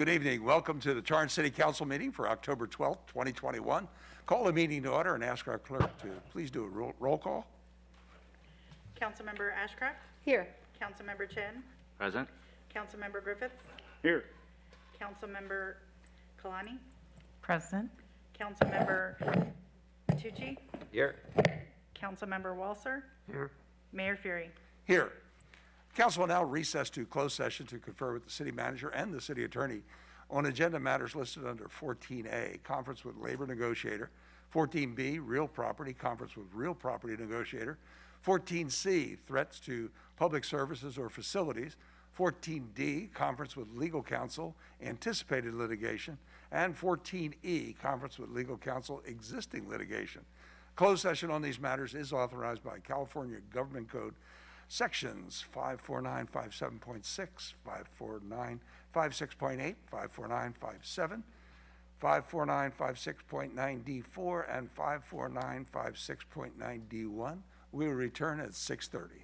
Good evening. Welcome to the Torrance City Council meeting for October 12th, 2021. Call the meeting to order and ask our clerk to please do a roll call. Councilmember Ashcraft? Here. Councilmember Chen? Present. Councilmember Griffiths? Here. Councilmember Kalani? Present. Councilmember Tucci? Here. Councilmember Walser? Here. Mayor Fury? Here. Council will now recess to closed session to confer with the city manager and the city attorney on agenda matters listed under 14A, conference with labor negotiator, 14B, real property, conference with real property negotiator, 14C, threats to public services or facilities, 14D, conference with legal counsel, anticipated litigation, and 14E, conference with legal counsel, existing litigation. Closed session on these matters is authorized by California Government Code Sections 54957.6, 54956.8, 54957, 54956.9D4, and 54956.9D1. We will return at 6:30.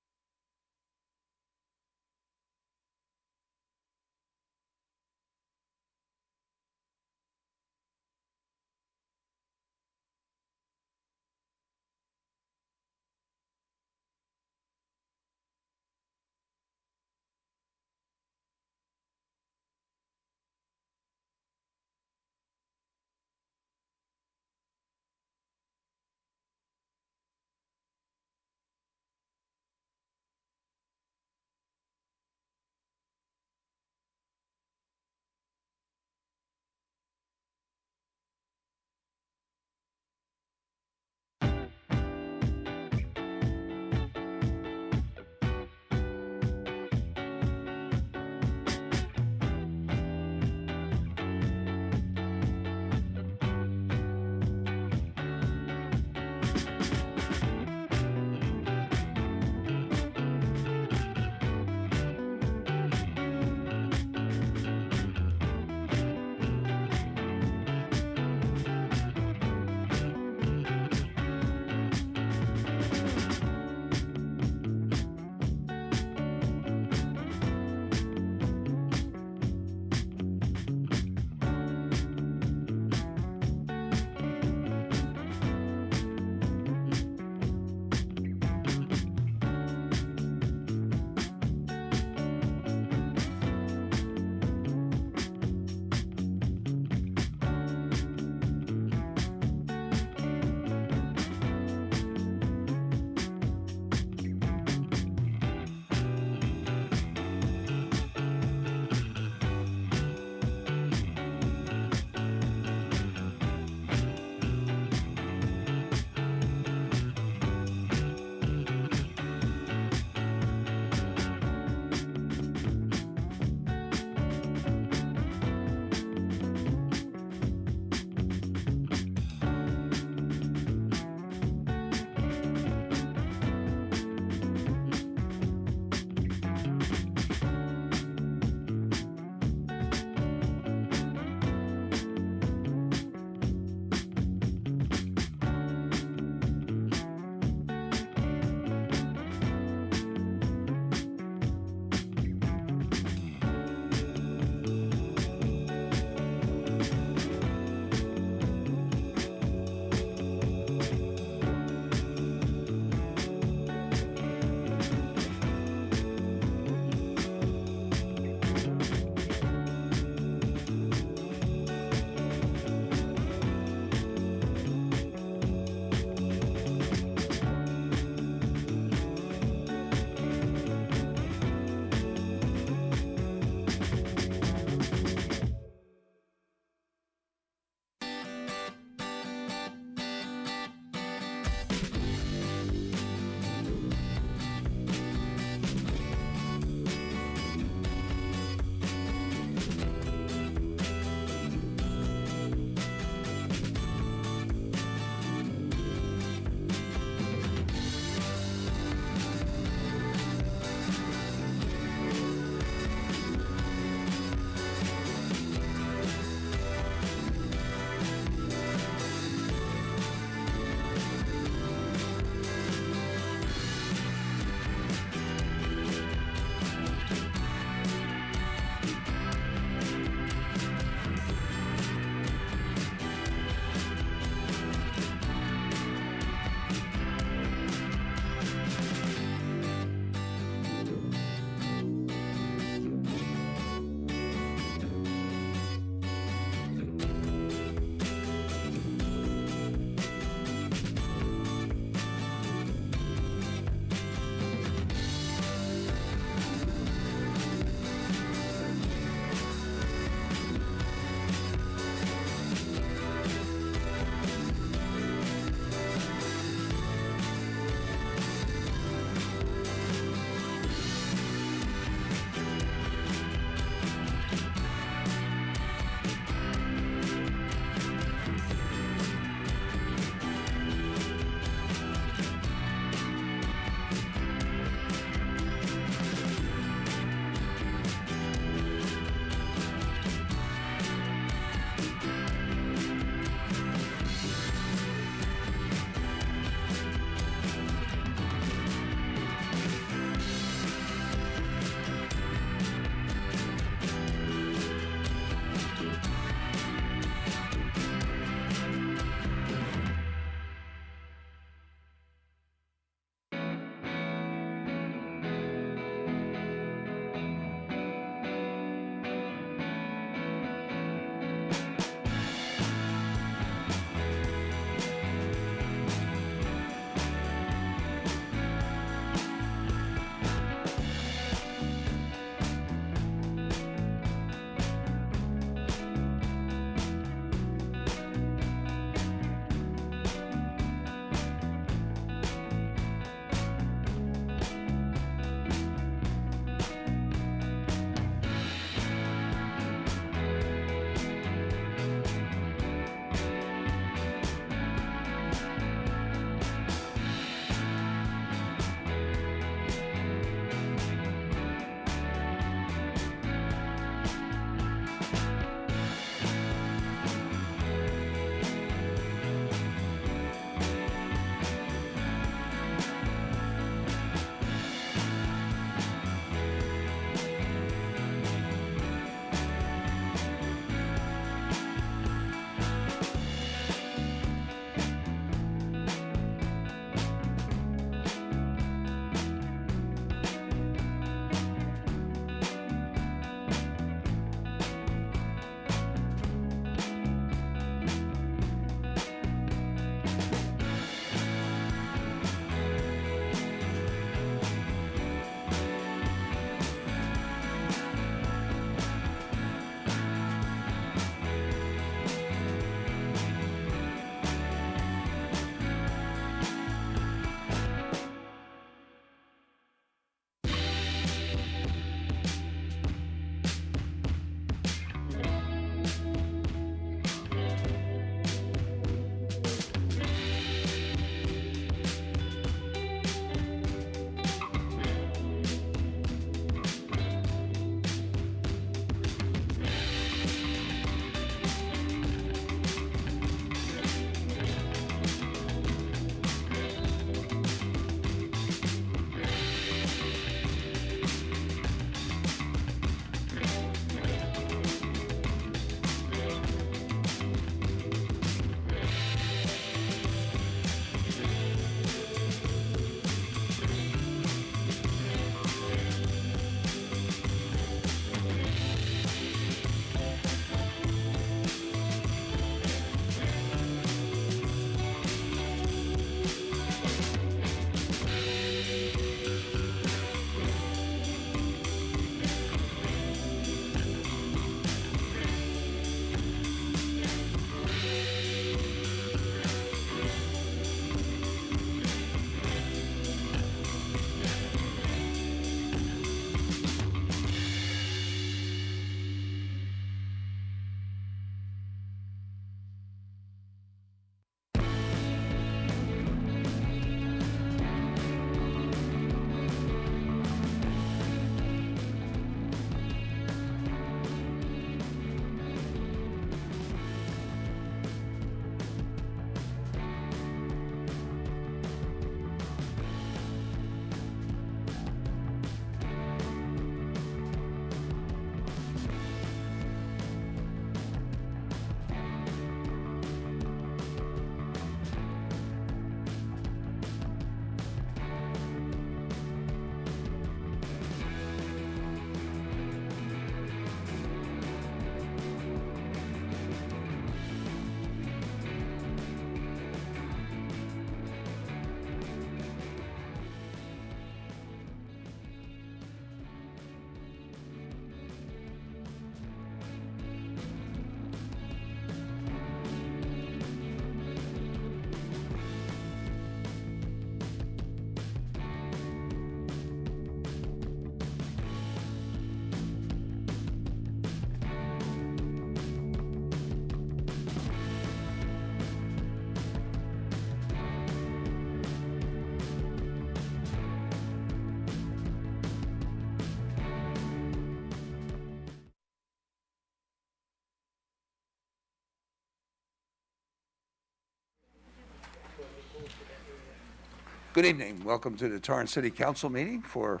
Good evening. Welcome to the Torrance City Council meeting for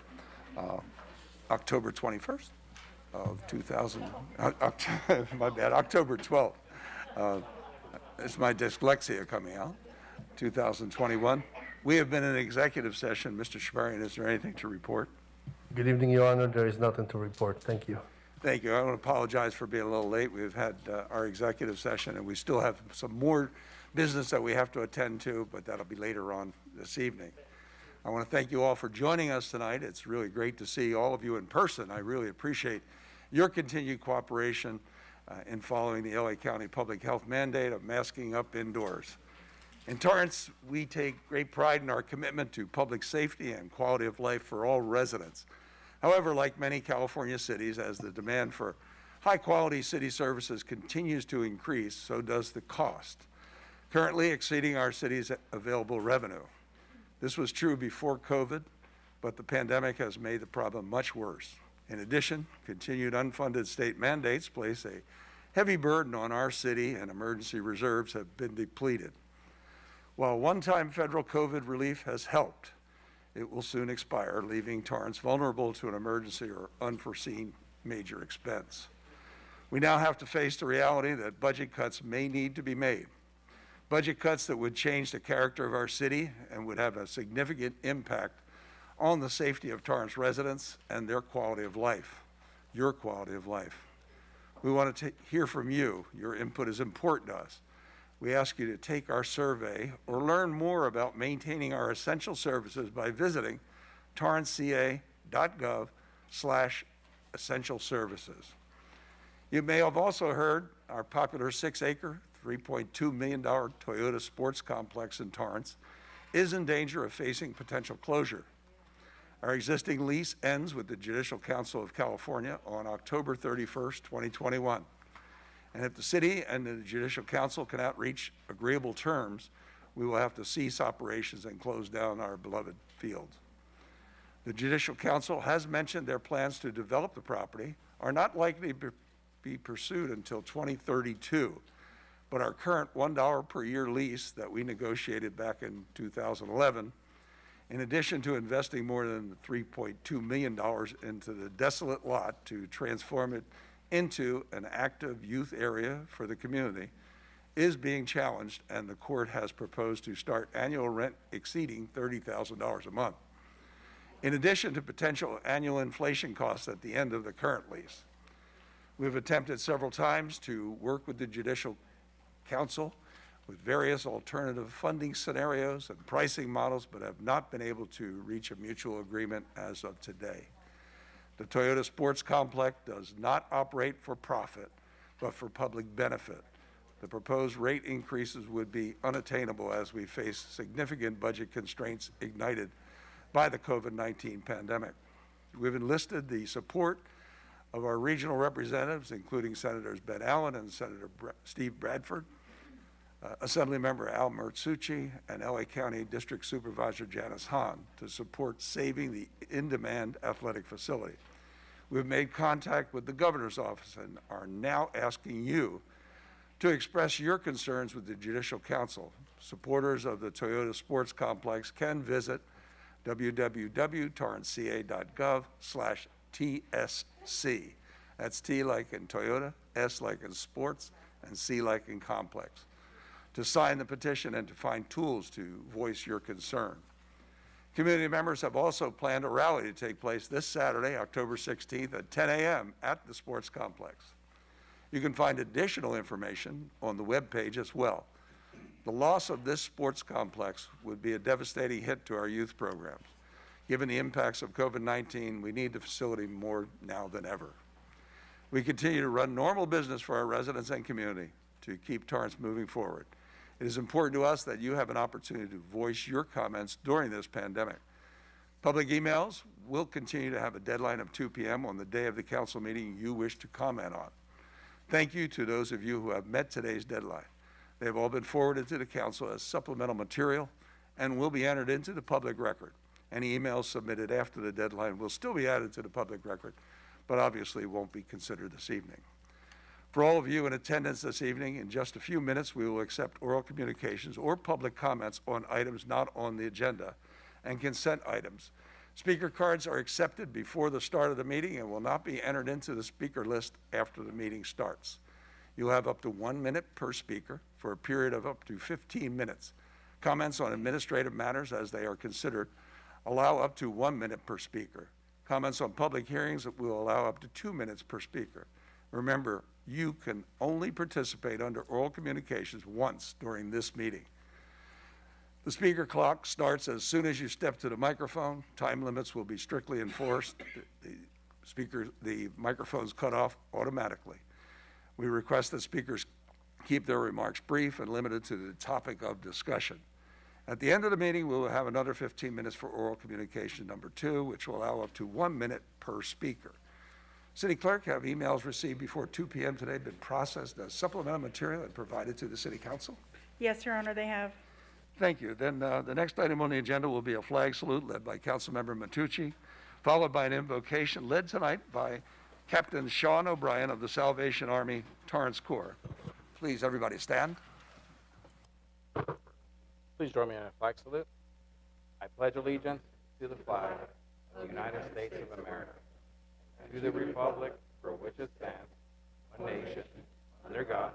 October 21st of 2000, my bad, October 12th. It's my dyslexia coming out, 2021. We have been in executive session. Mr. Shabarian, is there anything to report? Good evening, Your Honor. There is nothing to report. Thank you. Thank you. I want to apologize for being a little late. We've had our executive session, and we still have some more business that we have to attend to, but that'll be later on this evening. I want to thank you all for joining us tonight. It's really great to see all of you in person. I really appreciate your continued cooperation in following the LA County Public Health mandate of masking up indoors. In Torrance, we take great pride in our commitment to public safety and quality of life for all residents. However, like many California cities, as the demand for high-quality city services continues to increase, so does the cost, currently exceeding our city's available revenue. This was true before COVID, but the pandemic has made the problem much worse. In addition, continued unfunded state mandates place a heavy burden on our city, and emergency reserves have been depleted. While one-time federal COVID relief has helped, it will soon expire, leaving Torrance vulnerable to an emergency or unforeseen major expense. We now have to face the reality that budget cuts may need to be made. Budget cuts that would change the character of our city and would have a significant impact on the safety of Torrance residents and their quality of life, your quality of life. We want to hear from you. Your input is important to us. We ask you to take our survey or learn more about maintaining our essential services by visiting torranceca.gov/essential services. You may have also heard our popular 6-acre, $3.2 million Toyota sports complex in Torrance is in danger of facing potential closure. Our existing lease ends with the Judicial Council of California on October 31st, 2021. And if the city and the Judicial Council cannot reach agreeable terms, we will have to cease operations and close down our beloved fields. The Judicial Council has mentioned their plans to develop the property are not likely to be pursued until 2032. But our current $1 per year lease that we negotiated back in 2011, in addition to investing more than $3.2 million into the desolate lot to transform it into an active youth area for the community, is being challenged, and the court has proposed to start annual rent exceeding $30,000 a month, in addition to potential annual inflation costs at the end of the current lease. We've attempted several times to work with the Judicial Council with various alternative funding scenarios and pricing models, but have not been able to reach a mutual agreement as of today. The Toyota Sports Complex does not operate for profit, but for public benefit. The proposed rate increases would be unattainable as we face significant budget constraints ignited by the COVID-19 pandemic. We've enlisted the support of our regional representatives, including Senators Ben Allen and Senator Steve Bradford, Assemblymember Al Mertsucci, and LA County District Supervisor Janice Hahn to support saving the in-demand athletic facility. We've made contact with the governor's office and are now asking you to express your concerns with the Judicial Council. Supporters of the Toyota Sports Complex can visit www.torranceca.gov/TSC. That's T like in Toyota, S like in sports, and C like in complex, to sign the petition and to find tools to voice your concern. Community members have also planned a rally to take place this Saturday, October 16th at 10 a.m. at the sports complex. You can find additional information on the webpage as well. The loss of this sports complex would be a devastating hit to our youth programs. Given the impacts of COVID-19, we need the facility more now than ever. We continue to run normal business for our residents and community to keep Torrance moving forward. It is important to us that you have an opportunity to voice your comments during this pandemic. Public emails will continue to have a deadline of 2 p.m. on the day of the council meeting you wish to comment on. Thank you to those of you who have met today's deadline. They have all been forwarded to the council as supplemental material and will be entered into the public record. Any emails submitted after the deadline will still be added to the public record, but obviously won't be considered this evening. For all of you in attendance this evening, in just a few minutes, we will accept oral communications or public comments on items not on the agenda and consent items. Speaker cards are accepted before the start of the meeting and will not be entered into the speaker list after the meeting starts. You'll have up to 1 minute per speaker for a period of up to 15 minutes. Comments on administrative matters as they are considered allow up to 1 minute per speaker. Comments on public hearings will allow up to 2 minutes per speaker. Remember, you can only participate under oral communications once during this meeting. The speaker clock starts as soon as you step to the microphone. Time limits will be strictly enforced. The microphone's cut off automatically. We request that speakers keep their remarks brief and limited to the topic of discussion. At the end of the meeting, we will have another 15 minutes for oral communication number 2, which will allow up to 1 minute per speaker. City Clerk, have emails received before 2 p.m. today been processed as supplemental material and provided to the City Council? Yes, Your Honor, they have. Thank you. Then the next item on the agenda will be a flag salute led by Councilmember Matucci, followed by an invocation led tonight by Captain Sean O'Brien of the Salvation Army Torrance Corps. Please, everybody stand. Please join me in a flag salute. I pledge allegiance to the flag of the United States of America, and to the republic for which it stands, one nation, under God,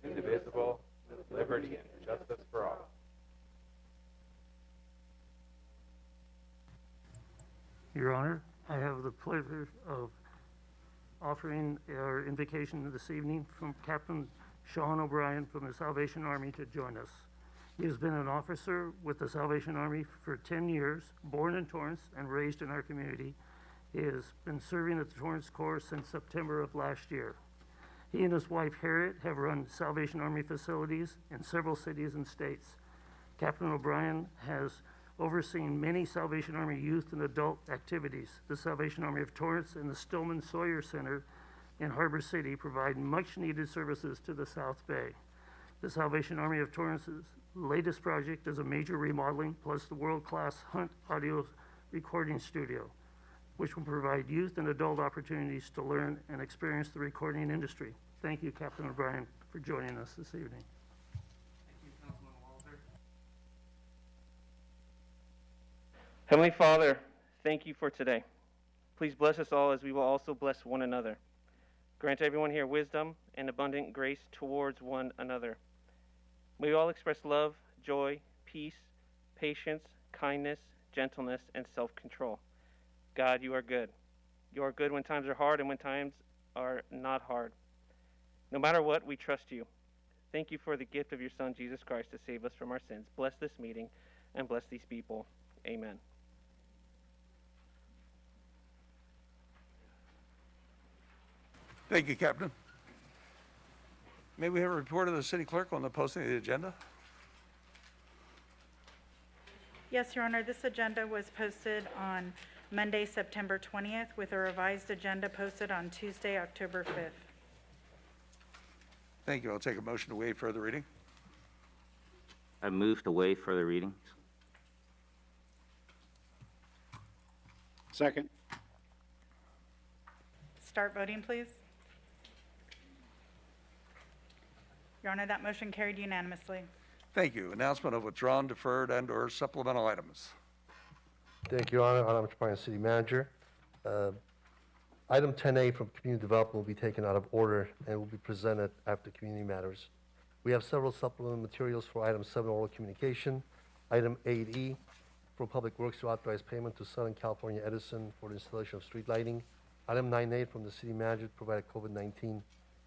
indivisible, with liberty and justice for all. Your Honor, I have the pleasure of offering our invocation this evening from Captain Sean O'Brien from the Salvation Army to join us. He has been an officer with the Salvation Army for 10 years, born in Torrance and raised in our community. He has been serving at the Torrance Corps since September of last year. He and his wife Harriet have run Salvation Army facilities in several cities and states. Captain O'Brien has overseen many Salvation Army youth and adult activities. The Salvation Army of Torrance and the Stillman Sawyer Center in Harbor City provide much needed services to the South Bay. The Salvation Army of Torrance's latest project is a major remodeling plus the world-class Hunt audio recording studio, which will provide youth and adult opportunities to learn and experience the recording industry. Thank you, Captain O'Brien, for joining us this evening. Heavenly Father, thank you for today. Please bless us all as we will also bless one another. Grant everyone here wisdom and abundant grace towards one another. May we all express love, joy, peace, patience, kindness, gentleness, and self-control. God, you are good. You are good when times are hard and when times are not hard. No matter what, we trust you. Thank you for the gift of your Son, Jesus Christ, to save us from our sins. Bless this meeting and bless these people. Amen. Thank you, Captain. May we have a report of the City Clerk on the posting of the agenda? Yes, Your Honor, this agenda was posted on Monday, September 20th, with a revised agenda posted on Tuesday, October 5th. Thank you. I'll take a motion to waive further reading. I move to waive further readings. Second. Start voting, please. Your Honor, that motion carried unanimously. Thank you. Announcement of withdrawn, deferred, and/or supplemental items. Thank you, Your Honor. Adam Chaparro, City Manager. Item 10A from Community Development will be taken out of order and will be presented after Community Matters. We have several supplemental materials for Item 7, Oral Communication. Item 8E for Public Works to authorize payment to Southern California Edison for the installation of street lighting. Item 9A from the City Manager to provide a COVID-19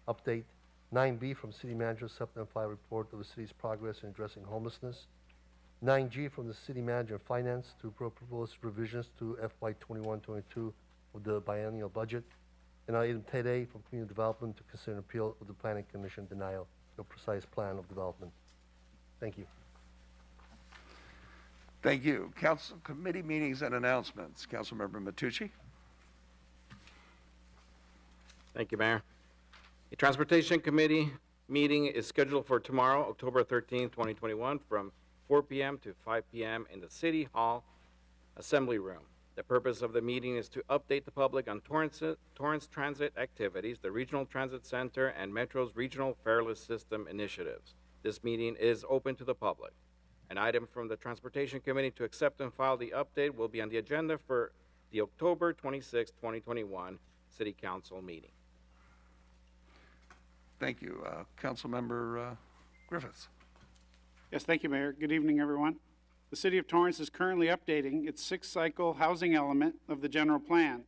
update. 9B from City Manager, Supplemental 5 report of the city's progress in addressing homelessness. 9G from the City Manager of Finance to propose revisions to FY 21-22 of the biennial budget. And item 10A from Community Development to consider an appeal of the Planning Commission denial of a precise plan of development. Thank you. Thank you. Council committee meetings and announcements. Councilmember Matucci. Thank you, Mayor. The Transportation Committee meeting is scheduled for tomorrow, October 13, 2021, from 4 p.m. to 5 p.m. in the City Hall Assembly Room. The purpose of the meeting is to update the public on Torrance transit activities, the Regional Transit Center, and Metro's Regional Fareless System initiatives. This meeting is open to the public. An item from the Transportation Committee to accept and file the update will be on the agenda for the October 26, 2021 City Council meeting. Thank you. Councilmember Griffiths. Yes, thank you, Mayor. Good evening, everyone. The City of Torrance is currently updating its six-cycle housing element of the general plan.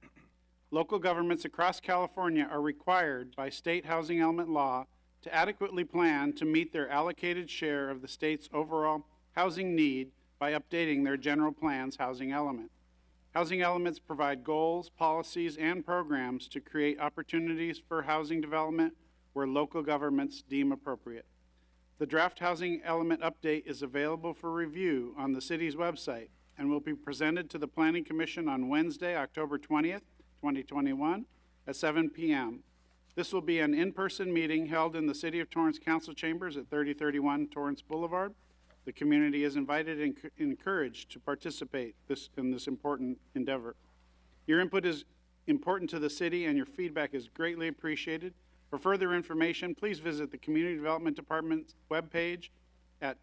Local governments across California are required by state housing element law to adequately plan to meet their allocated share of the state's overall housing need by updating their general plan's housing element. Housing elements provide goals, policies, and programs to create opportunities for housing development where local governments deem appropriate. The draft housing element update is available for review on the city's website and will be presented to the Planning Commission on Wednesday, October 20th, 2021 at 7 p.m. This will be an in-person meeting held in the City of Torrance Council Chambers at 3031 Torrance Boulevard. The community is invited and encouraged to participate in this important endeavor. Your input is important to the city and your feedback is greatly appreciated. For further information, please visit the Community Development Department's webpage at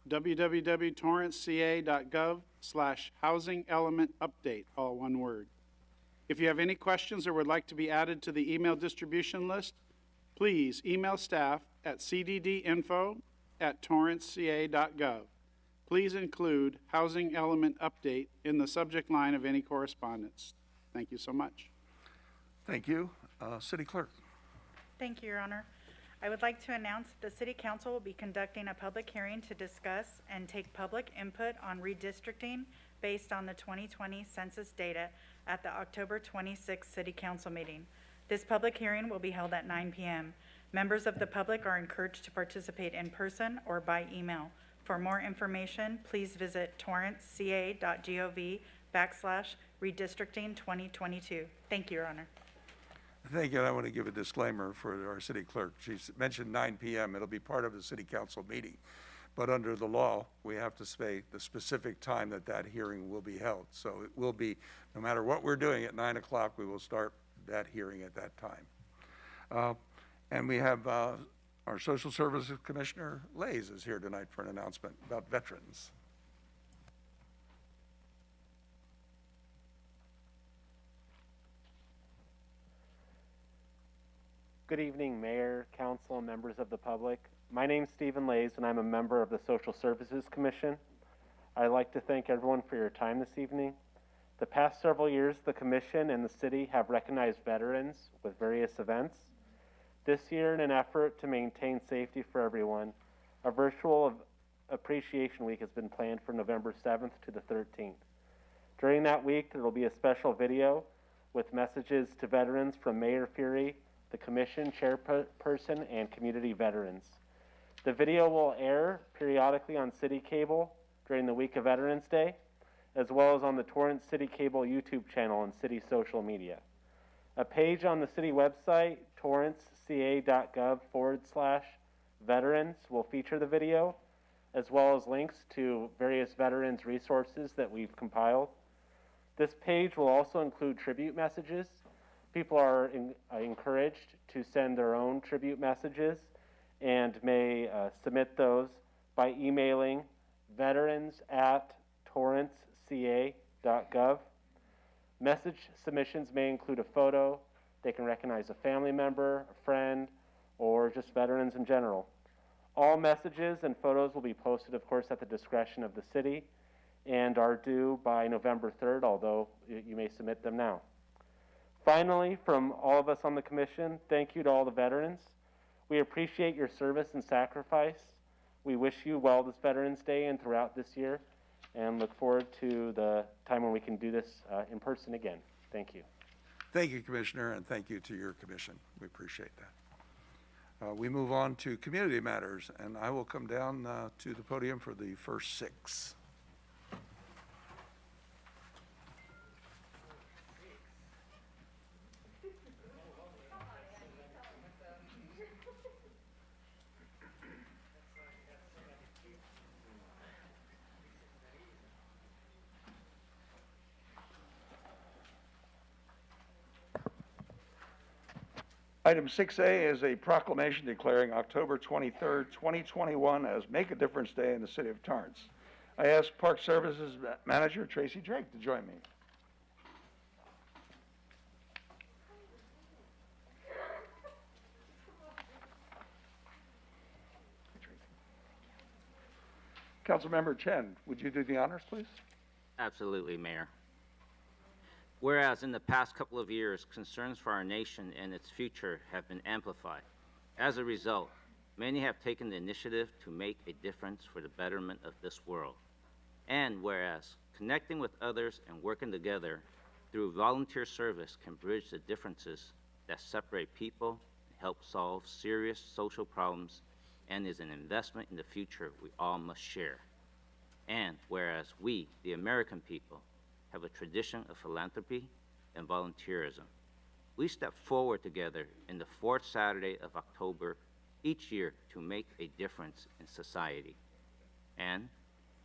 www.torranceca.gov/housing element update, all one word. If you have any questions or would like to be added to the email distribution list, please email staff at cddinfo@torranceca.gov. Please include housing element update in the subject line of any correspondence. Thank you so much. Thank you. City Clerk. Thank you, Your Honor. I would like to announce that the City Council will be conducting a public hearing to discuss and take public input on redistricting based on the 2020 census data at the October 26th City Council meeting. This public hearing will be held at 9 p.m. Members of the public are encouraged to participate in person or by email. For more information, please visit torranceca.gov/redistricting 2022. Thank you, Your Honor. Thank you. And I want to give a disclaimer for our city clerk. She's mentioned 9 p.m. It'll be part of the city council meeting. But under the law, we have to say the specific time that hearing will be held. So it will be, no matter what we're doing at 9 o'clock, we will start that hearing at that time. And we have our Social Services Commissioner, Lays, is here tonight for an announcement about veterans. Good evening, Mayor, Council, and members of the public. My name's Stephen Lays, and I'm a member of the Social Services Commission. I'd like to thank everyone for your time this evening. The past several years, the Commission and the City have recognized veterans with various events. This year, in an effort to maintain safety for everyone, a virtual Appreciation Week has been planned for November 7th to the 13th. During that week, there will be a special video with messages to veterans from Mayor Fury, the Commission Chairperson, and community veterans. The video will air periodically on City Cable during the week of Veterans Day, as well as on the Torrance City Cable YouTube channel and city social media. A page on the city website, torranceca.gov/veterans, will feature the video, as well as links to various veterans resources that we've compiled. This page will also include tribute messages. People are encouraged to send their own tribute messages and may submit those by emailing veterans@torranceca.gov. Message submissions may include a photo. They can recognize a family member, a friend, or just veterans in general. All messages and photos will be posted, of course, at the discretion of the city and are due by November 3rd, although you may submit them now. Finally, from all of us on the Commission, thank you to all the veterans. We appreciate your service and sacrifice. We wish you well this Veterans Day and throughout this year, and look forward to the time when we can do this in person again. Thank you. Thank you, Commissioner, and thank you to your commission. We appreciate that. We move on to community matters, and I will come down to the podium for the first six. Item 6A is a proclamation declaring October 23rd, 2021 as Make a Difference Day in the City of Torrance. I ask Park Services Manager Tracy Drake to join me. Councilmember Chen, would you do the honors, please? Absolutely, Mayor. Whereas in the past couple of years, concerns for our nation and its future have been amplified. As a result, many have taken the initiative to make a difference for the betterment of this world. And whereas connecting with others and working together through volunteer service can bridge the differences that separate people and help solve serious social problems and is an investment in the future we all must share. And whereas we, the American people, have a tradition of philanthropy and volunteerism, we step forward together in the fourth Saturday of October each year to make a difference in society. And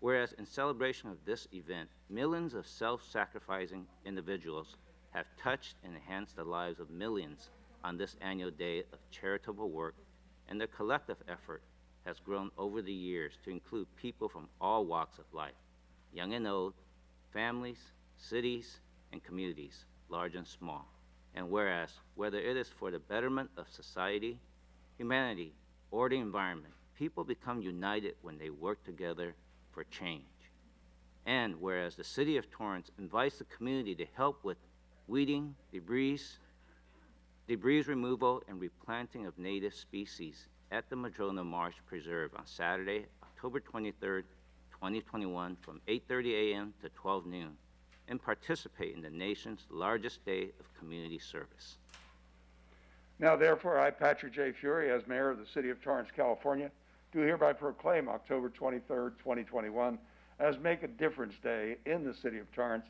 whereas in celebration of this event, millions of self-sacrificing individuals have touched and enhanced the lives of millions on this annual day of charitable work, and their collective effort has grown over the years to include people from all walks of life, young and old, families, cities, and communities, large and small. And whereas, whether it is for the betterment of society, humanity, or the environment, people become united when they work together for change. And whereas the City of Torrance invites the community to help with weeding, debris removal, and replanting of native species at the Madrona Marsh Preserve on Saturday, October 23rd, 2021, from 8:30 a.m. to 12 noon, and participate in the nation's largest day of community service. Now, therefore, I, Patrick J. Fury, as Mayor of the City of Torrance, California, do hereby proclaim October 23rd, 2021 as Make a Difference Day in the City of Torrance,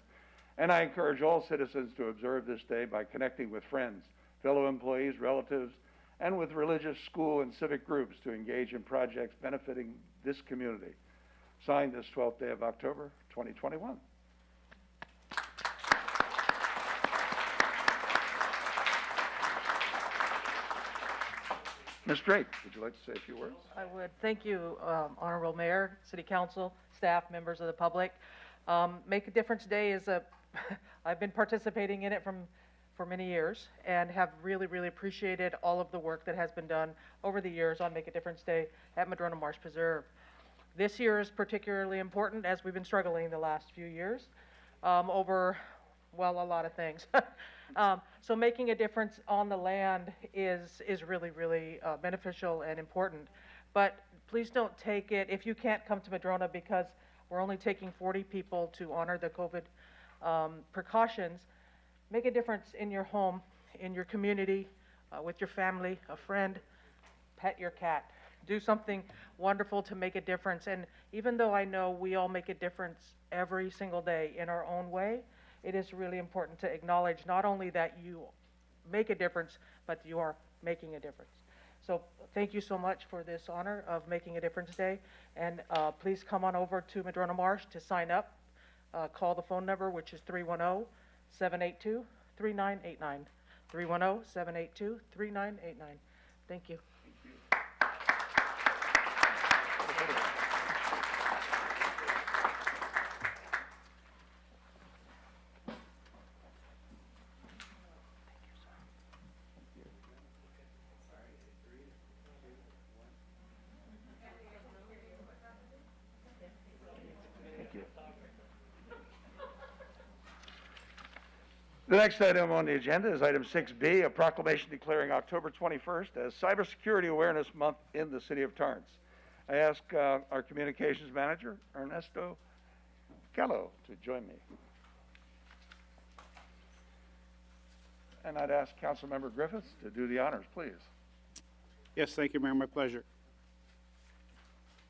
and I encourage all citizens to observe this day by connecting with friends, fellow employees, relatives, and with religious, school, and civic groups to engage in projects benefiting this community. Signed this 12th day of October, 2021. Ms. Drake, would you like to say a few words? I would. Thank you, Honorable Mayor, City Council, staff, members of the public. Make a Difference Day is I've been participating in it for many years and have really, really appreciated all of the work that has been done over the years on Make a Difference Day at Madrona Marsh Preserve. This year is particularly important as we've been struggling the last few years over, well, a lot of things. So making a difference on the land is really, really beneficial and important. But please don't take it, if you can't come to Madrona because we're only taking 40 people to honor the COVID precautions, make a difference in your home, in your community, with your family, a friend, pet your cat. Do something wonderful to make a difference. And even though I know we all make a difference every single day in our own way, it is really important to acknowledge not only that you make a difference, but you are making a difference. So thank you so much for this honor of Making a Difference Day. And please come on over to Madrona Marsh to sign up. Call the phone number, which is 310-782-3989. 310-782-3989. Thank you. The next item on the agenda is item 6B, a proclamation declaring October 21st as Cybersecurity Awareness Month in the City of Torrance. I ask our Communications Manager, Ernesto Gallo, to join me. And I'd ask Councilmember Griffiths to do the honors, please. Yes, thank you, Mayor. My pleasure.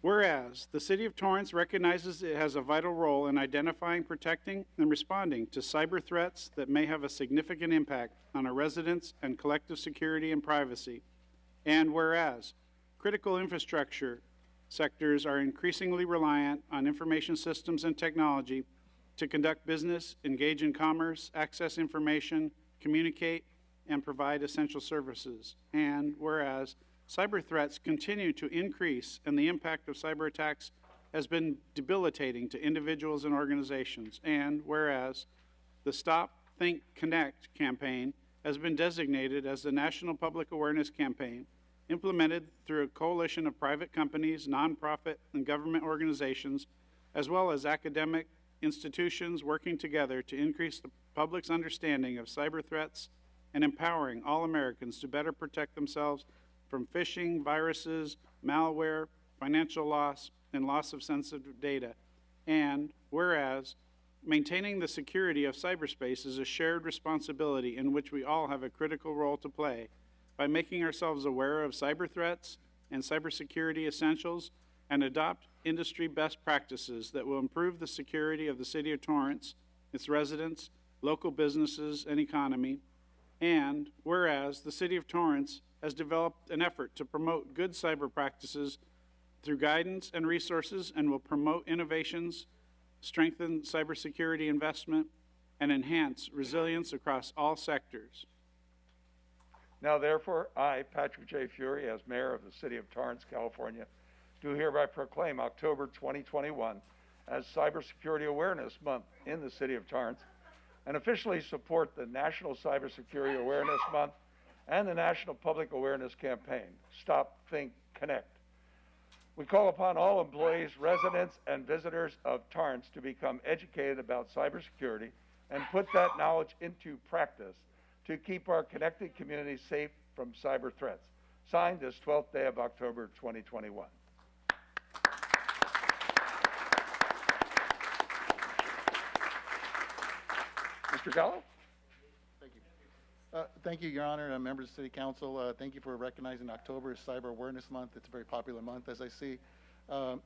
Whereas the City of Torrance recognizes it has a vital role in identifying, protecting, and responding to cyber threats that may have a significant impact on our residents and collective security and privacy. And whereas critical infrastructure sectors are increasingly reliant on information systems and technology to conduct business, engage in commerce, access information, communicate, and provide essential services. And whereas cyber threats continue to increase and the impact of cyber attacks has been debilitating to individuals and organizations, and whereas the Stop, Think, Connect campaign has been designated as the national public awareness campaign implemented through a coalition of private companies, nonprofit, and government organizations, as well as academic institutions working together to increase the public's understanding of cyber threats and empowering all Americans to better protect themselves from phishing, viruses, malware, financial loss, and loss of sensitive data. And whereas maintaining the security of cyberspace is a shared responsibility in which we all have a critical role to play by making ourselves aware of cyber threats and cybersecurity essentials and adopt industry best practices that will improve the security of the City of Torrance, its residents, local businesses, and economy. And whereas the City of Torrance has developed an effort to promote good cyber practices through guidance and resources and will promote innovations, strengthen cybersecurity investment, and enhance resilience across all sectors. Now therefore, I, Patrick J. Fury, as Mayor of the City of Torrance, California, do hereby proclaim October 2021 as Cybersecurity Awareness Month in the City of Torrance, and officially support the National Cybersecurity Awareness Month and the National Public Awareness Campaign, Stop, Think, Connect. We call upon all employees, residents, and visitors of Torrance to become educated about cybersecurity and put that knowledge into practice to keep our connected community safe from cyber threats. Signed this 12th day of October 2021. Mr. Gallo? Thank you, Your Honor, and members of the City Council. Thank you for recognizing October as Cyber Awareness Month. It's a very popular month, as I see. And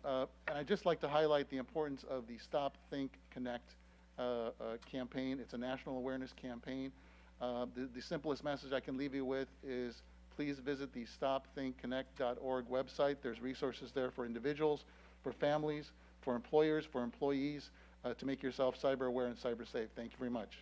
I'd just like to highlight the importance of the Stop, Think, Connect campaign. It's a national awareness campaign. The simplest message I can leave you with is please visit the stopthinkconnect.org website. There's resources there for individuals, for families, for employers, for employees, to make yourself cyber aware and cyber safe. Thank you very much.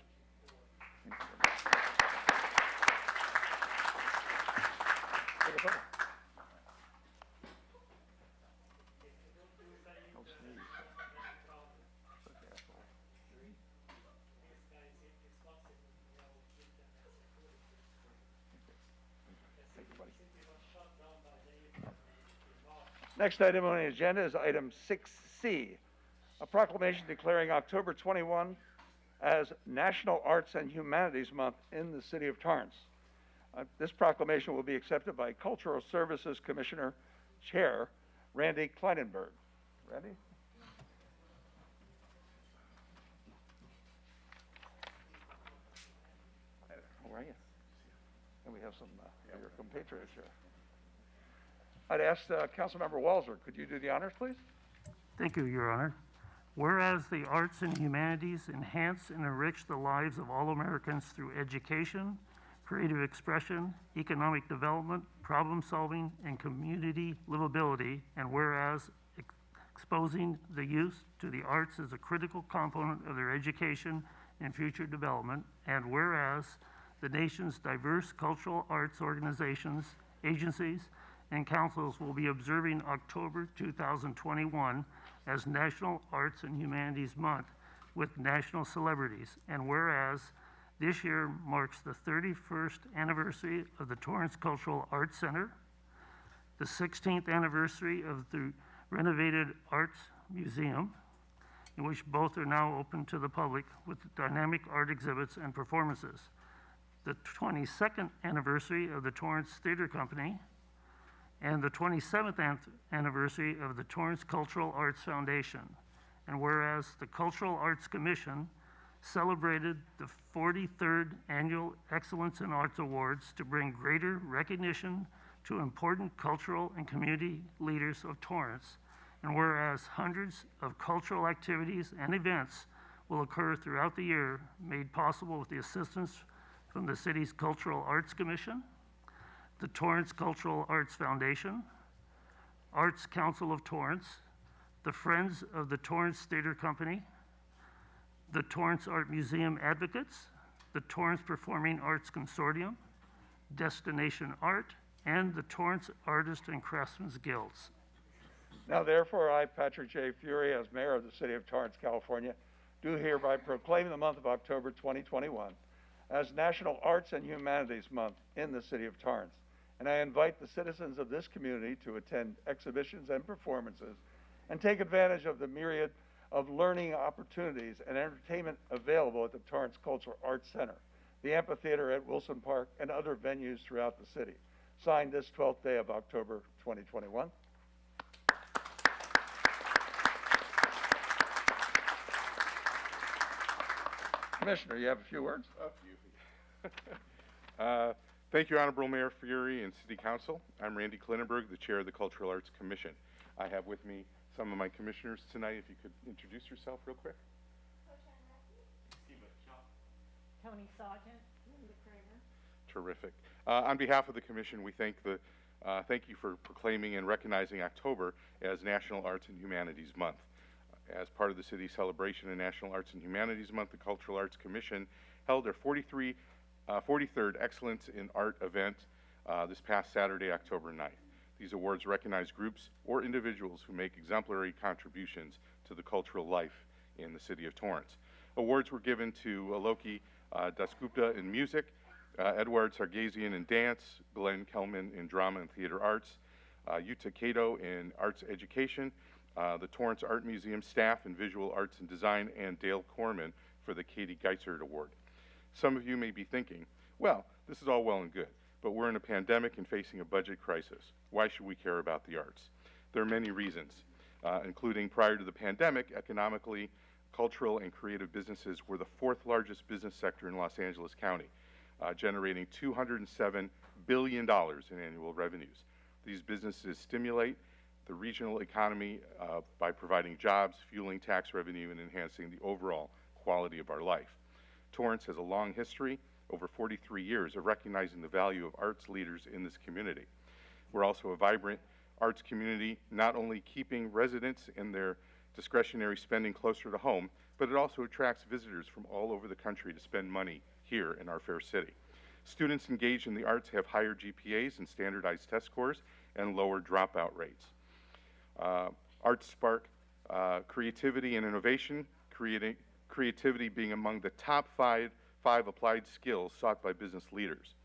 Next item on the agenda is item 6C, a proclamation declaring October 21 as National Arts and Humanities Month in the City of Torrance. This proclamation will be accepted by Cultural Services Commissioner Chair Randy Kleinenberg. Randy? How are you? And we have some of your compatriots here. I'd ask Councilmember Walzer, could you do the honors, please? Thank you, Your Honor. Whereas the arts and humanities enhance and enrich the lives of all Americans through education, creative expression, economic development, problem solving, and community livability, and whereas exposing the youth to the arts is a critical component of their education and future development, and whereas the nation's diverse cultural arts organizations, agencies, and councils will be observing October 2021 as National Arts and Humanities Month with national celebrities, and whereas this year marks the 31st anniversary of the Torrance Cultural Arts Center, the 16th anniversary of the renovated Arts Museum, in which both are now open to the public with dynamic art exhibits and performances, the 22nd anniversary of the Torrance Theater Company, and the 27th anniversary of the Torrance Cultural Arts Foundation. And whereas the Cultural Arts Commission celebrated the 43rd Annual Excellence in Arts Awards to bring greater recognition to important cultural and community leaders of Torrance, and whereas hundreds of cultural activities and events will occur throughout the year, made possible with the assistance from the city's Cultural Arts Commission, the Torrance Cultural Arts Foundation, Arts Council of Torrance, the Friends of the Torrance Theater Company, the Torrance Art Museum Advocates, the Torrance Performing Arts Consortium, Destination Art, and the Torrance Artists and Craftsmen's Guilds. Now therefore, I, Patrick J. Fury, as mayor of the city of Torrance, California, do hereby proclaim the month of October 2021 as National Arts and Humanities Month in the city of Torrance. And I invite the citizens of this community to attend exhibitions and performances and take advantage of the myriad of learning opportunities and entertainment available at the Torrance Cultural Arts Center, the amphitheater at Wilson Park, and other venues throughout the city. Signed this 12th day of October 2021. Commissioner, you have a few words? Thank you, Honorable Mayor Fury and City Council. I'm Randy Klinenberg, the Chair of the Cultural Arts Commission. I have with me some of my commissioners tonight. If you could introduce yourself real quick. Tony Sargent, Linda Kramer. Terrific. On behalf of the Commission, we thank you for proclaiming and recognizing October as National Arts and Humanities Month. As part of the city's celebration of National Arts and Humanities Month, the Cultural Arts Commission held their 43rd Excellence in Art event this past Saturday, October 9th. These awards recognize groups or individuals who make exemplary contributions to the cultural life in the city of Torrance. Awards were given to Aloki Dasgupta in music, Edward Sargazian in dance, Glenn Kelman in drama and theater arts, Yuta Kato in arts education, the Torrance Art Museum staff in visual arts and design, and Dale Corman for the Katie Geisert Award. Some of you may be thinking, well, this is all well and good, but we're in a pandemic and facing a budget crisis. Why should we care about the arts? There are many reasons, including prior to the pandemic, economically, cultural and creative businesses were the fourth largest business sector in Los Angeles County, generating $207 billion in annual revenues. These businesses stimulate the regional economy by providing jobs, fueling tax revenue, and enhancing the overall quality of our life. Torrance has a long history, over 43 years, of recognizing the value of arts leaders in this community. We're also a vibrant arts community, not only keeping residents and their discretionary spending closer to home, but it also attracts visitors from all over the country to spend money here in our fair city. Students engaged in the arts have higher GPAs and standardized test scores and lower dropout rates. Arts spark creativity and innovation, creativity being among the top five applied skills sought by business leaders.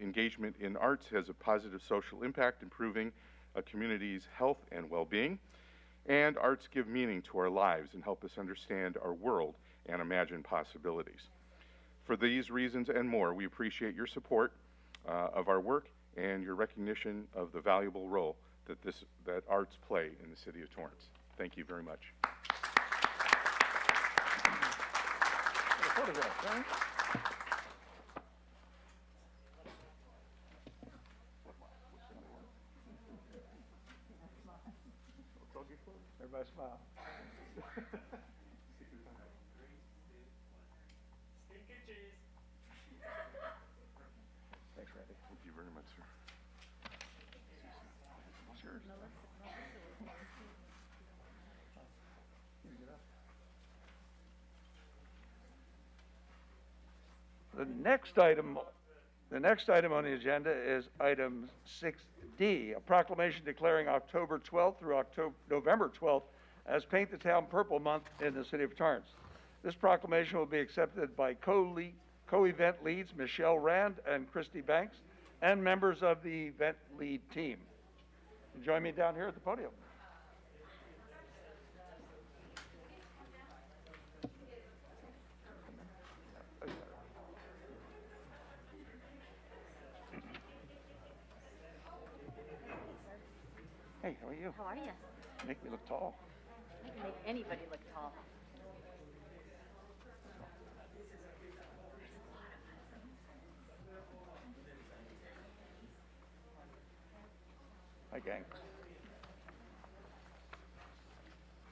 Engagement in arts has a positive social impact, improving a community's health and well-being. And arts give meaning to our lives and help us understand our world and imagine possibilities. For these reasons and more, we appreciate your support of our work and your recognition of the valuable role that arts play in the city of Torrance. Thank you very much. Everybody smile. Thanks, Randy. Thank you very much, sir. Cheers. The next item on the agenda is item 6D, a proclamation declaring October 12th through November 12th as Paint the Town Purple Month in the city of Torrance. This proclamation will be accepted by co-event leads Michelle Rand and Christy Banks and members of the event lead team. Join me down here at the podium. Hey, how are you? How are you? Make me look tall. You can make anybody look tall. Hi, gang.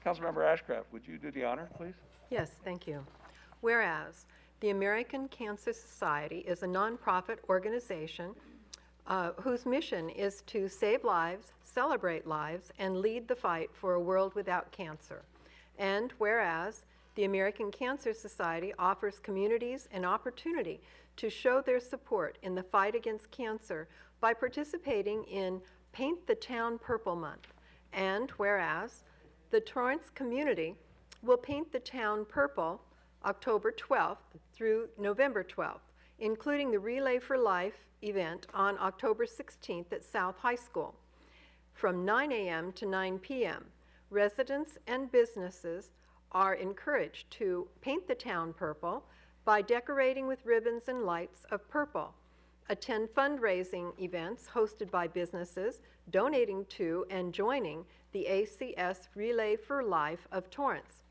Councilmember Ashcraft, would you do the honor, please? Yes, thank you. Whereas the American Cancer Society is a nonprofit organization whose mission is to save lives, celebrate lives, and lead the fight for a world without cancer. And whereas the American Cancer Society offers communities an opportunity to show their support in the fight against cancer by participating in Paint the Town Purple Month, And whereas the Torrance community will paint the town purple October 12th through November 12th, including the Relay for Life event on October 16th at South High School. From 9 a.m. to 9 p.m., residents and businesses are encouraged to paint the town purple by decorating with ribbons and lights of purple. Attend fundraising events hosted by businesses donating to and joining the ACS Relay for Life of Torrance.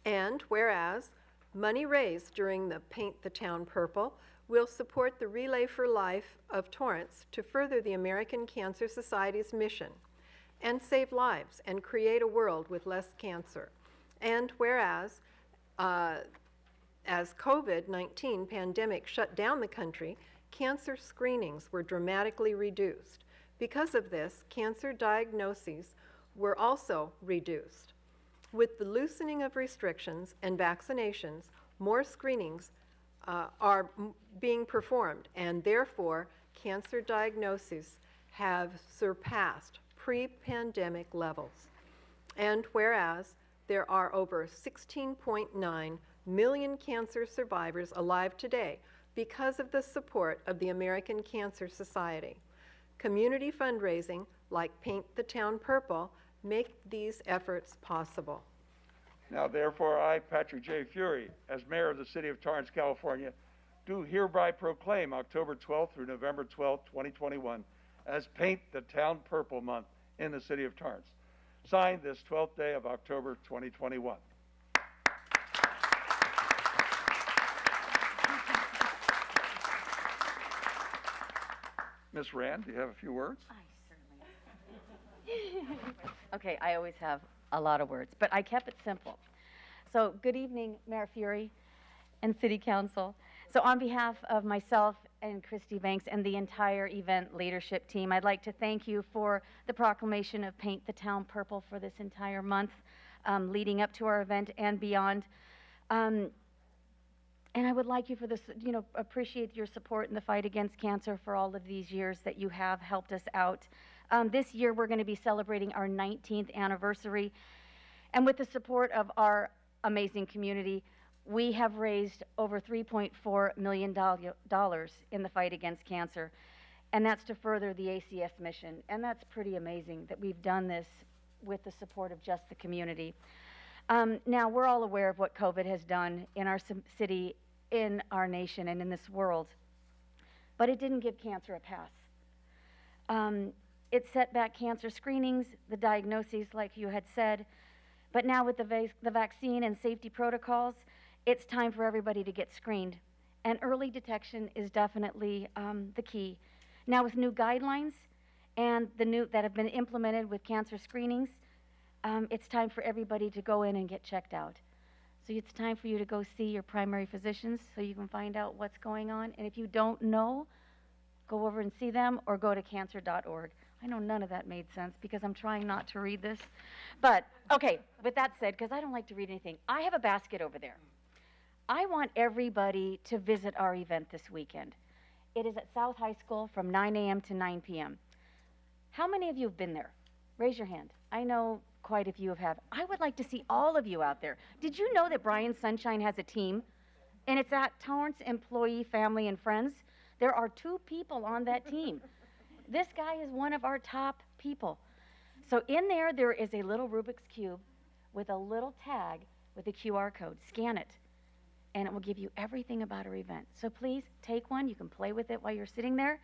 And whereas money raised during the Paint the Town Purple will support the Relay for Life of Torrance to further the American Cancer Society's mission and save lives and create a world with less cancer. And whereas as COVID-19 pandemic shut down the country, cancer screenings were dramatically reduced. Because of this, cancer diagnoses were also reduced. With the loosening of restrictions and vaccinations, more screenings are being performed, and therefore cancer diagnoses have surpassed pre-pandemic levels. And whereas there are over 16.9 million cancer survivors alive today because of the support of the American Cancer Society. Community fundraising like Paint the Town Purple make these efforts possible. Now therefore, I, Patrick J. Fury, as mayor of the city of Torrance, California, do hereby proclaim October 12th through November 12th, 2021 as Paint the Town Purple Month in the city of Torrance. Signed this 12th day of October 2021. Ms. Rand, do you have a few words? I certainly. Okay, I always have a lot of words, but I kept it simple. So good evening, Mayor Fury and City Council. So on behalf of myself and Christy Banks and the entire event leadership team, I'd like to thank you for the proclamation of Paint the Town Purple for this entire month leading up to our event and beyond. And I would like you for this, appreciate your support in the fight against cancer for all of these years that you have helped us out. This year, we're going to be celebrating our 19th anniversary. And with the support of our amazing community, we have raised over $3.4 million in the fight against cancer. And that's to further the ACS mission. And that's pretty amazing that we've done this with the support of just the community. Now, we're all aware of what COVID has done in our city, in our nation, and in this world. But it didn't give cancer a pass. It set back cancer screenings, the diagnoses, like you had said. But now with the vaccine and safety protocols, it's time for everybody to get screened. And early detection is definitely the key. Now with new guidelines and that have been implemented with cancer screenings, it's time for everybody to go in and get checked out. So it's time for you to go see your primary physicians so you can find out what's going on. And if you don't know, go over and see them or go to cancer.org. I know none of that made sense because I'm trying not to read this. But, okay, with that said, because I don't like to read anything, I have a basket over there. I want everybody to visit our event this weekend. It is at South High School from 9 a.m. to 9 p.m. How many of you have been there? Raise your hand. I know quite a few have. I would like to see all of you out there. Did you know that Brian Sunshine has a team? And it's at Torrance Employee, Family, and Friends. There are 2 people on that team. This guy is one of our top people. So in there is a little Rubik's Cube with a little tag with a QR code. Scan it, and it will give you everything about our event. So please take one. You can play with it while you're sitting there.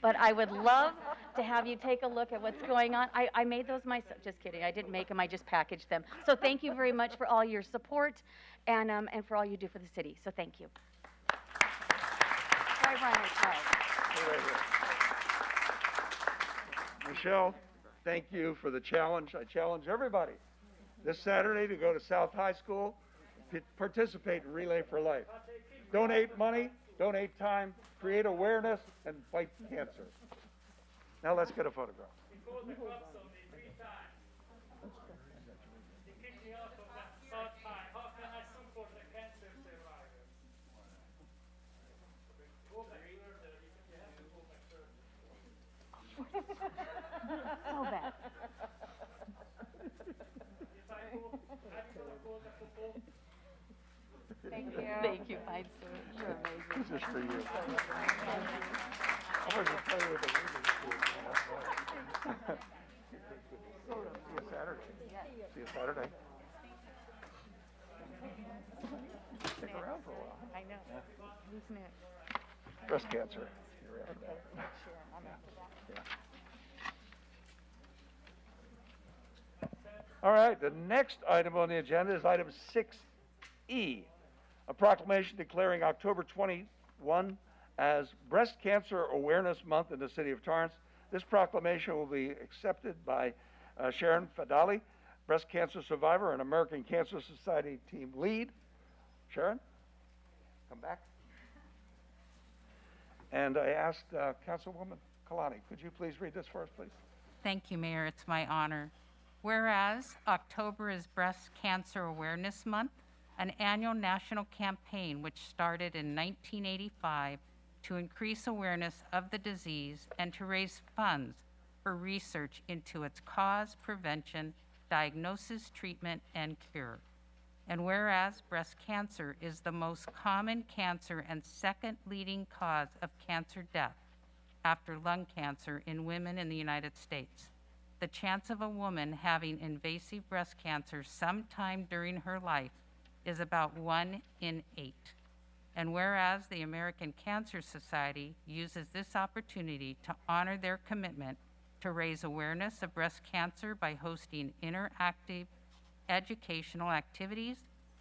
But I would love to have you take a look at what's going on. I made those myself. Just kidding. I didn't make them. I just packaged them. So thank you very much for all your support and for all you do for the city. So thank you. Sorry, Brian. Michelle, thank you for the challenge. I challenge everybody this Saturday to go to South High School, participate in Relay for Life. Donate money, donate time, create awareness, and fight cancer. Now let's get a photograph. So bad. Thank you. Thank you, fine sir. You're amazing. This is for you. I'm going to play with it. See you Saturday. See you Saturday. Stick around for a while. I know. Who's next? Breast cancer. You're after that. Sure, I'm after that. All right, the next item on the agenda is item 6E, a proclamation declaring October 21 as Breast Cancer Awareness Month in the city of Torrance. This proclamation will be accepted by Sharon Fadali, breast cancer survivor and American Cancer Society team lead. Sharon, come back. And I asked Councilwoman Kalani, could you please read this for us, please? Thank you, Mayor. It's my honor. Whereas October is Breast Cancer Awareness Month, an annual national campaign which started in 1985 to increase awareness of the disease and to raise funds for research into its cause, prevention, diagnosis, treatment, and cure. And whereas breast cancer is the most common cancer and second leading cause of cancer death after lung cancer in women in the United States. The chance of a woman having invasive breast cancer sometime during her life is about 1 in 8. And whereas the American Cancer Society uses this opportunity to honor their commitment to raise awareness of breast cancer by hosting interactive educational activities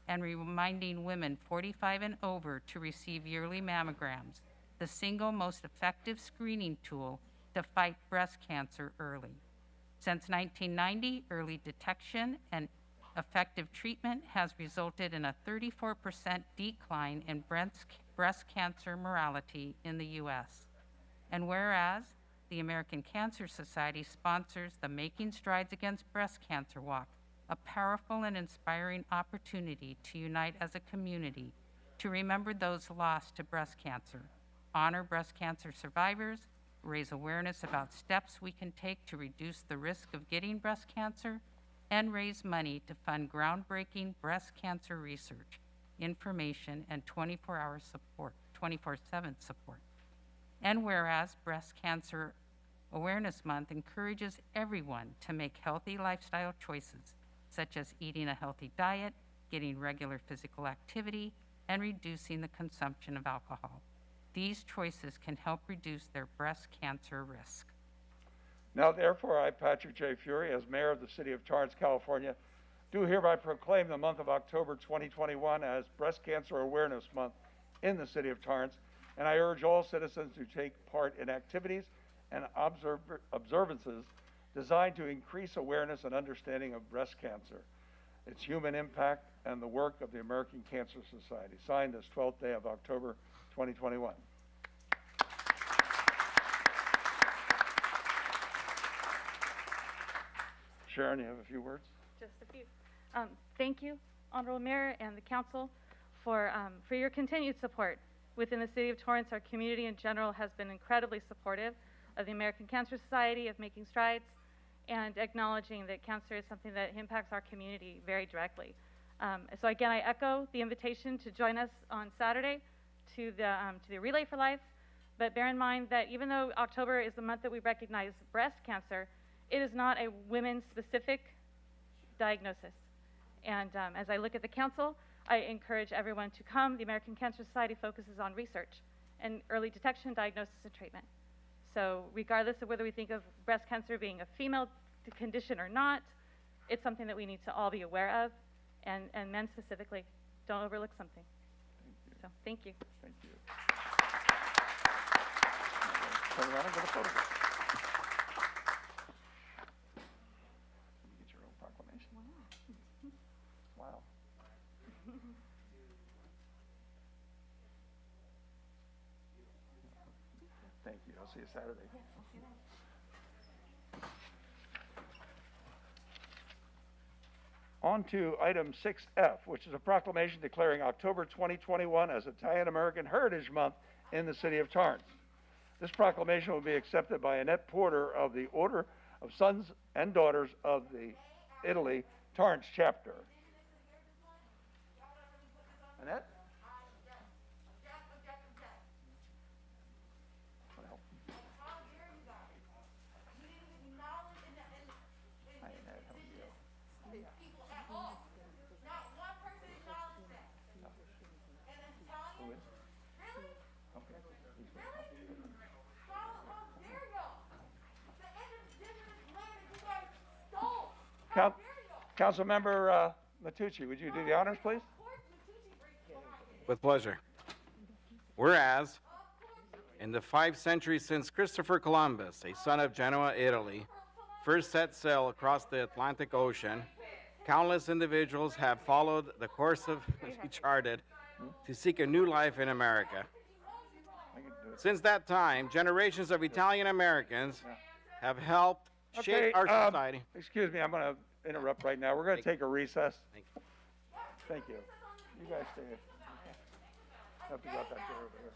and reminding women 45 and over to receive yearly mammograms, the single most effective screening tool to fight breast cancer early. Since 1990, early detection and effective treatment has resulted in a 34% decline in breast cancer mortality in the U.S. And whereas the American Cancer Society sponsors the Making Strides Against Breast Cancer Walk, a powerful and inspiring opportunity to unite as a community to remember those lost to breast cancer, honor breast cancer survivors, raise awareness about steps we can take to reduce the risk of getting breast cancer, and raise money to fund groundbreaking breast cancer research, information, and 24-hour support, 24/7 support. And whereas Breast Cancer Awareness Month encourages everyone to make healthy lifestyle choices, such as eating a healthy diet, getting regular physical activity, and reducing the consumption of alcohol. These choices can help reduce their breast cancer risk. Now, therefore, I, Patrick J. Fury, as mayor of the city of Torrance, California, do hereby proclaim the month of October 2021 as Breast Cancer Awareness Month in the city of Torrance, and I urge all citizens to take part in activities and observances designed to increase awareness and understanding of breast cancer, its human impact, and the work of the American Cancer Society. Signed this 12th day of October 2021. Sharon, you have a few words? Just a few. Thank you, Honorable Mayor and the Council, for your continued support. Within the City of Torrance, our community in general has been incredibly supportive of the American Cancer Society, of making strides, and acknowledging that cancer is something that impacts our community very directly. So again, I echo the invitation to join us on Saturday to the Relay for Life, but bear in mind that even though October is the month that we recognize breast cancer, it is not a women-specific diagnosis. And as I look at the council, I encourage everyone to come. The American Cancer Society focuses on research and early detection, diagnosis, and treatment. So regardless of whether we think of breast cancer being a female condition or not, it's something that we need to all be aware of, and men specifically. Don't overlook something. So thank you. Thank you. Turn around and get a photograph. You get your own proclamation. Wow. Thank you. I'll see you Saturday. On to item 6F, which is a proclamation declaring October 2021 as Italian American Heritage Month in the city of Torrance. This proclamation will be accepted by Annette Porter of the Order of Sons and Daughters of the Italy Torrance chapter. Annette? What else? Hi, Annette, how are you? Who is? Okay. Councilmember Matucci, would you do the honors, please? With pleasure. Whereas, in the 5 centuries since Christopher Columbus, a son of Genoa, Italy, first set sail across the Atlantic Ocean, countless individuals have followed the course of he charted to seek a new life in America. Since that time, generations of Italian Americans have helped shape our society. Excuse me, I'm going to interrupt right now. We're going to take a recess. Thank you. Thank you. You guys stay. Have to go back there over here.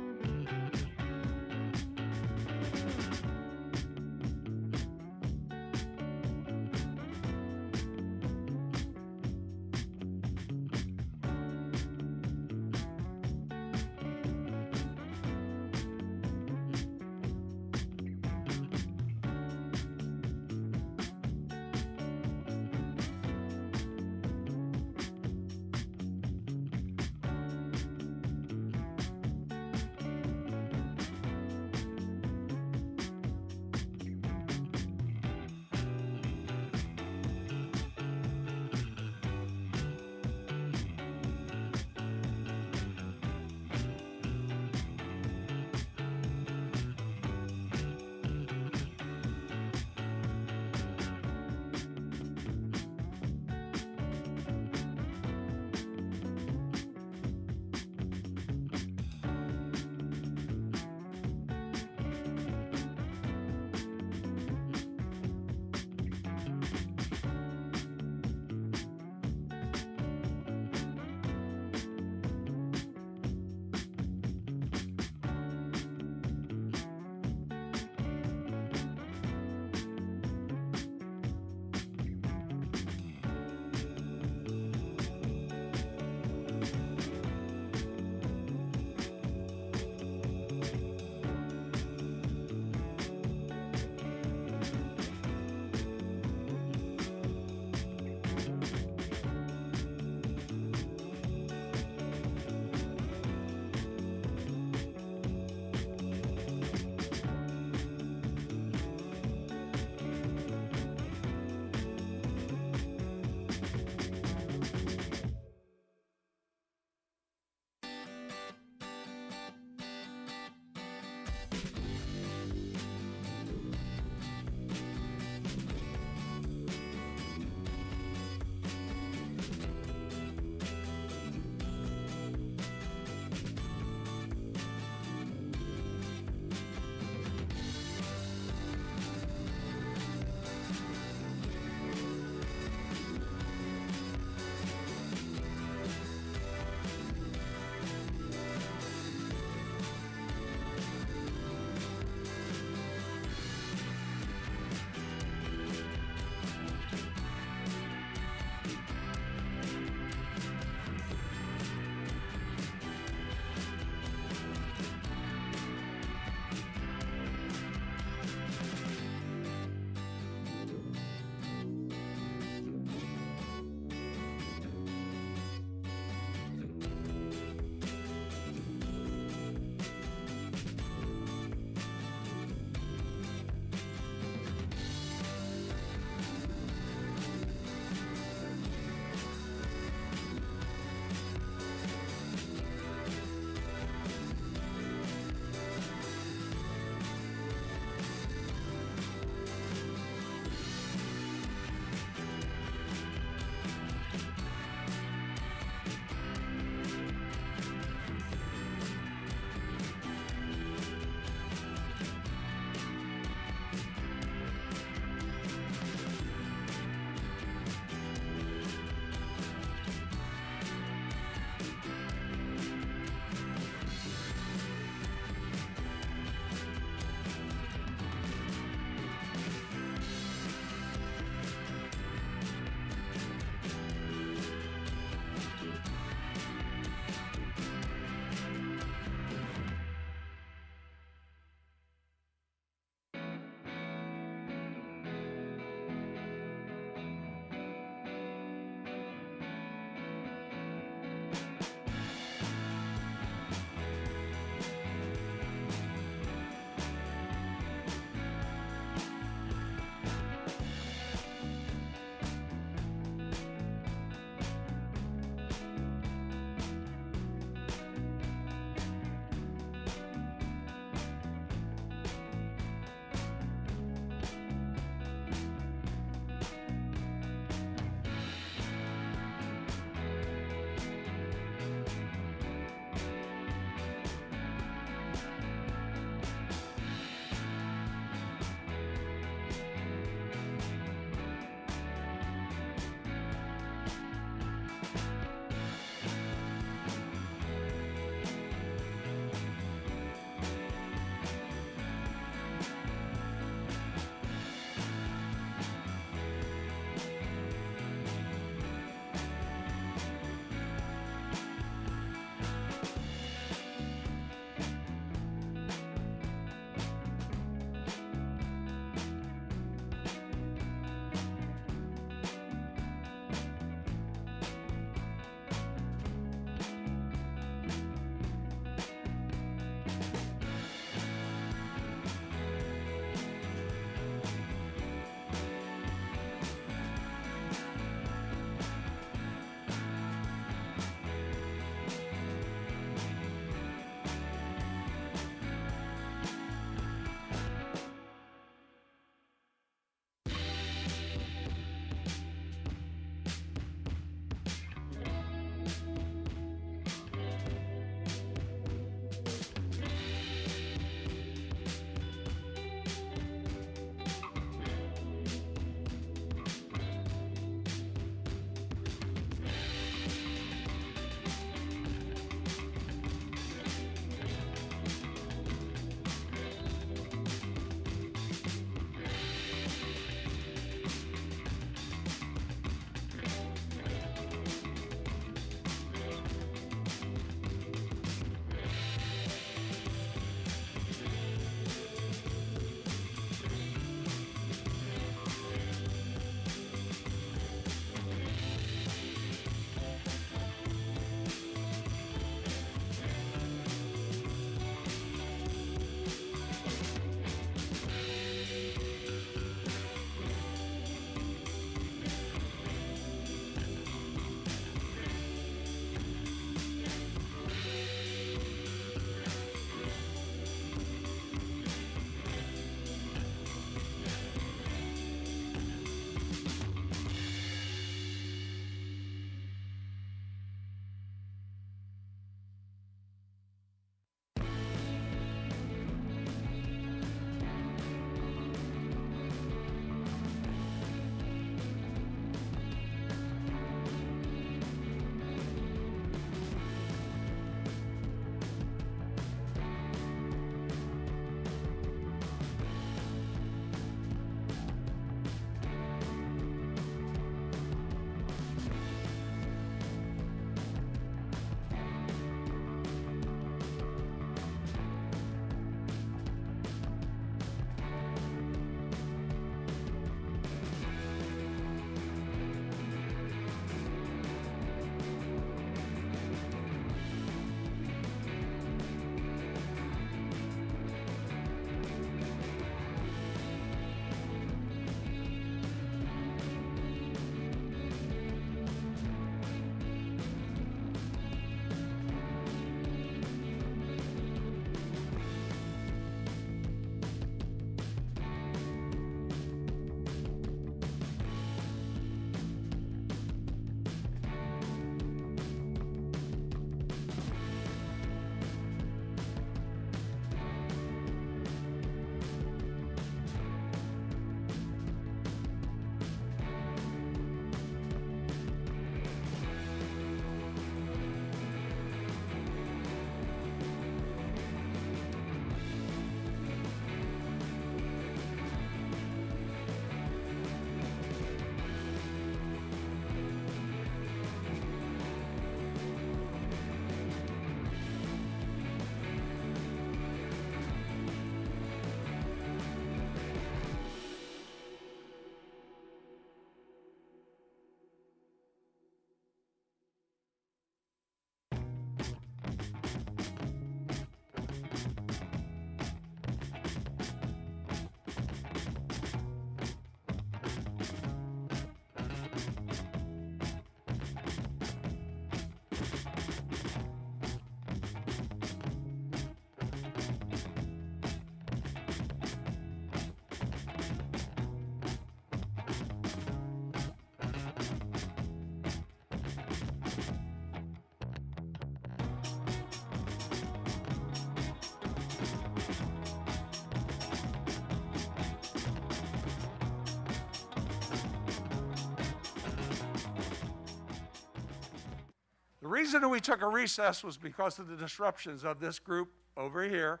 The reason we took a recess was because of the disruptions of this group over here.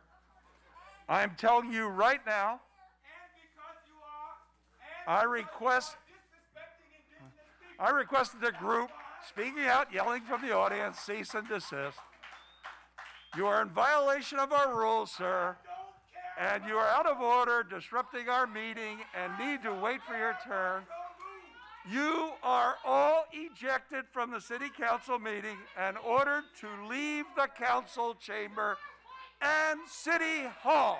I'm telling you right now, I requested the group speaking out, yelling from the audience, cease and desist. You are in violation of our rules, sir, and you are out of order, disrupting our meeting, and need to wait for your turn. You are all ejected from the city council meeting and ordered to leave the council chamber and city hall.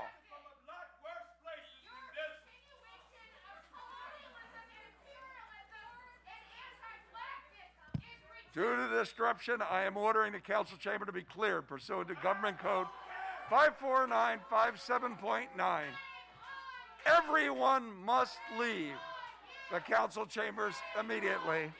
Due to the disruption, I am ordering the council chamber to be cleared pursuant to Government Code 54957.9. Everyone must leave the council chambers immediately.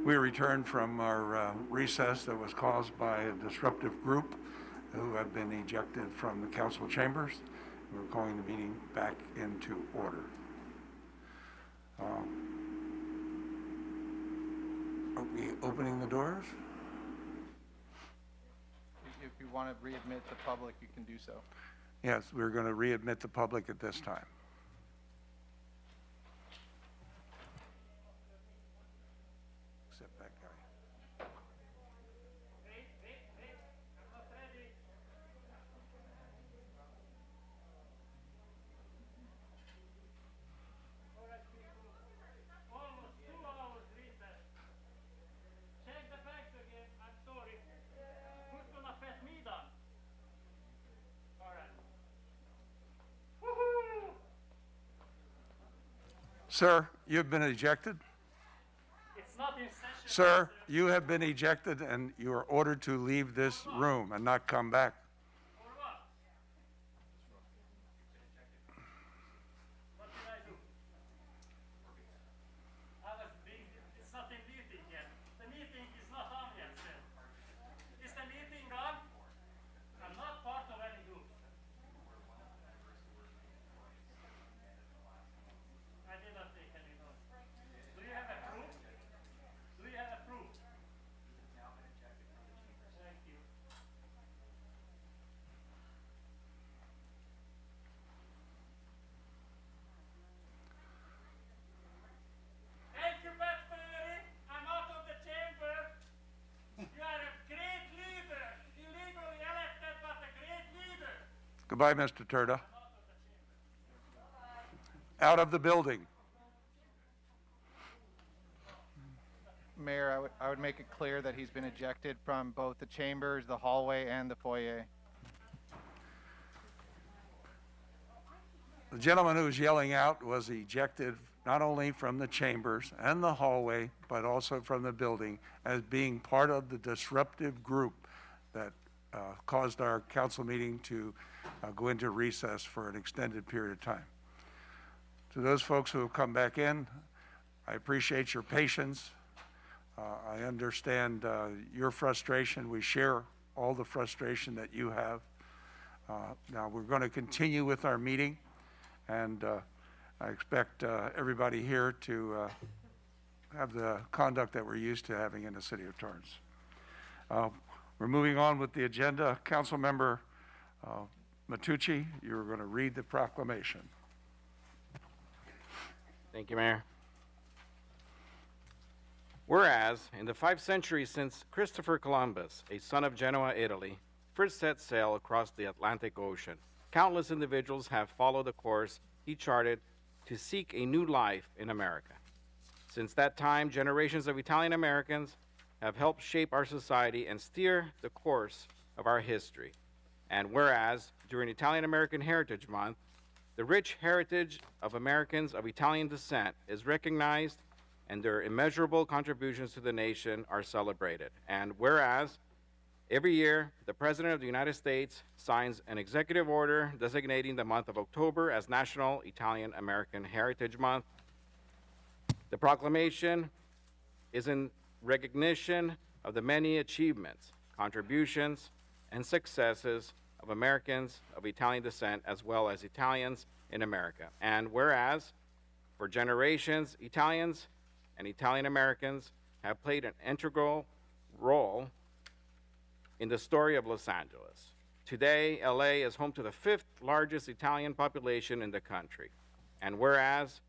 We returned from our recess that was caused by a disruptive group who have been ejected from the council chambers. We're calling the meeting back into order. Are we opening the doors? If you want to readmit the public, you can do so. Yes, we're going to readmit the public at this time. Except that guy. Sir, you've been ejected. It's not in session. Sir, you have been ejected and you are ordered to leave this room and not come back. What did I do? It's not in meeting yet. The meeting is not on yet, sir. Is the meeting on? I'm not part of any group. I did not take any notes. Do you have a proof? Do you have a proof? Thank you. Thank you, Batman. I'm out of the chamber. You are a great leader. Illegally elected, but a great leader. Goodbye, Mr. Turda. Out of the building. Mayor, I would make it clear that he's been ejected from both the chambers, the hallway, and the foyer. The gentleman who was yelling out was ejected not only from the chambers and the hallway, but also from the building as being part of the disruptive group that caused our council meeting to go into recess for an extended period of time. To those folks who have come back in, I appreciate your patience. I understand your frustration. We share all the frustration that you have. Now we're going to continue with our meeting, and I expect everybody here to have the conduct that we're used to having in the city of Torrance. We're moving on with the agenda. Councilmember Matucci, you're going to read the proclamation. Thank you, Mayor. Whereas, in the 5 centuries since Christopher Columbus, a son of Genoa, Italy, first set sail across the Atlantic Ocean, countless individuals have followed the course he charted to seek a new life in America. Since that time, generations of Italian Americans have helped shape our society and steer the course of our history. And whereas, during Italian American Heritage Month, the rich heritage of Americans of Italian descent is recognized and their immeasurable contributions to the nation are celebrated. And whereas, every year, the President of the United States signs an executive order designating the month of October as National Italian American Heritage Month. The proclamation is in recognition of the many achievements, contributions, and successes of Americans of Italian descent, as well as Italians in America. And whereas, for generations, Italians and Italian Americans have played an integral role in the story of Los Angeles. Today, LA is home to the 5th largest Italian population in the country. And whereas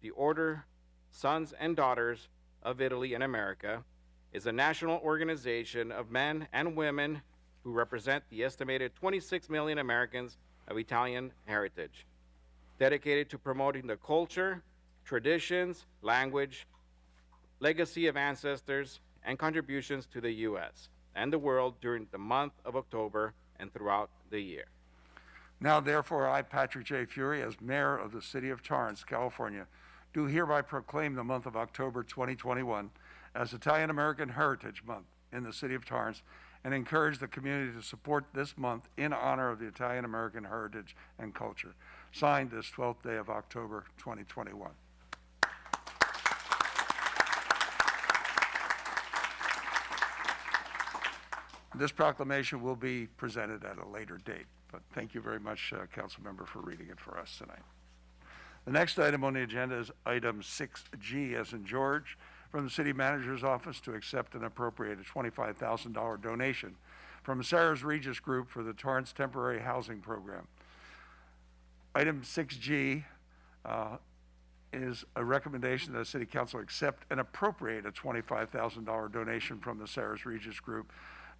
the Order Sons and Daughters of Italy in America is a national organization of men and women who represent the estimated 26 million Americans of Italian heritage, dedicated to promoting the culture, traditions, language, legacy of ancestors, and contributions to the U.S. and the world during the month of October and throughout the year. Now, therefore, I, Patrick J. Fury, as mayor of the city of Torrance, California, do hereby proclaim the month of October 2021 as Italian American Heritage Month in the city of Torrance and encourage the community to support this month in honor of the Italian American heritage and culture. Signed this 12th day of October 2021. This proclamation will be presented at a later date, but thank you very much, Councilmember, for reading it for us tonight. The next item on the agenda is item 6G, as in George, from the City Manager's Office to accept and appropriate a $25,000 donation from Sarah's Regis Group for the Torrance Temporary Housing Program. Item 6G is a recommendation that the City Council accept and appropriate a $25,000 donation from the Sarah's Regis Group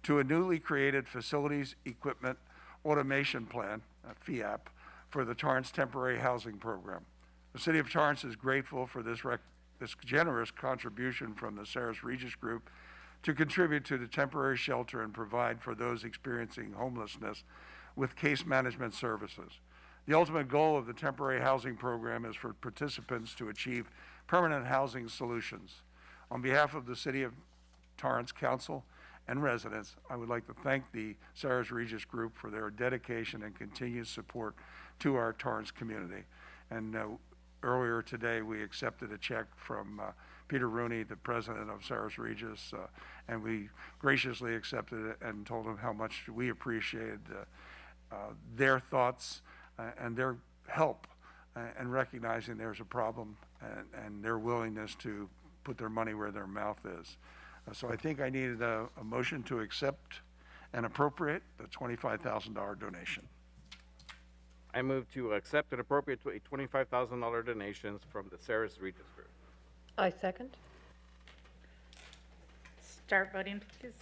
to a newly created Facilities Equipment Automation Plan, FEAP, for the Torrance Temporary Housing Program. The City of Torrance is grateful for this generous contribution from the Sarah's Regis Group to contribute to the temporary shelter and provide for those experiencing homelessness with case management services. The ultimate goal of the temporary housing program is for participants to achieve permanent housing solutions. On behalf of the City of Torrance Council and residents, I would like to thank the Sarah's Regis Group for their dedication and continued support to our Torrance community. And earlier today, we accepted a check from Peter Rooney, the president of Sarah's Regis, and we graciously accepted it and told him how much we appreciated their thoughts and their help and recognizing there's a problem and their willingness to put their money where their mouth is. So I think I needed a motion to accept and appropriate the $25,000 donation. I move to accept and appropriate a $25,000 donations from the Sarah's Regis Group. I second. Start voting, please.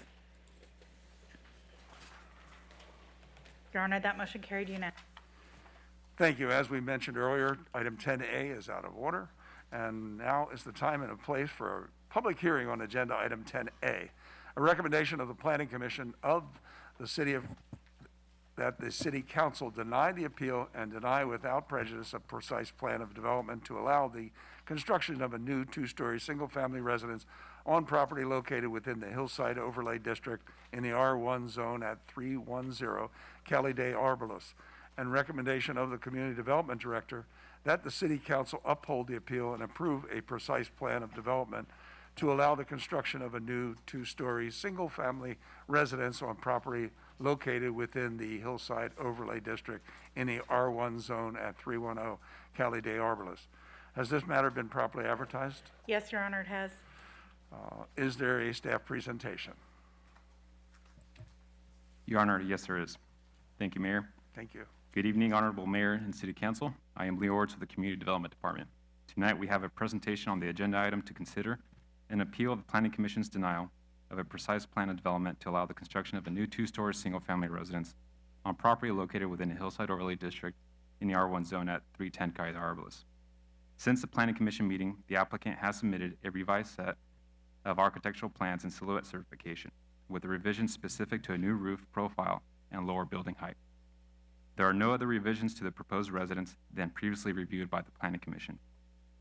Your Honor, that motion carried unanimously. Thank you. As we mentioned earlier, item 10A is out of order, and now is the time and a place for a public hearing on agenda item 10A. A recommendation of the Planning Commission of the City of that the City Council deny the appeal and deny without prejudice a precise plan of development to allow the construction of a new two-story single-family residence on property located within the Hillside Overlay District in the R1 zone at 310 Cali de Arboles, and recommendation of the Community Development Director that the City Council uphold the appeal and approve a precise plan of development to allow the construction of a new two-story single-family residence on property located within the Hillside Overlay District in the R1 zone at 310 Cali de Arboles. Has this matter been properly advertised? Yes, Your Honor, it has. Is there a staff presentation? Your Honor, yes, there is. Thank you, Mayor. Thank you. Good evening, Honorable Mayor and City Council. I am Leo Orts of the Community Development Department. Tonight, we have a presentation on the agenda item to consider an appeal of the Planning Commission's denial of a precise plan of development to allow the construction of a new two-story single-family residence on property located within the Hillside Overlay District in the R1 zone at 310 Cali de Arboles. Since the Planning Commission meeting, the applicant has submitted a revised set of architectural plans and silhouette certification with a revision specific to a new roof profile and lower building height. There are no other revisions to the proposed residence than previously reviewed by the Planning Commission.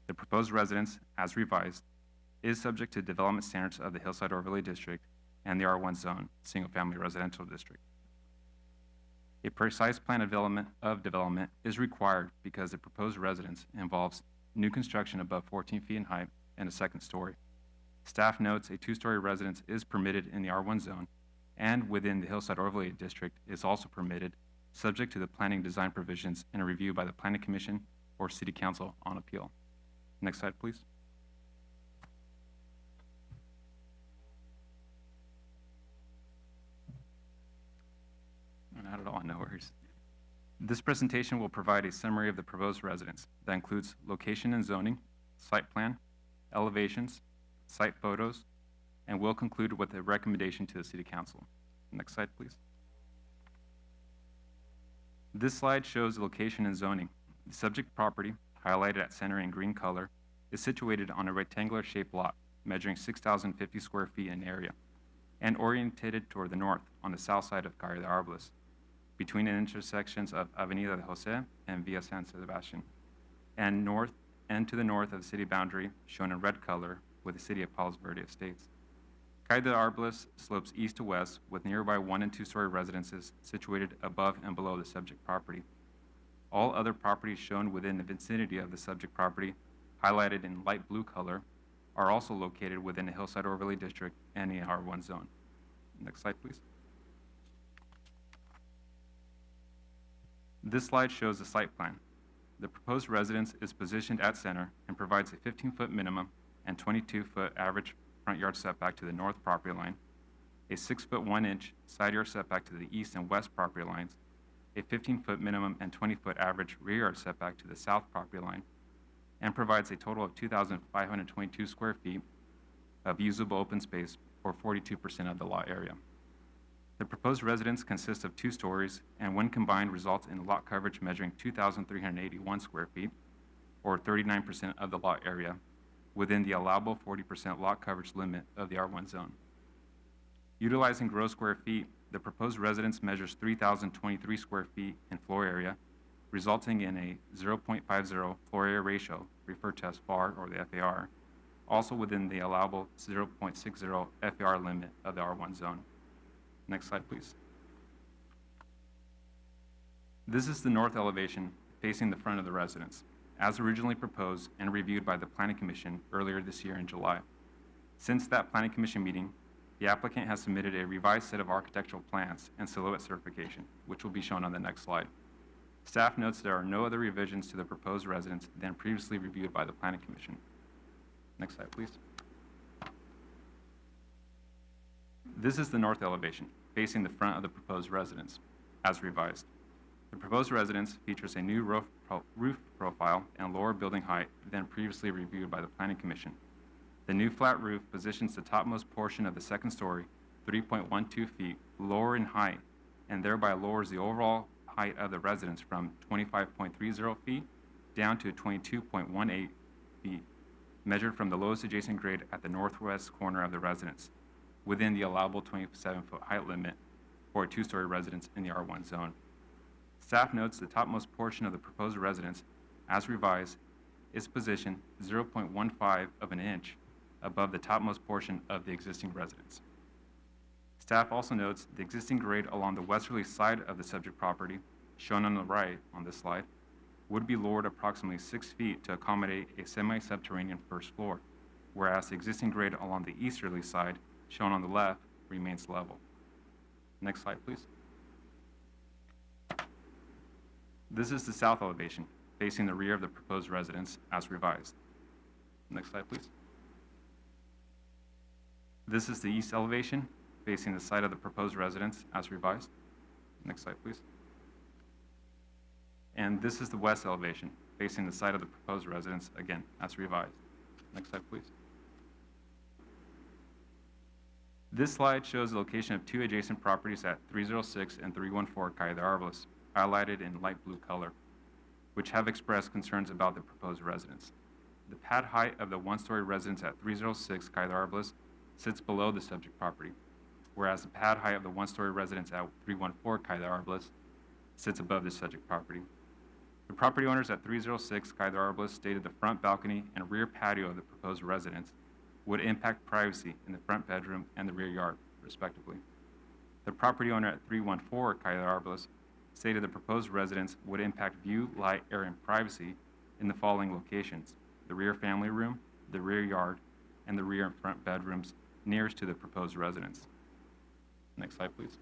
The proposed residence, as revised, is subject to development standards of the Hillside Overlay District and the R1 zone, single-family residential district. A precise plan of development is required because the proposed residence involves new construction above 14 feet in height and a second story. Staff notes a two-story residence is permitted in the R1 zone and within the Hillside Overlay District is also permitted, subject to the planning design provisions and a review by the Planning Commission or City Council on appeal. Next slide, please. Not at all, no worries. This presentation will provide a summary of the proposed residence that includes location and zoning, site plan, elevations, site photos, and will conclude with a recommendation to the City Council. Next slide, please. This slide shows the location and zoning. The subject property, highlighted at center in green color, is situated on a rectangular shaped lot measuring 6,050 square feet in area and orientated toward the north on the south side of Cali de Arboles, between the intersections of Avenida de Jose and Via San Sebastian, and to the north of the city boundary, shown in red color, with the city of Palos Verdes Estates. Cali de Arboles slopes east to west, with nearby 1- and 2-story residences situated above and below the subject property. All other properties shown within the vicinity of the subject property, highlighted in light blue color, are also located within the Hillside Overlay District and the R1 zone. Next slide, please. This slide shows the site plan. The proposed residence is positioned at center and provides a 15-foot minimum and 22-foot average front yard setback to the north property line, a 6-foot 1-inch side yard setback to the east and west property lines, a 15-foot minimum and 20-foot average rear yard setback to the south property line, and provides a total of 2,522 square feet of usable open space, or 42% of the lot area. The proposed residence consists of 2 stories, and when combined results in lot coverage measuring 2,381 square feet, or 39% of the lot area, within the allowable 40% lot coverage limit of the R1 zone. Utilizing gross square feet, the proposed residence measures 3,023 square feet in floor area, resulting in a 0.50 floor area ratio, referred to as FAR or the FAR, also within the allowable 0.60 FAR limit of the R1 zone. Next slide, please. This is the north elevation facing the front of the residence, as originally proposed and reviewed by the Planning Commission earlier this year in July. Since that Planning Commission meeting, the applicant has submitted a revised set of architectural plans and silhouette certification, which will be shown on the next slide. Staff notes there are no other revisions to the proposed residence than previously reviewed by the Planning Commission. Next slide, please. This is the north elevation, facing the front of the proposed residence, as revised. The proposed residence features a new roof profile and lower building height than previously reviewed by the Planning Commission. The new flat roof positions the topmost portion of the second story 3.12 feet lower in height, and thereby lowers the overall height of the residence from 25.30 feet down to 22.18 feet, measured from the lowest adjacent grade at the northwest corner of the residence, within the allowable 27-foot height limit for a 2-story residence in the R1 zone. Staff notes the topmost portion of the proposed residence, as revised, is positioned 0.15 of an inch above the topmost portion of the existing residence. Staff also notes the existing grade along the westerly side of the subject property, shown on the right on this slide, would be lowered approximately 6 feet to accommodate a semi-subterranean first floor, whereas the existing grade along the easterly side, shown on the left, remains level. Next slide, please. This is the south elevation, facing the rear of the proposed residence, as revised. Next slide, please. This is the east elevation, facing the side of the proposed residence, as revised. Next slide, please. And this is the west elevation, facing the side of the proposed residence, again, as revised. Next slide, please. This slide shows the location of 2 adjacent properties at 306 and 314 Calle de Arboles, highlighted in light blue color, which have expressed concerns about the proposed residence. The pad height of the 1-story residence at 306 Calle de Arboles sits below the subject property, whereas the pad height of the 1-story residence at 314 Calle de Arboles sits above the subject property. The property owners at 306 Calle de Arboles stated the front balcony and rear patio of the proposed residence would impact privacy in the front bedroom and the rear yard, respectively. The property owner at 314 Calle de Arboles stated the proposed residence would impact view, light, air, and privacy in the following locations: the rear family room, the rear yard, and the rear and front bedrooms nearest to the proposed residence. Next slide, please.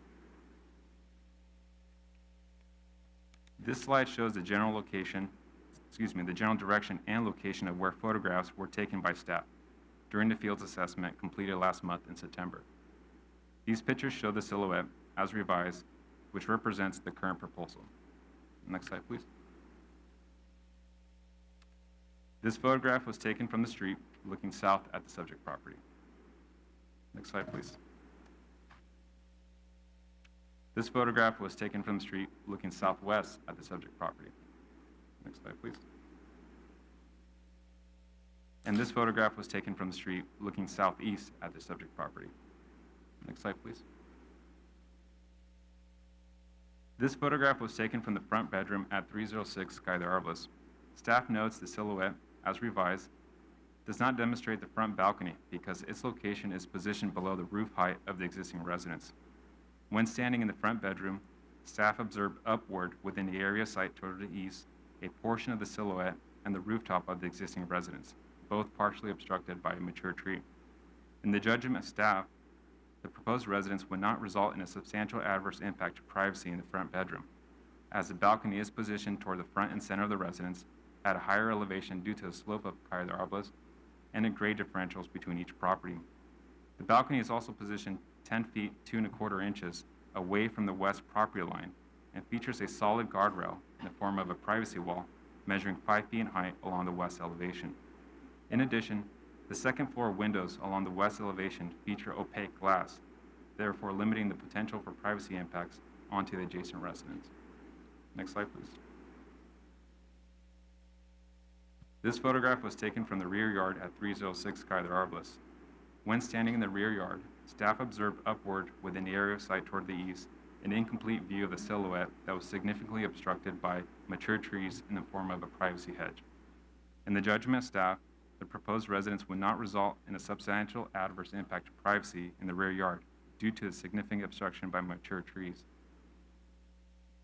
This slide shows the general direction and location of where photographs were taken by staff during the fields assessment completed last month in September. These pictures show the silhouette, as revised, which represents the current proposal. Next slide, please. This photograph was taken from the street looking south at the subject property. Next slide, please. This photograph was taken from the street looking southwest at the subject property. Next slide, please. And this photograph was taken from the street looking southeast at the subject property. Next slide, please. This photograph was taken from the front bedroom at 306 Calle de Arboles. Staff notes the silhouette, as revised, does not demonstrate the front balcony because its location is positioned below the roof height of the existing residence. When standing in the front bedroom, staff observed upward within the area site toward the east a portion of the silhouette and the rooftop of the existing residence, both partially obstructed by a mature tree. In the judgment of staff, the proposed residence would not result in a substantial adverse impact to privacy in the front bedroom. as the balcony is positioned toward the front and center of the residence at a higher elevation due to the slope of Calle de Arblas and the grade differentials between each property. The balcony is also positioned 10 feet 2¼ inches away from the west property line and features a solid guardrail in the form of a privacy wall measuring 5 feet in height along the west elevation. In addition, the second floor windows along the west elevation feature opaque glass, therefore limiting the potential for privacy impacts onto the adjacent residence. Next slide, please. This photograph was taken from the rear yard at 306 Calle de Arblas. When standing in the rear yard, staff observed upward within the area of sight toward the east an incomplete view of the silhouette that was significantly obstructed by mature trees in the form of a privacy hedge. In the judgment of staff, the proposed residence would not result in a substantial adverse impact to privacy in the rear yard due to the significant obstruction by mature trees.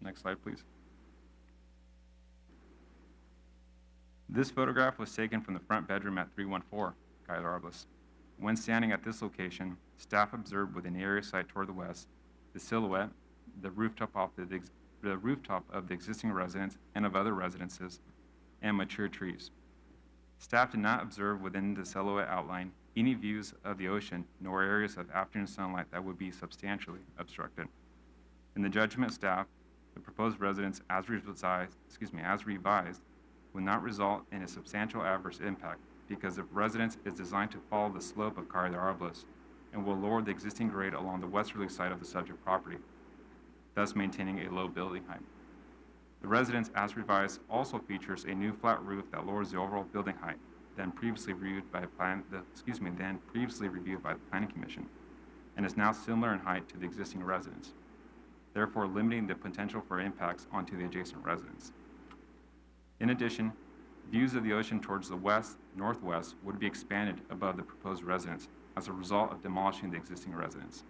Next slide, please. This photograph was taken from the front bedroom at 314 Calle de Arblas. When standing at this location, staff observed within the area of sight toward the west the silhouette, the rooftop of the existing residence and of other residences, and mature trees. Staff did not observe within the silhouette outline any views of the ocean nor areas of afternoon sunlight that would be substantially obstructed. In the judgment of staff, the proposed residence as revised would not result in a substantial adverse impact because the residence is designed to follow the slope of Calle de Arblas and will lower the existing grade along the westerly side of the subject property, thus maintaining a low building height. The residence as revised also features a new flat roof that lowers the overall building height than previously reviewed by the Planning Commission and is now similar in height to the existing residence, therefore limiting the potential for impacts onto the adjacent residence. In addition, views of the ocean towards the west-northwest would be expanded above the proposed residence as a result of demolishing the existing residence.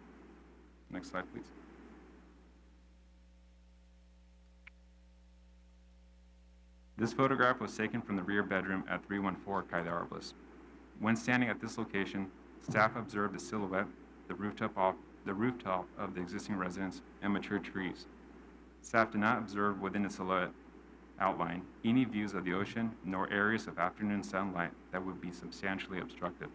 Next slide, please. This photograph was taken from the rear bedroom at 314 Calle de Arblas. When standing at this location, staff observed the silhouette, the rooftop of the existing residence, and mature trees. Staff did not observe within the silhouette outline any views of the ocean nor areas of afternoon sunlight that would be substantially obstructed.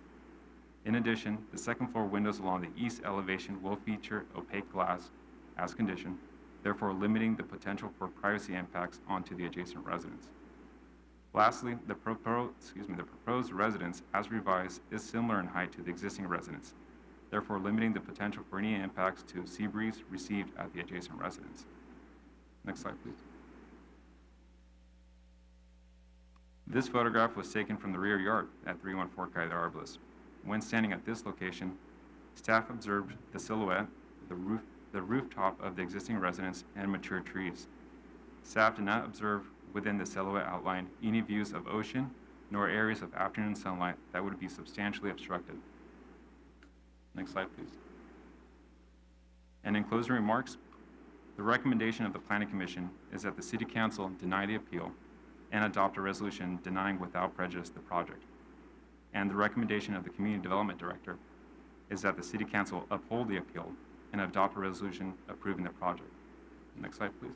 In addition, the second floor windows along the east elevation will feature opaque glass as conditioned, therefore limiting the potential for privacy impacts onto the adjacent residence. Lastly, the proposed residence as revised is similar in height to the existing residence, therefore limiting the potential for any impacts to sea breeze received at the adjacent residence. Next slide, please. This photograph was taken from the rear yard at 314 Calle de Arblas. When standing at this location, staff observed the silhouette, the rooftop of the existing residence, and mature trees. Staff did not observe within the silhouette outline any views of ocean nor areas of afternoon sunlight that would be substantially obstructed. Next slide, please. And in closing remarks, the recommendation of the Planning Commission is that the City Council deny the appeal and adopt a resolution denying without prejudice the project. And the recommendation of the Community Development Director is that the City Council uphold the appeal and adopt a resolution approving the project. Next slide, please.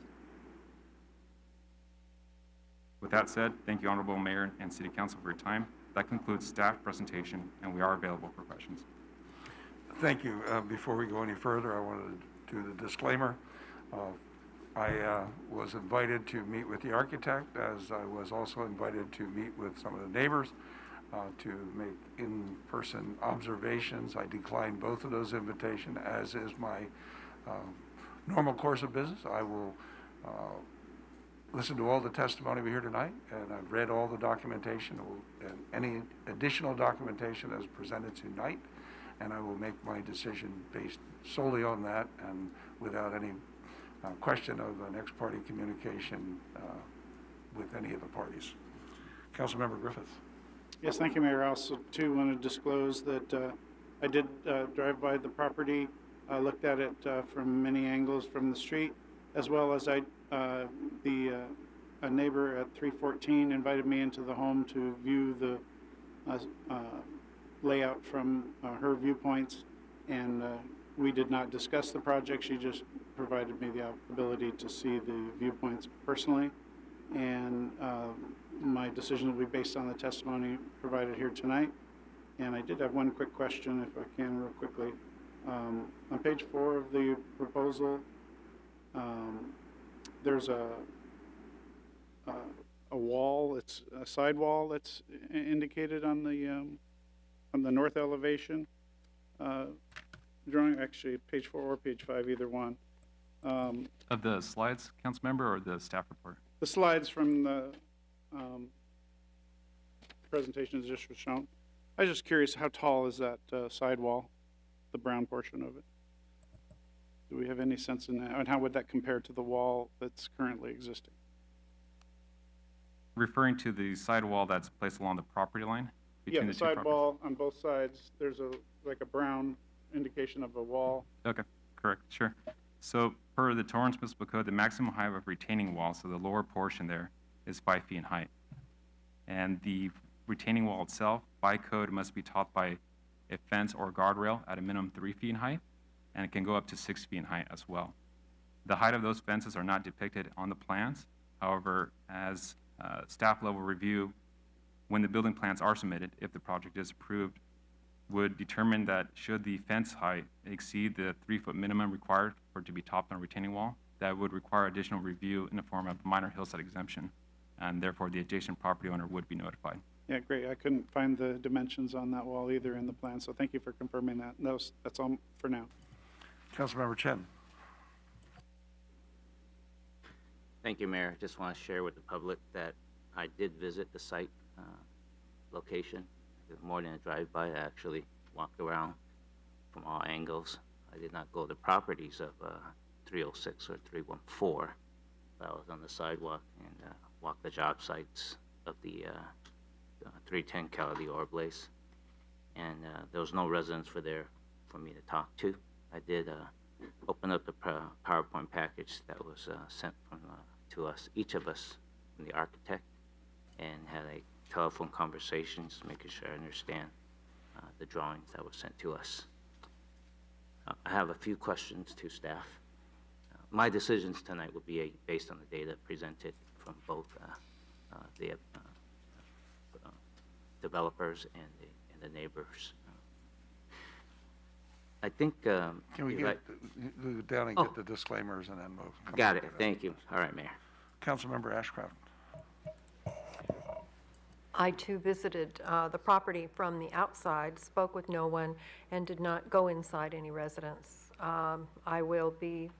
With that said, thank you, Honorable Mayor and City Council, for your time. That concludes staff presentation, and we are available for questions. Thank you. Before we go any further, I wanted to do the disclaimer. I was invited to meet with the architect, as I was also invited to meet with some of the neighbors to make in-person observations. I declined both of those invitations, as is my normal course of business. I will listen to all the testimony we hear tonight, and I've read all the documentation and any additional documentation that is presented tonight, and I will make my decision based solely on that and without any question of an ex-parte communication with any of the parties. Councilmember Griffith. Yes, thank you, Mayor. I also, too, want to disclose that I did drive by the property, looked at it from many angles from the street, as well as a neighbor at 314 invited me into the home to view the layout from her viewpoints, and we did not discuss the project. She just provided me the ability to see the viewpoints personally, and my decision will be based on the testimony provided here tonight. And I did have one quick question, if I can, real quickly. On page 4 of the proposal, there's a wall, it's a side wall that's indicated on the north elevation drawing, actually page 4 or page 5, either one. Of the slides, council member, or the staff report? The slides from the presentation is just shown. I was just curious, how tall is that side wall, the brown portion of it? Do we have any sense in that, and how would that compare to the wall that's currently existing? Referring to the side wall that's placed along the property line? Yeah, Between the two side properties? wall on both sides, there's like a brown indication of a wall. Okay, correct, sure. So per the Torrance Municipal Code, the maximum height of retaining wall, so the lower portion there, is 5 feet in height. And the retaining wall itself, by code, must be topped by a fence or guardrail at a minimum 3 feet in height, and it can go up to 6 feet in height as well. The height of those fences are not depicted on the plans. However, as staff level review, when the building plans are submitted, if the project is approved, would determine that should the fence height exceed the 3-foot minimum required for it to be topped on a retaining wall, that would require additional review in the form of minor hillside exemption, and therefore the adjacent property owner would be notified. Yeah, great. I couldn't find the dimensions on that wall either in the plan, so thank you for confirming that. That's all for now. Councilmember Chen. Thank you, Mayor. Just want to share with the public that I did visit the site location. It was more than a drive-by. I actually walked around from all angles. I did not go to properties of 306 or 314, but I was on the sidewalk and walked the job sites of the 310 Cali Orblaz. And there was no residents there for me to talk to. I did open up the PowerPoint package that was sent from to us, each of us, from the architect, and had a telephone conversations, making sure I understand the drawings that were sent to us. I have a few questions to staff. My decisions tonight will be based on the data presented from both the developers and the neighbors. I think. Can we go down and get the disclaimers, and then we'll come Got back it. to that. Thank you. All right, Mayor. Councilmember Ashcraft. I too visited the property from the outside, spoke with no one, and did not go inside any residence. I will be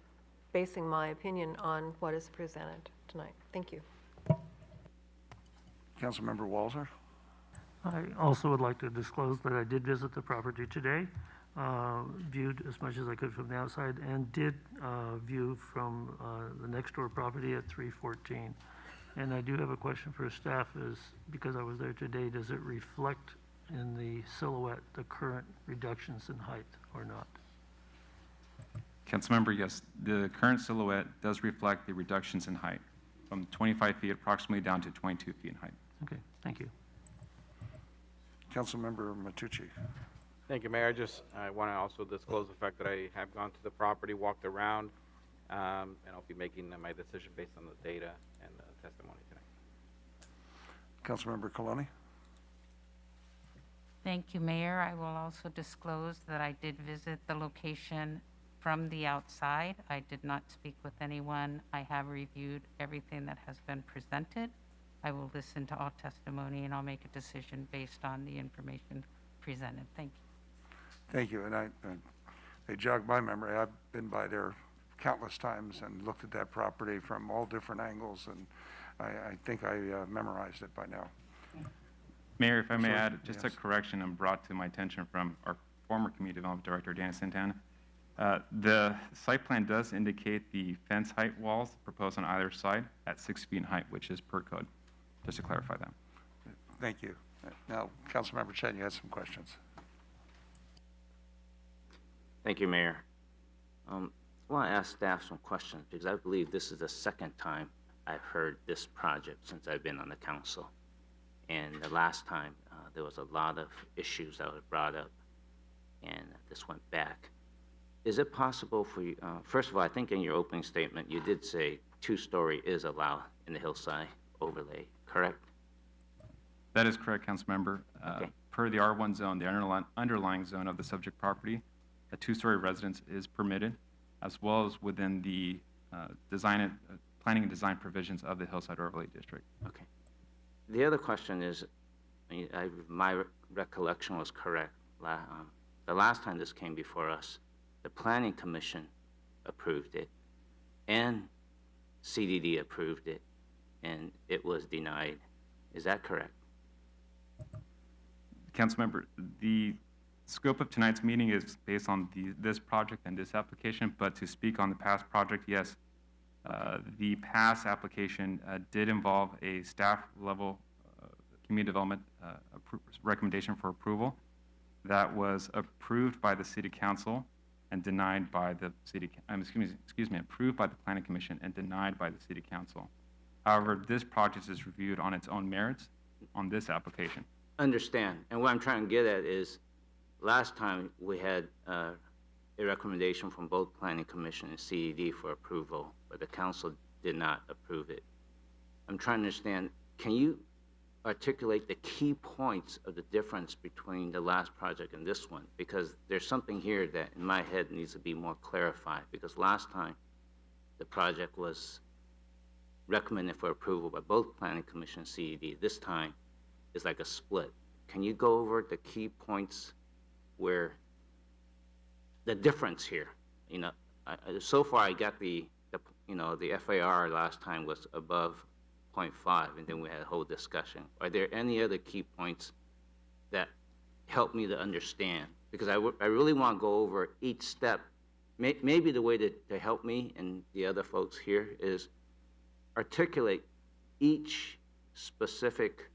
basing my opinion on what is presented tonight. Thank you. Councilmember Walzer. I also would like to disclose that I did visit the property today, viewed as much as I could from the outside, and did view from the next door property at 314. And I do have a question for staff is, because I was there today, does it reflect in the silhouette the current reductions in height or not? Councilmember, yes, the current silhouette does reflect the reductions in height from 25 feet approximately down to 22 feet in height. Okay, thank you. Councilmember Matucci. Thank you, Mayor. I want to also disclose the fact that I have gone to the property, walked around, and I'll be making my decision based on the data and the testimony tonight. Councilmember Coloni. Thank you, Mayor. I will also disclose that I did visit the location from the outside. I did not speak with anyone. I have reviewed everything that has been presented. I will listen to all testimony, and I'll make a decision based on the information presented. Thank you. Thank you. And they jogged my memory. I've been by there countless times and looked at that property from all different angles, and I think I memorized it by now. Mayor, if I may So, add, just yes. a correction brought to my attention from our former Community Development Director, Dana Santana. The site plan does indicate the fence height walls proposed on either side at 6 feet in height, which is per code, just to clarify that. Thank you. Now, Councilmember Chen, you had some questions. Thank you, Mayor. I want to ask staff some questions because I believe this is the second time I've heard this project since I've been on the council. And the last time, there was a lot of issues that were brought up, and this went back. Is it possible for you, first of all, I think in your opening statement, you did say two-story is allowed in the hillside overlay, correct? That is correct, Councilmember. Okay. Per the R1 zone, the underlying zone of the subject property, a two-story residence is permitted, as well as within the planning and design provisions of the Hillside Overlay District. Okay. The other question is, my recollection was correct. The last time this came before us, the Planning Commission approved it, and CDD approved it, and it was denied. Is that correct? Councilmember, the scope of tonight's meeting is based on this project and this application, but to speak on the past project, yes, the past application did involve a staff-level community development recommendation for approval that was approved by the City Council and denied by the approved by the Planning Commission and denied by the City Council. However, this project is reviewed on its own merits on this application. Understand. And what I'm trying to get at is, last time we had a recommendation from both Planning Commission and CED for approval, but the council did not approve it. I'm trying to understand, can you articulate the key points of the difference between the last project and this one? Because there's something here that in my head needs to be more clarified, because last time the project was recommended for approval by both Planning Commission and CED. This time is like a split. Can you go over the key points where the difference here? You know, so far I got the FAR last time was above 0.5, and then we had a whole discussion. Are there any other key points that help me to understand? Because I really want to go over each step. Maybe the way to help me and the other folks here is articulate each specific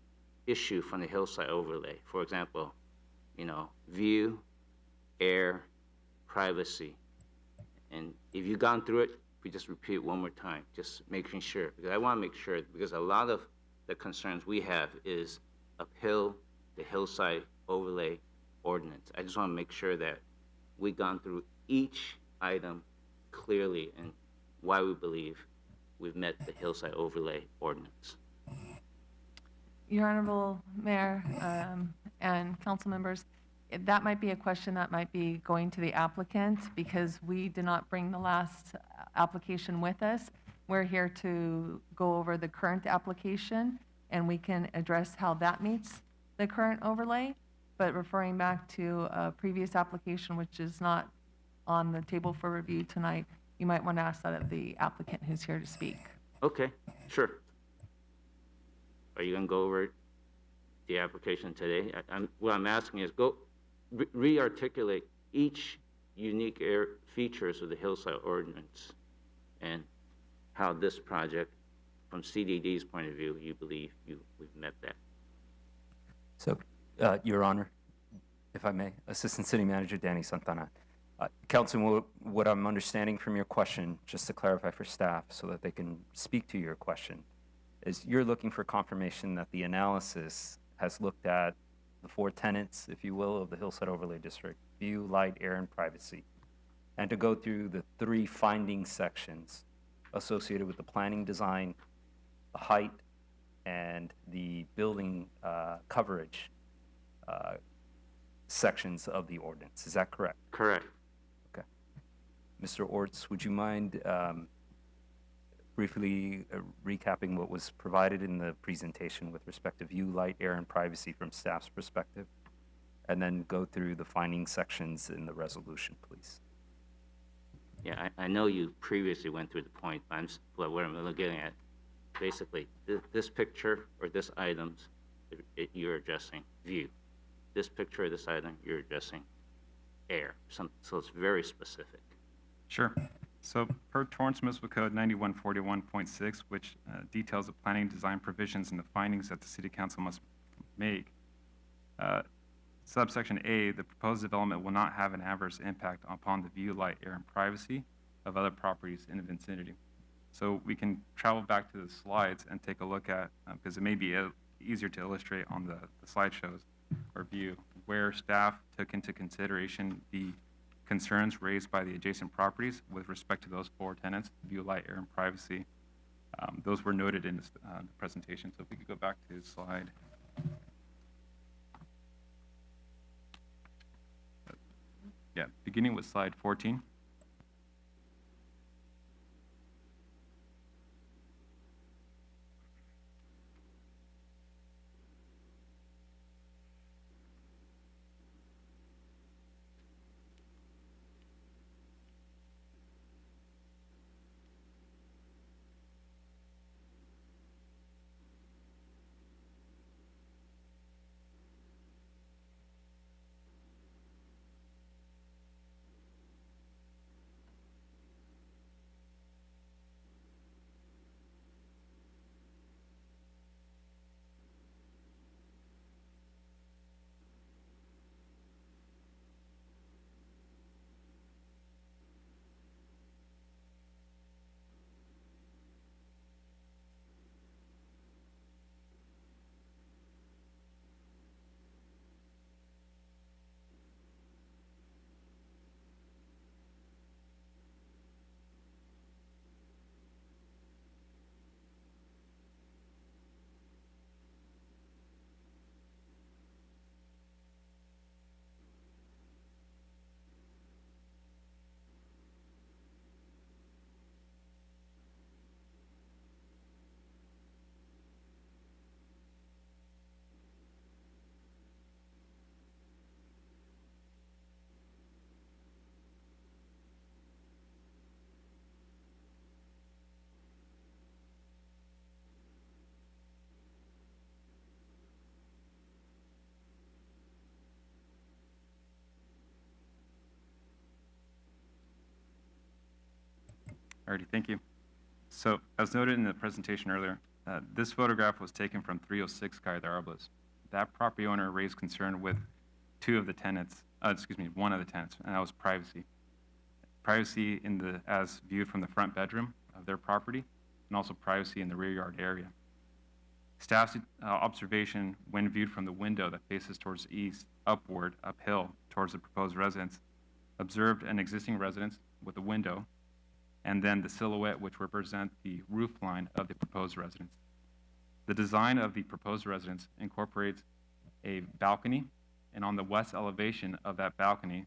issue from the hillside overlay. For example, view, air, privacy. And if you've gone through it, we just repeat it one more time, just making sure, because I want to make sure, because a lot of the concerns we have is uphill the hillside overlay ordinance. I just want to make sure that we've gone through each item clearly and why we believe we've met the hillside overlay ordinance. Your Honorable Mayor and council members, that might be a question that might be going to the applicant, because we did not bring the last application with us. We're here to go over the current application, and we can address how that meets the current overlay. But referring back to a previous application, which is not on the table for review tonight, you might want to ask that of the applicant who's here to speak. Okay, sure. Are you going to go over the application today? What I'm asking is re-articulate each unique features of the hillside ordinance and how this project, from CDD's point of view, you believe we've met that. So, Your Honor, if I may, Assistant City Manager Danny Santana. Councilman, what I'm understanding from your question, just to clarify for staff so that they can speak to your question, is you're looking for confirmation that the analysis has looked at the 4 tenets, if you will, of the Hillside Overlay District: view, light, air, and privacy, and to go through the 3 finding sections associated with the planning design, the height, and the building coverage sections of the ordinance. Is that correct? Correct. Okay. Mr. Orts, would you mind briefly recapping what was provided in the presentation with respect to view, light, air, and privacy from staff's perspective, and then go through the finding sections in the resolution, please? Yeah, I know you previously went through the point, but what I'm getting at, basically, this picture or this items, you're addressing view. This picture or this item, you're addressing air. So it's very specific. Sure. So per Torrance Municipal Code 9141.6, which details the planning design provisions and the findings that the City Council must make, subsection A, the proposed development will not have an adverse impact upon the view, light, air, and privacy of other properties in the vicinity. So we can travel back to the slides and take a look at, because it may be easier to illustrate on the slideshows or view, where staff took into consideration the concerns raised by the adjacent properties with respect to those 4 tenants, view, light, air, and privacy. Those were noted in this, the presentation. So if we could go back to slide. Yeah, beginning with slide 14. Alrighty, thank you. So, as noted in the presentation earlier, this photograph was taken from 306 Calle de Arblas. That property owner raised concern with one of the tenants, and that was privacy. Privacy as viewed from the front bedroom of their property, and also privacy in the rear yard area. Staff's observation when viewed from the window that faces towards the east, uphill, towards the proposed residence, observed an existing residence with a window, and then the silhouette which represent the roof line of the proposed residence. The design of the proposed residence incorporates a balcony, and on the west elevation of that balcony,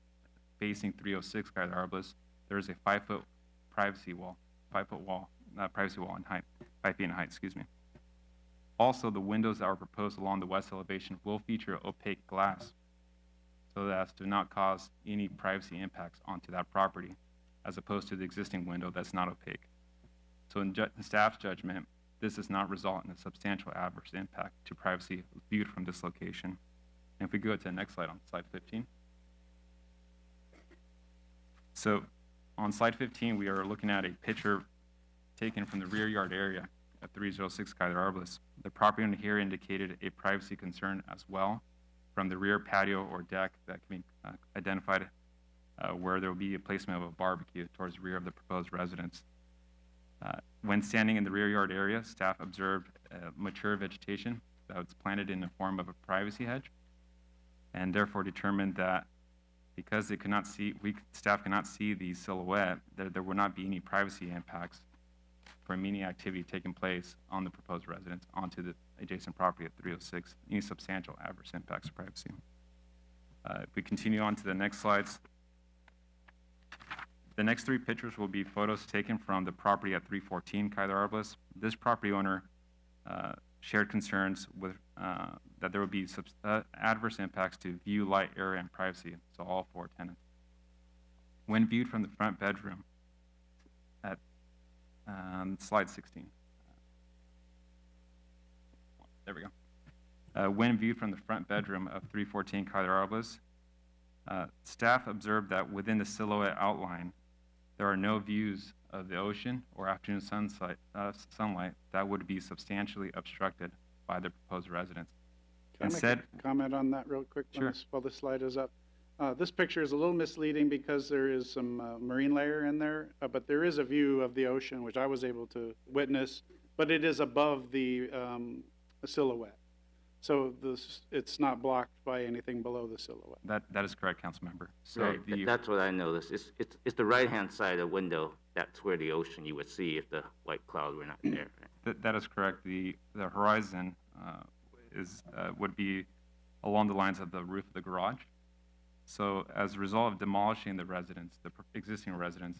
facing 306 Calle de Arblas, there is a 5-foot privacy wall, privacy wall in height, 5 feet in height, excuse me. Also, the windows that are proposed along the west elevation will feature opaque glass, so as to not cause any privacy impacts onto that property, as opposed to the existing window that's not opaque. So in staff's judgment, this does not result in a substantial adverse impact to privacy viewed from this location. And if we go to the next slide, on slide 15. So on slide 15, we are looking at a picture taken from the rear yard area at 306 Calle de Arblas. The property owner here indicated a privacy concern as well from the rear patio or deck that can be identified where there will be a placement of a barbecue towards the rear of the proposed residence. When standing in the rear yard area, staff observed mature vegetation that was planted in the form of a privacy hedge, and therefore determined that because they could not see, staff cannot see the silhouette, there would not be any privacy impacts from any activity taking place on the proposed residence onto the adjacent property at 306, any substantial adverse impacts to privacy. If we continue on to the next slides, the next 3 pictures will be photos taken from the property at 314 Calle de Arblas. This property owner shared concerns with that there would be adverse impacts to view, light, air, and privacy, so all 4 tenants. When viewed from the front bedroom at slide 16. There we go. When viewed from the front bedroom of 314 Calle de Arblas, staff observed that within the silhouette outline, there are no views of the ocean or afternoon sunlight that would be substantially obstructed by the proposed residence. Can I make a comment on that real quick? Sure. While the slide is up? This picture is a little misleading because there is some marine layer in there, but there is a view of the ocean, which I was able to witness, but it is above the silhouette. So it's not blocked by anything below the silhouette. That is correct, council member. So Right, that's what I noticed. It's the right-hand side of the window. That's where the ocean you would see if the white cloud were not there. Right? that is correct. The horizon would be along the lines of the roof of the garage. So as a result of demolishing the residence, the existing residence,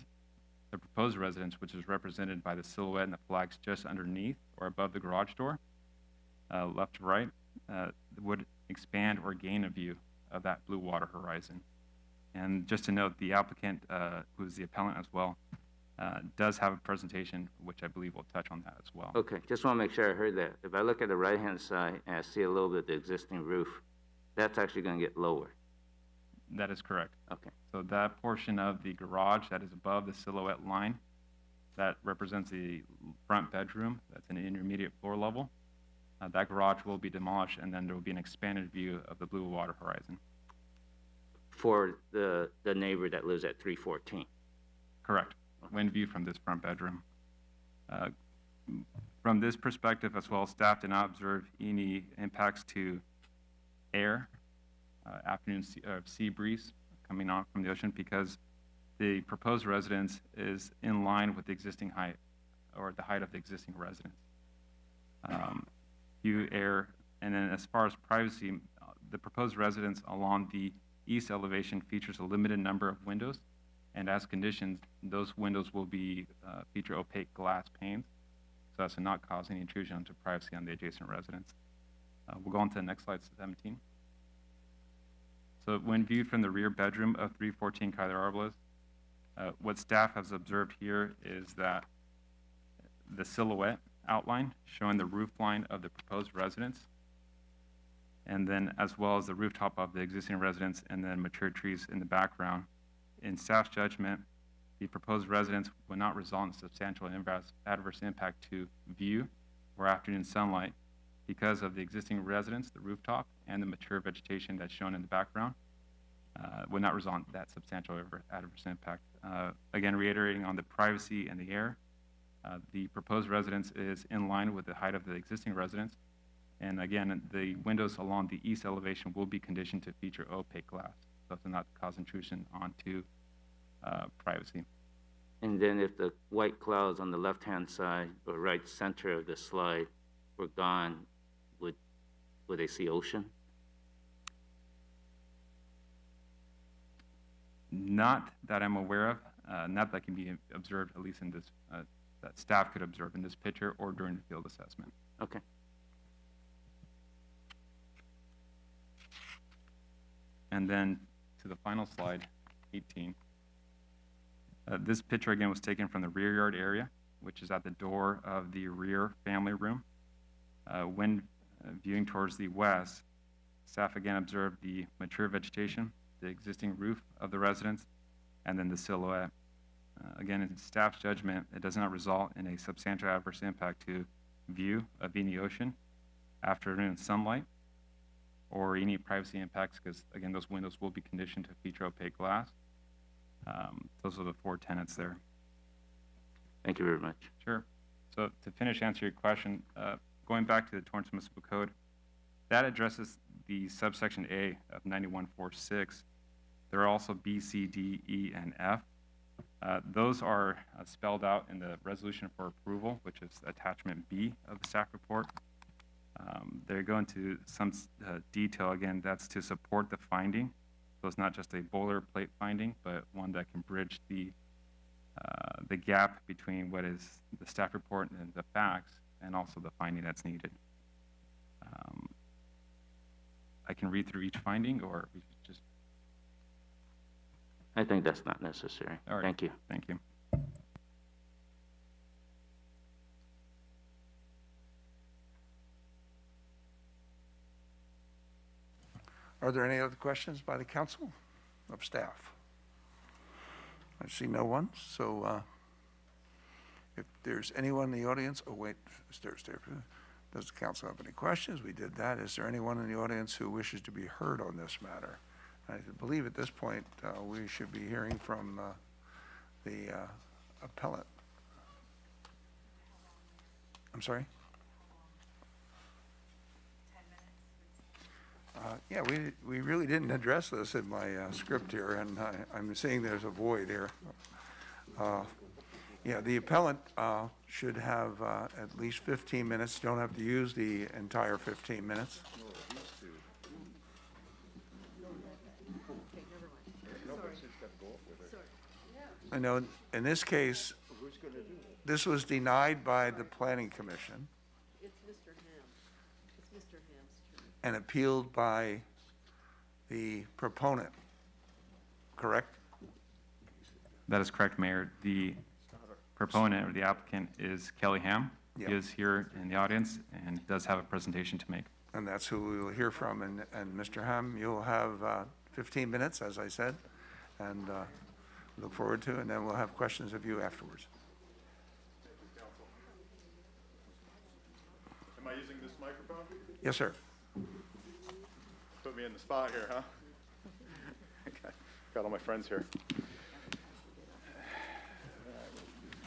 the proposed residence, which is represented by the silhouette and the flags just underneath or above the garage door, left to right, would expand or gain a view of that blue water horizon. And just to note, the applicant, who is the appellant as well, does have a presentation, which I believe will touch on that as well. Okay, just want to make sure I heard that. If I look at the right-hand side and I see a little bit of the existing roof, that's actually going to get lower. That is correct. Okay. So that portion of the garage that is above the silhouette line, that represents the front bedroom. That's an intermediate floor level. That garage will be demolished, and then there will be an expanded view of the blue water horizon. For the neighbor that lives at 314. Correct. When viewed from this front bedroom. From this perspective as well, staff did not observe any impacts to air, afternoon sea breeze coming off from the ocean, because the proposed residence is in line with the existing height, or the height of the existing residence. View air, and then as far as privacy, the proposed residence along the east elevation features a limited number of windows, and as conditioned, those windows will be feature opaque glass panes, so as to not cause any intrusion into privacy on the adjacent residence. We'll go on to the next slide, 17. So when viewed from the rear bedroom of 314 Kyler Arbalez, what staff has observed here is that the silhouette outline showing the roof line of the proposed residence, and then as well as the rooftop of the existing residence, and then mature trees in the background. In staff's judgment, the proposed residence would not result in substantial adverse impact to view or afternoon sunlight because of the existing residence, the rooftop, and the mature vegetation that's shown in the background. Would not result in that substantial adverse impact. Again, reiterating on the privacy and the air, the proposed residence is in line with the height of the existing residence. And again, the windows along the east elevation will be conditioned to feature opaque glass, so as to not cause intrusion onto privacy. And then if the white clouds on the left-hand side or right center of the slide were gone, would they see ocean? Not that I'm aware of, not that can be observed, at least in this, that staff could observe in this picture or during the field assessment. Okay. And then to the final slide, 18. This picture again was taken from the rear yard area, which is at the door of the rear family room. When viewing towards the west, staff again observed the mature vegetation, the existing roof of the residence, and then the silhouette. Again, in staff's judgment, it does not result in a substantial adverse impact to view of any ocean, afternoon sunlight, or any privacy impacts, because again, those windows will be conditioned to feature opaque glass. Those are the four tenets there. Thank you very much. Sure. So to finish answer your question, going back to the Torrance Municipal Code, that addresses the subsection A of 9146. There are also B, C, D, E, and F. Those are spelled out in the resolution for approval, which is attachment B of the staff report. They go into some detail. Again, that's to support the finding. So it's not just a boilerplate finding, but one that can bridge the gap between what is the staff report and the facts, and also the finding that's needed. I can read through each finding, or we just... I think that's not necessary. All right. Thank you. Thank you. Are there any other questions by the council of staff? I see no one, so if there's anyone in the audience, oh wait, does the council have any questions? We did that. Is there anyone in the audience who wishes to be heard on this matter? I believe at this point we should be hearing from the appellant. I'm sorry? 10 minutes. Yeah, we really didn't address this in my script here, and I'm seeing there's a void here. Yeah, the appellant should have at least 15 minutes. Don't have to use the entire 15 minutes. I know in this case, this was denied by the Planning Commission It's Mr. Ham. It's Mr. Ham's turn. and appealed by the proponent, correct? That is correct, Mayor. The proponent or the applicant is Kelly Ham. Yeah. He is here in the audience and does have a presentation to make. And that's who we will hear from. And Mr. Ham, you'll have 15 minutes, as I said, and look forward to, and then we'll have questions of you afterwards. Am I using this microphone? Yes, sir. Put me in the spot here, huh? Okay. Got all my friends here.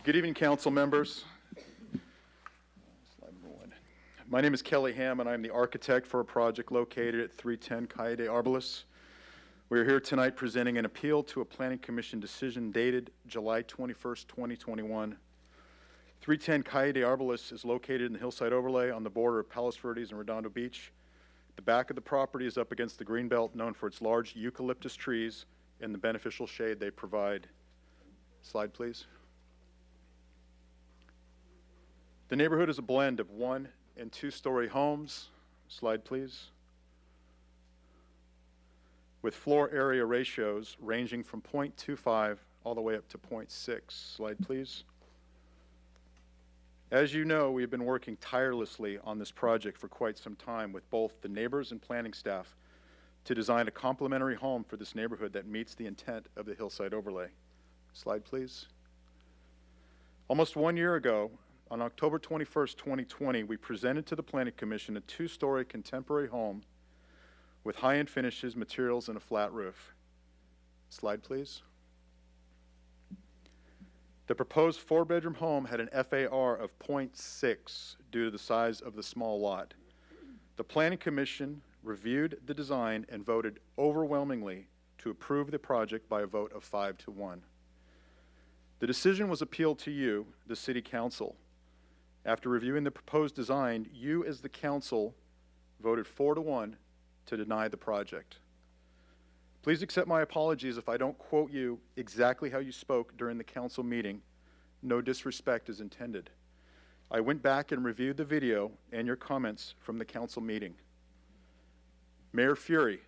Good evening, council members. Slide number 1. My name is Kelly Ham, and I'm the architect for a project located at 310 Calle de Arboles. We are here tonight presenting an appeal to a Planning Commission decision dated July 21st, 2021. 310 Calle de Arboles is located in the hillside overlay on the border of Palos Verdes and Redondo Beach. The back of the property is up against the greenbelt, known for its large eucalyptus trees and the beneficial shade they provide. Slide, please. The neighborhood is a blend of 1- and 2-story homes. Slide, please. With floor area ratios ranging from 0.25 all the way up to 0.6. Slide, please. As you know, we have been working tirelessly on this project for quite some time with both the neighbors and planning staff to design a complementary home for this neighborhood that meets the intent of the hillside overlay. Slide, please. Almost 1 year ago, on October 21st, 2020, we presented to the Planning Commission a 2-story contemporary home with high-end finishes, materials, and a flat roof. Slide, please. The proposed 4-bedroom home had an FAR of 0.6 due to the size of the small lot. The Planning Commission reviewed the design and voted overwhelmingly to approve the project by a vote of 5-1. The decision was appealed to you, the City Council. After reviewing the proposed design, you as the council voted 4-1 to deny the project. Please accept my apologies if I don't quote you exactly how you spoke during the council meeting. No disrespect is intended. I went back and reviewed the video and your comments from the council meeting. Mayor Fury,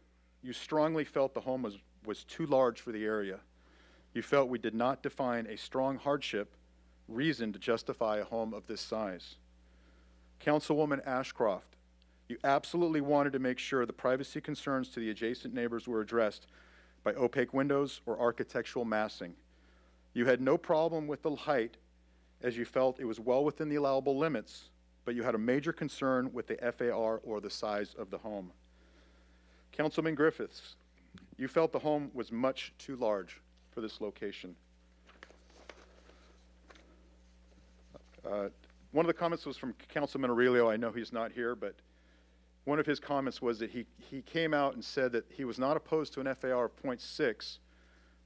you strongly felt the home was too large for the area. You felt we did not define a strong hardship reason to justify a home of this size. Councilwoman Ashcroft, you absolutely wanted to make sure the privacy concerns to the adjacent neighbors were addressed by opaque windows or architectural massing. You had no problem with the height as you felt it was well within the allowable limits, but you had a major concern with the FAR or the size of the home. Councilman Griffiths, you felt the home was much too large for this location. One of the comments was from Councilman Aurelio. I know he's not here, but one of his comments was that he came out and said that he was not opposed to an FAR of 0.6,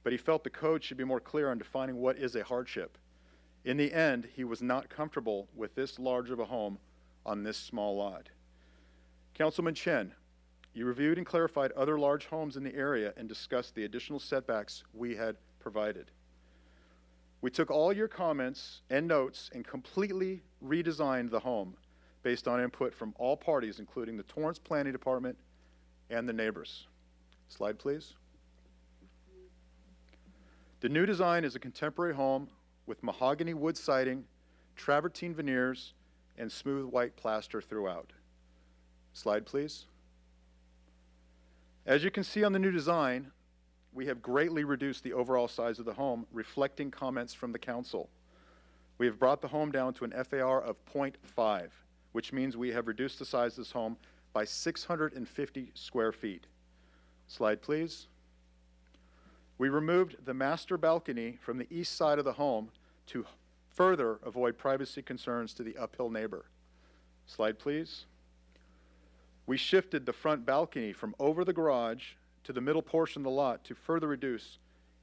but he felt the code should be more clear on defining what is a hardship. In the end, he was not comfortable with this large of a home on this small lot. Councilman Chen, you reviewed and clarified other large homes in the area and discussed the additional setbacks we had provided. We took all your comments and notes and completely redesigned the home based on input from all parties, including the Torrance Planning Department and the neighbors. Slide, please. The new design is a contemporary home with mahogany wood siding, travertine veneers, and smooth white plaster throughout. Slide, please. As you can see on the new design, we have greatly reduced the overall size of the home, reflecting comments from the council. We have brought the home down to an FAR of 0.5, which means we have reduced the size of this home by 650 square feet. Slide, please. We removed the master balcony from the east side of the home to further avoid privacy concerns to the uphill neighbor. Slide, please. We shifted the front balcony from over the garage to the middle portion of the lot to further reduce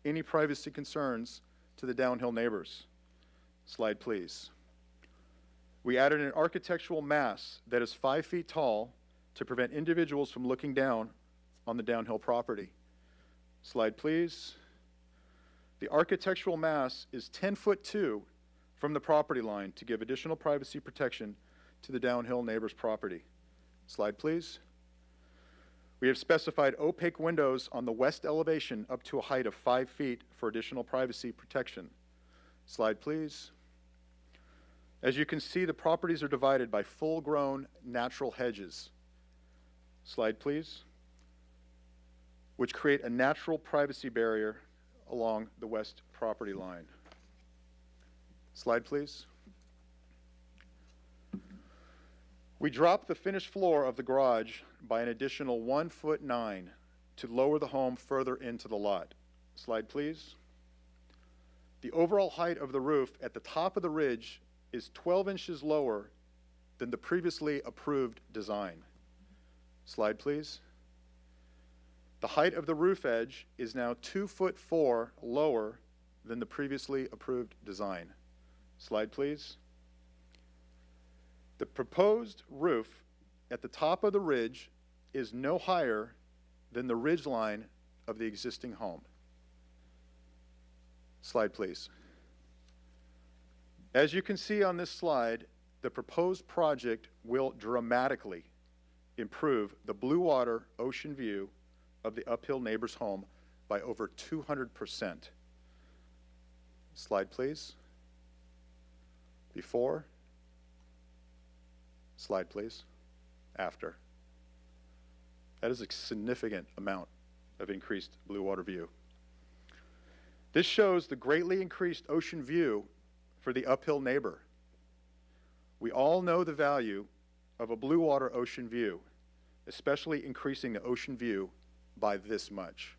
any privacy concerns to the downhill neighbors. Slide, please. We added an architectural mass that is 5 feet tall to prevent individuals from looking down on the downhill property. Slide, please. The architectural mass is 10'2" from the property line to give additional privacy protection to the downhill neighbor's property. Slide, please. We have specified opaque windows on the west elevation up to a height of 5 feet for additional privacy protection. Slide, please. As you can see, the properties are divided by full-grown natural hedges. Slide, please. Which create a natural privacy barrier along the west property line. Slide, please. We dropped the finished floor of the garage by an additional 1'9" to lower the home further into the lot. Slide, please. The overall height of the roof at the top of the ridge is 12 inches lower than the previously approved design. Slide, please. The height of the roof edge is now 2'4" lower than the previously approved design. Slide, please. The proposed roof at the top of the ridge is no higher than the ridge line of the existing home. Slide, please. As you can see on this slide, the proposed project will dramatically improve the blue water ocean view of the uphill neighbor's home by over 200%. Slide, please. Before. Slide, please. After. That is a significant amount of increased blue water view. This shows the greatly increased ocean view for the uphill neighbor. We all know the value of a blue water ocean view, especially increasing the ocean view by this much.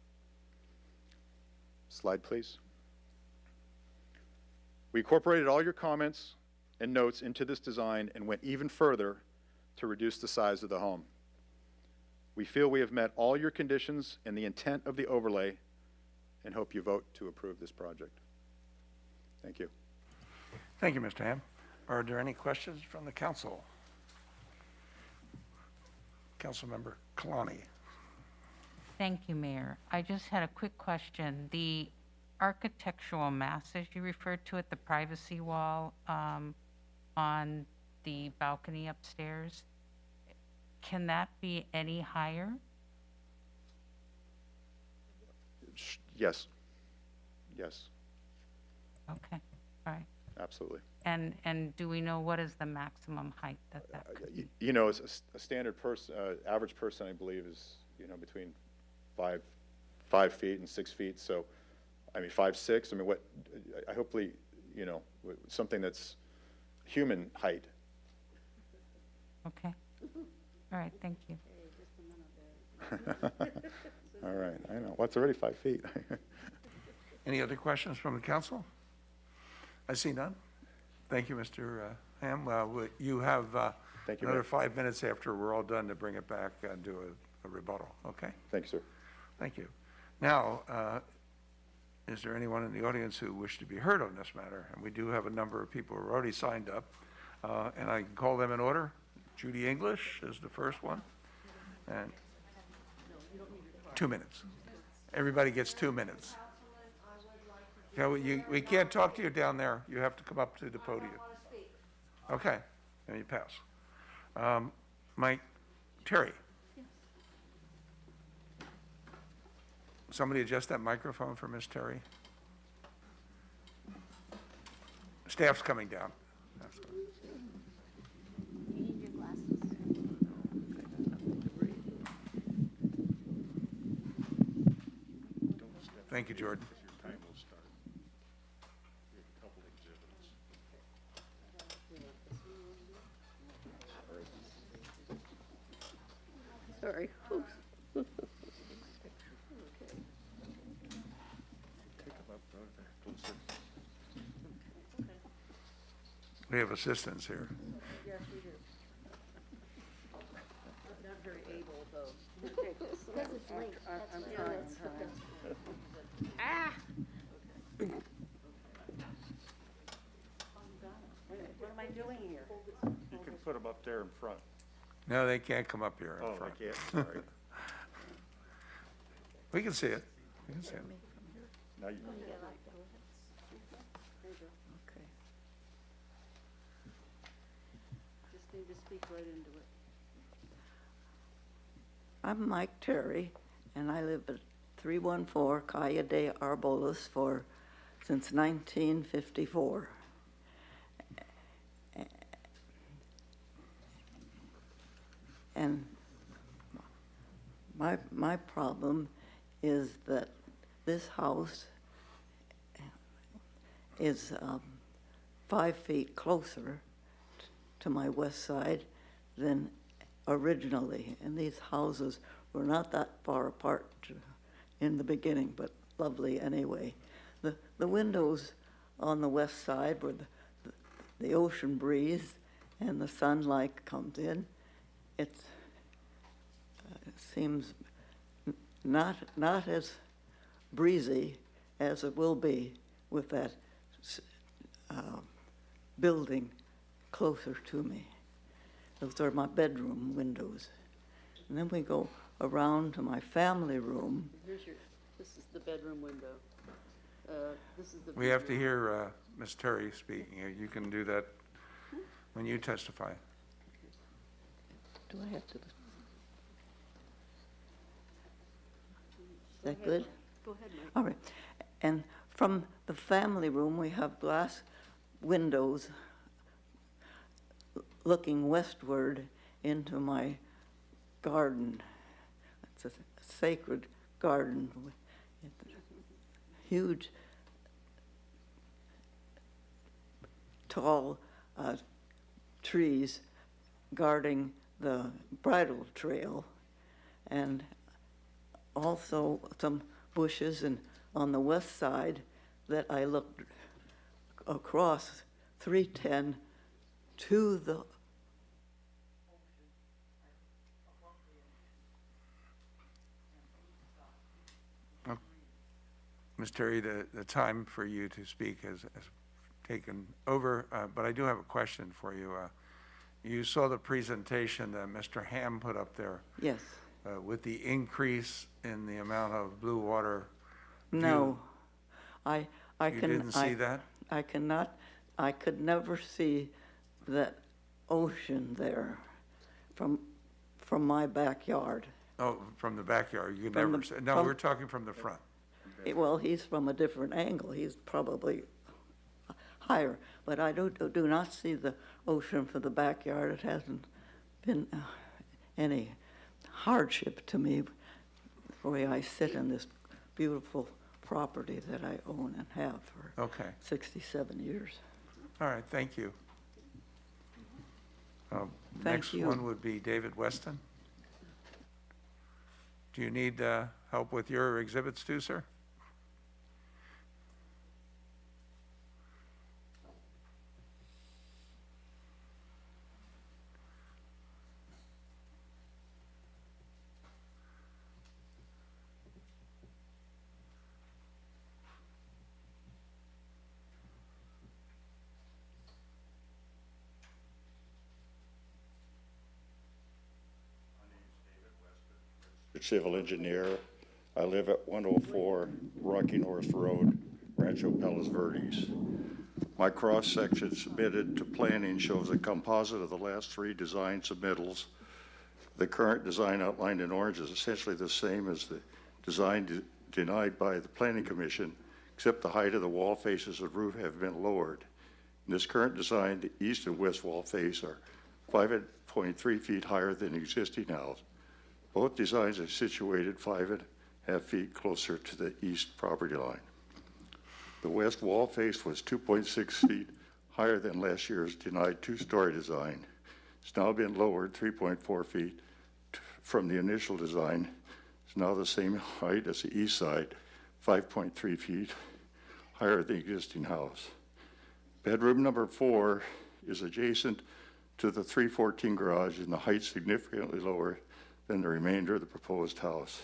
Slide, please. We incorporated all your comments and notes into this design and went even further to reduce the size of the home. We feel we have met all your conditions and the intent of the overlay and hope you vote to approve this project. Thank you. Thank you, Mr. Ham. Are there any questions from the council? Councilmember Kalani. Thank you, Mayor. I just had a quick question. The architectural mass, as you referred to it, the privacy wall on the balcony upstairs, can that be any higher? Yes. Yes. Okay, all right. Absolutely. And do we know what is the maximum height that could be? You know, a standard person, average person, I believe, is, you know, between 5 feet and 6 feet. So, I mean, 5, 6. I mean, what? I hopefully, you know, something that's human height. Okay. All right. Thank you. All right. I know. Well, it's already 5 feet. Any other questions from the council? I see none. Thank you, Mr. Ham. You have Thank you, another Mayor. 5 minutes after we're all done to bring it back and do a rebuttal, okay? Thank you, sir. Thank you. Now, is there anyone in the audience who wish to be heard on this matter? And we do have a number of people who are already signed up, and I can call them in order. Judy English is the first one, and 2 minutes. Everybody gets 2 minutes. Yeah, we can't talk to you down there. You have to come up to the podium. Okay, let me pass. Mike, Terry. Somebody adjust that microphone for Miss Terry. Staff's coming down. Thank you, Jordan. Sorry. We have assistants here. Yes, we do. Not very Because it's linked, that's why it's hooked up. Ah! What am I doing here? You can put them up there in front. No, they can't come up here in front. I can't, sorry. We can see it. We can see it. Now you, Okay. Just need to speak right into it. I'm Mike Terry, and I live at 314 Calle de Arboles since 1954. And my problem is that this house is 5 feet closer to my west side than originally, and these houses were not that far apart in the beginning, but lovely anyway. The windows on the west side where the ocean breeze and the sunlight comes in, it seems not as breezy as it will be with that building closer to me. Those are my bedroom windows. And then we go around to my family room. This is the bedroom window. This is the. We have to hear Ms. Terry speaking. You can do that when you testify. Do I have to? Is that good? Go ahead, Mike. All right. And from the family room, we have glass windows looking westward into my garden. It's a sacred garden with huge, tall trees guarding the bridle trail, and also some bushes and on the west side that I looked across 310 to the Ms. Terry, the time for you to speak has taken over, but I do have a question for you. You saw the presentation that Mr. Ham put up there. Yes. With the increase in the amount of blue water. No, I You didn't see that? I cannot. I could never see that ocean there from my backyard. Oh, from the backyard, you From never the- said. No, from- we're talking from the front. Well, he's from a different angle. He's probably higher, but I do not see the ocean from the backyard. It hasn't been any hardship to me the way I sit in this beautiful property that I own and have for Okay. 67 years. All right, thank you. Thank Next you. one would be David Weston. Do you need help with your exhibits too, sir? Civil engineer. I live at 104 Rocky North Road, Rancho Palos Verdes. My cross-section submitted to planning shows a composite of the last 3 design submittals. The current design outlined in orange is essentially the same as the design denied by the Planning Commission, except the height of the wall faces of the roof have been lowered. In this current design, the east and west wall face are 5.3 feet higher than the existing house. Both designs are situated 5.5 feet closer to the east property line. The west wall face was 2.6 feet higher than last year's denied 2-story design. It's now been lowered 3.4 feet from the initial design. It's now the same height as the east side, 5.3 feet higher than the existing house. Bedroom number 4 is adjacent to the 314 garage, and the height significantly lower than the remainder of the proposed house.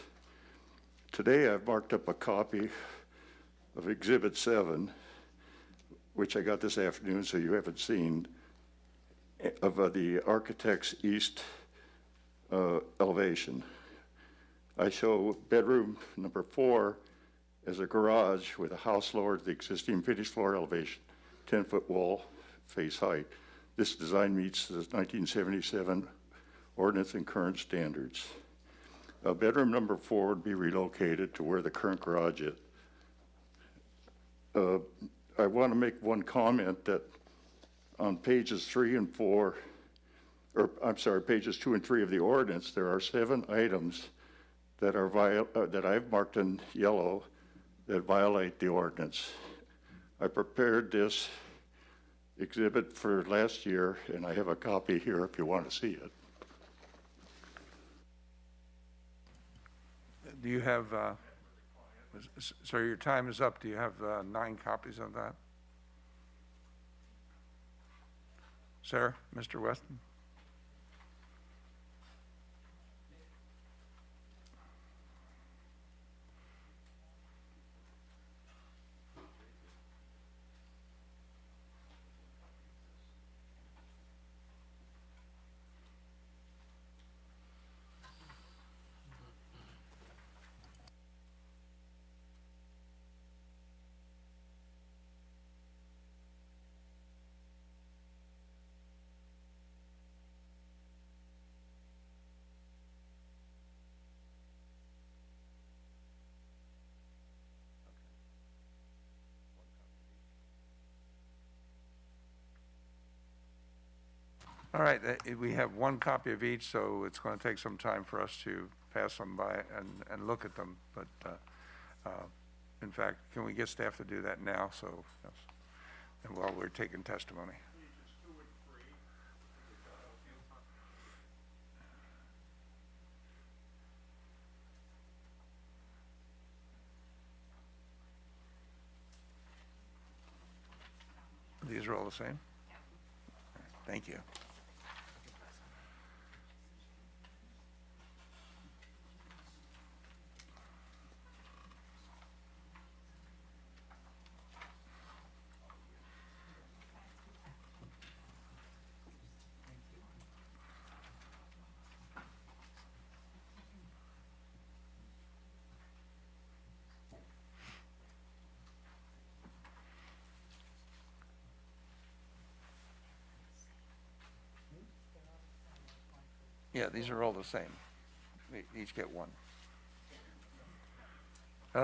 Today, I've marked up a copy of Exhibit 7, which I got this afternoon, so you haven't seen, of the architect's east elevation. I show bedroom number 4 as a garage with a house lower to the existing finished floor elevation, 10-foot wall face height. This design meets the 1977 ordinance and current standards. Bedroom number 4 would be relocated to where the current garage is. I want to make one comment that on pages 3 and 4, or I'm sorry, pages 2 and 3 of the ordinance, there are 7 items that are that I've marked in yellow that violate the ordinance. I prepared this exhibit for last year, and I have a copy here if you want to see it. Do you have, so your time is up. Do you have 9 copies of that? Sarah, Mr. Weston? All right, we have 1 copy of each, so it's going to take some time for us to pass them by and look at them. But in fact, can we get staff to do that now? So, yes. And while we're taking testimony. These are all the same? Thank you. Yeah, these are all the same. They each get 1.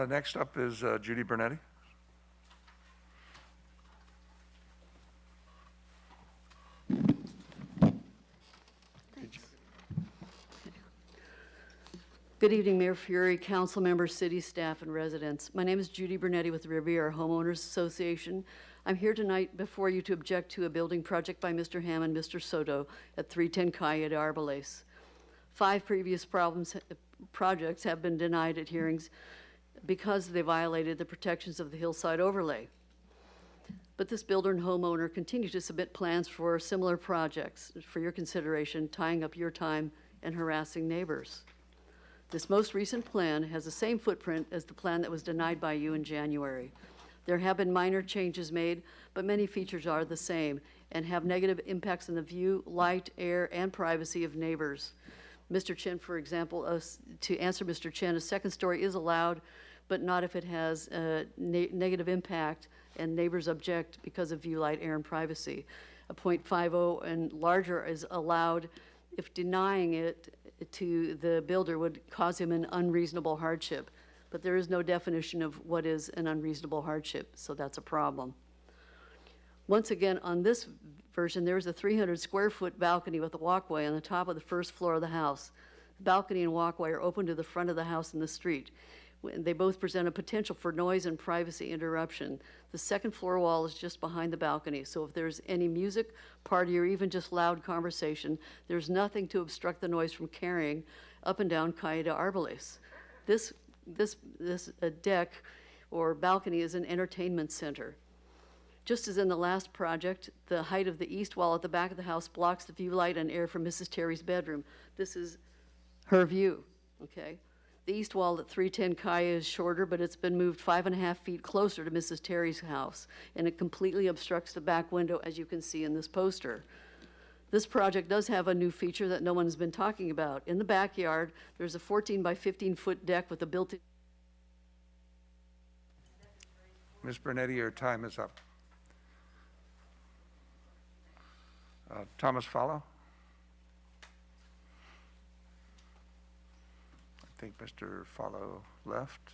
Next up is Judy Bernetti. Good evening, Mayor Fury, council members, city staff, and residents. My name is Judy Bernetti with the Riviera Homeowners Association. I'm here tonight before you to object to a building project by Mr. Ham and Mr. Soto at 310 Calle de Arboles. 5 previous projects have been denied at hearings because they violated the protections of the hillside overlay. But this builder and homeowner continue to submit plans for similar projects for your consideration, tying up your time and harassing neighbors. This most recent plan has the same footprint as the plan that was denied by you in January. There have been minor changes made, but many features are the same and have negative impacts on the view, light, air, and privacy of neighbors. Mr. Chen, for example, to answer Mr. Chen, a second story is allowed, but not if it has a negative impact and neighbors object because of view, light, air, and privacy. A .50 and larger is allowed if denying it to the builder would cause him an unreasonable hardship. But there is no definition of what is an unreasonable hardship, so that's a problem. Once again, on this version, there is a 300 square foot balcony with a walkway on the top of the first floor of the house. The balcony and walkway are open to the front of the house and the street. They both present a potential for noise and privacy interruption. The second floor wall is just behind the balcony, so if there's any music, party, or even just loud conversation, there's nothing to obstruct the noise from carrying up and down Calle de Arboles. This deck or balcony is an entertainment center. Just as in the last project, the height of the east wall at the back of the house blocks the view, light, and air from Mrs. Terry's bedroom. This is her view, okay? The east wall at 310 Kaya is shorter, but it's been moved 5.5 feet closer to Mrs. Terry's house, and it completely obstructs the back window, as you can see in this poster. This project does have a new feature that no one's been talking about. In the backyard, there's a 14 by 15-foot deck with a built-in. Ms. Bernetti, your time is up. Thomas Follow? I think Mr. Follow left.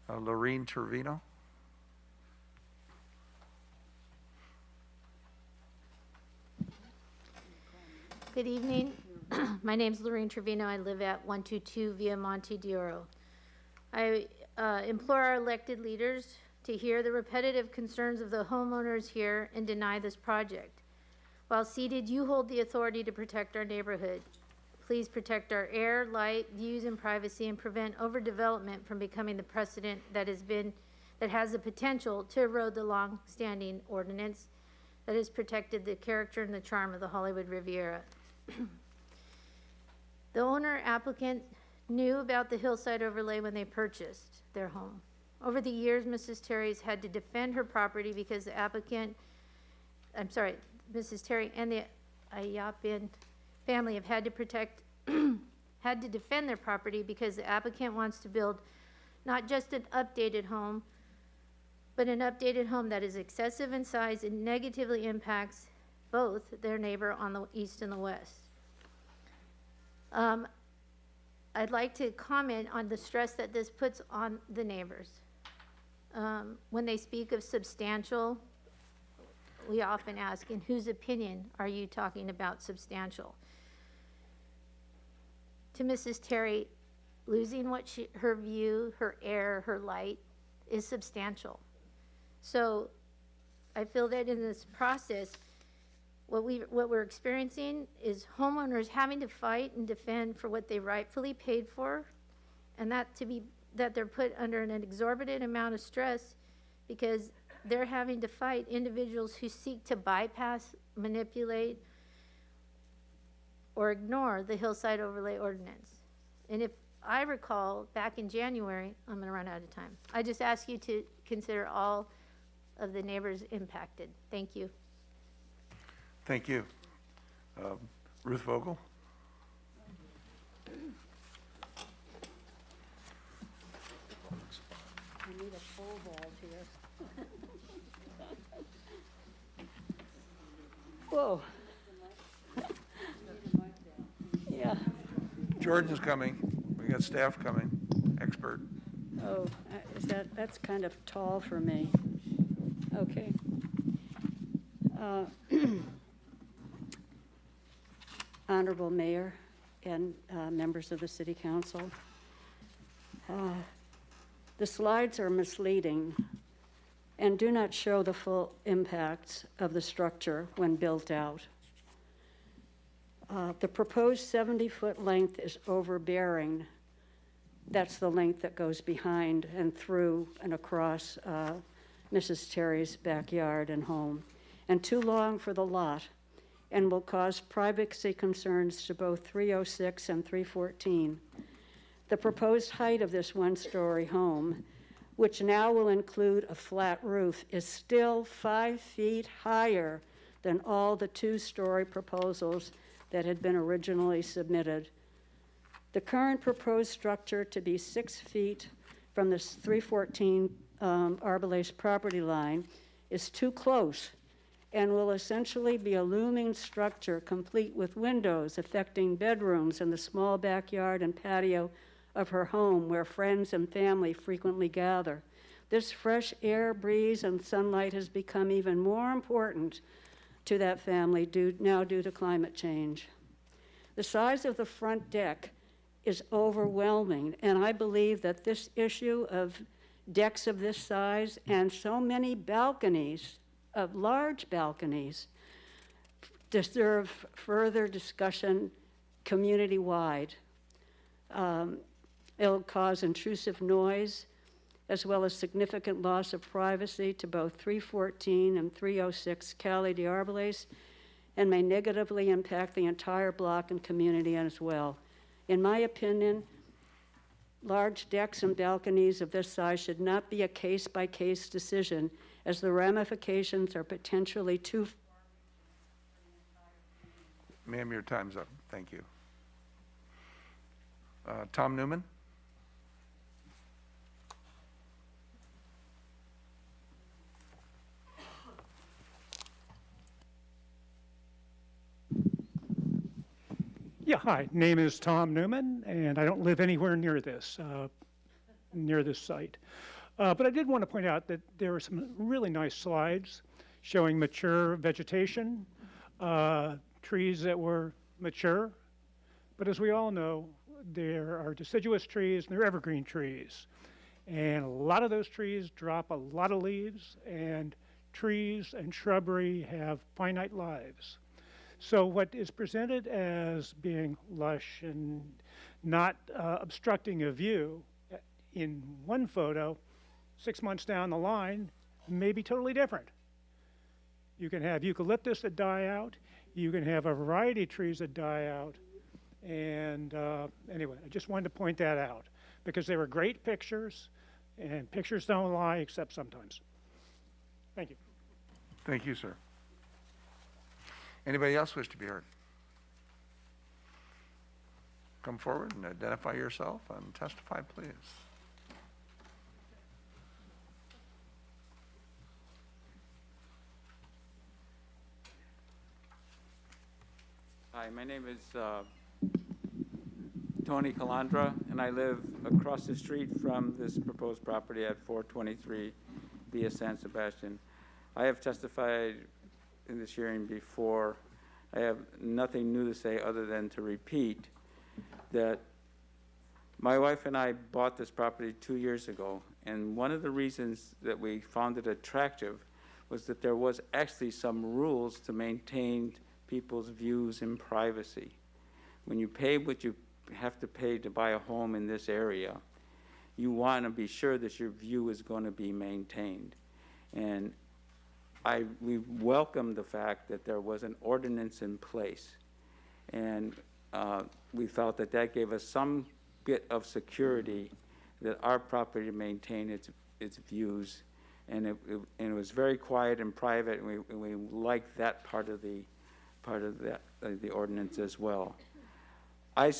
Lorene Trevino? Good evening. My name's Lorene Trevino. I live at 122 Via Monte d'Oro. I implore our elected leaders to hear the repetitive concerns of the homeowners here and deny this project. While seated, you hold the authority to protect our neighborhood. Please protect our air, light, views, and privacy, and prevent overdevelopment from becoming the precedent that has the potential to erode the long-standing ordinance that has protected the character and the charm of the Hollywood Riviera. The owner applicant knew about the hillside overlay when they purchased their home. Over the years, Mrs. Terry's had to defend her property because the Mrs. Terry and the Ayapin family have had to defend their property because the applicant wants to build not just an updated home, but an updated home that is excessive in size and negatively impacts both their neighbor on the east and the west. I'd like to comment on the stress that this puts on the neighbors. When they speak of substantial, we often ask, in whose opinion are you talking about substantial? To Mrs. Terry, losing her view, her air, her light is substantial. So I feel that in this process, what we're experiencing is homeowners having to fight and defend for what they rightfully paid for, and that they're put under an exorbitant amount of stress because they're having to fight individuals who seek to bypass, manipulate, or ignore the hillside overlay ordinance. And if I recall, back in January, I'm going to run out of time. I just ask you to consider all of the neighbors impacted. Thank you. Thank you. Ruth Vogel? I need a pole vault here. Whoa. Yeah. Jordan's coming. We got staff coming, expert. Oh, that's kind of tall for me. Okay. Honorable Mayor and members of the City Council, the slides are misleading and do not show the full impacts of the structure when built out. The proposed 70-foot length is overbearing. That's the length that goes behind and through and across Mrs. Terry's backyard and home, and too long for the lot, and will cause privacy concerns to both 306 and 314. The proposed height of this one-story home, which now will include a flat roof, is still 5 feet higher than all the two-story proposals that had been originally submitted. The current proposed structure to be 6 feet from the 314 Arborlace property line is too close and will essentially be a looming structure complete with windows affecting bedrooms and the small backyard and patio of her home where friends and family frequently gather. This fresh air, breeze, and sunlight has become even more important to that family now due to climate change. The size of the front deck is overwhelming, and I believe that this issue of decks of this size and so many balconies, of large balconies, deserve further discussion community-wide. It'll cause intrusive noise, as well as significant loss of privacy to both 314 and 306 Calle de Arborlace, and may negatively impact the entire block and community as well. In my opinion, large decks and balconies of this size should not be a case-by-case decision, as the ramifications are potentially too. Ma'am, your time's up. Thank you. Tom Newman? Yeah, hi. Name is Tom Newman, and I don't live anywhere near this site. But I did want to point out that there are some really nice slides showing mature vegetation, trees that were mature. But as we all know, there are deciduous trees and there are evergreen trees. And a lot of those trees drop a lot of leaves, and trees and shrubbery have finite lives. So what is presented as being lush and not obstructing a view in one photo, 6 months down the line, may be totally different. You can have eucalyptus that die out. You can have a variety of trees that die out. And anyway, I just wanted to point that out because they were great pictures, and pictures don't lie except sometimes. Thank you. Thank you, sir. Anybody else wish to be heard? Come forward and identify yourself and testify, please. Hi, my name is Tony Calandra, and I live across the street from this proposed property at 423 via San Sebastian. I have testified in this hearing before. I have nothing new to say other than to repeat that my wife and I bought this property 2 years ago, and one of the reasons that we found it attractive was that there was actually some rules to maintain people's views and privacy. When you pay what you have to pay to buy a home in this area, you want to be sure that your view is going to be maintained. And we welcome the fact that there was an ordinance in place, and we felt that that gave us some bit of security that our property maintained its views, and it was very quiet and private, and we liked that part of the ordinance as well. I'm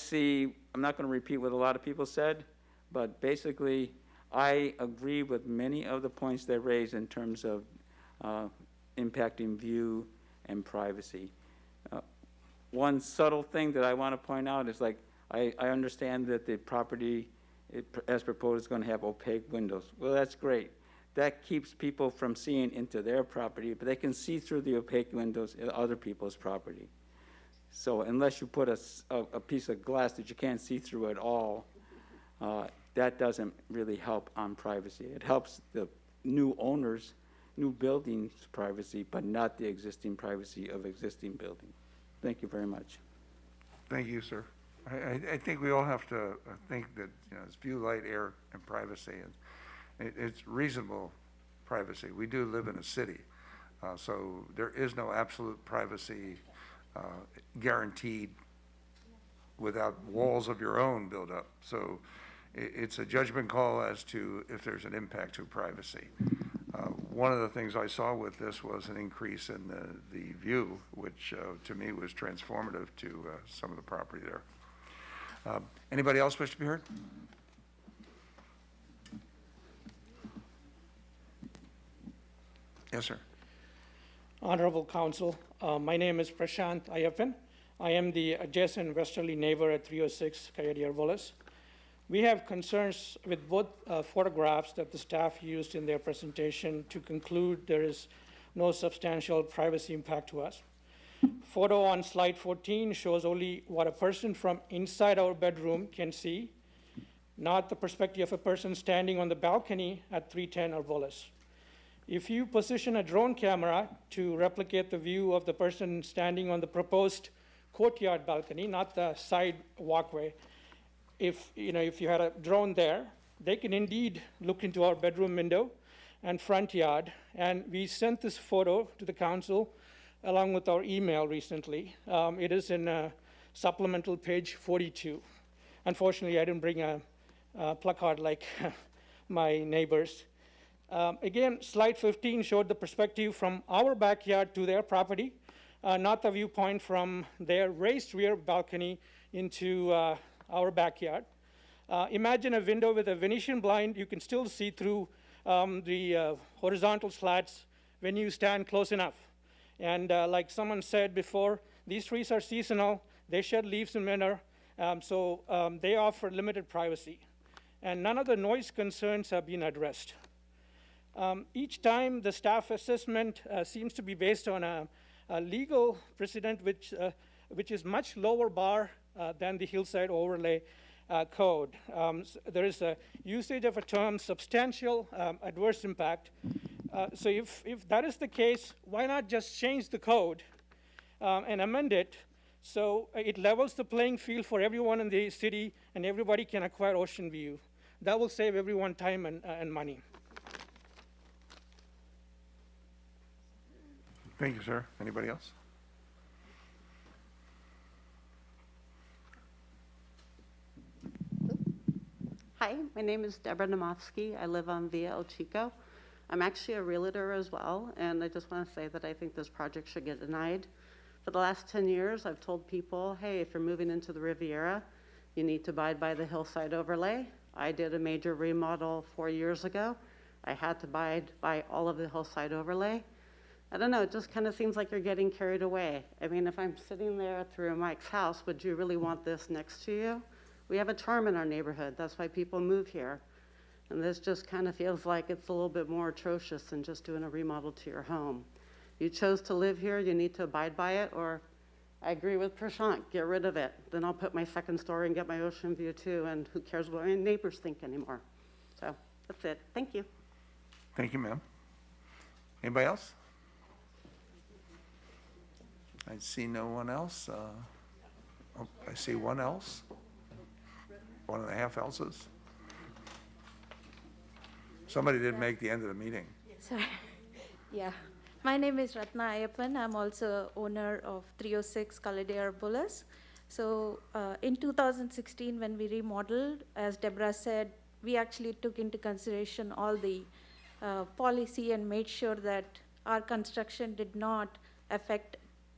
not going to repeat what a lot of people said, but basically I agree with many of the points they raised in terms of impacting view and privacy. One subtle thing that I want to point out is, like, I understand that the property, as proposed, is going to have opaque windows. Well, that's great. That keeps people from seeing into their property, but they can see through the opaque windows at other people's property. So unless you put a piece of glass that you can't see through at all, that doesn't really help on privacy. It helps the new owners, new buildings' privacy, but not the existing privacy of existing buildings. Thank you very much. Thank you, sir. I think we all have to think that, you know, it's view, light, air, and privacy, and it's reasonable privacy. We do live in a city, so there is no absolute privacy guaranteed without walls of your own build up. So it's a judgment call as to if there's an impact to privacy. One of the things I saw with this was an increase in the view, which to me was transformative to some of the property there. Anybody else wish to be heard? Yes, sir. Honorable Council, my name is Prashant Ayappan. I am the adjacent westerly neighbor at 306 Coyote Arboles. We have concerns with both photographs that the staff used in their presentation to conclude there is no substantial privacy impact to us. Photo on slide 14 shows only what a person from inside our bedroom can see, not the perspective of a person standing on the balcony at 310 Arboles. If you position a drone camera to replicate the view of the person standing on the proposed courtyard balcony, not the side walkway, if you had a drone there, they can indeed look into our bedroom window and front yard. And we sent this photo to the council along with our email recently. It is in supplemental page 42. Unfortunately, I didn't bring a placard like my neighbors. Again, slide 15 showed the perspective from our backyard to their property, not the viewpoint from their raised rear balcony into our backyard. Imagine a window with a Venetian blind. You can still see through the horizontal slats when you stand close enough. And like someone said before, these trees are seasonal. They shed leaves in winter, so they offer limited privacy. And none of the noise concerns have been addressed. Each time, the staff assessment seems to be based on a legal precedent which is much lower bar than the hillside overlay code. There is a usage of a term, substantial adverse impact. So if that is the case, why not just change the code and amend it so it levels the playing field for everyone in the city and everybody can acquire Ocean View? That will save everyone time and money. Thank you, sir. Anybody else? Hi, my name is Deborah Nomofsky. I live on Via El Chico. I'm actually a realtor as well, and I just want to say that I think this project should get denied. For the last 10 years, I've told people, hey, if you're moving into the Riviera, you need to abide by the hillside overlay. I did a major remodel 4 years ago. I had to abide by all of the hillside overlay. I don't know, it just kind of seems like you're getting carried away. I mean, if I'm sitting there through Mike's house, would you really want this next to you? We have a charm in our neighborhood. That's why people move here. And this just kind of feels like it's a little bit more atrocious than just doing a remodel to your home. You chose to live here, you need to abide by it, or I agree with Prashant, get rid of it. Then I'll put my second story and get my ocean view too, and who cares what my neighbors think anymore. So that's it. Thank you. Thank you, ma'am. Anybody else? I see no one else. Oh, I see one else. 1.5 else's. Somebody didn't make the end of the meeting. Sorry. Yeah. My name is Ratna Ayappan. I'm also owner of 306 Kaladea Bullas. So in 2016, when we remodeled, as Deborah said, we actually took into consideration all the policy and made sure that our construction did not affect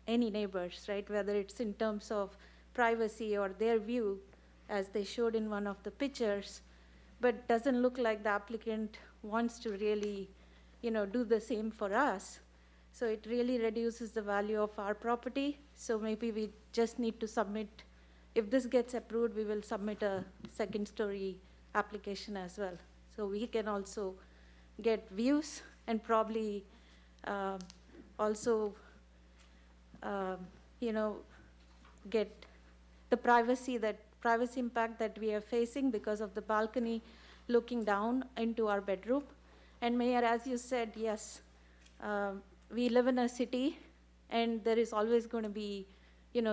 any neighbors, right? Whether it's in terms of privacy or their view, as they showed in one of the pictures, but doesn't look like the applicant wants to really, do the same for us. So it really reduces the value of our property. So maybe we just need to submit, if this gets approved, we will submit a second story application as well. So we can also get views and probably also, get the privacy impact that we are facing because of the balcony looking down into our bedroom. And Mayor, as you said, yes, we live in a city and there is always going to be,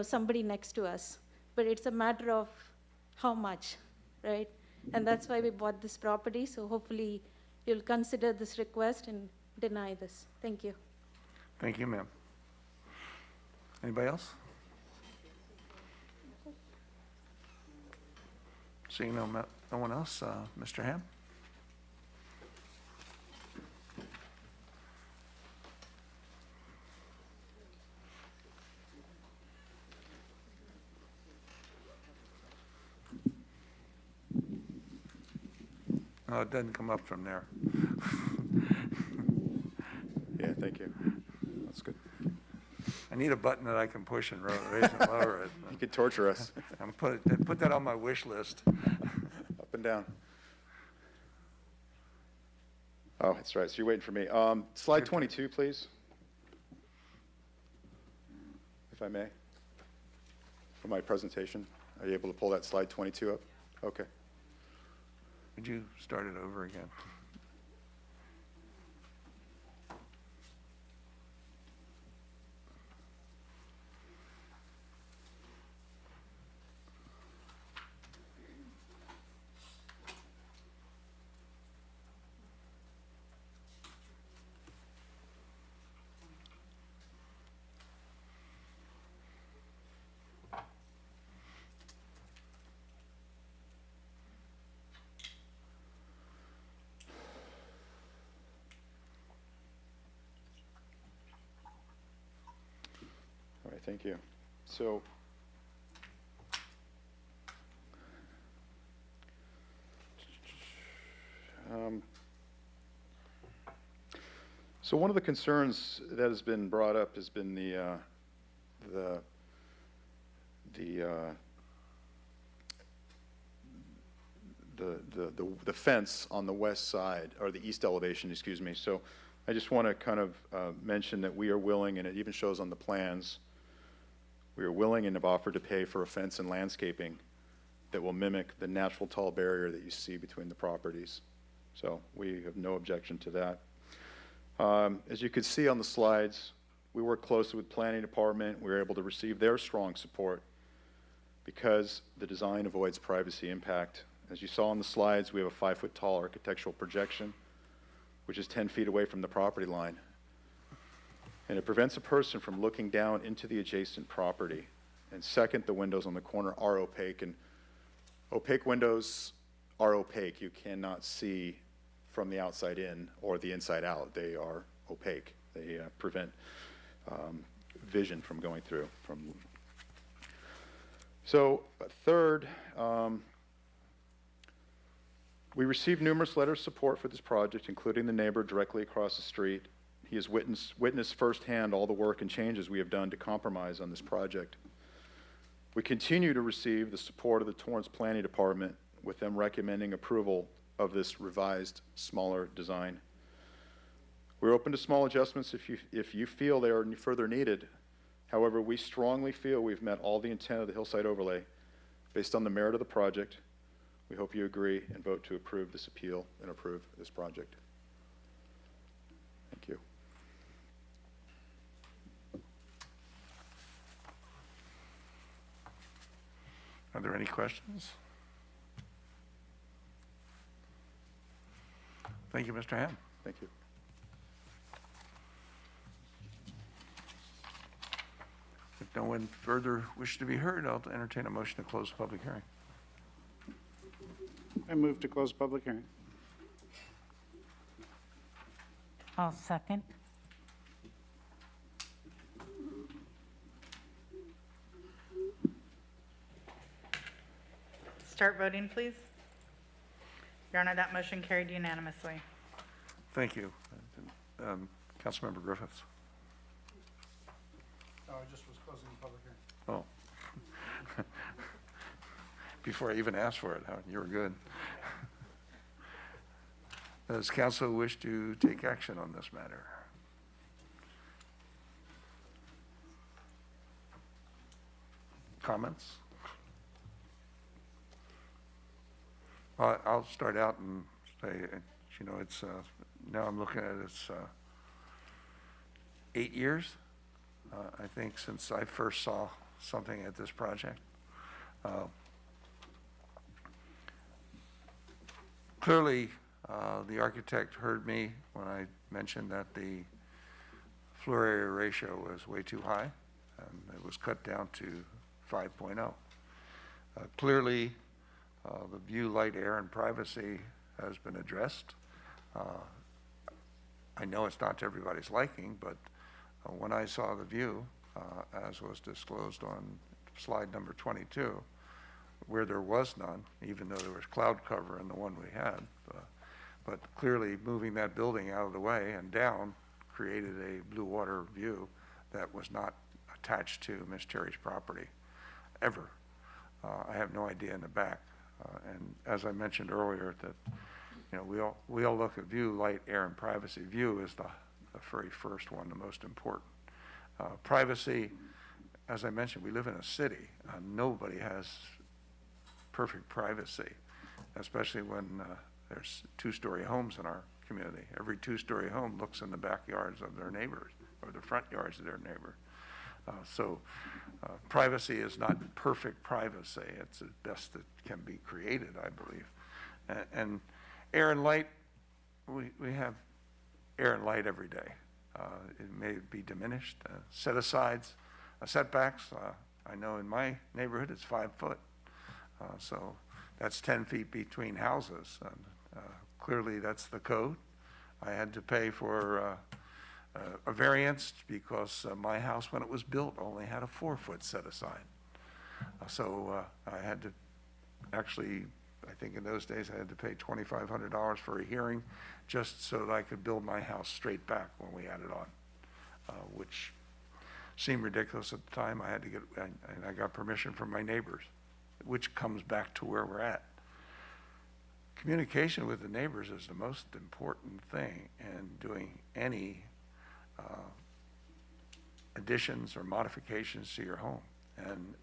somebody next to us. But it's a matter of how much, right? And that's why we bought this property. So hopefully you'll consider this request and deny this. Thank you. Thank you, ma'am. Anybody else? Seeing no one else, Mr. Ham? No, it doesn't come up from there. Yeah, thank you. That's good. I need a button that I can push and raise and lower it. You could torture us. I'm put that on my wish list. Up and down. Oh, that's right. So you're waiting for me. Slide 22, please. If I may. For my presentation. Are you able to pull that slide 22 up? Okay. Would you start it over again? thank you. So, so one of the concerns that has been brought up has been the fence on the west side, or the east elevation, excuse me. So I just want to kind of mention that we are willing, and it even shows on the plans, we are willing and have offered to pay for a fence and landscaping that will mimic the natural tall barrier that you see between the properties. So we have no objection to that. As you can see on the slides, we work closely with Planning Department. We were able to receive their strong support because the design avoids privacy impact. As you saw on the slides, we have a 5-foot tall architectural projection, which is 10 feet away from the property line. And it prevents a person from looking down into the adjacent property. And second, the windows on the corner are opaque, and opaque windows are opaque. You cannot see from the outside in or the inside out. They are opaque. They prevent vision from going through. So third, we received numerous letters of support for this project, including the neighbor directly across the street. He has witnessed firsthand all the work and changes we have done to compromise on this project. We continue to receive the support of the Torrance Planning Department, with them recommending approval of this revised, smaller design. We're open to small adjustments if you feel they are further needed. However, we strongly feel we've met all the intent of the hillside overlay based on the merit of the project. We hope you agree and vote to approve this appeal and approve this project. Thank you. Are there any questions? Thank you, Mr. Ham. Thank you. If no one further wishes to be heard, I'll entertain a motion to close the public hearing. I move to close public hearing. I'll second. Start voting, please. Your Honor, that motion carried unanimously. Thank you. Councilmember Griffiths. I just was closing the public hearing. Oh. Before I even asked for it, Howard, you were good. Does council wish to take action on this matter? Comments? I'll start out and say, you know, it's, now I'm looking at it's 8 years, I think, since I first saw something at this project. Clearly, the architect heard me when I mentioned that the floor area ratio was way too high, and it was cut down to 5.0. Clearly, the view, light, air, and privacy has been addressed. I know it's not to everybody's liking, but when I saw the view, as was disclosed on slide number 22, where there was none, even though there was cloud cover in the one we had, but clearly moving that building out of the way and down created a blue water view that was not attached to Miss Cherry's property, ever. I have no idea in the back. And as I mentioned earlier, that, you know, we all look at view, light, air, and privacy. View is the very first one, the most important. Privacy, as I mentioned, we live in a city. Nobody has perfect privacy, especially when there's two-story homes in our community. Every two-story home looks in the backyards of their neighbors or the front yards of their neighbor. So privacy is not perfect privacy. It's the best that can be created, I believe. And air and light, we have air and light every day. It may be diminished. Set-asides, setbacks, I know in my neighborhood it's 5 foot. So that's 10 feet between houses. And, clearly that's the code. I had to pay for a variance because my house, when it was built, only had a 4-foot set aside. So I had to actually, I think in those days, I had to pay $2,500 for a hearing just so that I could build my house straight back when we had it on, which seemed ridiculous at the time. I had to get, and I got permission from my neighbors, which comes back to where we're at. Communication with the neighbors is the most important thing in doing any additions or modifications to your home. And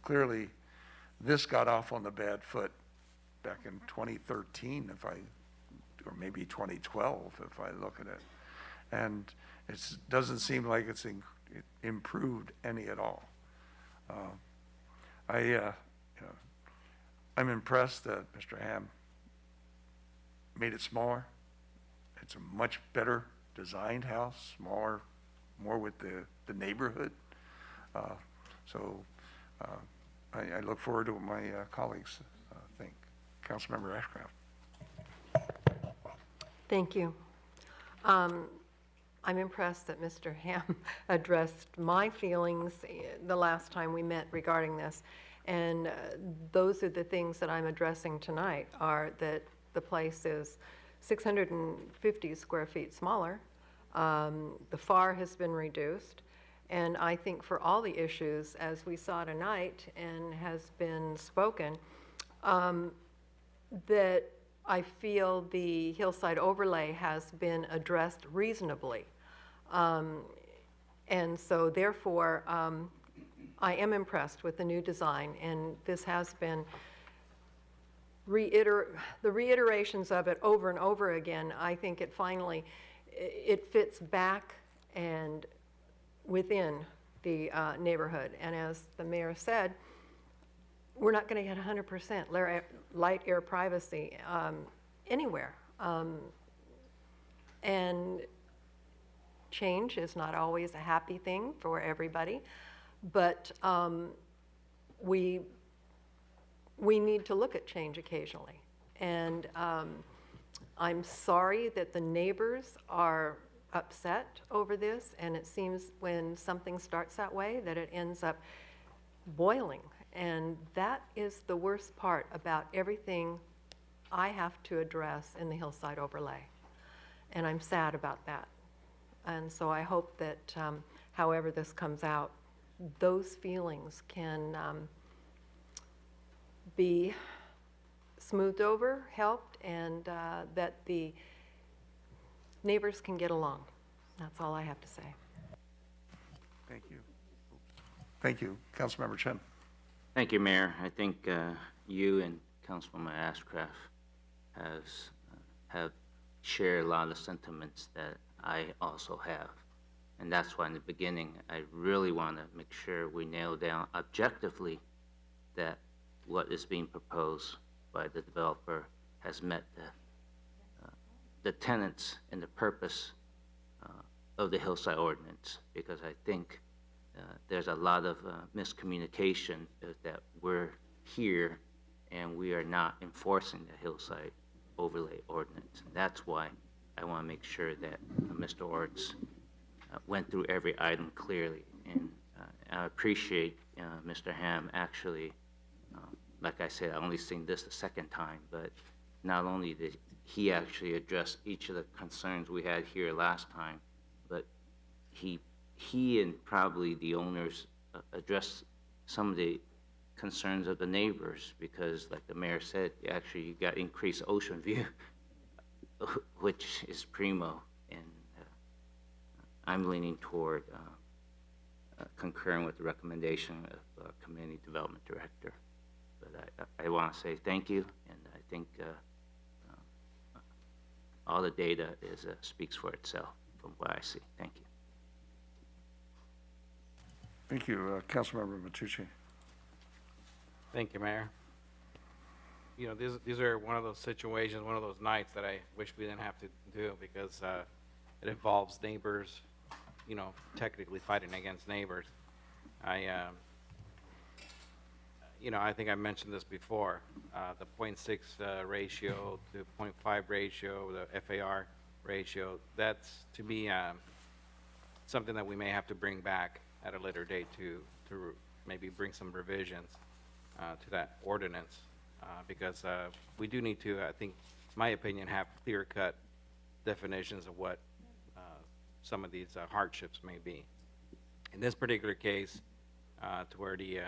clearly, this got off on the bad foot back in 2013, or maybe 2012, if I look at it. And it doesn't seem like it's improved any at all. I'm impressed that Mr. Ham made it smaller. It's a much better designed house, smaller, more with the neighborhood. I look forward to what my colleagues think. Councilmember Ashcraft. Thank you. I'm impressed that Mr. Ham addressed my feelings the last time we met regarding this. And those are the things that I'm addressing tonight, are that the place is 650 square feet smaller. The FAR has been reduced. And I think for all the issues, as we saw tonight and has been spoken, that I feel the hillside overlay has been addressed reasonably. And so therefore, I am impressed with the new design, and this has been the reiterations of it over and over again. I think it finally, it fits back and within the neighborhood. And as the mayor said, we're not going to get 100% light air privacy anywhere. And change is not always a happy thing for everybody, but we need to look at change occasionally. And I'm sorry that the neighbors are upset over this, and it seems when something starts that way that it ends up boiling. And that is the worst part about everything I have to address in the hillside overlay. And I'm sad about that. And so I hope that however this comes out, those feelings can be smoothed over, helped, and that the neighbors can get along. That's all I have to say. Thank you. Thank you. Councilmember Chen. Thank you, Mayor. I think you and Councilwoman Ashcraft have shared a lot of sentiments that I also have. And that's why in the beginning, I really want to make sure we nail down objectively that what is being proposed by the developer has met the tenets and the purpose of the hillside ordinance, because I think there's a lot of miscommunication that we're here and we are not enforcing the hillside overlay ordinance. And that's why I want to make sure that Mr. Orts went through every item clearly. And I appreciate Mr. Ham actually, like I said, I only seen this the second time, but not only did he actually address each of the concerns we had here last time, but he and probably the owners addressed some of the concerns of the neighbors, because like the mayor said, actually you got increased ocean view, which is primo, and I'm leaning toward concurring with the recommendation of Community Development Director. But I want to say thank you, and I think all the data speaks for itself from what I see. Thank you. Thank you. Councilmember Matucci. Thank you, Mayor. You know, these are one of those situations, one of those nights that I wish we didn't have to do, because it involves neighbors, you know, technically fighting against neighbors. You know, I think I mentioned this before, the 0.6 ratio to 0.5 ratio, the FAR ratio, that's, to me, something that we may have to bring back at a later date to maybe bring some revisions to that ordinance, because we do need to, I think, my opinion, have clear-cut definitions of what some of these hardships may be. In this particular case, to where the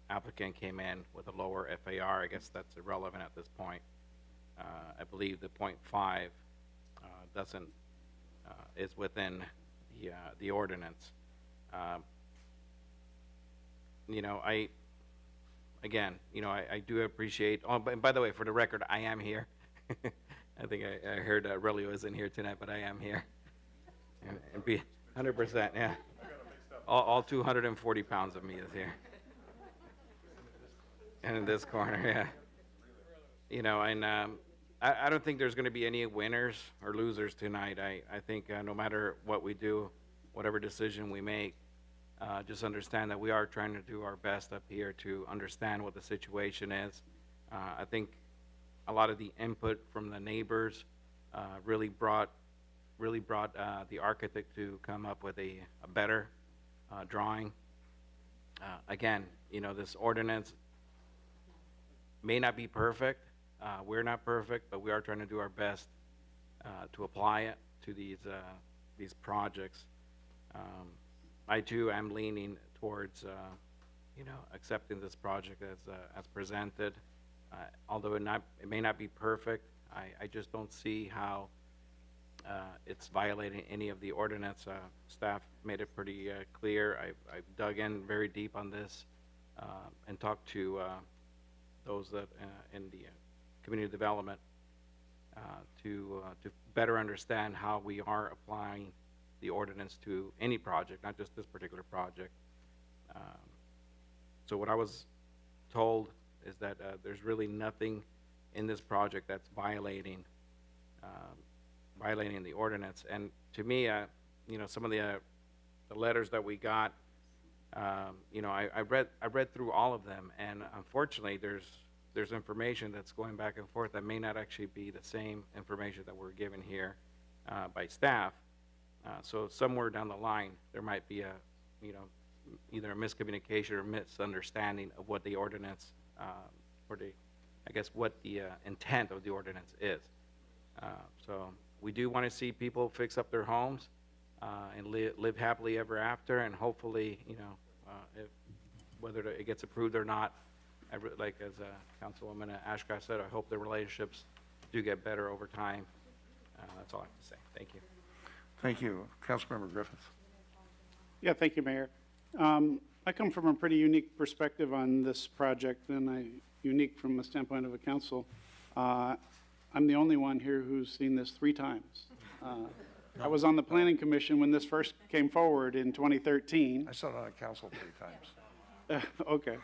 applicant came in with a lower FAR, I guess that's irrelevant at this point. I believe the 0.5 doesn't is within the ordinance. You know, I do appreciate. Oh, and by the way, for the record, I am here. I think I heard Aurelio isn't here tonight, but I am here. And be 100%, yeah. All 240 pounds of me is here. And in this corner, yeah. You know, and I don't think there's going to be any winners or losers tonight. I think no matter what we do, whatever decision we make, just understand that we are trying to do our best up here to understand what the situation is. I think a lot of the input from the neighbors really brought the architect to come up with a better drawing. Again, you know, this ordinance may not be perfect. We're not perfect, but we are trying to do our best to apply it to these projects. I too am leaning towards, you know, accepting this project as presented. Although it may not be perfect, I just don't see how it's violating any of the ordinance. Staff made it pretty clear. I've dug in very deep on this and talked to those that in the community development to better understand how we are applying the ordinance to any project, not just this particular project. So what I was told is that there's really nothing in this project that's violating the ordinance. And to me, you know, some of the letters that we got, you know, I read through all of them, and unfortunately, there's information that's going back and forth that may not actually be the same information that we're given here by staff. So somewhere down the line, there might be you know, either a miscommunication or misunderstanding of what the ordinance, or I guess what the intent of the ordinance is. So we do want to see people fix up their homes and live happily ever after, and hopefully, you know, whether it gets approved or not, like as Councilwoman Ashcraft said, I hope the relationships do get better over time. That's all I have to say. Thank you. Thank you. Councilmember Griffiths. Yeah, thank you, Mayor. I come from a pretty unique perspective on this project, and unique from the standpoint of a council. I'm the only one here who's seen this 3 times. I was on the Planning Commission when this first came forward in 2013. I sat on a council 3 times. Okay.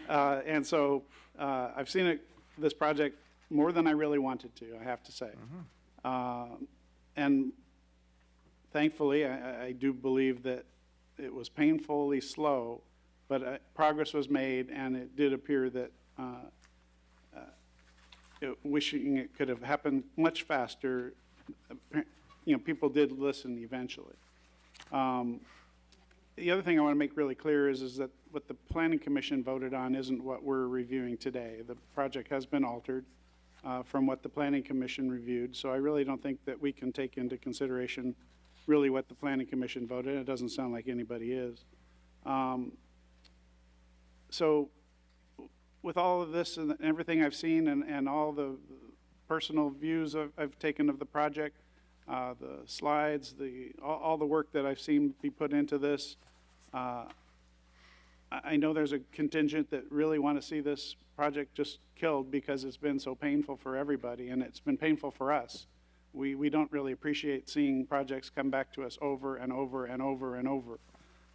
And so I've seen this project more than I really wanted to, I have to say. And thankfully, I do believe that it was painfully slow, but progress was made, and it did appear that wishing it could have happened much faster. You know, people did listen eventually. The other thing I want to make really clear is that what the Planning Commission voted on isn't what we're reviewing today. The project has been altered from what the Planning Commission reviewed, so I really don't think that we can take into consideration really what the Planning Commission voted. It doesn't sound like anybody is. So with all of this and everything I've seen and all the personal views I've taken of the project, the slides, all the work that I've seen be put into this, I know there's a contingent that really want to see this project just killed because it's been so painful for everybody, and it's been painful for us. We don't really appreciate seeing projects come back to us over and over and over and over.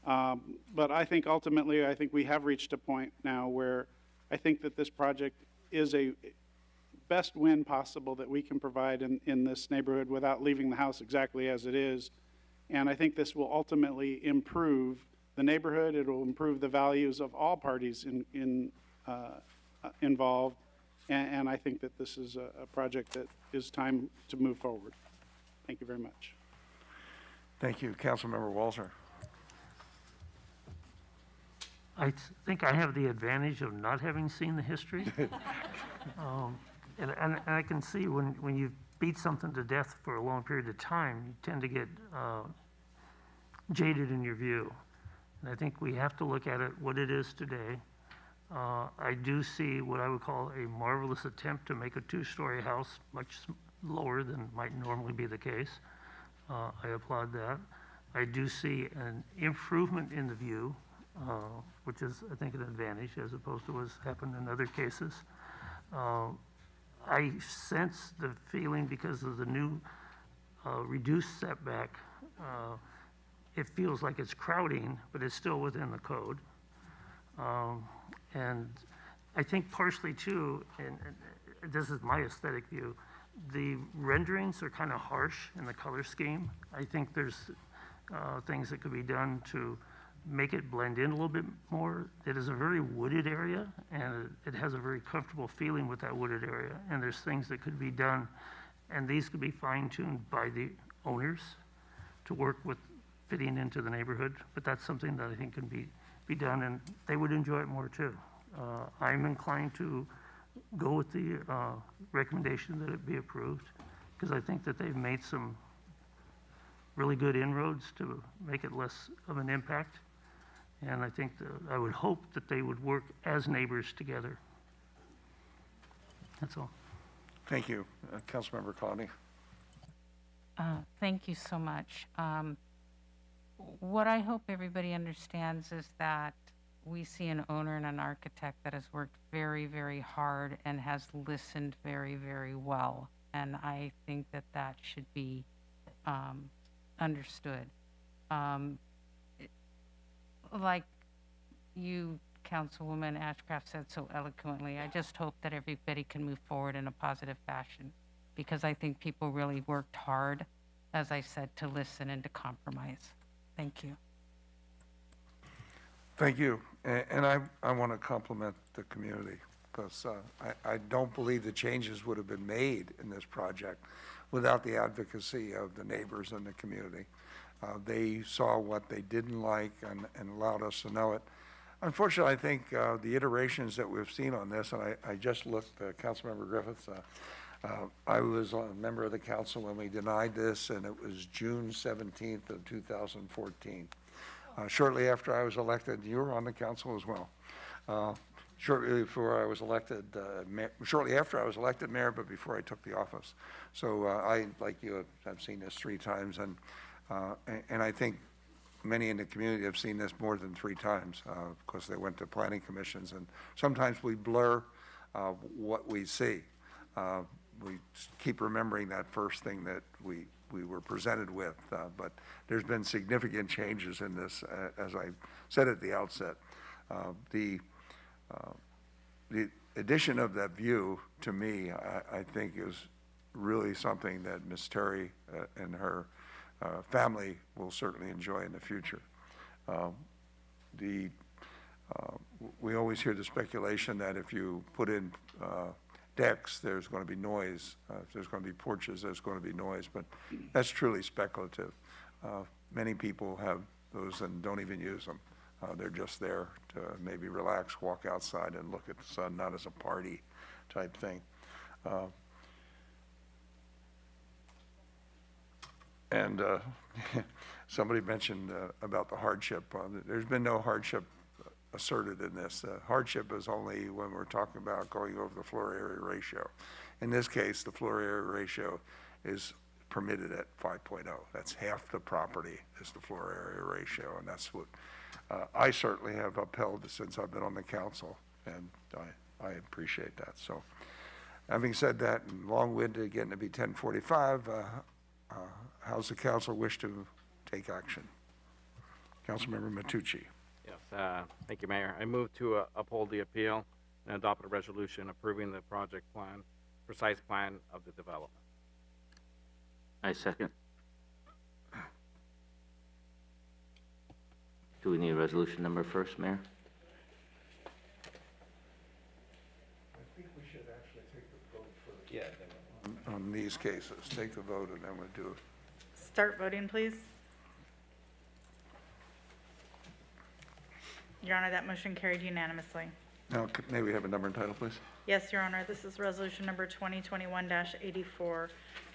But I think ultimately, I think we have reached a point now where I think that this project is a best win possible that we can provide in this neighborhood without leaving the house exactly as it is. And I think this will ultimately improve the neighborhood. It will improve the values of all parties involved. And I think that this is a project that is time to move forward. Thank you very much. Thank you. Councilmember Walzer. I think I have the advantage of not having seen the history. And I can see when you beat something to death for a long period of time, you tend to get jaded in your view. And I think we have to look at it what it is today. I do see what I would call a marvelous attempt to make a two-story house much lower than might normally be the case. I applaud that. I do see an improvement in the view, which is, I think, an advantage as opposed to what's happened in other cases. I sense the feeling because of the new reduced setback, it feels like it's crowding, but it's still within the code. And I think partially too, and this is my aesthetic view, the renderings are kind of harsh in the color scheme. I think there's things that could be done to make it blend in a little bit more. It is a very wooded area, and it has a very comfortable feeling with that wooded area. And there's things that could be done, and these could be fine-tuned by the owners to work with fitting into the neighborhood. But that's something that I think can be done, and they would enjoy it more too. I'm inclined to go with the recommendation that it be approved, because I think that they've made some really good inroads to make it less of an impact. And I think I would hope that they would work as neighbors together. That's all. Thank you. Councilmember Connie. Thank you so much. What I hope everybody understands is that we see an owner and an architect that has worked very, very hard and has listened very, very well. And I think that that should be understood. Like you, Councilwoman Ashcraft, said so eloquently, I just hope that everybody can move forward in a positive fashion, because I think people really worked hard, as I said, to listen and to compromise. Thank you. Thank you. And I want to compliment the community, because I don't believe the changes would have been made in this project without the advocacy of the neighbors and the community. They saw what they didn't like and allowed us to know it. Unfortunately, I think the iterations that we've seen on this, and I just looked, Councilmember Griffiths, I was a member of the council when we denied this, and it was June 17th of 2014. Shortly after I was elected, you were on the council as well. Shortly before I was elected, shortly after I was elected mayor, but before I took the office. So I, like you, have seen this 3 times, and I think many in the community have seen this more than 3 times, because they went to planning commissions, and sometimes we blur what we see. We keep remembering that first thing that we were presented with, but there's been significant changes in this, as I said at the outset. The addition of that view, to me, I think is really something that Ms. Terry and her family will certainly enjoy in the future. We always hear the speculation that if you put in decks, there's going to be noise. If there's going to be porches, there's going to be noise, but that's truly speculative. Many people have those and don't even use them. They're just there to maybe relax, walk outside and look at the sun, not as a party type thing. And somebody mentioned about the hardship. There's been no hardship asserted in this. Hardship is only when we're talking about going over the floor area ratio. In this case, the floor area ratio is permitted at 5.0. That's half the property is the floor area ratio, and that's what I certainly have upheld since I've been on the council, and I appreciate that. So, having said that, and long-winded, getting to be 10:45, how's the council wish to take action? Councilmember Matucci. Yes, thank you, Mayor. I move to uphold the appeal and adopt a resolution approving the project plan, precise plan of the development. I second. Do we need a resolution number first, Mayor? I think we should actually take the vote first. Yeah. On these cases, take the vote and then we'll do it. Start voting, please. Your Honor, that motion carried unanimously. Now, may we have a number and title, please? Yes, Your Honor, this is resolution number 2021-84,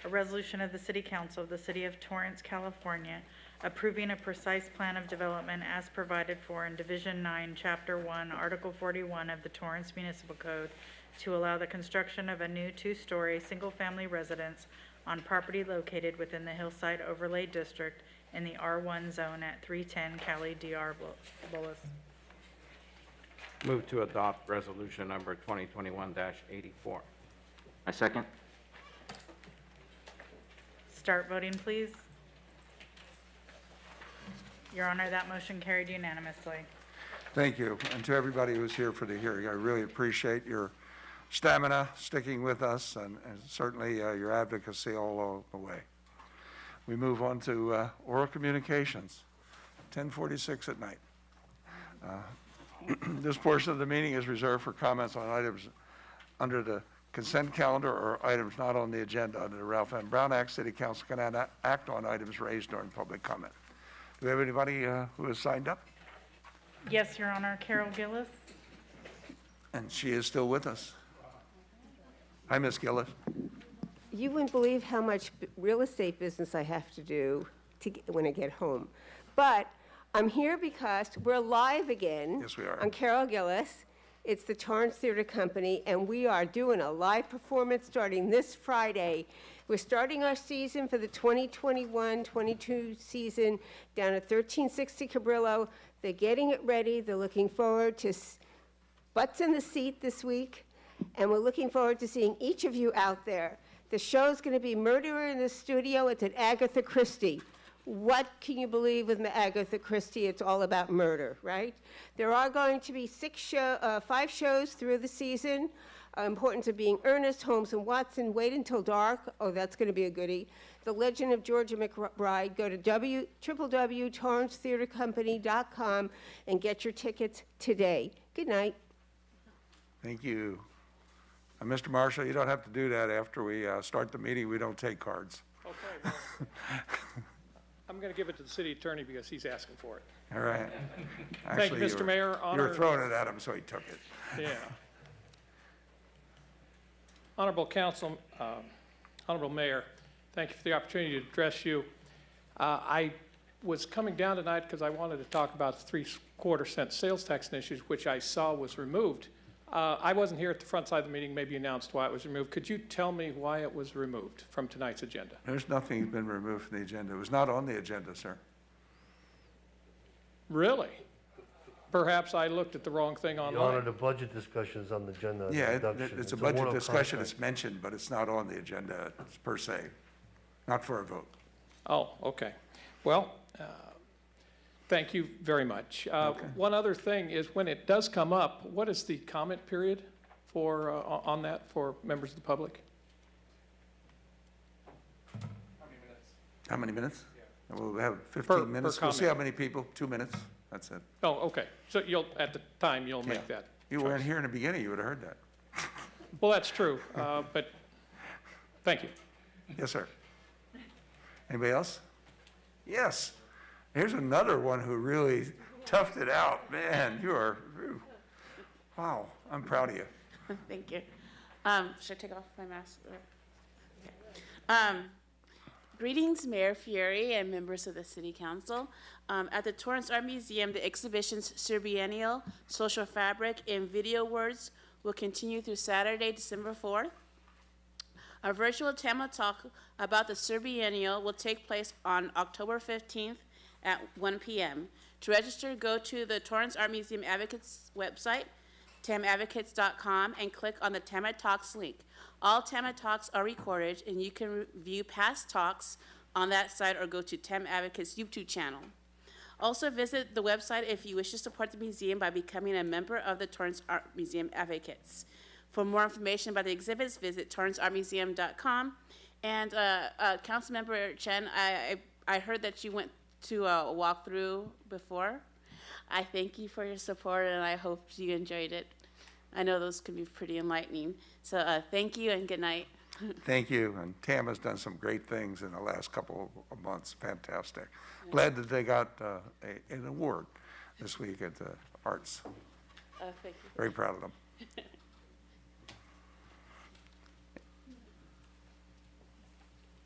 a resolution of the City Council of the City of Torrance, California, approving a precise plan of development as provided for in Division 9, Chapter 1, Article 41 of the Torrance Municipal Code to allow the construction of a new two-story, single-family residence on property located within the Hillside Overlay District in the R1 zone at 310 Cali DR Bullis. Move to adopt resolution number 2021-84. I second. Start voting, please. Your Honor, that motion carried unanimously. Thank you. And to everybody who's here for the hearing, I really appreciate your stamina, sticking with us, and certainly your advocacy all the way. We move on to oral communications, 10:46 at night. This portion of the meeting is reserved for comments on items under the consent calendar or items not on the agenda. Under the Ralph M. Brown Act, City Council can act on items raised during public comment. Do we have anybody who has signed up? Yes, Your Honor, Carol Gillis. And she is still with us. Hi, Ms. Gillis. You wouldn't believe how much real estate business I have to do when I get home. But I'm here because we're live again. Yes, we are. I'm Carol Gillis. It's the Torrance Theater Company, and we are doing a live performance starting this Friday. We're starting our season for the 2021-22 season down at 1360 Cabrillo. They're getting it ready. They're looking forward to butts in the seat this week, and we're looking forward to seeing each of you out there. The show's going to be Murderer in the Studio. It's at Agatha Christie. What can you believe with Agatha Christie? It's all about murder, right? There are going to be 5 shows through the season. Importance of Being Earnest, Holmes and Watson, Wait Until Dark. Oh, that's going to be a goodie. The Legend of Georgia McBride. Go to www.torrancetheatercompany.com and get your tickets today. Good night. Thank you. Mr. Marshall, you don't have to do that after we start the meeting. We don't take cards. Okay. Well, I'm going to give it to the city attorney because he's asking for it. All right. Thank you, Mr. Mayor. You were throwing it at him, so he took it. Yeah. Honorable Council, Honorable Mayor, thank you for the opportunity to address you. I was coming down tonight because I wanted to talk about the 3/4 cent sales tax initiative, which I saw was removed. I wasn't here at the front side of the meeting, maybe announced why it was removed. Could you tell me why it was removed from tonight's agenda? There's nothing been removed from the agenda. It was not on the agenda, sir. Really? Perhaps I looked at the wrong thing online. Your Honor, the budget discussion is on the agenda. Yeah, Reduction. it's a a budget one-off discussion. contract. It's mentioned, but it's not on the agenda per se, not for a vote. Oh, okay. Well, thank you very much. One other thing is when it does come up, what is the comment period for, on that for members of the public? How many minutes? We'll have 15 minutes. We'll see how many people. 2 minutes. That's it. Oh, okay. So you'll, at the time, you'll make that. You weren't here in the beginning. You would have heard that. Well, that's true, but thank you. Yes, sir. Anybody else? Yes. Here's another one who really toughed it out. Man, you are, wow, I'm proud of you. Thank you. Should I take off my mask? Okay. Greetings, Mayor Fieri and members of the City Council. At the Torrance Art Museum, the exhibition's Serbiennial, Social Fabric, and Video Words will continue through Saturday, December 4th. Our virtual TAMA talk about the Serbiennial will take place on October 15th at 1 p.m. To register, go to the Torrance Art Museum Advocates website, tamadvocates.com, and click on the TAMA Talks link. All TAMA Talks are recorded, and you can view past talks on that site or go to TAM Advocates YouTube channel. Also visit the website if you wish to support the museum by becoming a member of the Torrance Art Museum Advocates. For more information about the exhibits, visit torranceartmuseum.com. And Councilmember Chen, I heard that you went to a walkthrough before. I thank you for your support, and I hope you enjoyed it. I know those can be pretty enlightening. So thank you and good night. Thank you. And TAM has done some great things in the last couple of months. Fantastic. Glad that they got an award this week at the arts. Thank you. Very proud of them.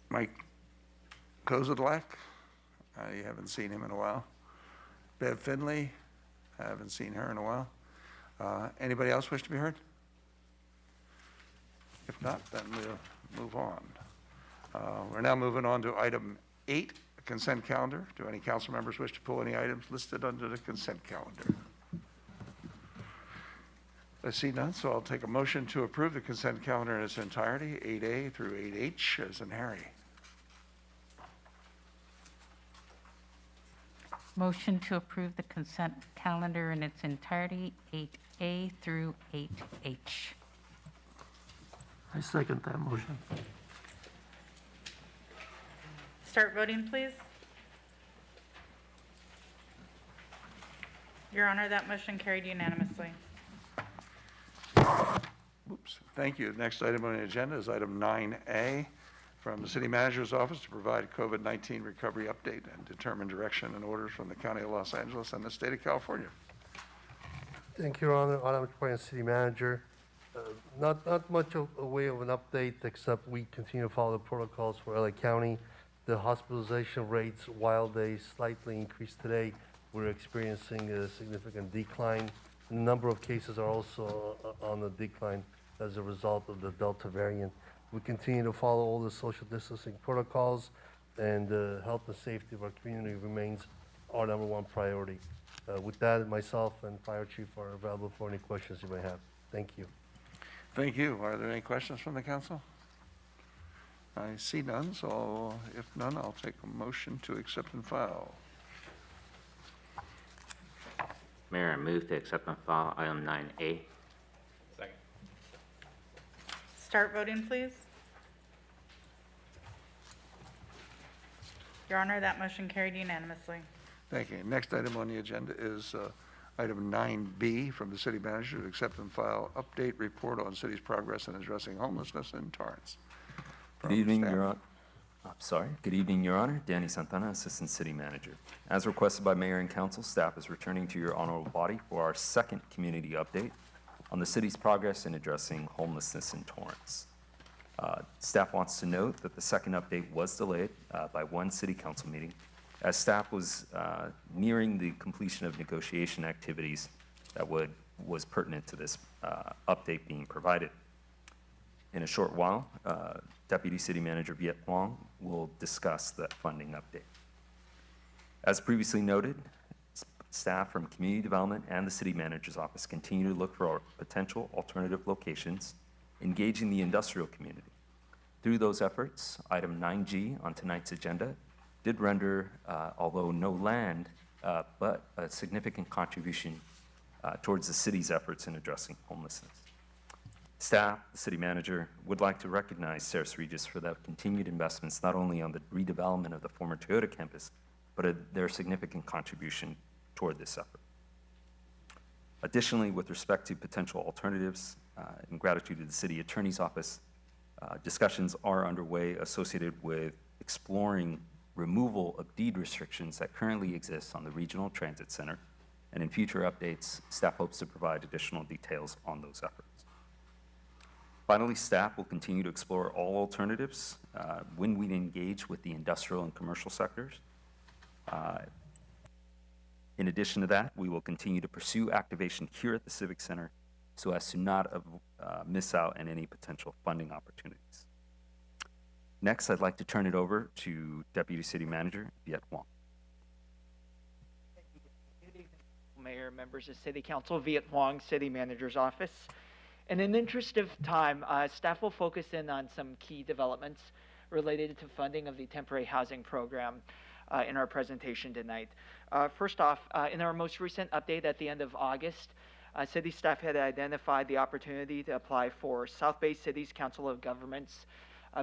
Mike Kozadlak, I haven't seen him in a while. Bev Finley, I haven't seen her in a while. Anybody else wish to be heard? If not, then we'll move on. We're now moving on to item 8, consent calendar. Do any council members wish to pull any items listed under the consent calendar? I see none, so I'll take a motion to approve the consent calendar in its entirety, 8A through 8H, as in Harry. Motion to approve the consent calendar in its entirety, 8A through 8H. I second that motion. Start voting, please. Your Honor, that motion carried unanimously. Oops, thank you. Next item on the agenda is item 9A from the City Manager's Office to provide COVID-19 recovery update and determine direction and orders from the County of Los Angeles and the State of California. Thank you, Your Honor. Adam Torrance, City Manager. Not much of a way of an update, except we continue to follow the protocols for LA County. The hospitalization rates, while they slightly increased today, we're experiencing a significant decline. The number of cases are also on the decline as a result of the Delta variant. We continue to follow all the social distancing protocols, and the health and safety of our community remains our #1 priority. With that, myself and Fire Chief are available for any questions you may have. Thank you. Thank you. Are there any questions from the council? I see none, so if none, I'll take a motion to accept and file. Mayor, I move to accept and file item 9A. Second. Start voting, please. Your Honor, that motion carried unanimously. Thank you. Next item on the agenda is item 9B from the City Manager to accept and file update report on city's progress in addressing homelessness in Torrance. Good evening, Your Honor. Good evening, Your Honor. Danny Santana, Assistant City Manager. As requested by Mayor and Council, staff is returning to your honorable body for our second community update on the city's progress in addressing homelessness in Torrance. Staff wants to note that the second update was delayed by one city council meeting as staff was nearing the completion of negotiation activities that was pertinent to this update being provided. In a short while, Deputy City Manager Viet Huang will discuss the funding update. As previously noted, staff from Community Development and the City Manager's Office continue to look for potential alternative locations, engaging the industrial community. Through those efforts, item 9G on tonight's agenda did render, although no land, but a significant contribution towards the city's efforts in addressing homelessness. Staff, the City Manager, would like to recognize Ceres Regis for their continued investments not only on the redevelopment of the former Toyota campus, but their significant contribution toward this effort. Additionally, with respect to potential alternatives, in gratitude to the City Attorney's Office, discussions are underway associated with exploring removal of deed restrictions that currently exist on the Regional Transit Center, and in future updates, staff hopes to provide additional details on those efforts. Finally, staff will continue to explore all alternatives when we engage with the industrial and commercial sectors. In addition to that, we will continue to pursue activation here at the Civic Center so as to not miss out on any potential funding opportunities. Next, I'd like to turn it over to Deputy City Manager Viet Huang. Good evening, Mayor, members of City Council, Viet Huang, City Manager's Office. In the interest of time, staff will focus in on some key developments related to funding of the temporary housing program in our presentation tonight. First off, in our most recent update at the end of August, city staff had identified the opportunity to apply for South Bay City's Council of Governments,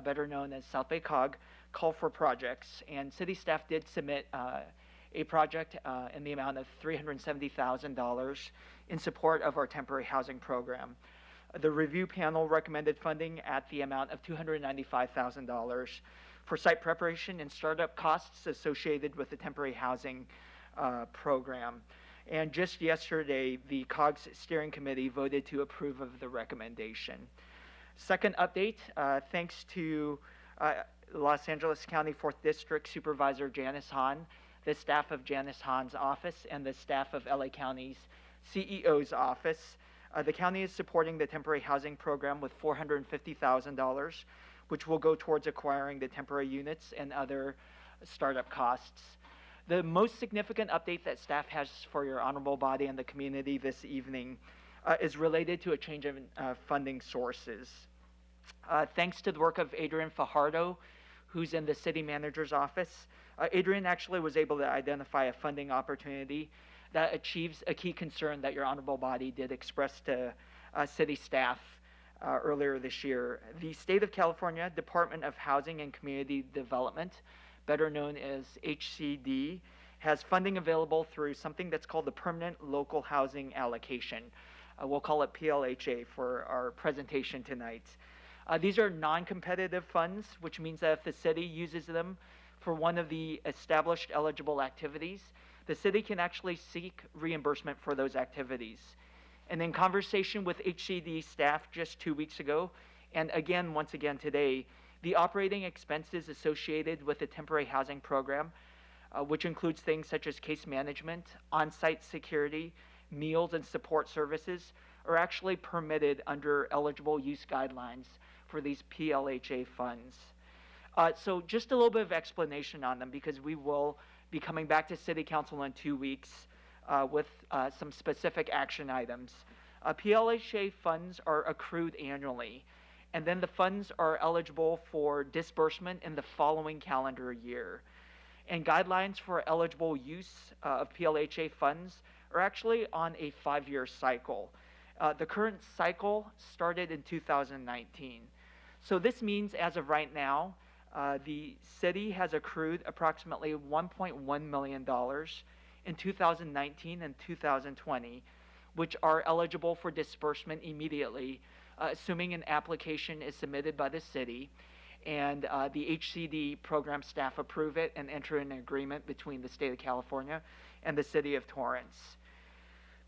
better known as South Bay COG, call for projects, and city staff did submit a project in the amount of $370,000 in support of our temporary housing program. The review panel recommended funding at the amount of $295,000 for site preparation and startup costs associated with the temporary housing program. And just yesterday, the COGS Steering Committee voted to approve of the recommendation. Second update, thanks to Los Angeles County 4th District Supervisor Janice Hahn, the staff of Janice Hahn's office, and the staff of LA County's CEO's office, the county is supporting the temporary housing program with $450,000, which will go towards acquiring the temporary units and other startup costs. The most significant update that staff has for your honorable body and the community this evening is related to a change in funding sources. Thanks to the work of Adrian Fajardo, who's in the city manager's office, Adrian actually was able to identify a funding opportunity that achieves a key concern that your honorable body did express to city staff earlier this year. The State of California Department of Housing and Community Development, better known as HCD, has funding available through something that's called the Permanent Local Housing Allocation. We'll call it PLHA for our presentation tonight. These are non-competitive funds, which means that if the city uses them for one of the established eligible activities, the city can actually seek reimbursement for those activities. And in conversation with HCD staff just 2 weeks ago, and again, once again today, the operating expenses associated with the temporary housing program, which includes things such as case management, on-site security, meals and support services, are actually permitted under eligible use guidelines for these PLHA funds. So just a little bit of explanation on them, because we will be coming back to City Council in 2 weeks with some specific action items. PLHA funds are accrued annually, and then the funds are eligible for disbursement in the following calendar year. And guidelines for eligible use of PLHA funds are actually on a 5-year cycle. The current cycle started in 2019. So this means, as of right now, the city has accrued approximately $1.1 million in 2019 and 2020, which are eligible for disbursement immediately, assuming an application is submitted by the city and the HCD program staff approve it and enter an agreement between the state of California and the city of Torrance.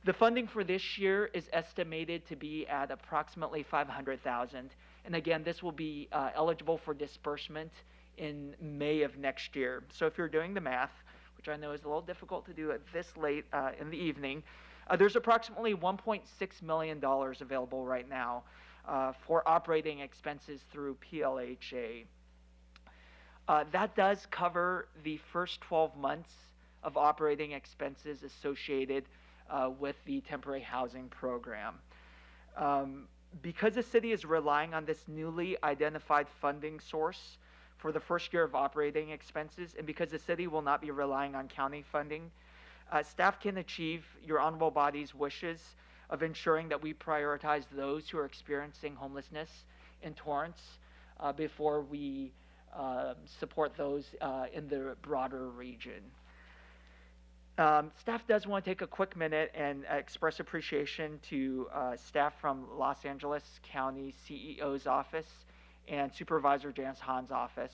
The funding for this year is estimated to be at approximately $500,000. And again, this will be eligible for disbursement in May of next year. So if you're doing the math, which I know is a little difficult to do at this late in the evening, there's approximately $1.6 million available right now for operating expenses through PLHA. That does cover the first 12 months of operating expenses associated with the temporary housing program. Because the city is relying on this newly identified funding source for the first year of operating expenses, and because the city will not be relying on county funding, staff can achieve your honorable body's wishes of ensuring that we prioritize those who are experiencing homelessness in Torrance before we support those in the broader region. Staff does want to take a quick minute and express appreciation to staff from Los Angeles County CEO's office and Supervisor Janice Hahn's office.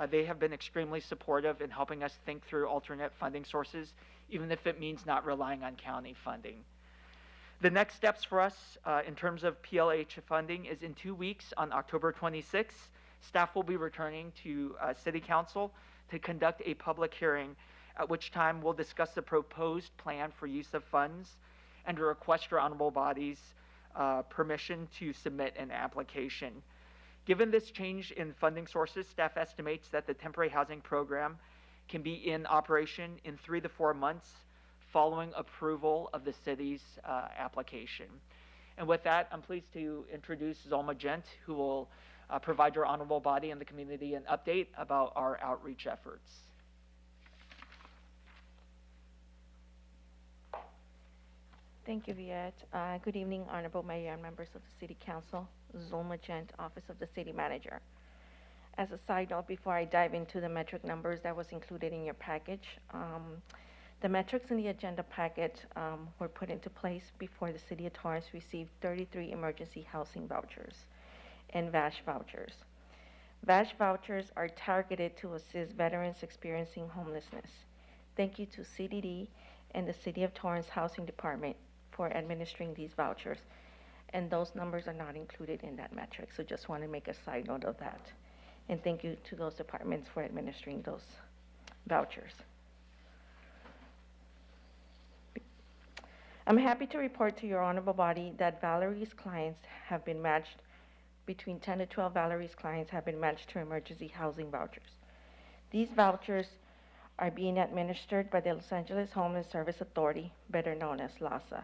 They have been extremely supportive in helping us think through alternate funding sources, even if it means not relying on county funding. The next steps for us in terms of PLH funding is in 2 weeks on October 26th, staff will be returning to City Council to conduct a public hearing, at which time we'll discuss the proposed plan for use of funds and to request your honorable body's permission to submit an application. Given this change in funding sources, staff estimates that the temporary housing program can be in operation in 3 to 4 months following approval of the city's application. And with that, I'm pleased to introduce Zolma Gent, who will provide your honorable body and the community an update about our outreach efforts. Thank you, Viet. Good evening, Honorable Mayor and members of the City Council. Zolma Gent, Office of the City Manager. As a side note, before I dive into the metric numbers that was included in your package, the metrics in the agenda packet were put into place before the City of Torrance received 33 emergency housing vouchers and VASH vouchers. VASH vouchers are targeted to assist veterans experiencing homelessness. Thank you to CDD and the City of Torrance Housing Department for administering these vouchers. And those numbers are not included in that metric, so just want to make a side note of that. And thank you to those departments for administering those vouchers. I'm happy to report to your honorable body that Valerie's clients have been matched, between 10 to 12 Valerie's clients have been matched to emergency housing vouchers. These vouchers are being administered by the Los Angeles Homeless Service Authority, better known as LAHSA,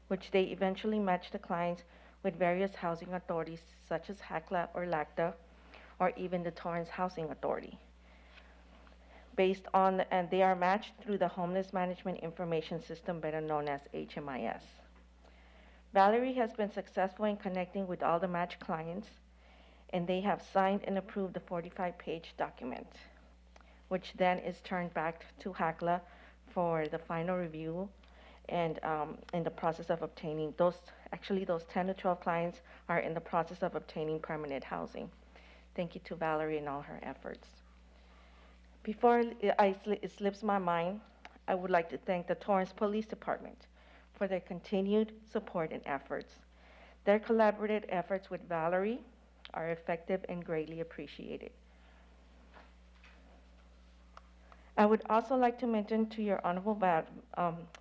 which they eventually match the clients with various housing authorities such as HACLA or LACTA, or even the Torrance Housing Authority. And they are matched through the Homeless Management Information System, better known as HMIS. Valerie has been successful in connecting with all the matched clients, and they have signed and approved the 45-page document, which then is turned back to HACLA for the final review and in the process of obtaining those 10 to 12 clients are in the process of obtaining permanent housing. Thank you to Valerie and all her efforts. Before it slips my mind, I would like to thank the Torrance Police Department for their continued support and efforts. Their collaborative efforts with Valerie are effective and greatly appreciated. I would also like to mention to your honorable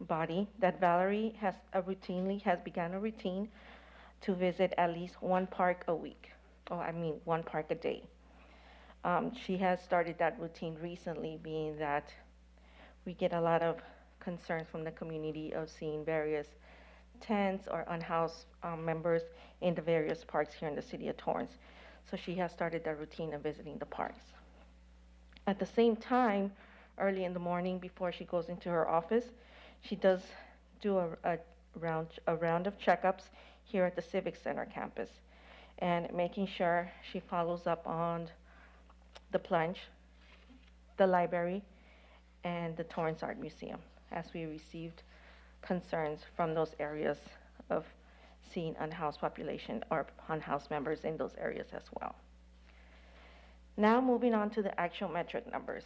body that Valerie has begun a routine to visit at least one park a week, one park a day. She has started that routine recently, being that we get a lot of concerns from the community of seeing various tents or unhoused members in the various parks here in the city of Torrance. So she has started that routine of visiting the parks. At the same time, early in the morning before she goes into her office, she does do a round of checkups here at the Civic Center campus and making sure she follows up on the plunge, the library, and the Torrance Art Museum, as we received concerns from those areas of seeing unhoused population or unhoused members in those areas as well. Now moving on to the actual metric numbers.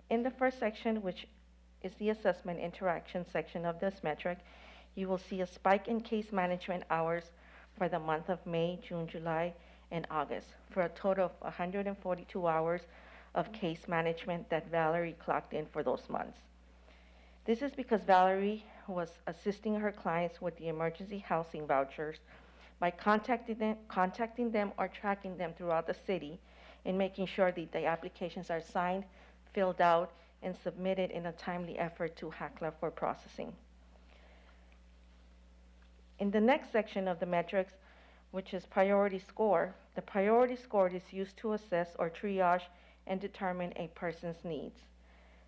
In the first section, which is the assessment interaction section of this metric, you will see a spike in case management hours for the month of May, June, July, and August, for a total of 142 hours of case management that Valerie clocked in for those months. This is because Valerie was assisting her clients with the emergency housing vouchers by contacting them or tracking them throughout the city and making sure that the applications are signed, filled out, and submitted in a timely effort to HACLA for processing. In the next section of the metrics, which is priority score, the priority score is used to assess or triage and determine a person's needs.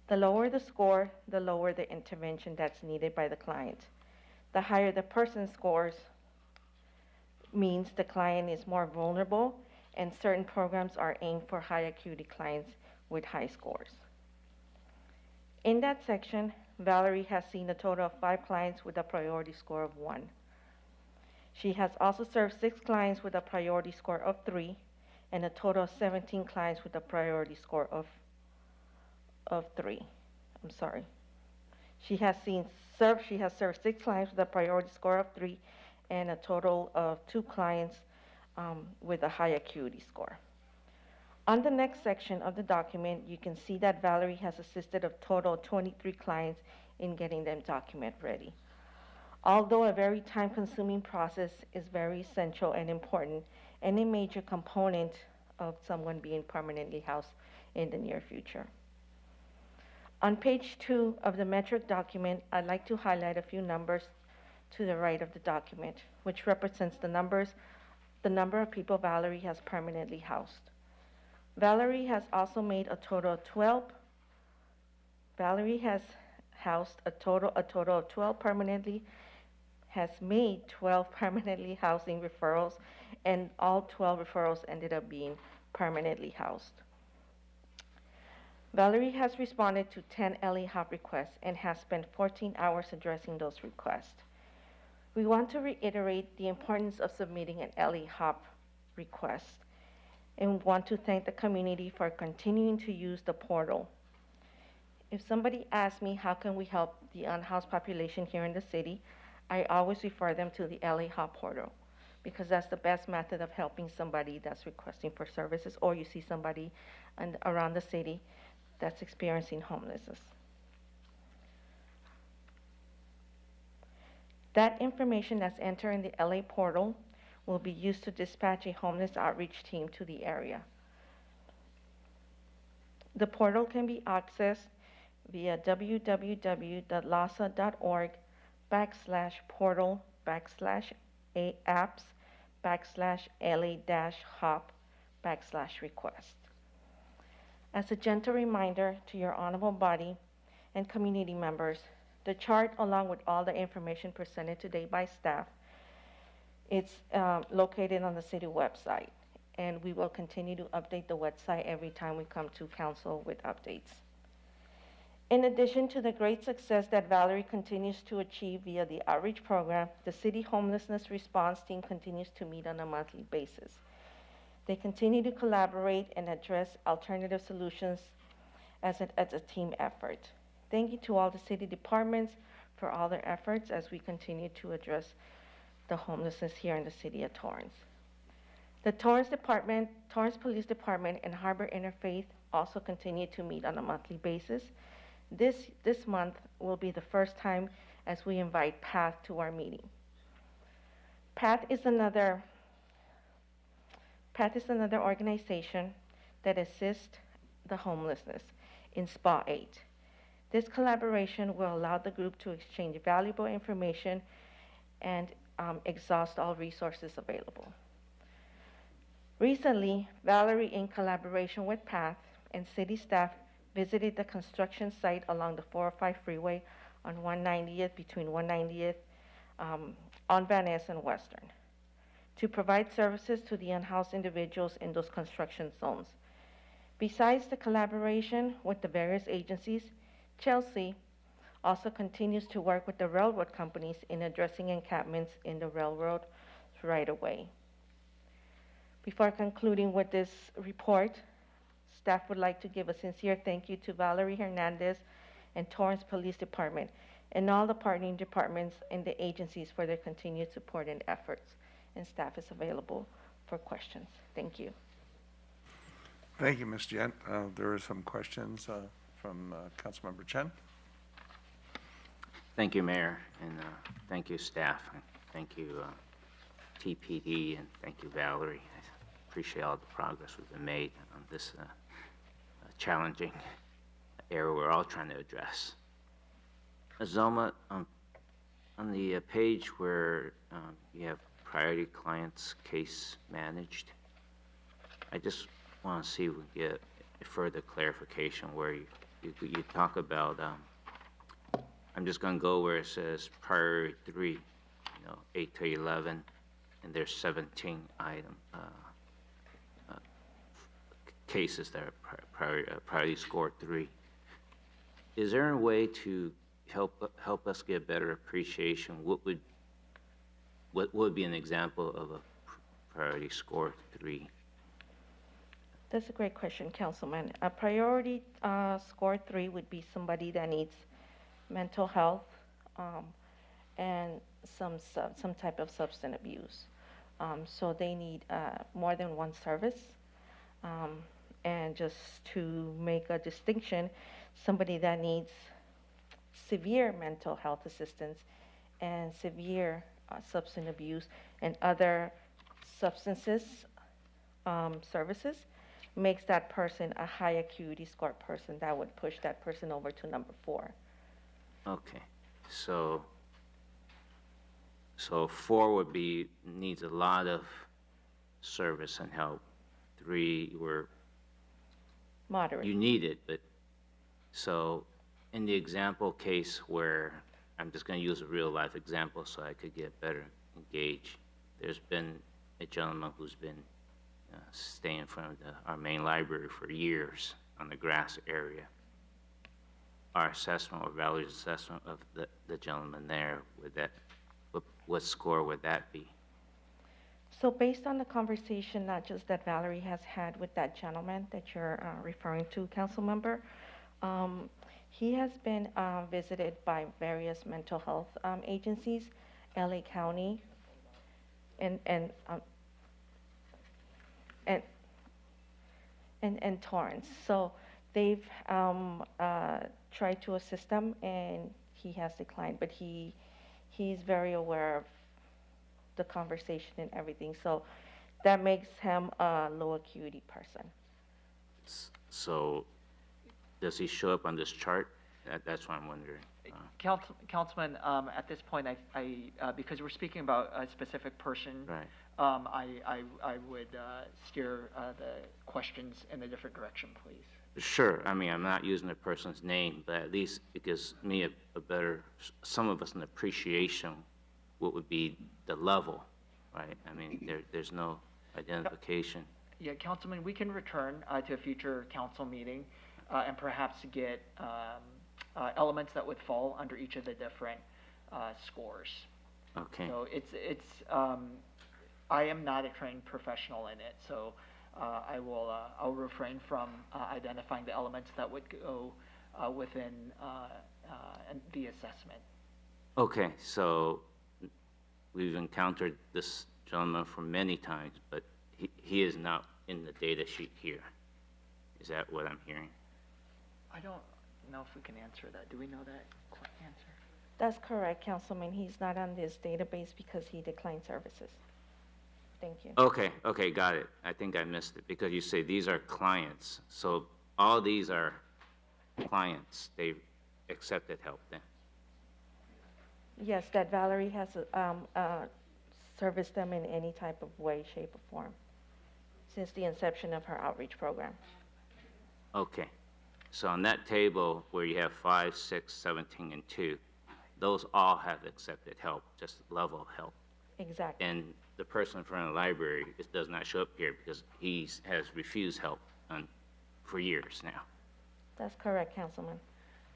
The lower the score, the lower the intervention that's needed by the client. The higher the person scores means the client is more vulnerable, and certain programs are aimed for high acuity clients with high scores. In that section, Valerie has seen a total of 5 clients with a priority score of 1. She has also served 6 clients with a priority score of 3, and a total of 17 clients with a priority score of 3. I'm sorry. She has served 6 clients with a priority score of 3, and a total of 2 clients with a high acuity score. On the next section of the document, you can see that Valerie has assisted a total of 23 clients in getting them document ready. Although a very time-consuming process, is very essential and important, and a major component of someone being permanently housed in the near future. On page 2 of the metric document, I'd like to highlight a few numbers to the right of the document, which represents the number of people Valerie has permanently housed. Valerie has also made a total of 12. Valerie has housed a total of 12 permanently, has made 12 permanently housing referrals, and all 12 referrals ended up being permanently housed. Valerie has responded to 10 LE-HOP requests and has spent 14 hours addressing those requests. We want to reiterate the importance of submitting an LE-HOP request and want to thank the community for continuing to use the portal. If somebody asks me how can we help the unhoused population here in the city, I always refer them to the LA Hub portal because that's the best method of helping somebody that's requesting for services, or you see somebody around the city that's experiencing homelessness. That information that's entered in the LA portal will be used to dispatch a homeless outreach team to the area. The portal can be accessed via www.lhasa.org/portal/apps/LA-hub/request. As a gentle reminder to your honorable body and community members, the chart, along with all the information presented today by staff, it's located on the city website, and we will continue to update the website every time we come to council with updates. In addition to the great success that Valerie continues to achieve via the outreach program, the city homelessness response team continues to meet on a monthly basis. They continue to collaborate and address alternative solutions as a team effort. Thank you to all the city departments for all their efforts as we continue to address the homelessness here in the city of Torrance. The Torrance Police Department, and Harbor Interfaith also continue to meet on a monthly basis. This month will be the first time as we invite PATH to our meeting. PATH is another organization that assists the homelessness in SPA 8. This collaboration will allow the group to exchange valuable information and exhaust all resources available. Recently, Valerie, in collaboration with PATH and city staff, visited the construction site along the 405 freeway on 190th, between 190th on Van Ness and Western, to provide services to the unhoused individuals in those construction zones. Besides the collaboration with the various agencies, Chelsea also continues to work with the railroad companies in addressing encampments in the railroad right-of-way. Before concluding with this report, staff would like to give a sincere thank you to Valerie Hernandez and Torrance Police Department and all the partnering departments and the agencies for their continued support and efforts. And staff is available for questions. Thank you. Thank you, Ms. Gent. There are some questions from Councilmember Chen. Thank you, Mayor, and thank you, staff, and thank you, TPD, and thank you, Valerie. I appreciate all the progress we've been made on this challenging area we're all trying to address. Azoma, on the page where you have priority clients case managed, I just want to see if we can get a further clarification where you talk about, I'm just going to go where it says priority 3, 8 to 11, and there's 17 cases that are priority score 3. Is there a way to help us get better appreciation? What would be an example of a priority score 3? That's a great question, Councilman. A priority score 3 would be somebody that needs mental health and some type of substance abuse. So they need more than one service. And just to make a distinction, somebody that needs severe mental health assistance and severe substance abuse and other substances services makes that person a high acuity score person. That would push that person over to number 4. Okay, so 4 would be needs a lot of service and help. 3 were moderate. You need it, but so in the example case where I'm just going to use a real life example so I could get better engaged. There's been a gentleman who's been staying in front of our main library for years on the grass area. Our assessment, or Valerie's assessment of the gentleman there, what score would that be? So based on the conversation, not just that Valerie has had with that gentleman that you're referring to, council member, He has been visited by various mental health agencies, LA County, and Torrance. So they've tried to assist him, and he has declined. But he's very aware of the conversation and everything. So that makes him a low acuity person. So, does he show up on this chart? That's what I'm wondering. Councilman, at this point, because we're speaking about a specific person, Right. I would steer the questions in a different direction, please. Sure. I mean, I'm not using the person's name, but at least it gives me a better, some of us an appreciation what would be the level, right? I mean, there's no identification. Yeah, Councilman, we can return to a future council meeting and perhaps get elements that would fall under each of the different scores. Okay. So I am not a trained professional in it, so I'll refrain from identifying the elements that would go within the assessment. Okay, so we've encountered this gentleman for many times, but he is not in the data sheet here. Is that what I'm hearing? I don't know if we can answer that. Do we know that answer? That's correct, Councilman. He's not on this database because he declined services. Thank you. Okay, got it. I think I missed it because you say these are clients. So all these are clients. They've accepted help then? Yes, that Valerie has serviced them in any type of way, shape, or form since the inception of her outreach program. Okay. So on that table where you have 5, 6, 17, and 2, those all have accepted help, just level of help. Exactly. And the person in front of the library does not show up here because he has refused help for years now. That's correct, Councilman.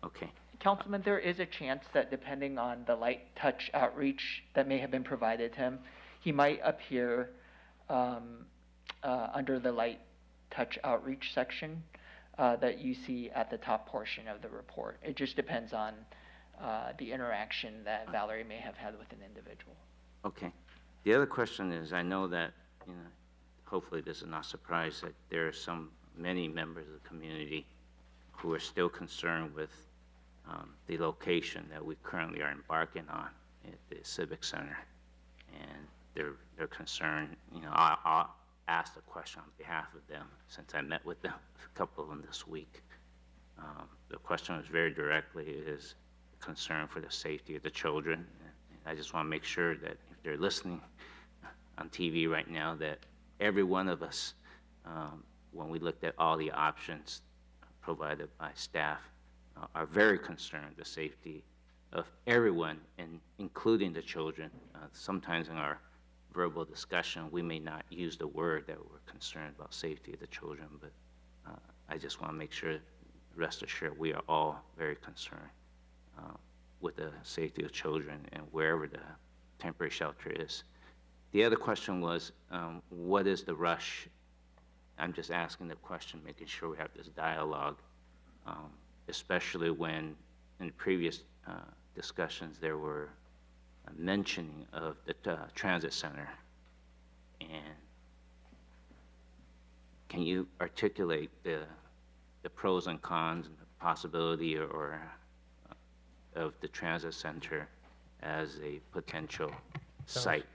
Okay. Councilman, there is a chance that depending on the light touch outreach that may have been provided to him, he might appear under the light touch outreach section that you see at the top portion of the report. It just depends on the interaction that Valerie may have had with an individual. Okay. The other question is, I know that, hopefully this is not a surprise, that there are many members of the community who are still concerned with the location that we currently are embarking on at the Civic Center. And they're concerned, I'll ask the question on behalf of them since I met with them, a couple of them this week. The question was very directly is concern for the safety of the children. And I just want to make sure that if they're listening on TV right now, that every one of us, when we looked at all the options provided by staff, are very concerned the safety of everyone, and including the children. Sometimes in our verbal discussion, we may not use the word that we're concerned about safety of the children, but I just want to make sure, rest assured, we are all very concerned with the safety of children and wherever the temporary shelter is. The other question was, what is the rush? I'm just asking the question, making sure we have this dialogue, especially when in previous discussions there were a mentioning of the transit center. And can you articulate the pros and cons and the possibility or of the transit center as a potential site?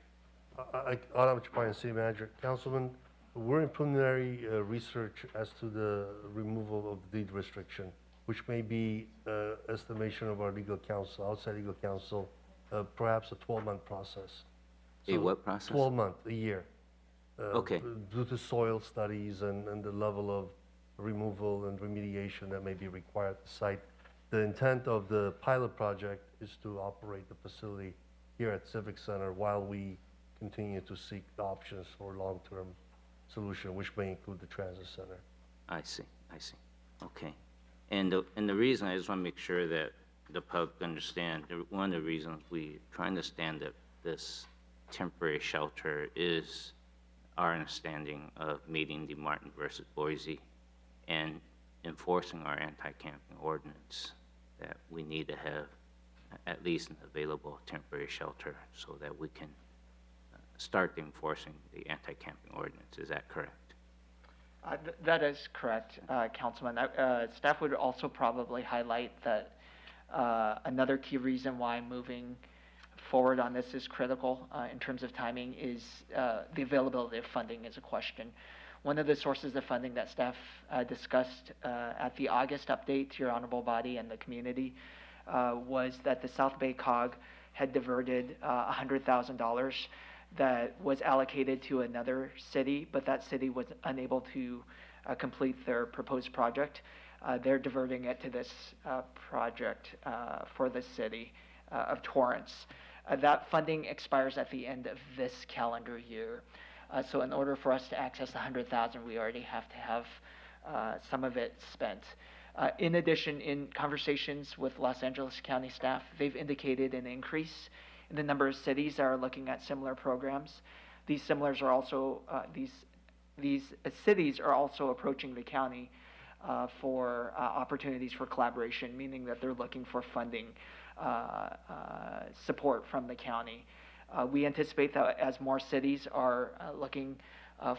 Adam Chapayan, City Manager. Councilman, we're in preliminary research as to the removal of the deed restriction, which may be estimation of our legal counsel, outside legal counsel, perhaps a 12-month process. A what process? 12-month, a year. Okay. Due to soil studies and the level of removal and remediation that may be required at the site. The intent of the pilot project is to operate the facility here at Civic Center while we continue to seek the options for long-term solution, which may include the transit center. I see. Okay. And the reason, I just want to make sure that the public understand, one of the reasons we're trying to stand up this temporary shelter is our understanding of meeting the Martin versus Boise and enforcing our anti-camping ordinance. we need to have at least an available temporary shelter so that we can start enforcing the anti-camping ordinance. Is that correct? That is correct, Councilman. Staff would also probably highlight that another key reason why moving forward on this is critical in terms of timing is the availability of funding is a question. One of the sources of funding that staff discussed at the August update to your honorable body and the community was that the South Bay COG had diverted $100,000 that was allocated to another city, but that city was unable to complete their proposed project. They're diverting it to this project for the city of Torrance. That funding expires at the end of this calendar year. So in order for us to access the $100,000, we already have to have some of it spent. In addition, in conversations with Los Angeles County staff, they've indicated an increase in the number of cities that are looking at similar programs. These cities are also approaching the county for opportunities for collaboration, meaning that they're looking for funding support from the county. We anticipate that as more cities are looking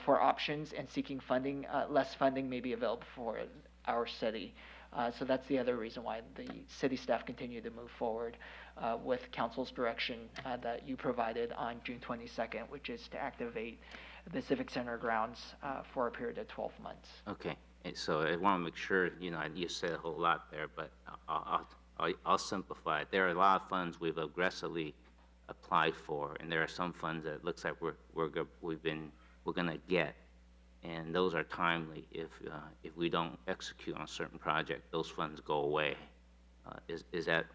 for options and seeking funding, less funding may be available for our city. So that's the other reason why the city staff continue to move forward with council's direction that you provided on June 22nd, which is to activate the Civic Center grounds for a period of 12 months. Okay, and so I want to make sure, you said a whole lot there, but I'll simplify it. There are a lot of funds we've aggressively applied for, and there are some funds that it looks like we're going to get, and those are timely. If we don't execute on a certain project, those funds go away. Is that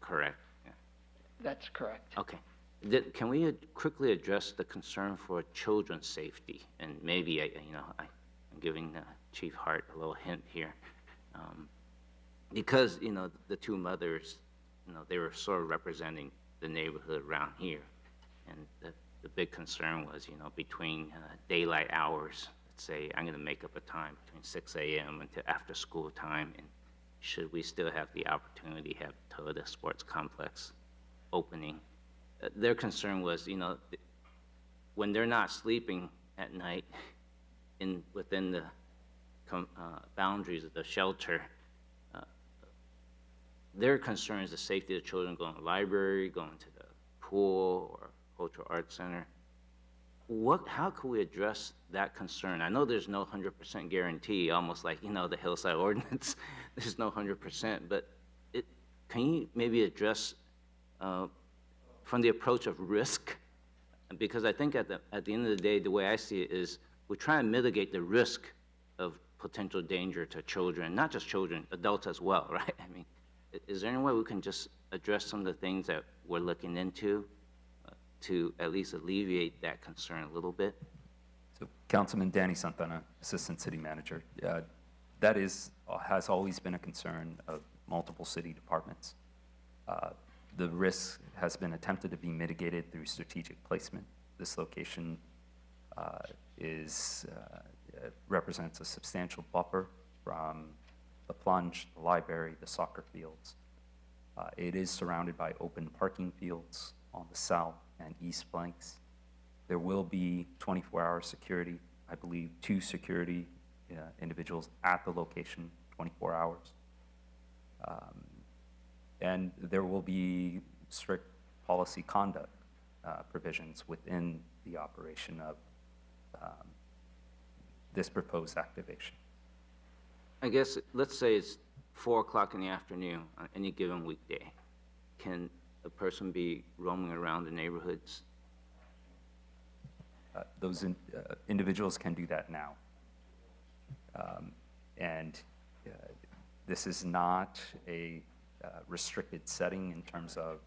correct? Yeah. That's correct. Okay. Can we quickly address the concern for children's safety? And maybe I'm giving Chief Hart a little hint here, because the two mothers, they were sort of representing the neighborhood around here, and the big concern was, between daylight hours. Let's say I'm going to make up a time between 6 a.m. until after school time, and should we still have the opportunity to have Toyota Sports Complex opening? Their concern was, when they're not sleeping at night within the boundaries of the shelter, their concern is the safety of the children going to the library, going to the pool or cultural arts center. How can we address that concern? I know there's no 100% guarantee, almost like, the Hillside Ordinance, there's no 100%, but can you maybe address from the approach of risk? Because I think at the end of the day, the way I see it is we try and mitigate the risk of potential danger to children, not just children, adults as well, right? I mean, is there any way we can just address some of the things that we're looking into to at least alleviate that concern a little bit? So Councilman Danny Santana, Assistant City Manager. That has always been a concern of multiple city departments. The risk has been attempted to be mitigated through strategic placement. This location represents a substantial buffer from the plunge, the library, the soccer fields. It is surrounded by open parking fields on the south and east flanks. There will be 24-hour security. I believe 2 security individuals at the location 24 hours. And there will be strict policy conduct provisions within the operation of this proposed activation. I guess, let's say it's 4 o'clock in the afternoon on any given weekday. Can a person be roaming around the neighborhoods? Those individuals can do that now. And this is not a restricted setting in terms of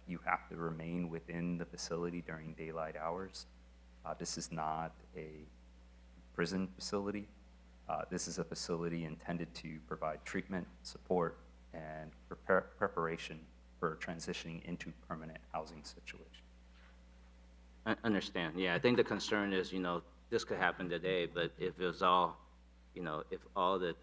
you have to remain within the facility during daylight hours. This is not a prison facility. This is a facility intended to provide treatment, support, and preparation for transitioning into permanent housing situation. I understand. Yeah, I think the concern is, this could happen today, but if it was all, if all the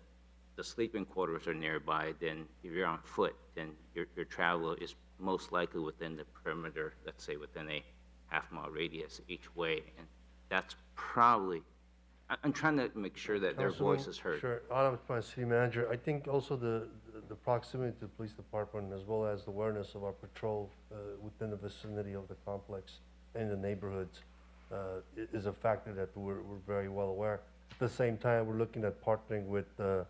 the sleeping quarters are nearby, then if you're on foot, then your travel is most likely within the perimeter, let's say within a half-mile radius each way. And that's probably, I'm trying to make sure that their voice is heard. Sure. Adam, my city manager, I think also the proximity to the police department as well as the awareness of our patrol within the vicinity of the complex and the neighborhoods is a factor that we're very well aware. At the same time, we're looking at partnering with the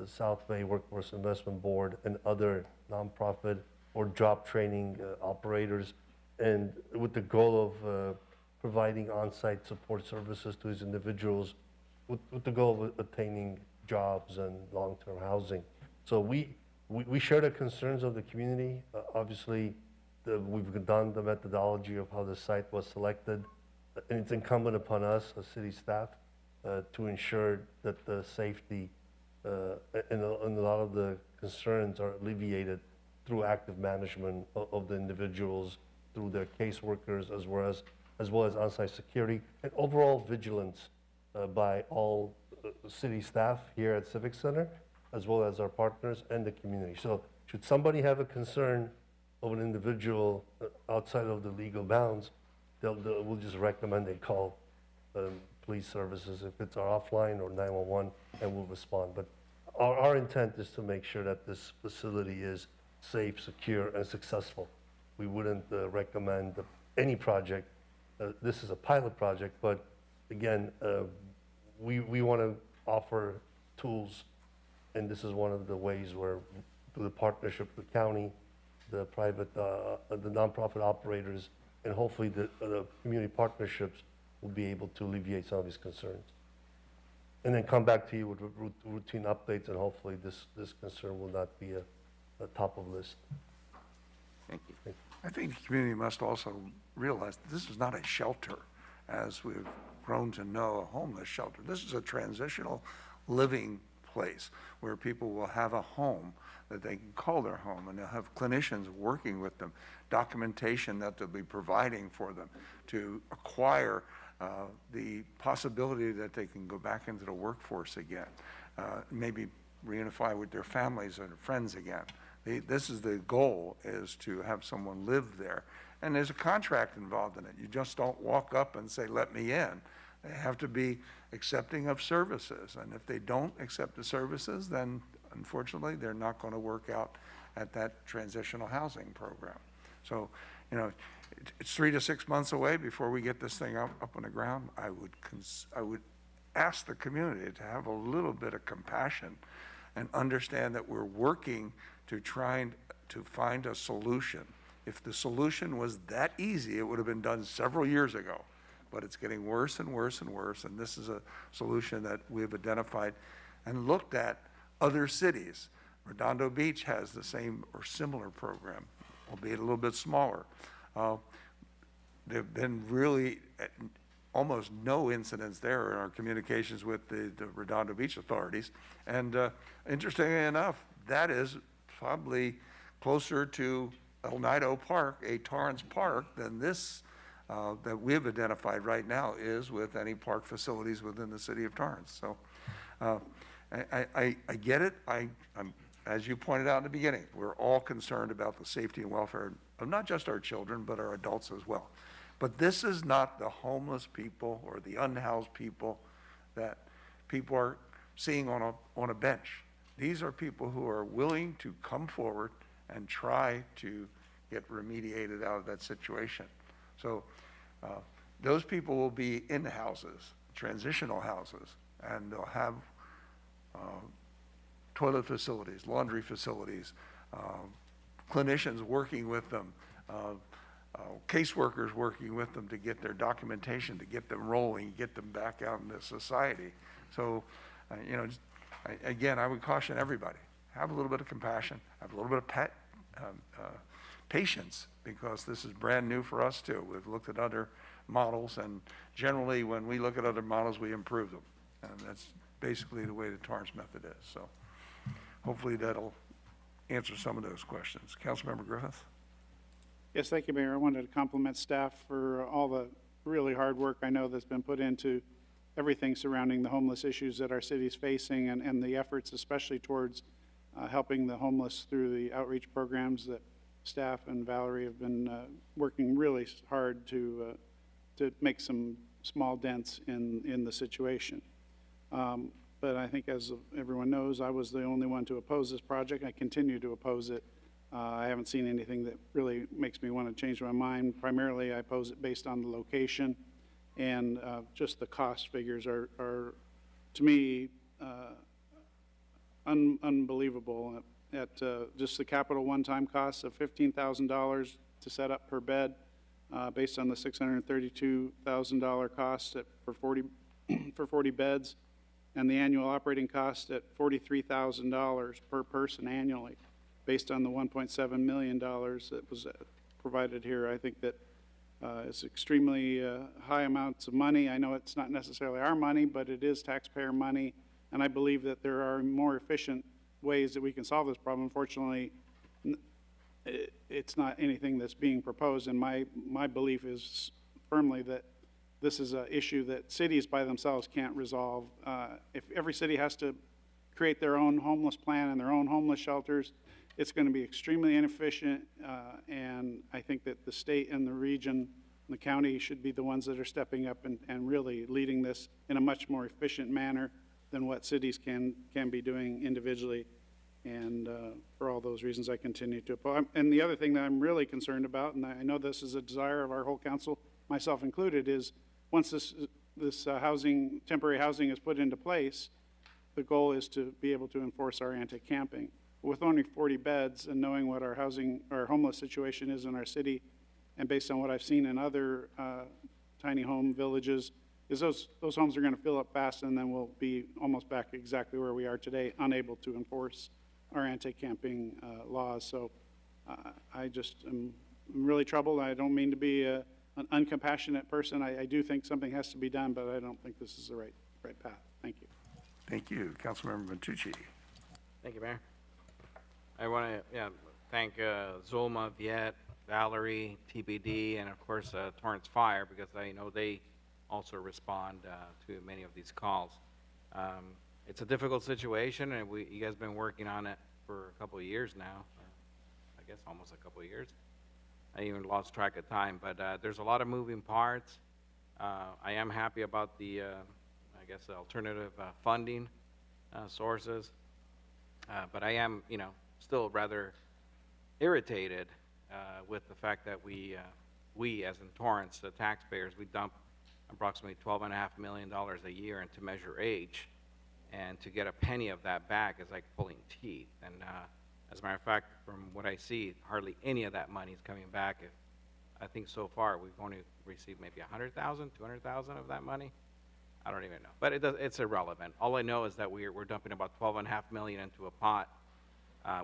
South Bay Workforce Investment Board and other nonprofit or job training operators, and with the goal of providing on-site support services to these individuals with the goal of attaining jobs and long-term housing. So we share the concerns of the community. Obviously, we've done the methodology of how the site was selected, and it's incumbent upon us as city staff to ensure that the safety and a lot of the concerns are alleviated through active management of the individuals, through their caseworkers, as well as on-site security and overall vigilance by all city staff here at Civic Center, as well as our partners and the community. So should somebody have a concern of an individual outside of the legal bounds, we'll just recommend they call police services if it's our offline or 911, and we'll respond. But our intent is to make sure that this facility is safe, secure, and successful. We wouldn't recommend any project. This is a pilot project, but again, we want to offer tools, and this is one of the ways where, through the partnership with the county, the private, the nonprofit operators, and hopefully the community partnerships will be able to alleviate some of these concerns. And then come back to you with routine updates, and hopefully this concern will not be a top of list. Thank you. I think the community must also realize that this is not a shelter, as we've grown to know a homeless shelter. This is a transitional living place where people will have a home that they can call their home, and they'll have clinicians working with them, documentation that they'll be providing for them to acquire the possibility that they can go back into the workforce again, maybe reunify with their families and friends again. This is the goal, is to have someone live there. And there's a contract involved in it. You just don't walk up and say, let me in. They have to be accepting of services. And if they don't accept the services, then unfortunately, they're not going to work out at that transitional housing program. So, you know, it's 3 to 6 months away before we get this thing up on the ground. I would ask the community to have a little bit of compassion and understand that we're working to try to find a solution. If the solution was that easy, it would have been done several years ago. But it's getting worse and worse and worse, and this is a solution that we've identified and looked at other cities. Redondo Beach has the same or similar program, albeit a little bit smaller. There have been really almost no incidents there in our communications with the Redondo Beach authorities. And interestingly enough, that is probably closer to El Nido Park, a Torrance Park, than this that we've identified right now is with any park facilities within the city of Torrance. So I get it. As you pointed out in the beginning, we're all concerned about the safety and welfare of not just our children, but our adults as well. But this is not the homeless people or the unhoused people that people are seeing on a bench. These are people who are willing to come forward and try to get remediated out of that situation. So those people will be in houses, transitional houses, and they'll have toilet facilities, laundry facilities, clinicians working with them, caseworkers working with them to get their documentation, to get them rolling, get them back out into society. So, you know, again, I would caution everybody, have a little bit of compassion, have a little bit of patience, because this is brand new for us too. We've looked at other models, and generally when we look at other models, we improve them. And that's basically the way the Torrance method is. So hopefully that'll answer some of those questions. Councilmember Griffith? Yes, thank you, Mayor. I wanted to compliment staff for all the really hard work I know that's been put into everything surrounding the homeless issues that our city is facing, and the efforts especially towards helping the homeless through the outreach programs that staff and Valerie have been working really hard to make some small dents in the situation. But I think, as everyone knows, I was the only one to oppose this project. I continue to oppose it. I haven't seen anything that really makes me want to change my mind. Primarily, I oppose it based on the location, and just the cost figures are to me, unbelievable. At just the capital one-time costs of $15,000 to set up per bed, based on the $632,000 cost for 40 beds, and the annual operating cost at $43,000 per person annually, based on the $1.7 million that was provided here. I think that it's extremely high amounts of money. I know it's not necessarily our money, but it is taxpayer money, and I believe that there are more efficient ways that we can solve this problem. Unfortunately, it's not anything that's being proposed, and my belief is firmly that this is an issue that cities by themselves can't resolve. If every city has to create their own homeless plan and their own homeless shelters, it's going to be extremely inefficient, and I think that the state and the region and the county should be the ones that are stepping up and really leading this in a much more efficient manner than what cities can be doing individually. And for all those reasons, I continue to oppose. And the other thing that I'm really concerned about, and I know this is a desire of our whole council, myself included, is once this temporary housing is put into place, the goal is to be able to enforce our anti-camping. With only 40 beds and knowing what our homeless situation is in our city, and based on what I've seen in other tiny home villages, is those homes are going to fill up fast, and then we'll be almost back exactly where we are today, unable to enforce our anti-camping laws. So I just am really troubled. I don't mean to be an uncompassionate person. I do think something has to be done, but I don't think this is the right path. Thank you. Thank you. Councilmember Matucci. Thank you, Mayor. I want to thank Zulma, Viet, Valerie, TBD, and of course Torrance Fire, because I know they also respond to many of these calls. It's a difficult situation, and you guys have been working on it for a couple of years now. I guess almost a couple of years. I even lost track of time, but there's a lot of moving parts. I am happy about the, I guess, alternative funding sources, but I am, still rather irritated with the fact that we, as in Torrance, the taxpayers, we dump approximately $12.5 million a year into Measure H, and to get a penny of that back is like pulling teeth. And as a matter of fact, from what I see, hardly any of that money is coming back. I think so far we've only received maybe 100,000, 200,000 of that money. I don't even know, but it's irrelevant. All I know is that we're dumping about $12.5 million into a pot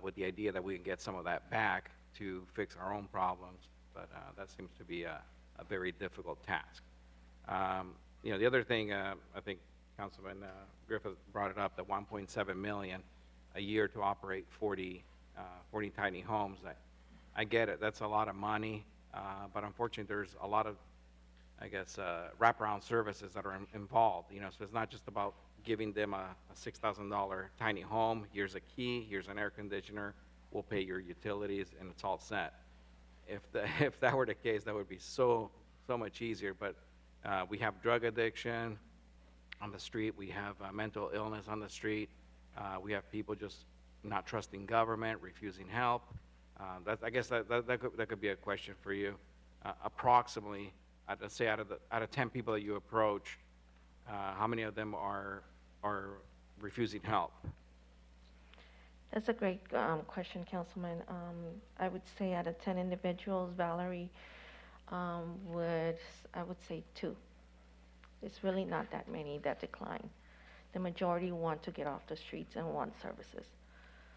with the idea that we can get some of that back to fix our own problems, but that seems to be a very difficult task. The other thing, I think Councilman Griffith brought it up, the $1.7 million a year to operate 40 tiny homes. I get it, that's a lot of money, but unfortunately there's a lot of, I guess, wraparound services that are involved. So it's not just about giving them a $6,000 tiny home. Here's a key, here's an air conditioner, we'll pay your utilities, and it's all set. If that were the case, that would be so much easier. But we have drug addiction on the street. We have mental illness on the street. We have people just not trusting government, refusing help. I guess that could be a question for you. Approximately, let's say out of 10 people that you approach, how many of them are refusing help? That's a great question, Councilman. I would say out of 10 individuals, Valerie I would say 2. It's really not that many that decline. The majority want to get off the streets and want services.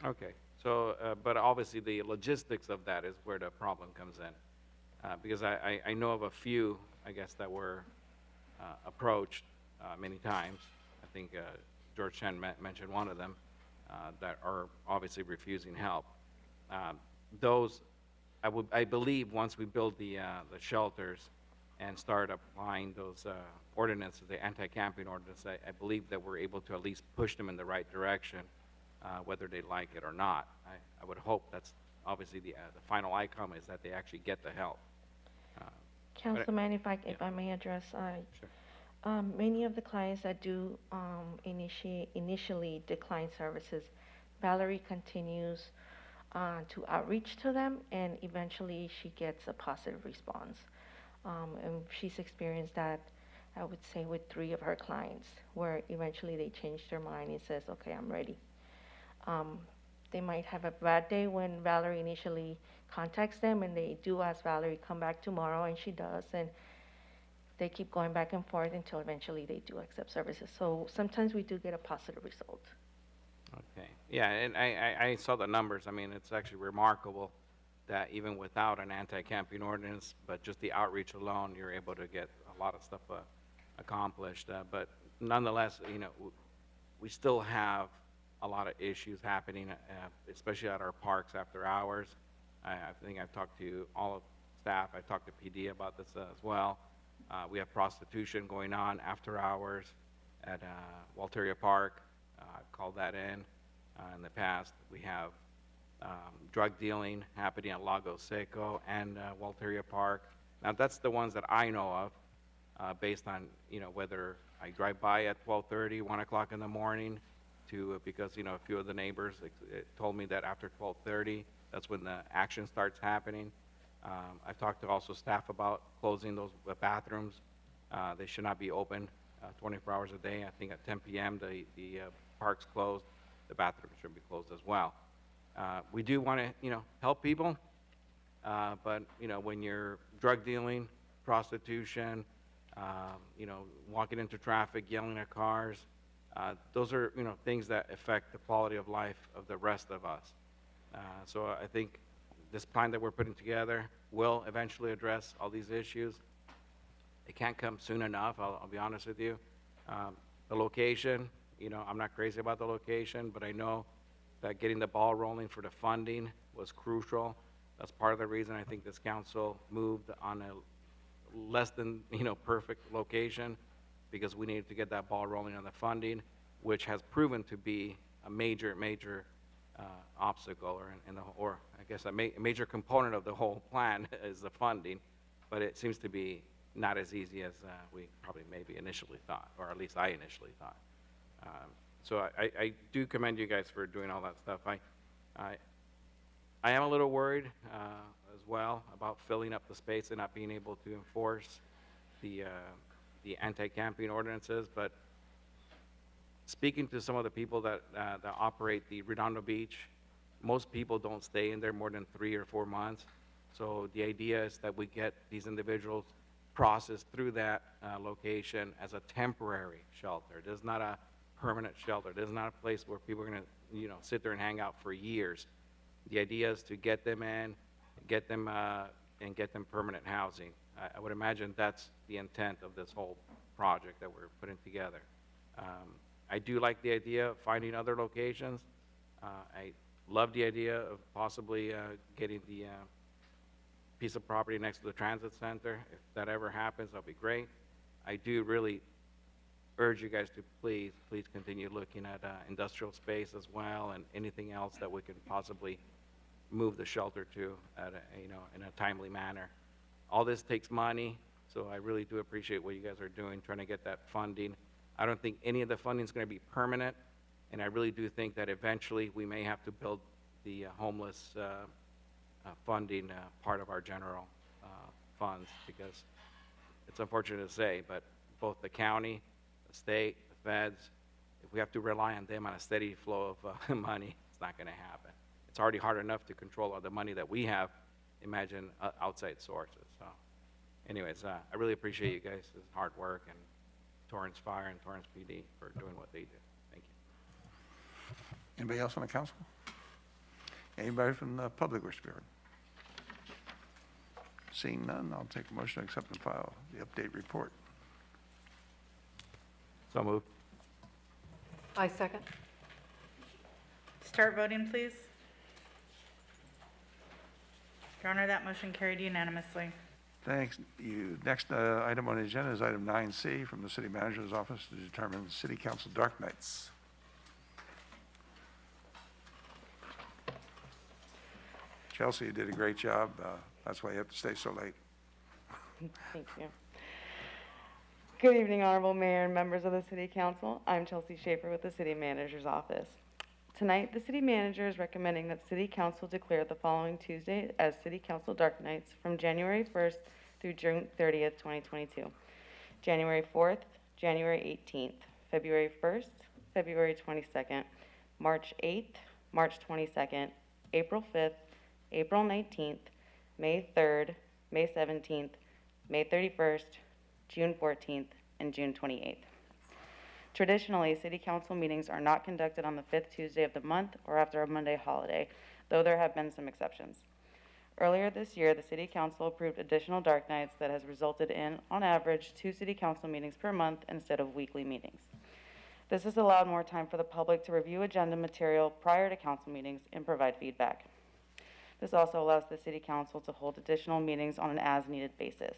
Okay, so, but obviously the logistics of that is where the problem comes in. Because I know of a few, I guess, that were approached many times. I think George Chen mentioned one of them that are obviously refusing help. Those, I believe once we build the shelters, and start applying those ordinances, the anti-camping ordinance, I believe that we're able to at least push them in the right direction, whether they like it or not. I would hope that's obviously the final outcome is that they actually get the help. Councilman, if I may address, many of the clients that do initially decline services, Valerie continues to outreach to them, and eventually she gets a positive response. And she's experienced that, I would say, with 3 of her clients, where eventually they change their mind and says, okay, I'm ready. They might have a bad day when Valerie initially contacts them, and they do ask Valerie, come back tomorrow, and she does, and they keep going back and forth until eventually they do accept services. So sometimes we do get a positive result. Okay. Yeah, and I saw the numbers. I mean, it's actually remarkable that even without an anti-camping ordinance, but just the outreach alone, you're able to get a lot of stuff accomplished. But nonetheless, you know, we still have a lot of issues happening, especially at our parks after hours. I think I've talked to all of staff. I've talked to PD about this as well. We have prostitution going on after hours at Walteria Park. I've called that in the past. We have drug dealing happening at Lago Seco and Walteria Park. Now, that's the ones that I know of, based on, you know, whether I drive by at 12:30, 1 o'clock in the morning, because, you know, a few of the neighbors told me that after 12:30, that's when the action starts happening. I've talked to also staff about closing those bathrooms. They should not be open 24 hours a day. I think at 10 p.m. the park's closed. The bathrooms should be closed as well. We do want to, you know, help people, but, you know, when you're drug dealing, prostitution, you know, walking into traffic, yelling at cars, those are, you know, things that affect the quality of life of the rest of us. So I think this plan that we're putting together will eventually address all these issues. It can't come soon enough, I'll be honest with you. The location, you know, I'm not crazy about the location, but I know that getting the ball rolling for the funding was crucial. That's part of the reason I think this council moved on a less than, you know, perfect location, because we needed to get that ball rolling on the funding, which has proven to be a major obstacle, or I guess a major component of the whole plan is the funding, but it seems to be not as easy as we probably maybe initially thought, or at least I initially thought. So I do commend you guys for doing all that stuff. I am a little worried as well about filling up the space and not being able to enforce the anti-camping ordinances, but speaking to some of the people that operate the Redondo Beach, most people don't stay in there more than 3 or 4 months. So the idea is that we get these individuals processed through that location as a temporary shelter. It is not a permanent shelter. It is not a place where people are going to, you know, sit there and hang out for years. The idea is to get them in, get them permanent housing. I would imagine that's the intent of this whole project that we're putting together. I do like the idea of finding other locations. I love the idea of possibly getting the piece of property next to the transit center. If that ever happens, that'll be great. I do really urge you guys to please continue looking at industrial space as well, and anything else that we can possibly move the shelter to at in a timely manner. All this takes money, so I really do appreciate what you guys are doing, trying to get that funding. I don't think any of the funding is going to be permanent, and I really do think that eventually we may have to build the homeless funding part of our general funds, because it's unfortunate to say, but both the county, the state, the feds, if we have to rely on them on a steady flow of money, it's not going to happen. It's already hard enough to control all the money that we have. Imagine outside sources. So anyways, I really appreciate you guys' hard work, and Torrance Fire and Torrance PD for doing what they do. Thank you. Anybody else on the council? Anybody from the public wish to be heard? Seeing none, I'll take a motion to accept and file the update report. So moved. I second. Start voting, please. Your Honor, that motion carried unanimously. Thanks. You, next item on the agenda is item 9C from the city manager's office to determine city council dark nights. Chelsea, you did a great job. That's why you have to stay so late. Thank you. Good evening, Honorable Mayor and members of the City Council. I'm Chelsea Schaefer with the City Manager's Office. Tonight, the City Manager is recommending that City Council declare the following Tuesday as City Council Dark Nights from January 1st through June 30th, 2022. January 4th, January 18th, February 1st, February 22nd, March 8th, March 22nd, April 5th, April 19th, May 3rd, May 17th, May 31st, June 14th, and June 28th. Traditionally, City Council meetings are not conducted on the 5th Tuesday of the month or after a Monday holiday, though there have been some exceptions. Earlier this year, the City Council approved additional dark nights that has resulted in, on average, 2 City Council meetings per month instead of weekly meetings. This has allowed more time for the public to review agenda material prior to council meetings and provide feedback. This also allows the City Council to hold additional meetings on an as-needed basis.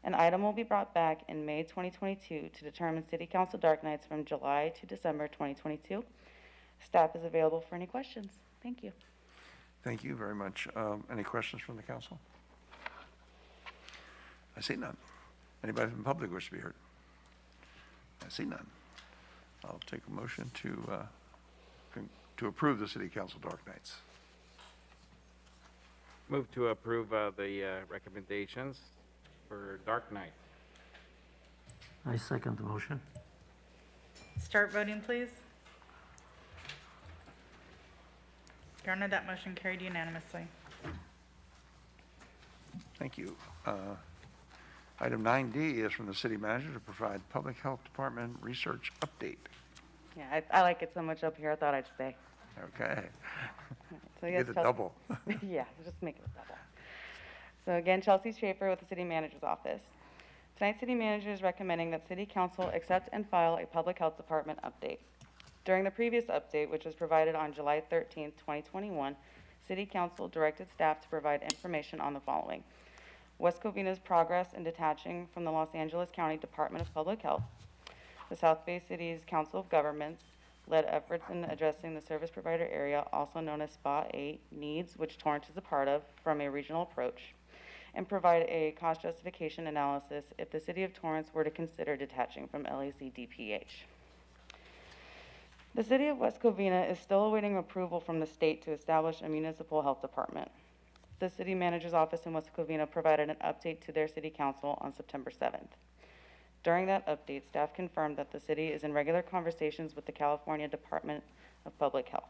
An item will be brought back in May 2022 to determine City Council dark nights from July to December 2022. Staff is available for any questions. Thank you. Thank you very much. Any questions from the council? I see none. Anybody from the public wish to be heard? I see none. I'll take a motion to approve the City Council dark nights. Move to approve the recommendations for dark night. I second the motion. Start voting, please. Your Honor, that motion carried unanimously. Thank you. Item 9D is from the city manager to provide Public Health Department research update. Yeah, I like it so much up here, I thought I'd stay. Okay. So You yes, get a Chelsea- double. Yeah, just make it a double. So again, Chelsea Schaefer with the City Manager's Office. Tonight's City Manager is recommending that City Council accept and file a Public Health Department update. During the previous update, which was provided on July 13th, 2021, City Council directed staff to provide information on the following: West Covina's progress in detaching from the Los Angeles County Department of Public Health, the South Bay City's Council of Governments led efforts in addressing the service provider area, also known as SPA 8, needs, which Torrance is a part of, from a regional approach, and provide a cost justification analysis if the City of Torrance were to consider detaching from LAC-DPH. The City of West Covina is still awaiting approval from the state to establish a municipal health department. The City Manager's Office in West Covina provided an update to their City Council on September 7th. During that update, staff confirmed that the city is in regular conversations with the California Department of Public Health.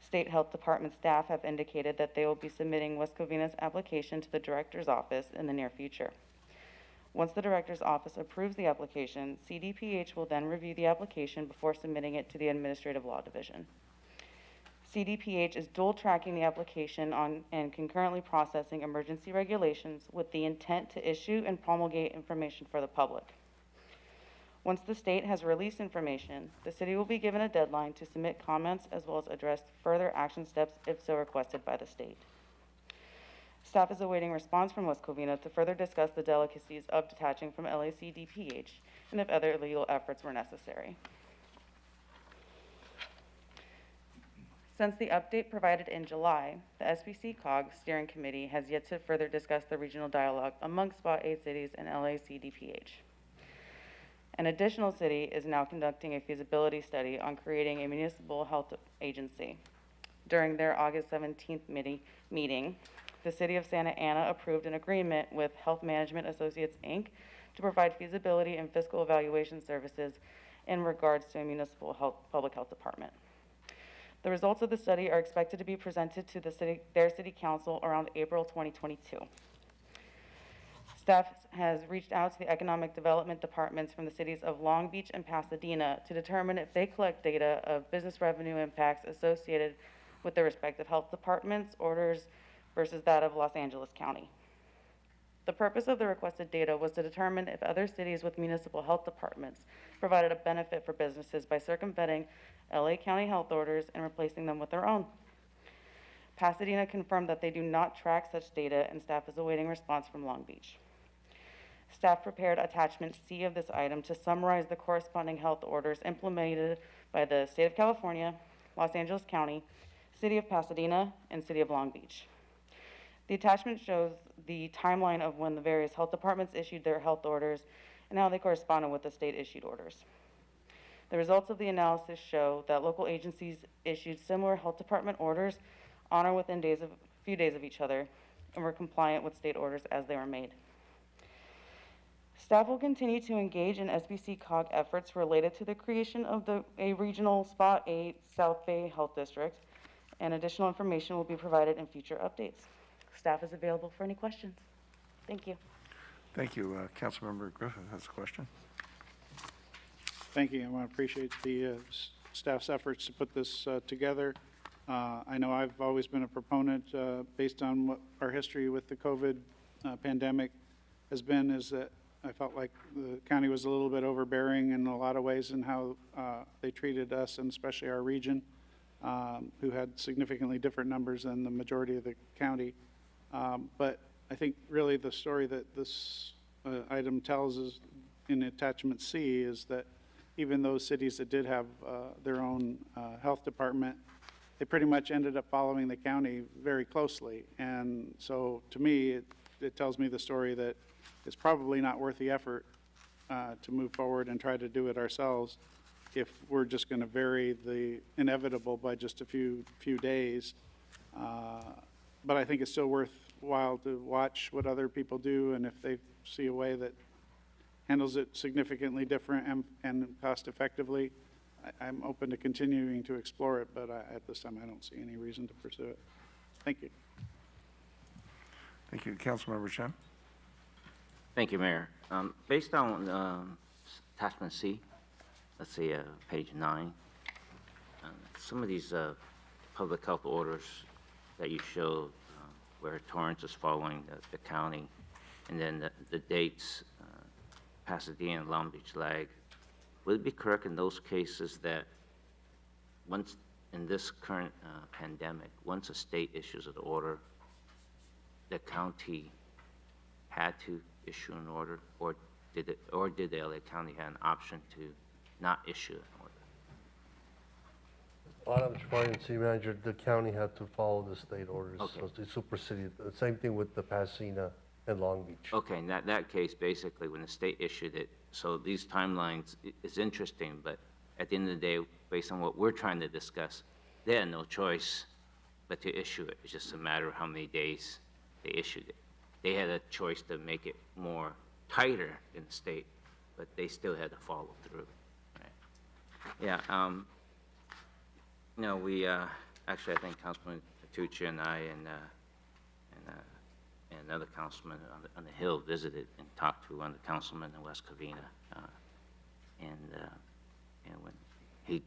State Health Department staff have indicated that they will be submitting West Covina's application to the Director's Office in the near future. Once the Director's Office approves the application, CDPH will then review the application before submitting it to the Administrative Law Division. CDPH is dual tracking the application and concurrently processing emergency regulations with the intent to issue and promulgate information for the public. Once the state has released information, the city will be given a deadline to submit comments as well as address further action steps if so requested by the state. Staff is awaiting response from West Covina to further discuss the delicacies of detaching from LAC-DPH and if other legal efforts were necessary. Since the update provided in July, the SBC-COG Steering Committee has yet to further discuss the regional dialogue among SPA 8 cities and LAC-DPH. An additional city is now conducting a feasibility study on creating a municipal health agency. During their August 17th meeting, the City of Santa Ana approved an agreement with Health Management Associates, Inc. to provide feasibility and fiscal evaluation services in regards to a municipal public health department. The results of the study are expected to be presented to their City Council around April 2022. Staff has reached out to the economic development departments from the cities of Long Beach and Pasadena to determine if they collect data of business revenue impacts associated with their respective health departments' orders versus that of Los Angeles County. The purpose of the requested data was to determine if other cities with municipal health departments provided a benefit for businesses by circumventing LA County health orders and replacing them with their own. Pasadena confirmed that they do not track such data, and staff is awaiting response from Long Beach. Staff prepared attachment C of this item to summarize the corresponding health orders implemented by the State of California, Los Angeles County, City of Pasadena, and City of Long Beach. The attachment shows the timeline of when the various health departments issued their health orders and how they corresponded with the state-issued orders. The results of the analysis show that local agencies issued similar health department orders on or within a few days of each other and were compliant with state orders as they were made. Staff will continue to engage in SBC COG efforts related to the creation of a regional SPA 8 South Bay Health District, and additional information will be provided in future updates. Staff is available for any questions. Thank you. Thank you. Councilmember Griffith has a question. Thank you. I want to appreciate the staff's efforts to put this together. I know I've always been a proponent, based on what our history with the COVID pandemic has been, is that I felt like the county was a little bit overbearing in a lot of ways in how they treated us, and especially our region, who had significantly different numbers than the majority of the county. But I think really the story that this item tells is in attachment C is that even those cities that did have their own health department, they pretty much ended up following the county very closely. And so to me, it tells me the story that it's probably not worth the effort to move forward and try to do it ourselves if we're just going to vary the inevitable by just a few days. But I think it's still worthwhile to watch what other people do, and if they see a way that handles it significantly different and cost effectively, I'm open to continuing to explore it, but at this time I don't see any reason to pursue it. Thank you. Thank you. Councilmember Chen. Thank you, Mayor. Based on attachment C, let's see, page 9, some of these public health orders that you showed where Torrance is following the county, and then the dates, Pasadena and Long Beach lag, would it be correct in those cases that once in this current pandemic, once a state issues an order, the county had to issue an order, or did the LA County have an option to not issue an order? Adam Schwein, City Manager, the county had to follow the state orders. Okay. So they superseded. The same thing with the Pasadena and Long Beach. Okay, in that case, basically, when the state issued it, so these timelines is interesting, but at the end of the day, based on what we're trying to discuss, they had no choice but to issue it. It's just a matter of how many days they issued it. They had a choice to make it more tighter in the state, but they still had to follow through. Right? Yeah, you know, we, actually, I think Councilman Tucci and I and another councilman on the Hill visited and talked to one of the councilmen in West Covina, and when he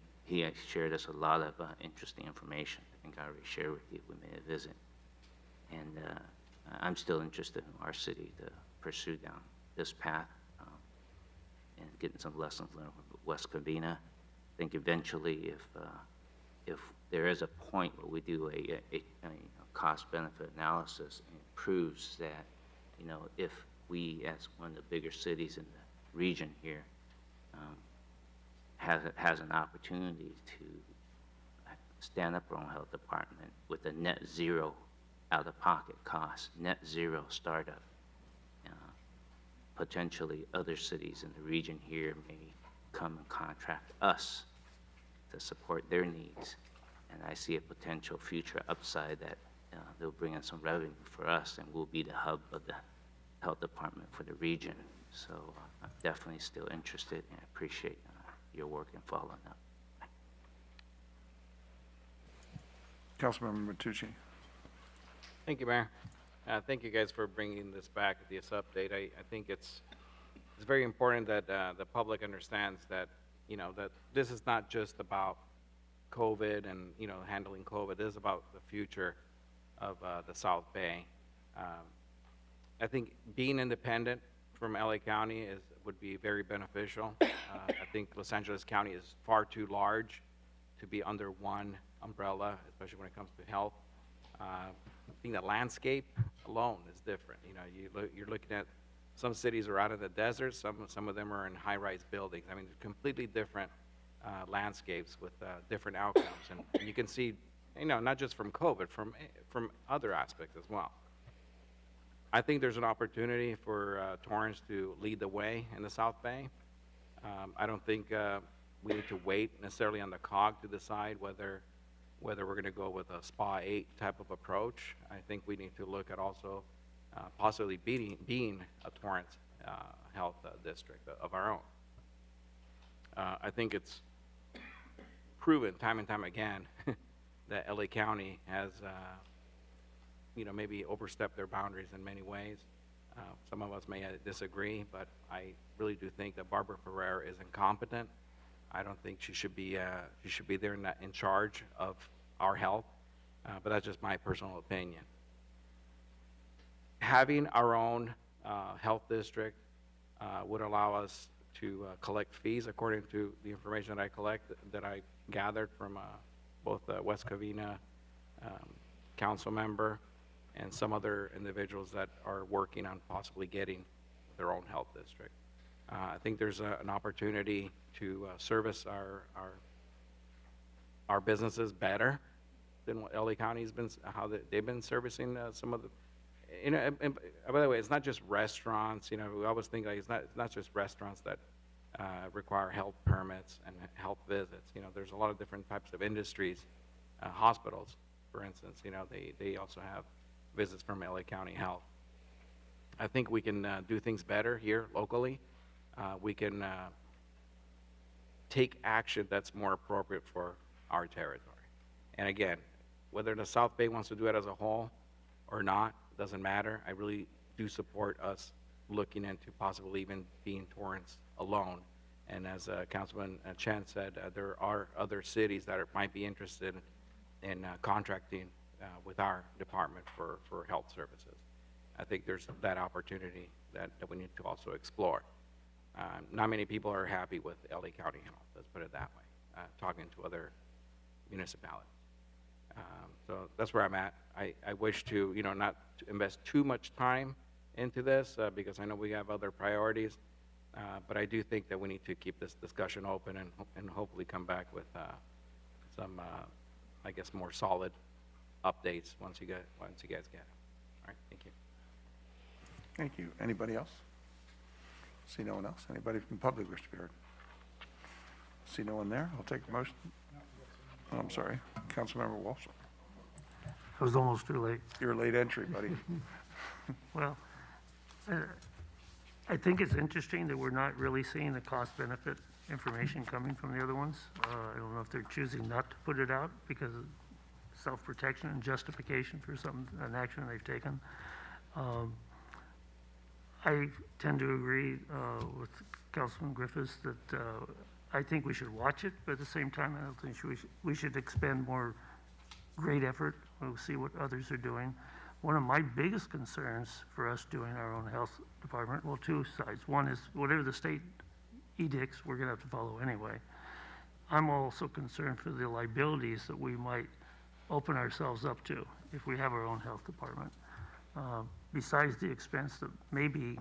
shared us a lot of interesting information. I think I already shared with you. We made a visit, and I'm still interested in our city to pursue down this path and getting some lessons learned from West Covina. I think eventually, if there is a point where we do a cost-benefit analysis, and it proves that, you know, if we, as one of the bigger cities in the region here, has an opportunity to stand up our own health department with a net zero out-of-pocket cost, net zero startup, potentially other cities in the region here may come and contract us to support their needs. And I see a potential future upside that they'll bring in some revenue for us, and we'll be the hub of the health department for the region. So I'm definitely still interested, and I appreciate your work in following up. Councilmember Matucci. Thank you, Mayor. Thank you guys for bringing this back, this update. I think it's very important that the public understands that, you know, that this is not just about COVID and, you know, handling COVID. It is about the future of the South Bay. I think being independent from LA County would be very beneficial. I think Los Angeles County is far too large to be under one umbrella, especially when it comes to health. I think the landscape alone is different. You know, you're looking at some cities are out in the desert, some of them are in high-rise buildings. I mean, completely different landscapes with different outcomes, and you can see, you know, not just from COVID, from other aspects as well. I think there's an opportunity for Torrance to lead the way in the South Bay. I don't think we need to wait necessarily on the COG to decide whether we're going to go with a SPA 8 type of approach. I think we need to look at also possibly being a Torrance health district of our own. I think it's proven time and time again that LA County has, you know, maybe overstepped their boundaries in many ways. Some of us may disagree, but I really do think that Barbara Ferrer is incompetent. I don't think she should be there in charge of our health, but that's just my personal opinion. Having our own health district would allow us to collect fees according to the information that I gathered from both the West Covina council member and some other individuals that are working on possibly getting their own health district. I think there's an opportunity to service our businesses better than what LA County's been, how they've been servicing some of the, you know, and by the way, it's not just restaurants, you know, we always think like it's not just restaurants that require health permits and health visits. You know, there's a lot of different types of industries, hospitals, for instance, you know, they also have visits from LA County Health. I think we can do things better here locally. We can take action that's more appropriate for our territory. And again, whether the South Bay wants to do it as a whole or not, doesn't matter. I really do support us looking into possibly even being Torrance alone. And as Councilman Chen said, there are other cities that might be interested in contracting with our department for health services. I think there's that opportunity that we need to also explore. Not many people are happy with LA County Health, let's put it that way, talking to other municipalities. So that's where I'm at. I wish to, you know, not to invest too much time into this because I know we have other priorities, but I do think that we need to keep this discussion open and hopefully come back with some, I guess, more solid updates once you guys get it. All right, thank you. Thank you. Anybody else? See no one else? Anybody from the public wish to be heard? See no one there? I'll take a motion. Oh, I'm sorry. Councilmember Walsh. I was almost too late. You're a late entry, buddy. Well, I think it's interesting that we're not really seeing the cost-benefit information coming from the other ones. I don't know if they're choosing not to put it out because of self-protection and justification for an action they've taken. I tend to agree with Councilman Griffiths that I think we should watch it, but at the same time, I don't think we should expend more great effort. We'll see what others are doing. One of my biggest concerns for us doing our own health department, well, two sides. One is whatever the state edicts, we're going to have to follow anyway. I'm also concerned for the liabilities that we might open ourselves up to if we have our own health department. Besides the expense that may be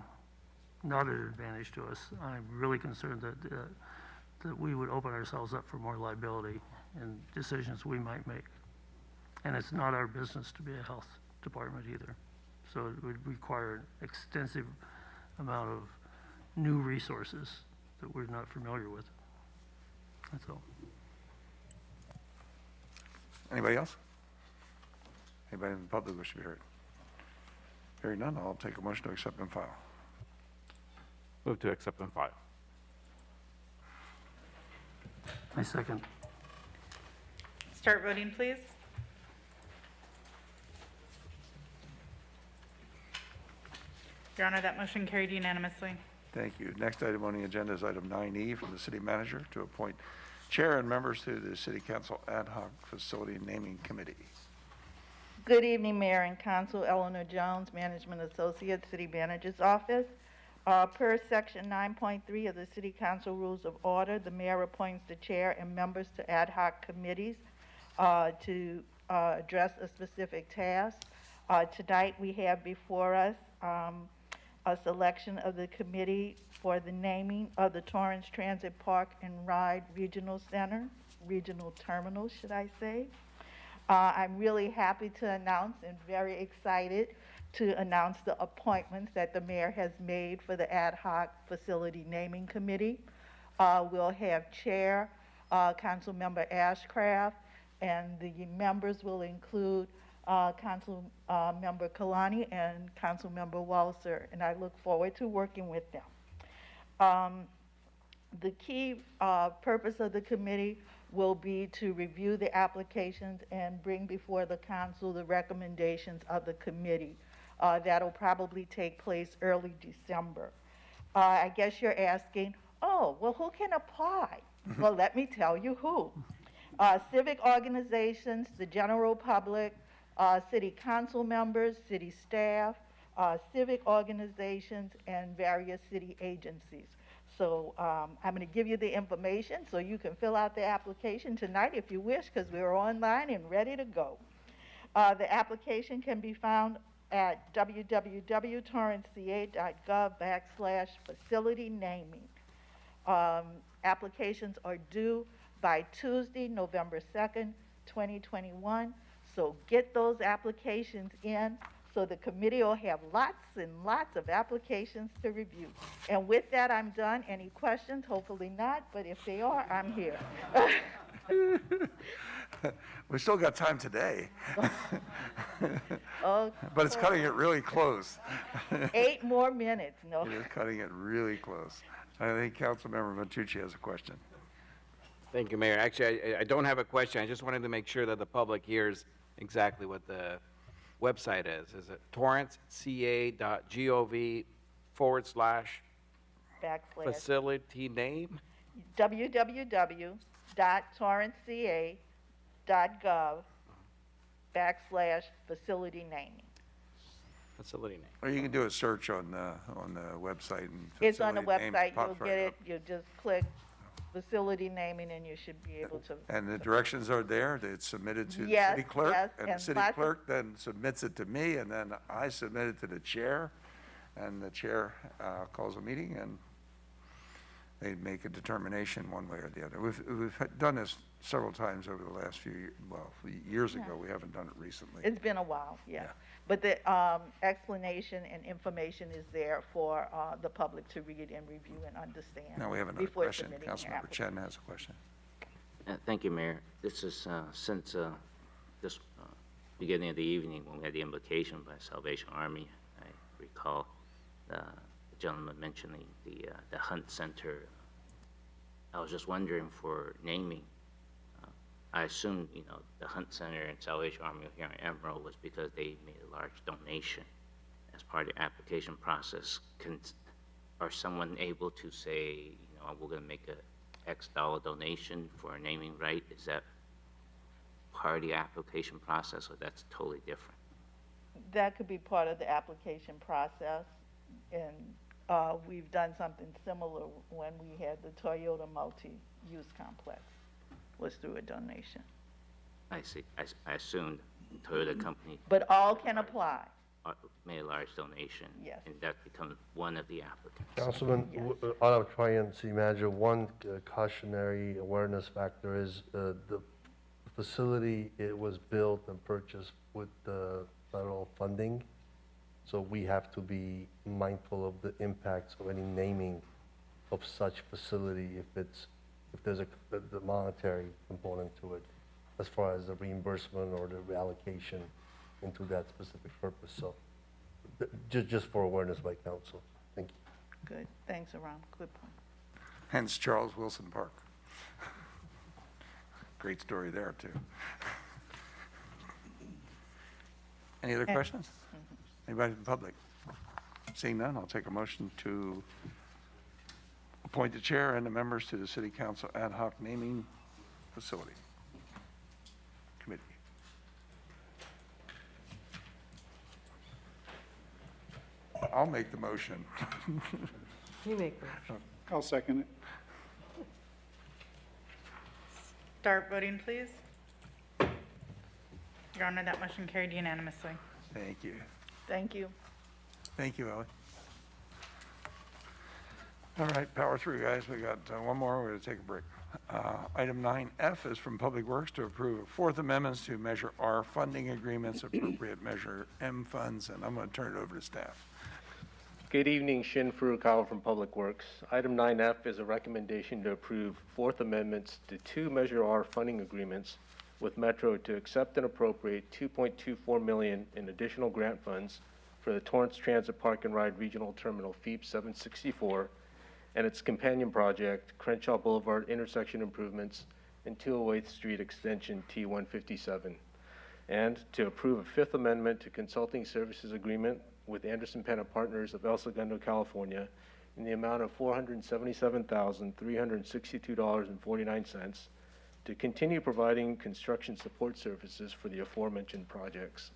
not an advantage to us, I'm really concerned that we would open ourselves up for more liability in decisions we might make. And it's not our business to be a health department either. So it would require an extensive amount of new resources that we're not familiar with. That's all. Anybody else? Anybody in the public wish to be heard? Hearing none, I'll take a motion to accept and file. Move to accept and file. I second. Start voting, please. Your Honor, that motion carried unanimously. Thank you. Next item on the agenda is item 9E from the city manager to appoint chair and members to the city council ad hoc facility naming committee. Good evening, Mayor and Council. Eleanor Jones, Management Associate, City Manager's Office. Per Section 9.3 of the City Council Rules of Order, the mayor appoints the chair and members to ad hoc committees to address a specific task. Tonight, we have before us a selection of the committee for the naming of the Torrance Transit Park and Ride Regional Center, Regional Terminal, should I say. I'm really happy to announce and very excited to announce the appointments that the mayor has made for the ad hoc facility naming committee. We'll have Chair Councilmember Ashcraft, and the members will include Councilmember Kalani and Councilmember Walser, and I look forward to working with them. The key purpose of the committee will be to review the applications and bring before the council the recommendations of the committee. That'll probably take place early December. I guess you're asking, oh, well, who can apply? Well, let me tell you who. Civic organizations, the general public, city council members, city staff, civic organizations, and various city agencies. So I'm going to give you the information so you can fill out the application tonight if you wish, because we're online and ready to go. The application can be found at www.torranceca.gov/facility naming. Applications are due by Tuesday, November 2nd, 2021. So get those applications in so the committee will have lots and lots of applications to review. And with that, I'm done. Any questions? Hopefully not, but if they are, I'm here. We still got time today. Oh, But it's cutting it really close. 8 more minutes, no. It is cutting it really close. I think Councilmember Ventucci has a question. Thank you, Mayor. Actually, I don't have a question. I just wanted to make sure that the public hears exactly what the website is. Is it torranceca.gov/facility name? www.torranceca.gov/facility naming. Facility name. Or you can do a search on the website and It's on the facility name website, you'll pops get right it, up. you just click facility naming and you should be able to. And the directions are there, it's submitted to the Yes, city clerk, yes, and the and city lots of- clerk then submits it to me, and then I submit it to the chair, and the chair calls a meeting, and they make a determination one way or the other. We've done this several times over the last few, years ago, we haven't done it recently. It's been a while, yeah. But the explanation and information is there for the public to read and review and understand. Now we have another before question. submitting their Councilmember Chen has a question. Thank you, Mayor. This is since this beginning of the evening when we had the invocation by Salvation Army. I recall the gentleman mentioning the Hunt Center. I was just wondering for naming. I assume, the Hunt Center and Salvation Army here in Emerald was because they made a large donation as part of the application process. Are someone able to say, we're going to make a X dollar donation for a naming right? Is that part of the application process, or that's totally different? That could be part of the application process, and we've done something similar when we had the Toyota multi-use complex, was through a donation. I see. I assumed Toyota company But all can apply. Made a large donation. Yes. And that becomes one of the applicants. Councilman, Autumn Troyan, City Manager, one cautionary awareness factor is the facility, it was built and purchased with the federal funding. So we have to be mindful of the impacts of any naming of such facility if there's the monetary component to it, as far as the reimbursement or the reallocation into that specific purpose. So just for awareness by council. Thank you. Good, thanks, Aram, good point. Hence Charles Wilson Park. Great story there, too. Any other questions? Anybody in the public? Seeing none, I'll take a motion to appoint the chair and the members to the City Council Ad Hoc Naming Facility Committee. I'll make the motion. You make the motion. I'll second it. Start voting, please. Your Honor, that motion carried unanimously. Thank you. Thank you. Thank you, Ellie. All right, power through, guys. We got one more. We're going to take a break. Item 9F is from Public Works to approve Fourth Amendments to Measure R funding agreements, appropriate Measure M funds, and I'm going to turn it over to staff. Good evening, Shin Furukawa from Public Works. Item 9F is a recommendation to approve Fourth Amendments to 2 Measure R funding agreements with Metro to accept and appropriate $2.24 million in additional grant funds for the Torrance Transit Park and Ride Regional Terminal FEEP 764 and its companion project, Crenshaw Boulevard Intersection Improvements and 208th Street Extension T157, and to approve a Fifth Amendment to Consulting Services Agreement with Anderson Penna Partners of El Segundo, California, in the amount of $477,362.49 to continue providing construction support services for the aforementioned projects.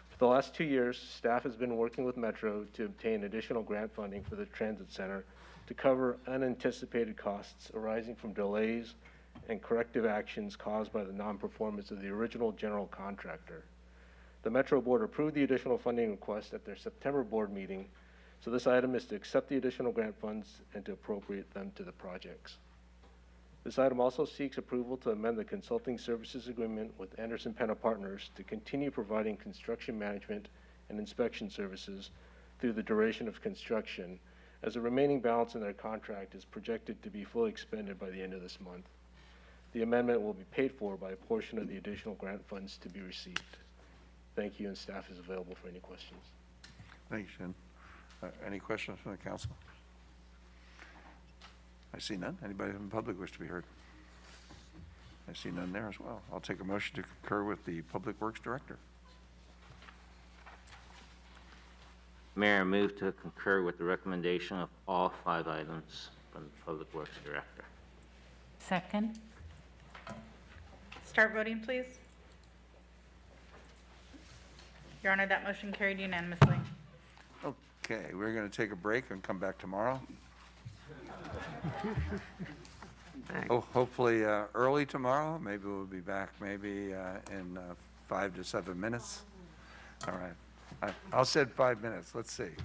For the last 2 years, staff has been working with Metro to obtain additional grant funding for the Transit Center to cover unanticipated costs arising from delays and corrective actions caused by the non-performance of the original general contractor. The Metro Board approved the additional funding request at their September board meeting, so this item is to accept the additional grant funds and to appropriate them to the projects. This item also seeks approval to amend the consulting services agreement with Anderson Penna Partners to continue providing construction management and inspection services through the duration of construction, as the remaining balance in their contract is projected to be fully expended by the end of this month. The amendment will be paid for by a portion of the additional grant funds to be received. Thank you, and staff is available for any questions. Thank you, Shin. Any questions from the council? I see none. Anybody from the public wish to be heard? I see none there as well. I'll take a motion to concur with the Public Works Director. Mayor, I move to concur with the recommendation of all 5 items from the Public Works Director. Second. Start voting, please. Your Honor, that motion carried unanimously. Okay, we're going to take a break and come back tomorrow. Hopefully early tomorrow. Maybe we'll be back maybe in 5 to 7 minutes. All right. I'll set 5 minutes. Let's see.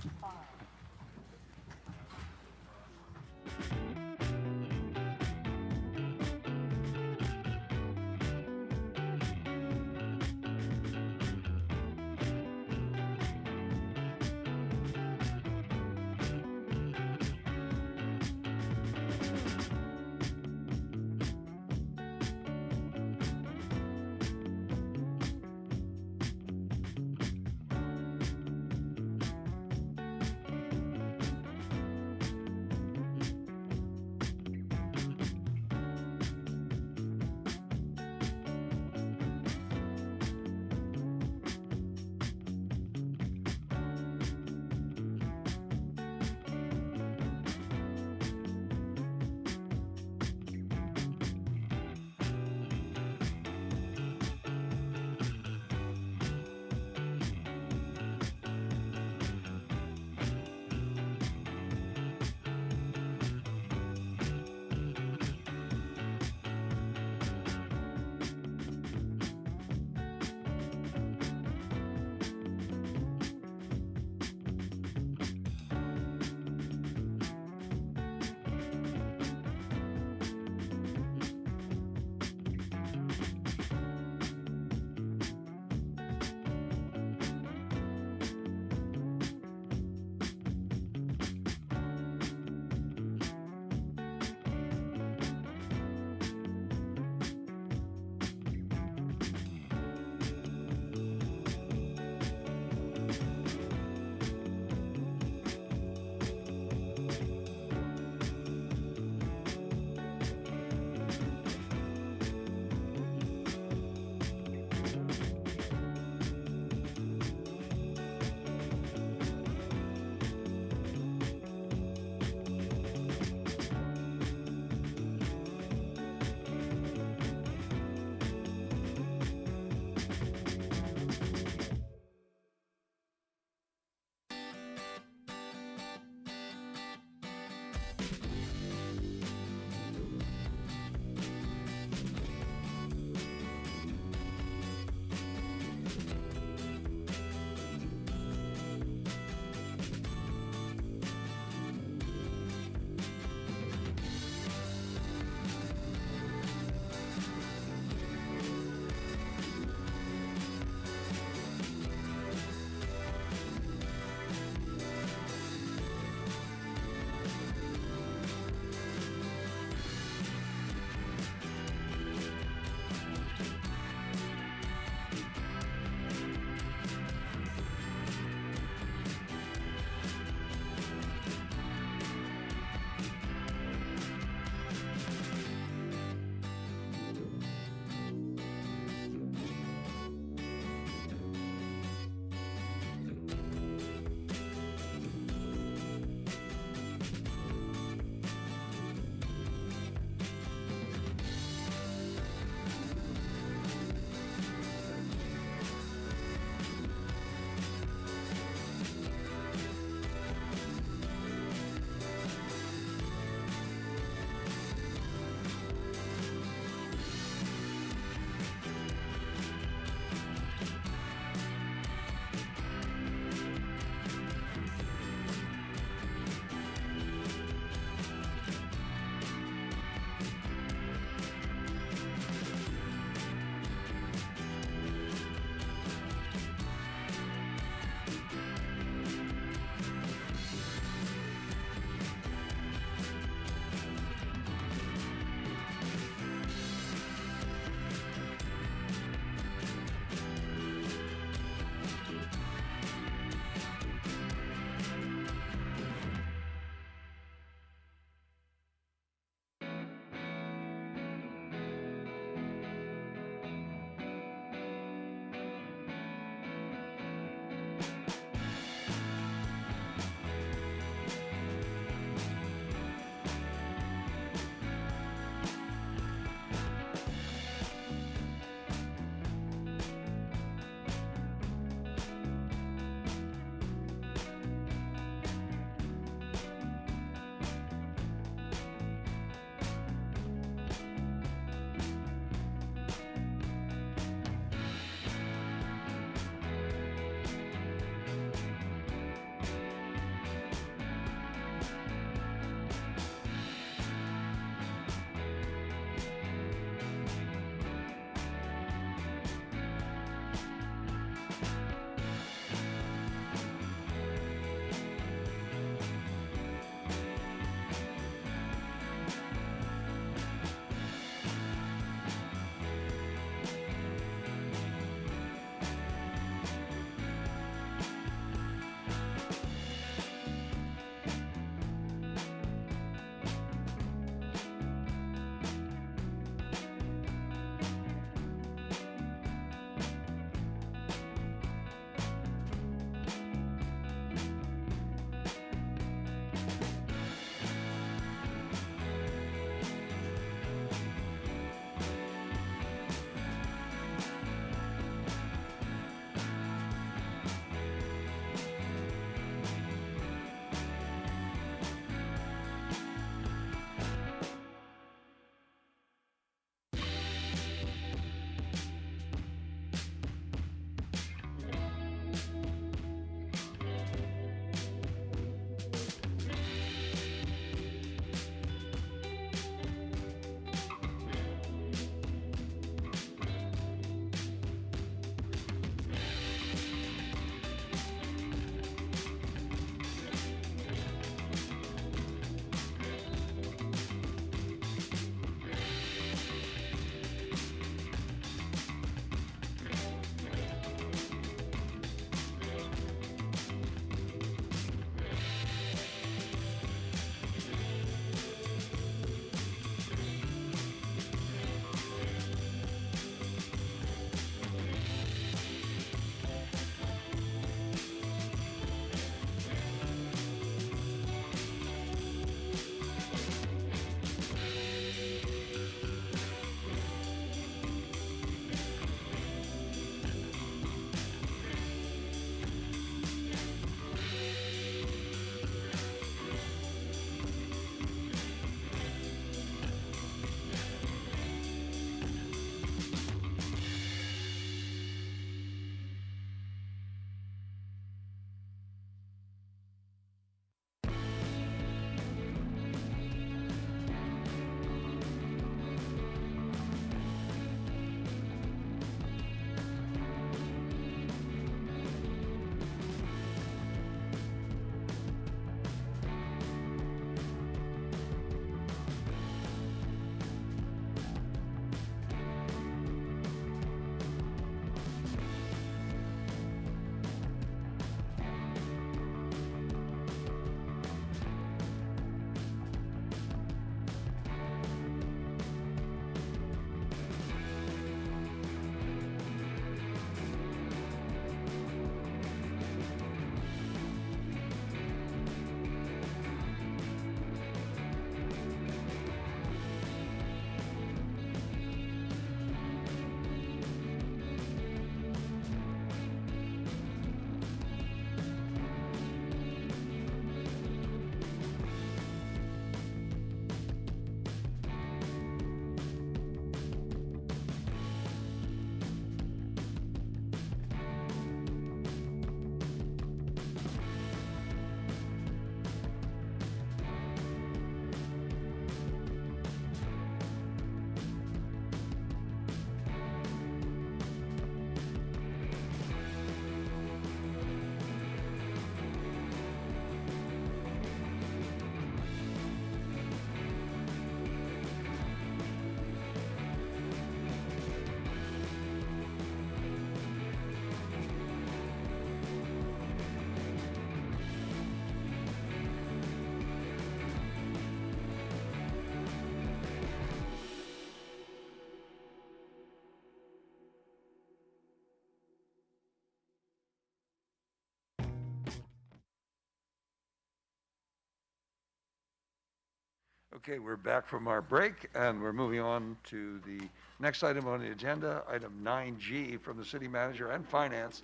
Okay, we're back from our break, and we're moving on to the next item on the agenda, item 9G, from the city manager and finance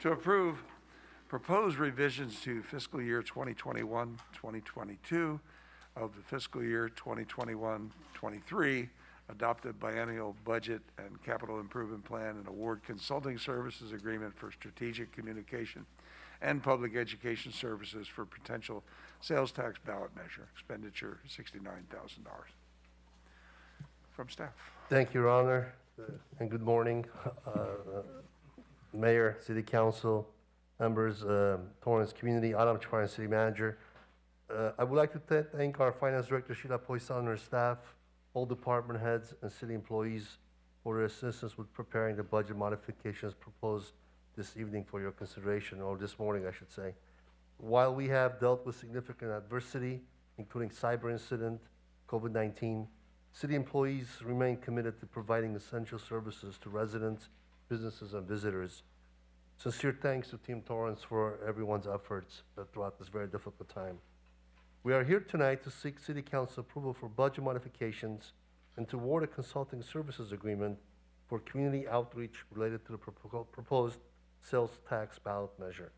to approve proposed revisions to fiscal year 2021-2022 of the fiscal year 2021-23 adopted biennial budget and capital improvement plan and award consulting services agreement for strategic communication and public education services for potential sales tax ballot measure, expenditure $69,000. From staff. Thank you, Your Honor, and good morning, Mayor, City Council, members, Torrance Community, Adam Chaparian, City Manager. I would like to thank our Finance Director, Sheila Poisson, and her staff, all department heads, and city employees for their assistance with preparing the budget modifications proposed this evening for your consideration, or this morning, I should say. While we have dealt with significant adversity, including cyber incident, COVID-19, city employees remain committed to providing essential services to residents, businesses, and visitors. Sincere thanks to Team Torrance for everyone's efforts throughout this very difficult time. We are here tonight to seek City Council approval for budget modifications and to award a consulting services agreement for community outreach related to the proposed sales tax ballot measure.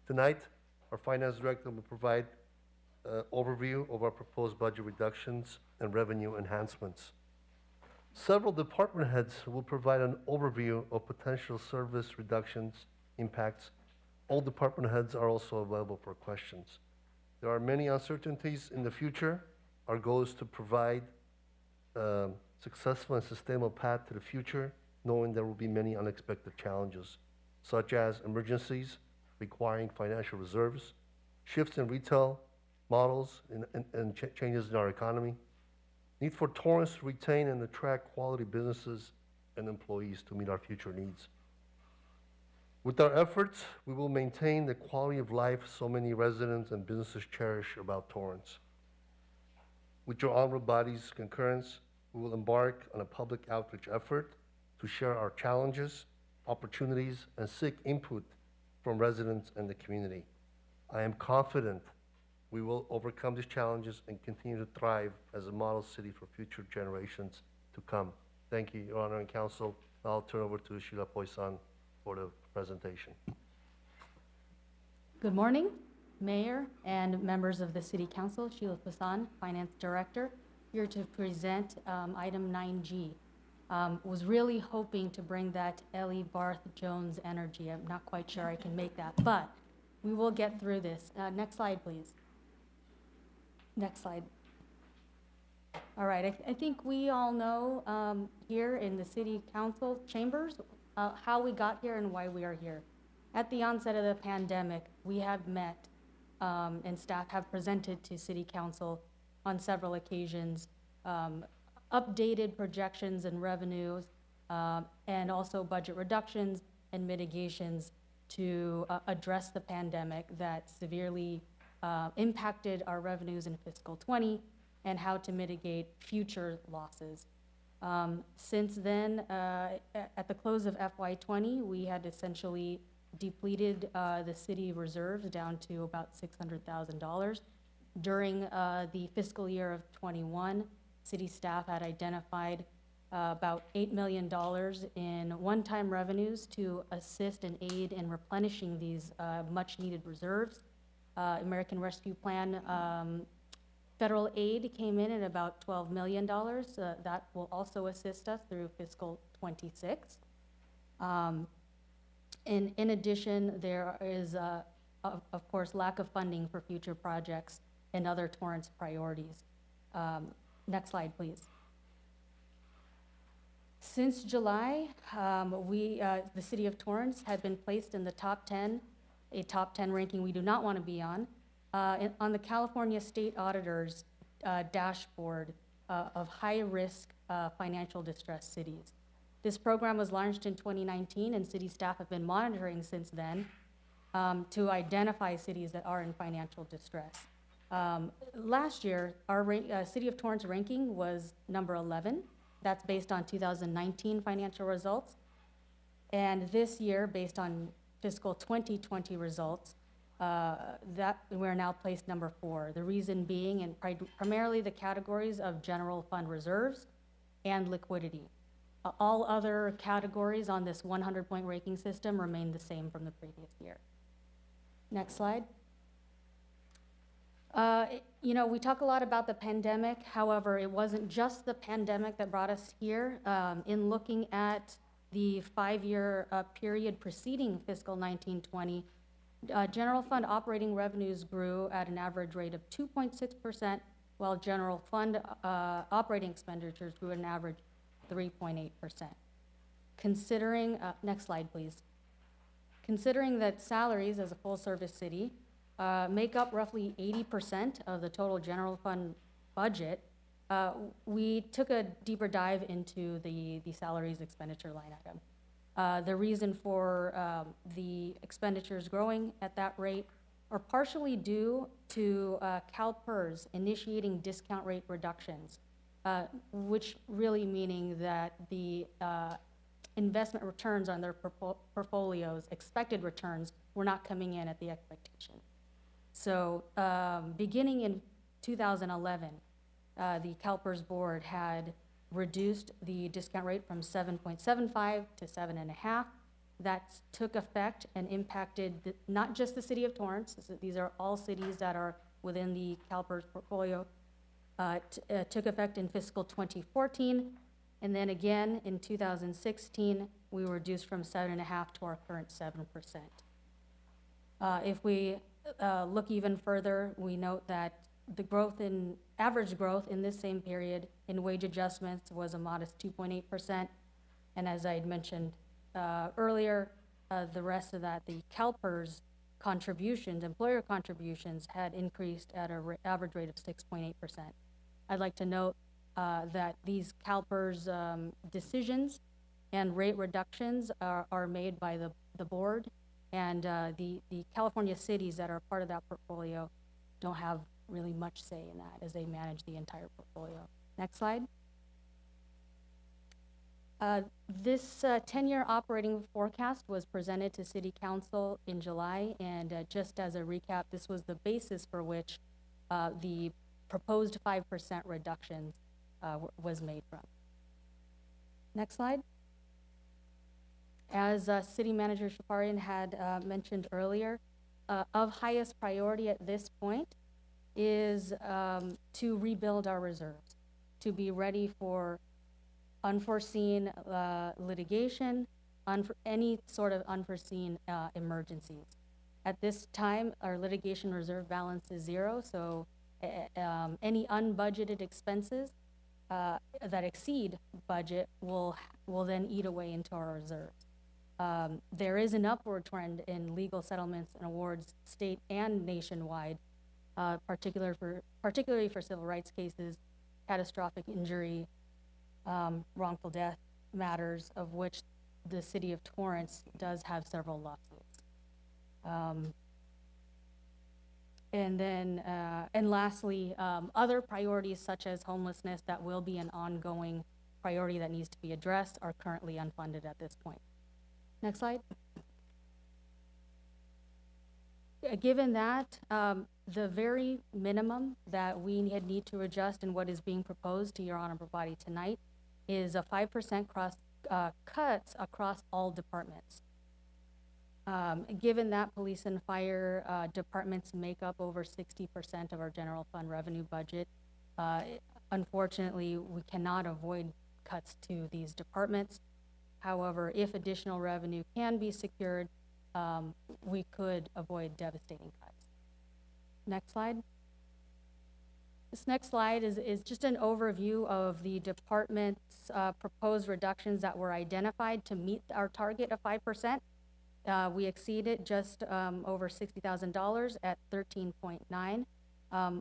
Tonight, our Finance Director will provide an overview of our proposed budget reductions and revenue enhancements. Several department heads will provide an overview of potential service reductions impacts. All department heads are also available for questions. There are many uncertainties in the future. Our goal is to provide a successful and sustainable path to the future, knowing there will be many unexpected challenges, such as emergencies requiring financial reserves, shifts in retail models and changes in our economy, need for Torrance to retain and attract quality businesses and employees to meet our future needs. With our efforts, we will maintain the quality of life so many residents and businesses cherish about Torrance. With your honorable body's concurrence, we will embark on a public outreach effort to share our challenges, opportunities, and seek input from residents and the community. I am confident we will overcome these challenges and continue to thrive as a model city for future generations to come. Thank you, Your Honor and Council. I'll turn over to Sheila Poisson for the presentation. Good morning, Mayor and members of the City Council. Sheila Poisson, Finance Director, here to present item 9G. Was really hoping to bring that Ellie Barth Jones energy. I'm not quite sure I can make that, but we will get through this. Next slide, please. Next slide. All right, I think we all know here in the City Council chambers how we got here and why we are here. At the onset of the pandemic, we have met and staff have presented to City Council on several occasions updated projections and revenues and also budget reductions and mitigations to address the pandemic that severely impacted our revenues in fiscal 20 and how to mitigate future losses. Since then, at the close of FY20, we had essentially depleted the city reserves down to about $600,000. During the fiscal year of 21, city staff had identified about $8 million in one-time revenues to assist and aid in replenishing these much-needed reserves. American Rescue Plan federal aid came in at about $12 million. That will also assist us through fiscal 26. In addition, there is, of course, lack of funding for future projects and other Torrance priorities. Next slide, please. Since July, the city of Torrance had been placed in the top 10, a top 10 ranking we do not want to be on the California State Auditor's dashboard of high-risk financial distress cities. This program was launched in 2019, and city staff have been monitoring since then to identify cities that are in financial distress. Last year, our City of Torrance ranking was number 11. That's based on 2019 financial results. And this year, based on fiscal 2020 results, that we're now placed number 4. The reason being in primarily the categories of general fund reserves and liquidity. All other categories on this 100-point ranking system remain the same from the previous year. Next slide. You know, we talk a lot about the pandemic. However, it wasn't just the pandemic that brought us here. In looking at the 5-year period preceding fiscal 1920, general fund operating revenues grew at an average rate of 2.6%, while general fund operating expenditures grew at an average 3.8%. Considering, next slide, please. Considering that salaries as a full-service city make up roughly 80% of the total general fund budget, we took a deeper dive into the salaries expenditure line item. The reason for the expenditures growing at that rate are partially due to CalPERS initiating discount rate reductions, which really meaning that the investment returns on their portfolios, expected returns, were not coming in at the expectation. So beginning in 2011, the CalPERS board had reduced the discount rate from 7.75 to 7.5. That took effect and impacted not just the city of Torrance. These are all cities that are within the CalPERS portfolio. Took effect in fiscal 2014, and then again in 2016, we were reduced from 7.5 to our current 7%. If we look even further, we note that the average growth in this same period in wage adjustments was a modest 2.8%, and as I had mentioned earlier, the rest of that, the CalPERS contributions, employer contributions, had increased at an average rate of 6.8%. I'd like to note that these CalPERS decisions and rate reductions are made by the board, and the California cities that are part of that portfolio don't have really much say in that as they manage the entire portfolio. Next slide. This 10-year operating forecast was presented to City Council in July, and just as a recap, this was the basis for which the proposed 5% reduction was made from. Next slide. As City Manager Shaparian had mentioned earlier, of highest priority at this point is to rebuild our reserves, to be ready for unforeseen litigation, any sort of unforeseen emergencies. At this time, our litigation reserve balance is 0, so any unbudgeted expenses that exceed budget will then eat away into our reserves. There is an upward trend in legal settlements and awards state and nationwide, particularly for civil rights cases, catastrophic injury, wrongful death matters, of which the city of Torrance does have several lawsuits. And lastly, other priorities such as homelessness that will be an ongoing priority that needs to be addressed are currently unfunded at this point. Next slide. Given that, the very minimum that we need to adjust in what is being proposed to your honorable body tonight is a 5% cuts across all departments. Given that police and fire departments make up over 60% of our general fund revenue budget, unfortunately, we cannot avoid cuts to these departments. However, if additional revenue can be secured, we could avoid devastating cuts. Next slide. This next slide is just an overview of the department's proposed reductions that were identified to meet our target of 5%. We exceeded just over $60,000 at 13.9.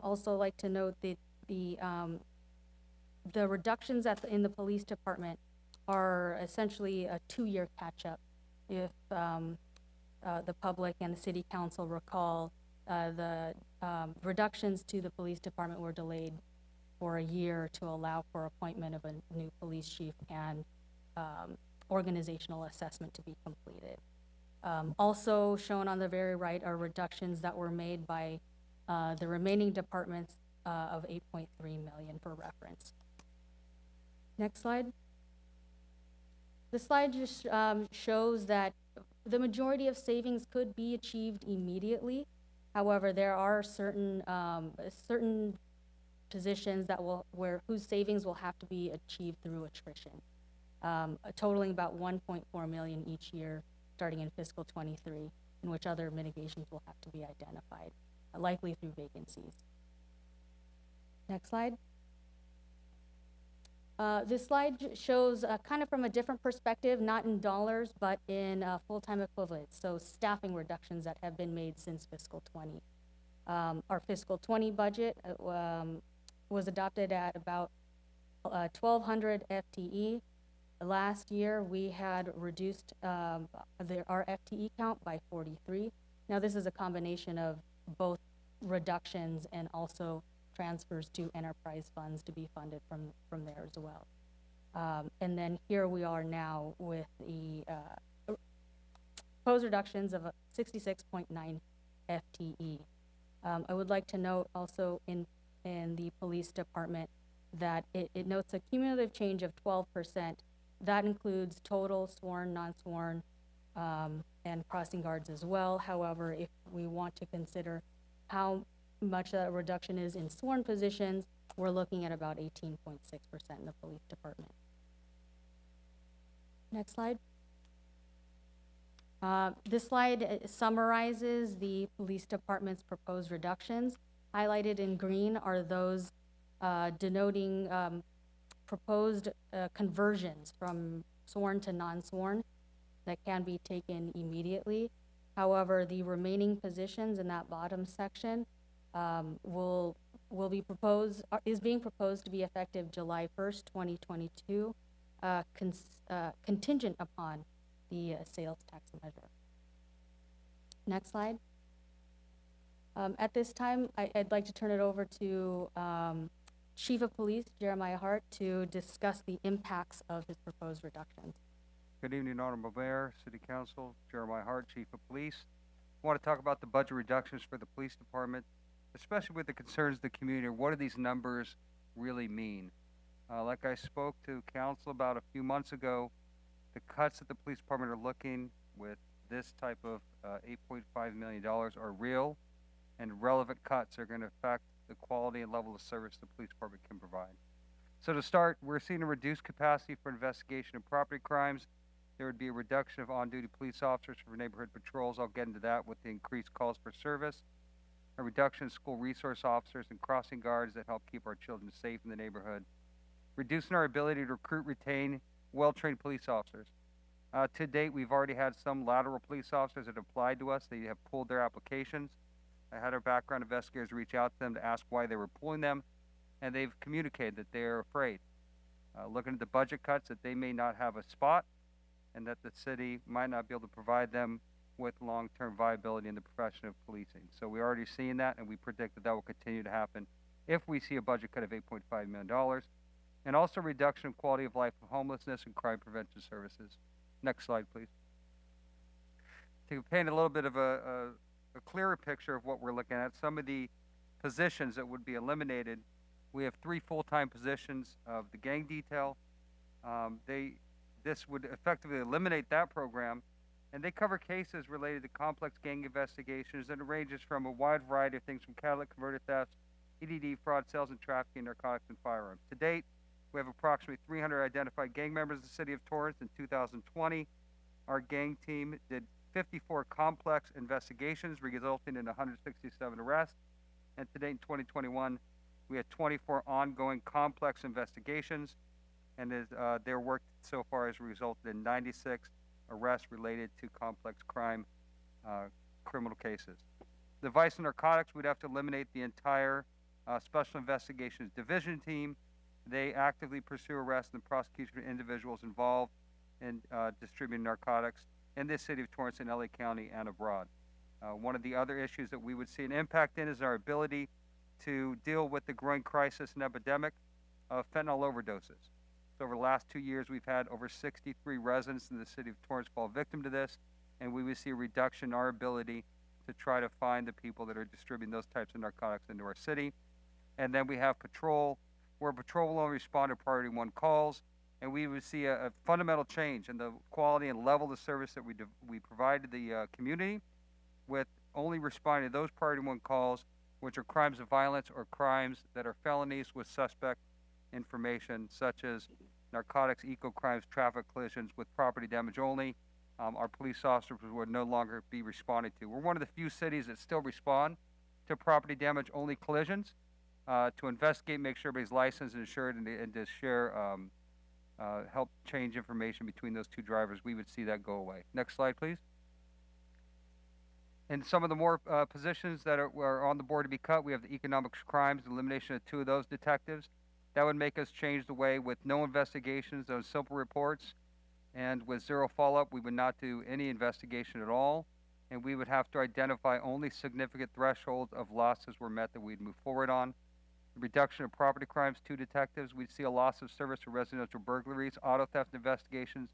Also like to note that the reductions in the police department are essentially a 2-year catch-up. If the public and the city council recall, the reductions to the police department were delayed for a year to allow for appointment of a new police chief and organizational assessment to be completed. Also shown on the very right are reductions that were made by the remaining departments of 8.3 million for reference. Next slide. This slide just shows that the majority of savings could be achieved immediately. However, there are certain positions that whose savings will have to be achieved through attrition, totaling about 1.4 million each year, starting in fiscal 23, in which other mitigations will have to be identified, likely through vacancies. Next slide. This slide shows kind of from a different perspective, not in dollars, but in full-time equivalents, so staffing reductions that have been made since fiscal 20. Our fiscal 20 budget was adopted at about 1,200 FTE. Last year, we had reduced our FTE count by 43. Now, this is a combination of both reductions and also transfers to enterprise funds to be funded from there as well. And then here we are now with the proposed reductions of 66.9 FTE. I would like to note also in the police department that it notes a cumulative change of 12%. That includes total, sworn, non-sworn, and crossing guards as well. However, if we want to consider how much that reduction is in sworn positions, we're looking at about 18.6% in the police department. Next slide. This slide summarizes the police department's proposed reductions. Highlighted in green are those denoting proposed conversions from sworn to non-sworn that can be taken immediately. However, the remaining positions in that bottom section is being proposed to be effective July 1st, 2022, contingent upon the sales tax measure. Next slide. At this time, I'd like to turn it over to Chief of Police, Jeremiah Hart, to discuss the impacts of his proposed reductions. Good evening, Honorable Mayor, City Council, Jeremiah Hart, Chief of Police. I want to talk about the budget reductions for the police department, especially with the concerns of the community. What do these numbers really mean? Like I spoke to council about a few months ago, the cuts that the police department are looking with this type of $8.5 million are real and relevant cuts are going to affect the quality and level of service the police department can provide. So to start, we're seeing a reduced capacity for investigation of property crimes. There would be a reduction of on-duty police officers for neighborhood patrols. I'll get into that with the increased calls for service. A reduction in school resource officers and crossing guards that help keep our children safe in the neighborhood. Reducing our ability to recruit, retain well-trained police officers. To date, we've already had some lateral police officers that applied to us. They have pulled their applications. I had our background investigators reach out to them to ask why they were pulling them, and they've communicated that they're afraid. Looking at the budget cuts, that they may not have a spot and that the city might not be able to provide them with long-term viability in the profession of policing. So we're already seeing that, and we predict that that will continue to happen if we see a budget cut of $8.5 million, and also reduction in quality of life of homelessness and crime prevention services. Next slide, please. To paint a little bit of a clearer picture of what we're looking at, some of the positions that would be eliminated, we have 3 full-time positions of the gang detail. This would effectively eliminate that program, and they cover cases related to complex gang investigations, and it ranges from a wide variety of things from catalytic converter thefts, EDD, fraud, sales and trafficking, narcotics, and firearms. To date, we have approximately 300 identified gang members in the city of Torrance. In 2020, our gang team did 54 complex investigations, resulting in 167 arrests. And to date, in 2021, we had 24 ongoing complex investigations, and their work so far has resulted in 96 arrests related to complex crime, criminal cases. The vice and narcotics, we'd have to eliminate the entire Special Investigations Division team. They actively pursue arrests and prosecution of individuals involved in distributing narcotics in the city of Torrance and LA County and abroad. One of the other issues that we would see an impact in is our ability to deal with the growing crisis and epidemic of fentanyl overdoses. So over the last 2 years, we've had over 63 residents in the city of Torrance fall victim to this. and we would see a reduction in our ability to try to find the people that are distributing those types of narcotics into our city. And then we have patrol, where patrol will only respond to priority 1 calls, and we would see a fundamental change in the quality and level of service that we provide to the community, with only responding to those priority 1 calls, which are crimes of violence or crimes that are felonies with suspect information, such as narcotics, eco-crimes, traffic collisions with property damage only. Our police officers would no longer be responding to. We're one of the few cities that still respond to property damage only collisions, to investigate, make sure everybody's licensed and insured, and to share, help change information between those 2 drivers. We would see that go away. Next slide, please. And some of the more positions that are on the board to be cut, we have the economic crimes, the elimination of 2 of those detectives. That would make us change the way, with no investigations, those simple reports, and with 0 follow-up, we would not do any investigation at all, and we would have to identify only significant thresholds of losses were met that we'd move forward on. The reduction of property crimes, 2 detectives. We'd see a loss of service for residential burglaries, auto theft investigations,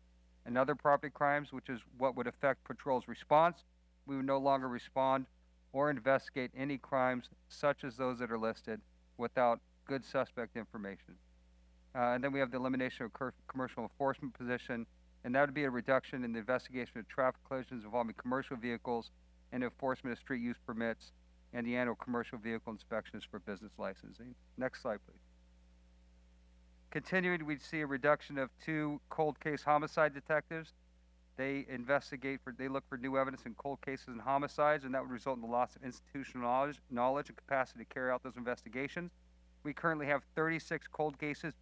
and other property crimes, which is what would affect patrol's response. We would no longer respond or investigate any crimes such as those that are listed without good suspect information. And then we have the elimination of commercial enforcement position, and that would be a reduction in the investigation of traffic collisions involving commercial vehicles and enforcement of street use permits and the annual commercial vehicle inspections for business licensing. Next slide, please. Continuing, we'd see a reduction of 2 cold case homicide detectives. They look for new evidence in cold cases and homicides, and that would result in the loss of institutional knowledge and capacity to carry out those investigations. We currently have 36 cold cases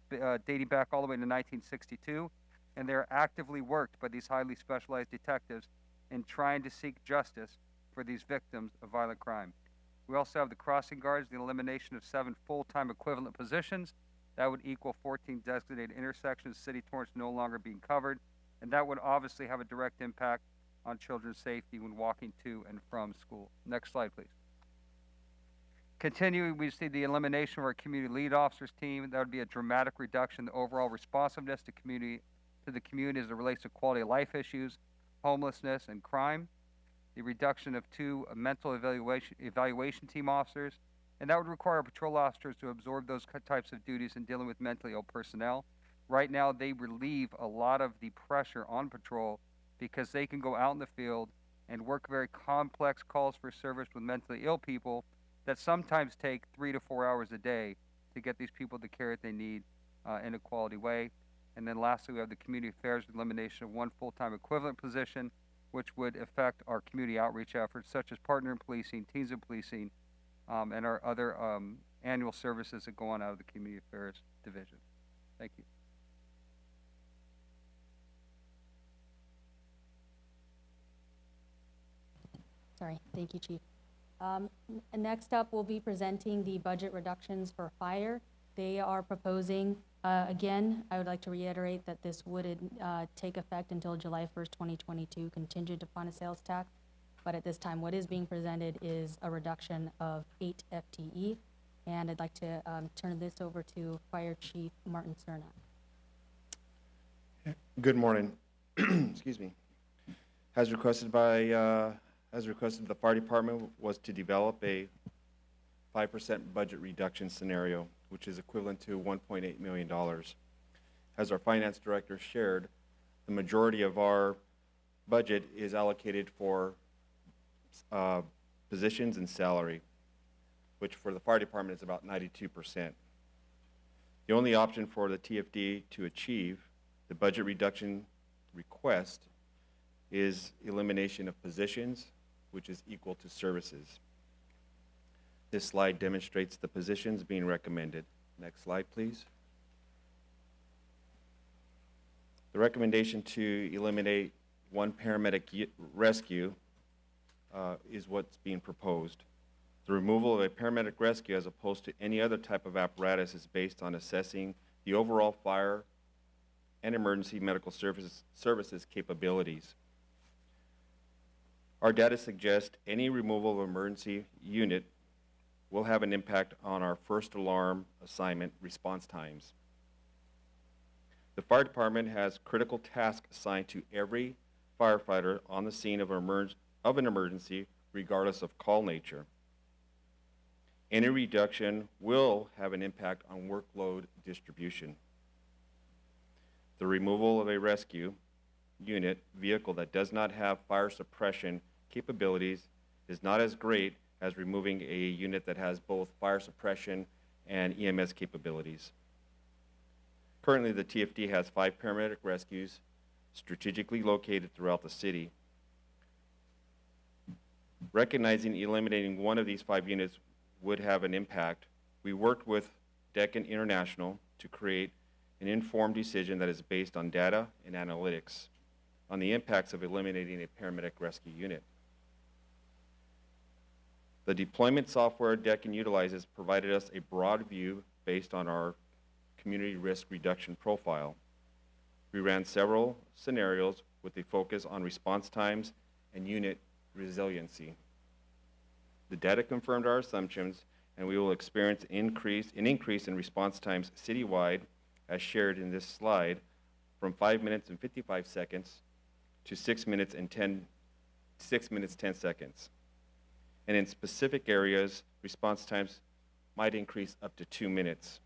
dating back all the way to 1962, and they're actively worked by these highly specialized detectives in trying to seek justice for these victims of violent crime. We also have the crossing guards, the elimination of 7 full-time equivalent positions. That would equal 14 designated intersections, City Torrance no longer being covered, and that would obviously have a direct impact on children's safety when walking to and from school. Next slide, please. Continuing, we see the elimination of our community lead officers team. That would be a dramatic reduction in the overall responsiveness to the community as it relates to quality of life issues, homelessness, and crime. The reduction of 2 mental evaluation team officers, and that would require patrol officers to absorb those types of duties in dealing with mentally ill personnel. Right now, they relieve a lot of the pressure on patrol because they can go out in the field and work very complex calls for service with mentally ill people that sometimes take 3 to 4 hours a day to get these people the care that they need in a quality way. And then lastly, we have the community affairs with elimination of 1 full-time equivalent position, which would affect our community outreach efforts, such as partner in policing, teams in policing, and our other annual services that go on out of the community affairs division. Thank you. Sorry, thank you, Chief. Next up, we'll be presenting the budget reductions for fire. They are proposing, again, I would like to reiterate that this would take effect until July 1st, 2022, contingent upon a sales tax. But at this time, what is being presented is a reduction of 8 FTE. And I'd like to turn this over to Fire Chief Martin Cerna. Good morning. Excuse me. As requested the fire department was to develop a 5% budget reduction scenario, which is equivalent to $1.8 million. As our finance director shared, the majority of our budget is allocated for positions and salary, which for the fire department is about 92%. The only option for the TFD to achieve the budget reduction request is elimination of positions, which is equal to services. This slide demonstrates the positions being recommended. Next slide, please. The recommendation to eliminate 1 paramedic rescue is what's being proposed. The removal of a paramedic rescue as opposed to any other type of apparatus is based on assessing the overall fire and emergency medical services capabilities. Our data suggests any removal of emergency unit will have an impact on our first alarm assignment response times. The fire department has critical tasks assigned to every firefighter on the scene of an emergency, regardless of call nature. Any reduction will have an impact on workload distribution. The removal of a rescue unit vehicle that does not have fire suppression capabilities is not as great as removing a unit that has both fire suppression and EMS capabilities. Currently, the TFD has 5 paramedic rescues strategically located throughout the city. Recognizing eliminating one of these 5 units would have an impact, we worked with Deccan International to create an informed decision that is based on data and analytics on the impacts of eliminating a paramedic rescue unit. The deployment software Deccan utilizes provided us a broad view based on our community risk reduction profile. We ran several scenarios with a focus on response times and unit resiliency. The data confirmed our assumptions, and we will experience an increase in response times citywide, as shared in this slide, from 5 minutes and 55 seconds to 6 minutes 10 seconds. And in specific areas, response times might increase up to 2 minutes.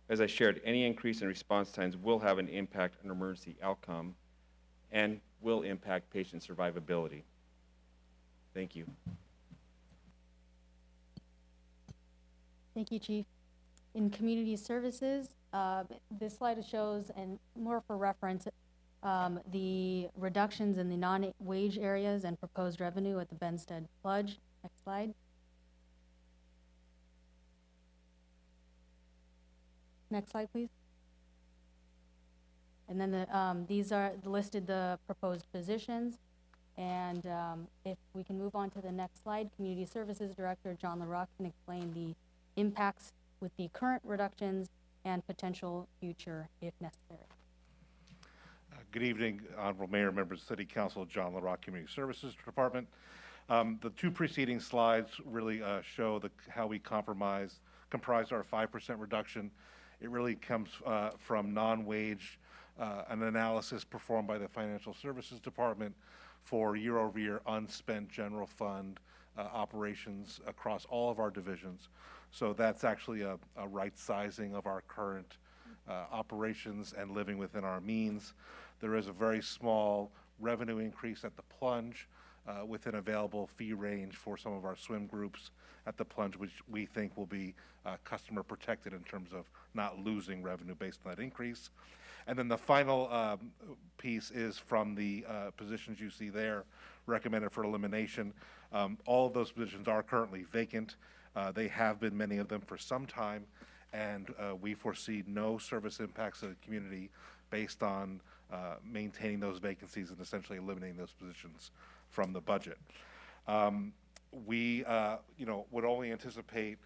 As I shared, any increase in response times will have an impact on emergency outcome and will impact patient survivability. Thank you. Thank you, Chief. In community services, this slide shows, and more for reference, the reductions in the non-wage areas and proposed revenue at the Benstead Plunge. Next slide. Next slide, please. And then these are listed the proposed positions. And if we can move on to the next slide, Community Services Director John LaRock can explain the impacts with the current reductions and potential future if necessary. Good evening, Honorable Mayor, members of City Council. John LaRock, Community Services Department. The 2 preceding slides really show how we comprised our 5% reduction. It really comes from non-wage, an analysis performed by the Financial Services Department for year-over-year unspent general fund operations across all of our divisions. So that's actually a right sizing of our current operations and living within our means. There is a very small revenue increase at the Plunge within available fee range for some of our swim groups at the Plunge, which we think will be customer protected in terms of not losing revenue based on that increase. And then the final piece is from the positions you see there recommended for elimination. All of those positions are currently vacant. They have been, many of them, for some time, and we foresee no service impacts to the community based on maintaining those vacancies and essentially eliminating those positions from the budget. We would only anticipate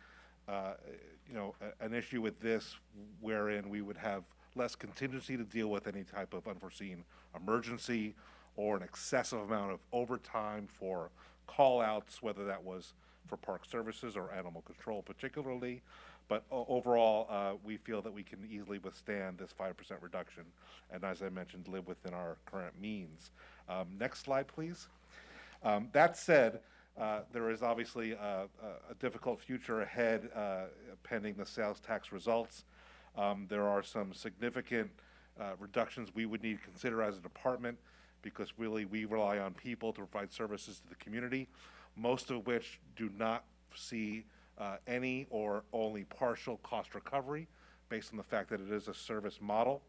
an issue with this wherein we would have less contingency to deal with any type of unforeseen emergency or an excessive amount of overtime for call-outs, whether that was for park services or animal control particularly. But overall, we feel that we can easily withstand this 5% reduction, and as I mentioned, live within our current means. Next slide, please. That said, there is obviously a difficult future ahead pending the sales tax results. There are some significant reductions we would need to consider as a department because really we rely on people to provide services to the community, most of which do not see any or only partial cost recovery based on the fact that it is a service model.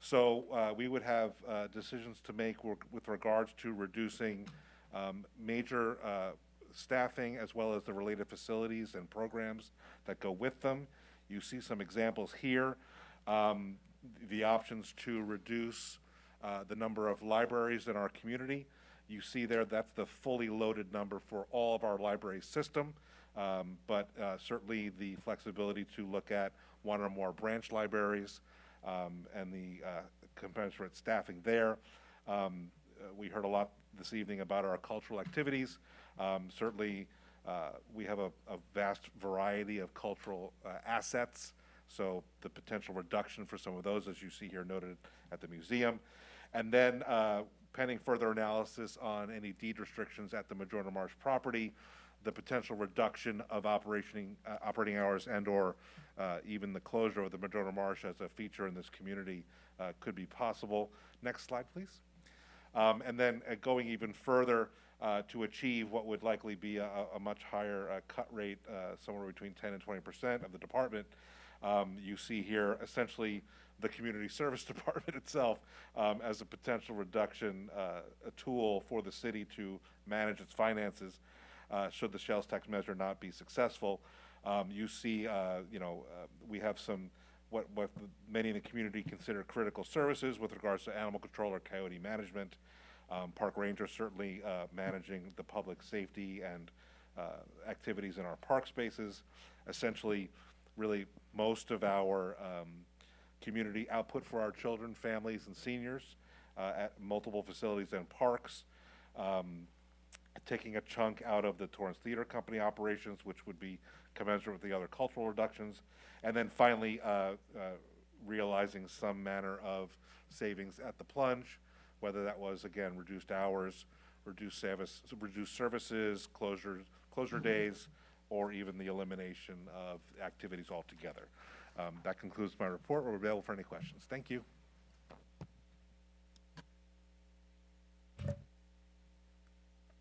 So we would have decisions to make with regards to reducing major staffing as well as the related facilities and programs that go with them. You see some examples here. The options to reduce the number of libraries in our community. You see there that's the fully loaded number for all of our library system, but certainly the flexibility to look at one or more branch libraries and the commensurate staffing there. We heard a lot this evening about our cultural activities. Certainly we have a vast variety of cultural assets, so the potential reduction for some of those, as you see here noted at the museum. And then pending further analysis on any deed restrictions at the Madrona Marsh property, the potential reduction of operating hours and/or even the closure of the Madrona Marsh as a feature in this community could be possible. Next slide, please. And then going even further to achieve what would likely be a much higher cut rate, somewhere between 10 and 20% of the department. You see here essentially the community service department itself as a potential reduction a tool for the city to manage its finances should the sales tax measure not be successful. You see, we have some what many in the community consider critical services with regards to animal control or coyote management. Park rangers certainly managing the public safety and activities in our park spaces. Essentially, really most of our community output for our children, families, and seniors at multiple facilities and parks. Taking a chunk out of the Torrance Theater Company operations, which would be commensurate with the other cultural reductions. And then finally, realizing some manner of savings at the plunge, whether that was, again, reduced hours, reduced services, closure days, or even the elimination of activities altogether. That concludes my report. We're available for any questions. Thank you.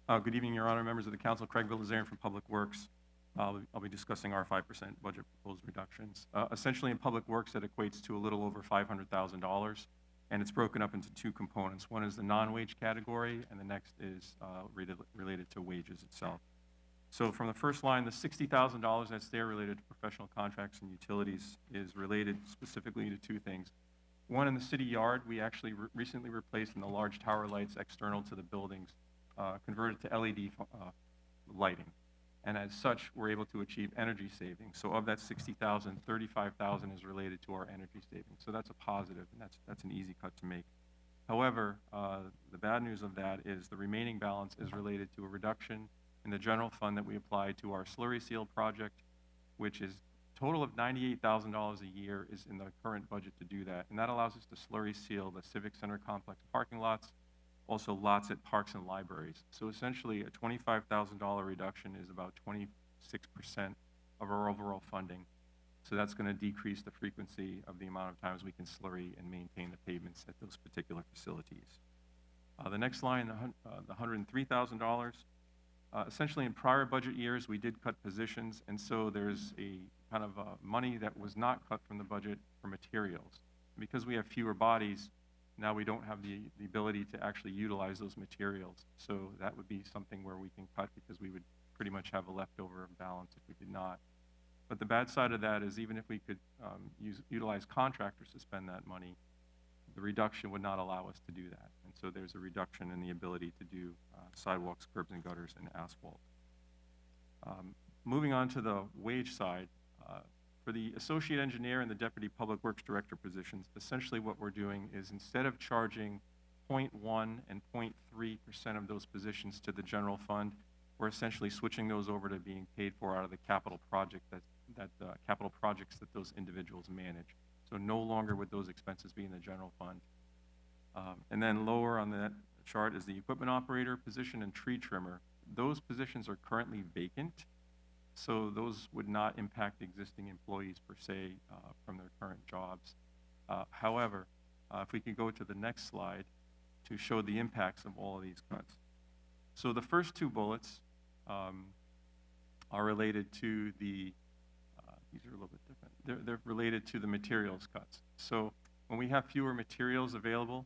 Good evening, Your Honor, members of the council. Craig Villazarian from Public Works. I'll be discussing our 5% budget proposed reductions. Essentially, in Public Works, that equates to a little over $500,000, and it's broken up into two components. One is the non-wage category, and the next is related to wages itself. So from the first line, the $60,000 that's there related to professional contracts and utilities is related specifically to two things. One, in the city yard, we actually recently replaced in the large tower lights external to the buildings, converted to LED lighting. And as such, we're able to achieve energy savings. So of that $60,000, $35,000 is related to our energy savings. So that's a positive, and that's an easy cut to make. However, the bad news of that is the remaining balance is related to a reduction in the general fund that we applied to our slurry seal project, which is a total of $98,000 a year is in the current budget to do that. And that allows us to slurry seal the Civic Center complex parking lots, also lots at parks and libraries. So essentially, a $25,000 reduction is about 26% of our overall funding. So that's going to decrease the frequency of the amount of times we can slurry and maintain the pavements at those particular facilities. The next line, the $103,000. Essentially, in prior budget years, we did cut positions, and so there's a kind of money that was not cut from the budget for materials. Because we have fewer bodies, now we don't have the ability to actually utilize those materials. So that would be something where we can cut because we would pretty much have a leftover balance if we did not. But the bad side of that is even if we could utilize contractors to spend that money, the reduction would not allow us to do that. And so there's a reduction in the ability to do sidewalks, curbs and gutters, and asphalt. Moving on to the wage side, for the associate engineer and the deputy public works director positions, essentially what we're doing is instead of charging 0.1 and 0.3% of those positions to the general fund, we're essentially switching those over to being paid for out of the capital project capital projects that those individuals manage. So no longer would those expenses be in the general fund. And then lower on that chart is the equipment operator position and tree trimmer. Those positions are currently vacant, so those would not impact existing employees per se from their current jobs. However, if we could go to the next slide to show the impacts of all of these cuts. So the first two bullets are related to the, these are a little bit different. They're related to the materials cuts. So when we have fewer materials available,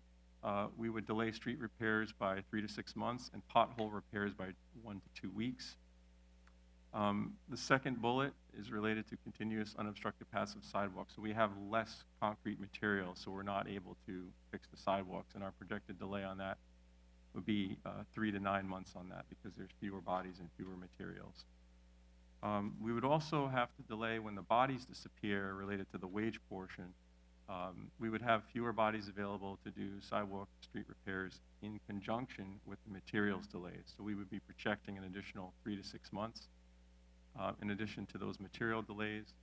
we would delay street repairs by 3 to 6 months and pothole repairs by 1 to 2 weeks. The second bullet is related to continuous unobstructed passive sidewalks. So we have less concrete material, so we're not able to fix the sidewalks, and our projected delay on that would be 3 to 9 months on that because there's fewer bodies and fewer materials. We would also have to delay when the bodies disappear related to the wage portion. We would have fewer bodies available to do sidewalk street repairs in conjunction with the materials delays. So we would be projecting an additional 3 to 6 months in addition to those material delays.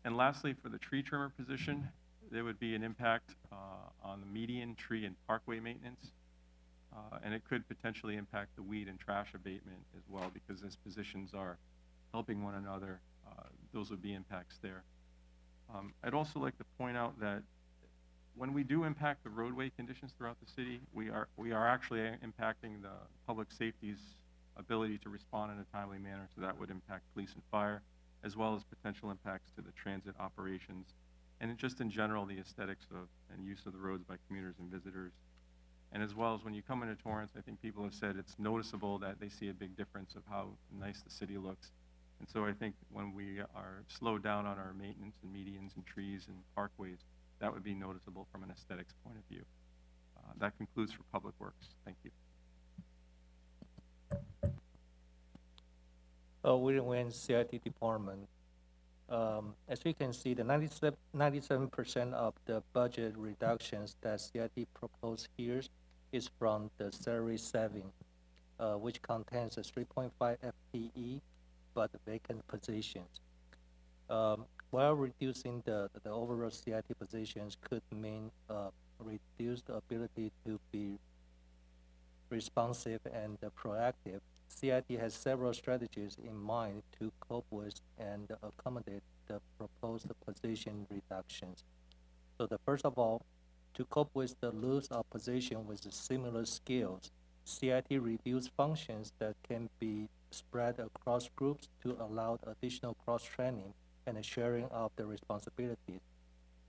And lastly, for the tree trimmer position, there would be an impact on the median, tree, and parkway maintenance. And it could potentially impact the weed and trash abatement as well, because as positions are helping one another, those would be impacts there. I'd also like to point out that when we do impact the roadway conditions throughout the city, we are actually impacting the public safety's ability to respond in a timely manner. So that would impact police and fire, as well as potential impacts to the transit operations, and just in general, the aesthetics of and use of the roads by commuters and visitors. And as well as when you come into Torrance, I think people have said it's noticeable that they see a big difference of how nice the city looks. And so I think when we are slowed down on our maintenance and medians and trees and parkways, that would be noticeable from an aesthetics point of view. That concludes for Public Works. Thank you. William Wayne, CIT Department. As you can see, the 97% of the budget reductions that CIT proposed here is from the salary saving, which contains a 3.5 FTE, but vacant positions. While reducing the overall CIT positions could mean reduced ability to be responsive and proactive, CIT has several strategies in mind to cope with and accommodate the proposed position reductions. So first of all, to cope with the loss of position with similar skills, CIT reduced functions that can be spread across groups to allow additional cross-training and a sharing of the responsibilities.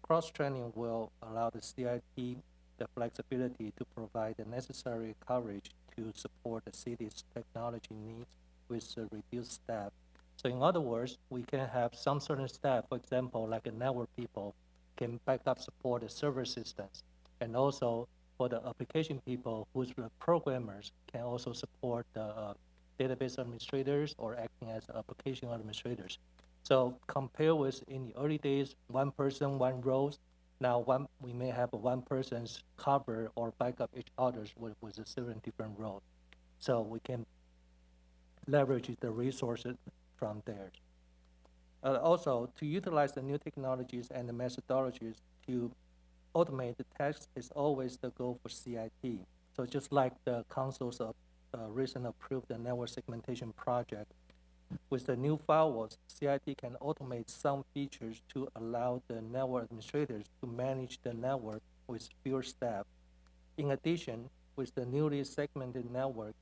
Cross-training will allow the CIT the flexibility to provide the necessary coverage to support the city's technology needs with reduced staff. So in other words, we can have some certain staff, for example, like a network people, can back up support the server systems. And also for the application people who's the programmers can also support the database administrators or acting as application administrators. So compare with in the early days, one person, one roles. Now we may have one person's cover or back up each other's with a seven different roles. So we can leverage the resources from there. Also, to utilize the new technologies and the methodologies to automate the tasks is always the goal for CIT. So just like the council's recent approved the network segmentation project, with the new firewalls, CIT can automate some features to allow the network administrators to manage the network with fewer staff. In addition, with the newly segmented network,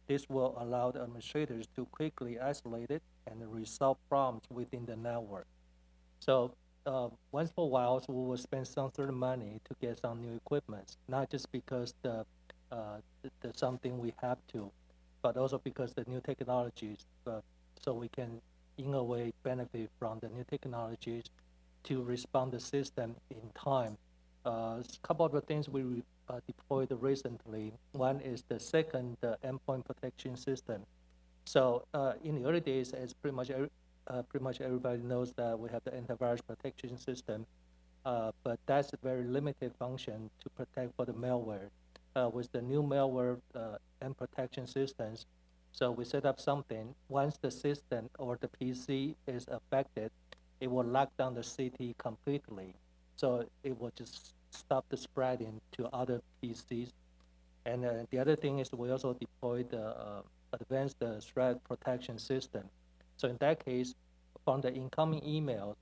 this will allow the administrators to quickly isolate it and resolve problems within the network. So once for a while, we will spend some sort of money to get some new equipment, not just because the something we have to, but also because the new technologies, so we can, in a way, benefit from the new technologies to respond the system in time. A couple of the things we deployed recently. One is the second endpoint protection system. So in the early days, as pretty much everybody knows that we have the antivirus protection system, but that's a very limited function to protect for the malware. With the new malware and protection systems, so we set up something. Once the system or the PC is affected, it will lock down the city completely. So it will just stop the spreading to other PCs. And the other thing is we also deployed the advanced threat protection system. So in that case, from the incoming emails,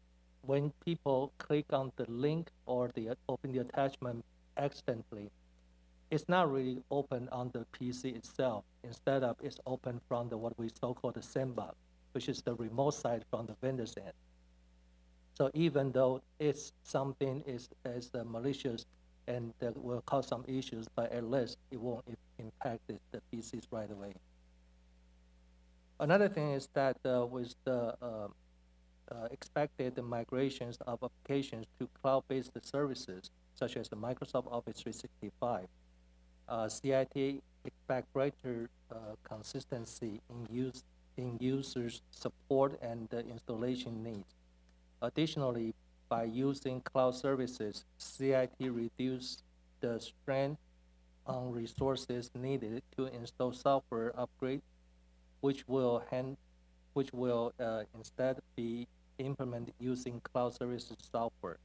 when people click on the link or open the attachment accidentally, it's not really open on the PC itself. Instead of it's open from what we so-called the sandbox, which is the remote side from the vendor's end. So even though it's something is malicious and that will cause some issues, but at least it won't impact the PCs right away. Another thing is that with the expected migrations of applications to cloud-based services, such as the Microsoft Office 365, CIT expect greater consistency in users' support and installation needs. Additionally, by using cloud services, CIT reduce the strain on resources needed to install software upgrade, which will instead be implemented using cloud services software.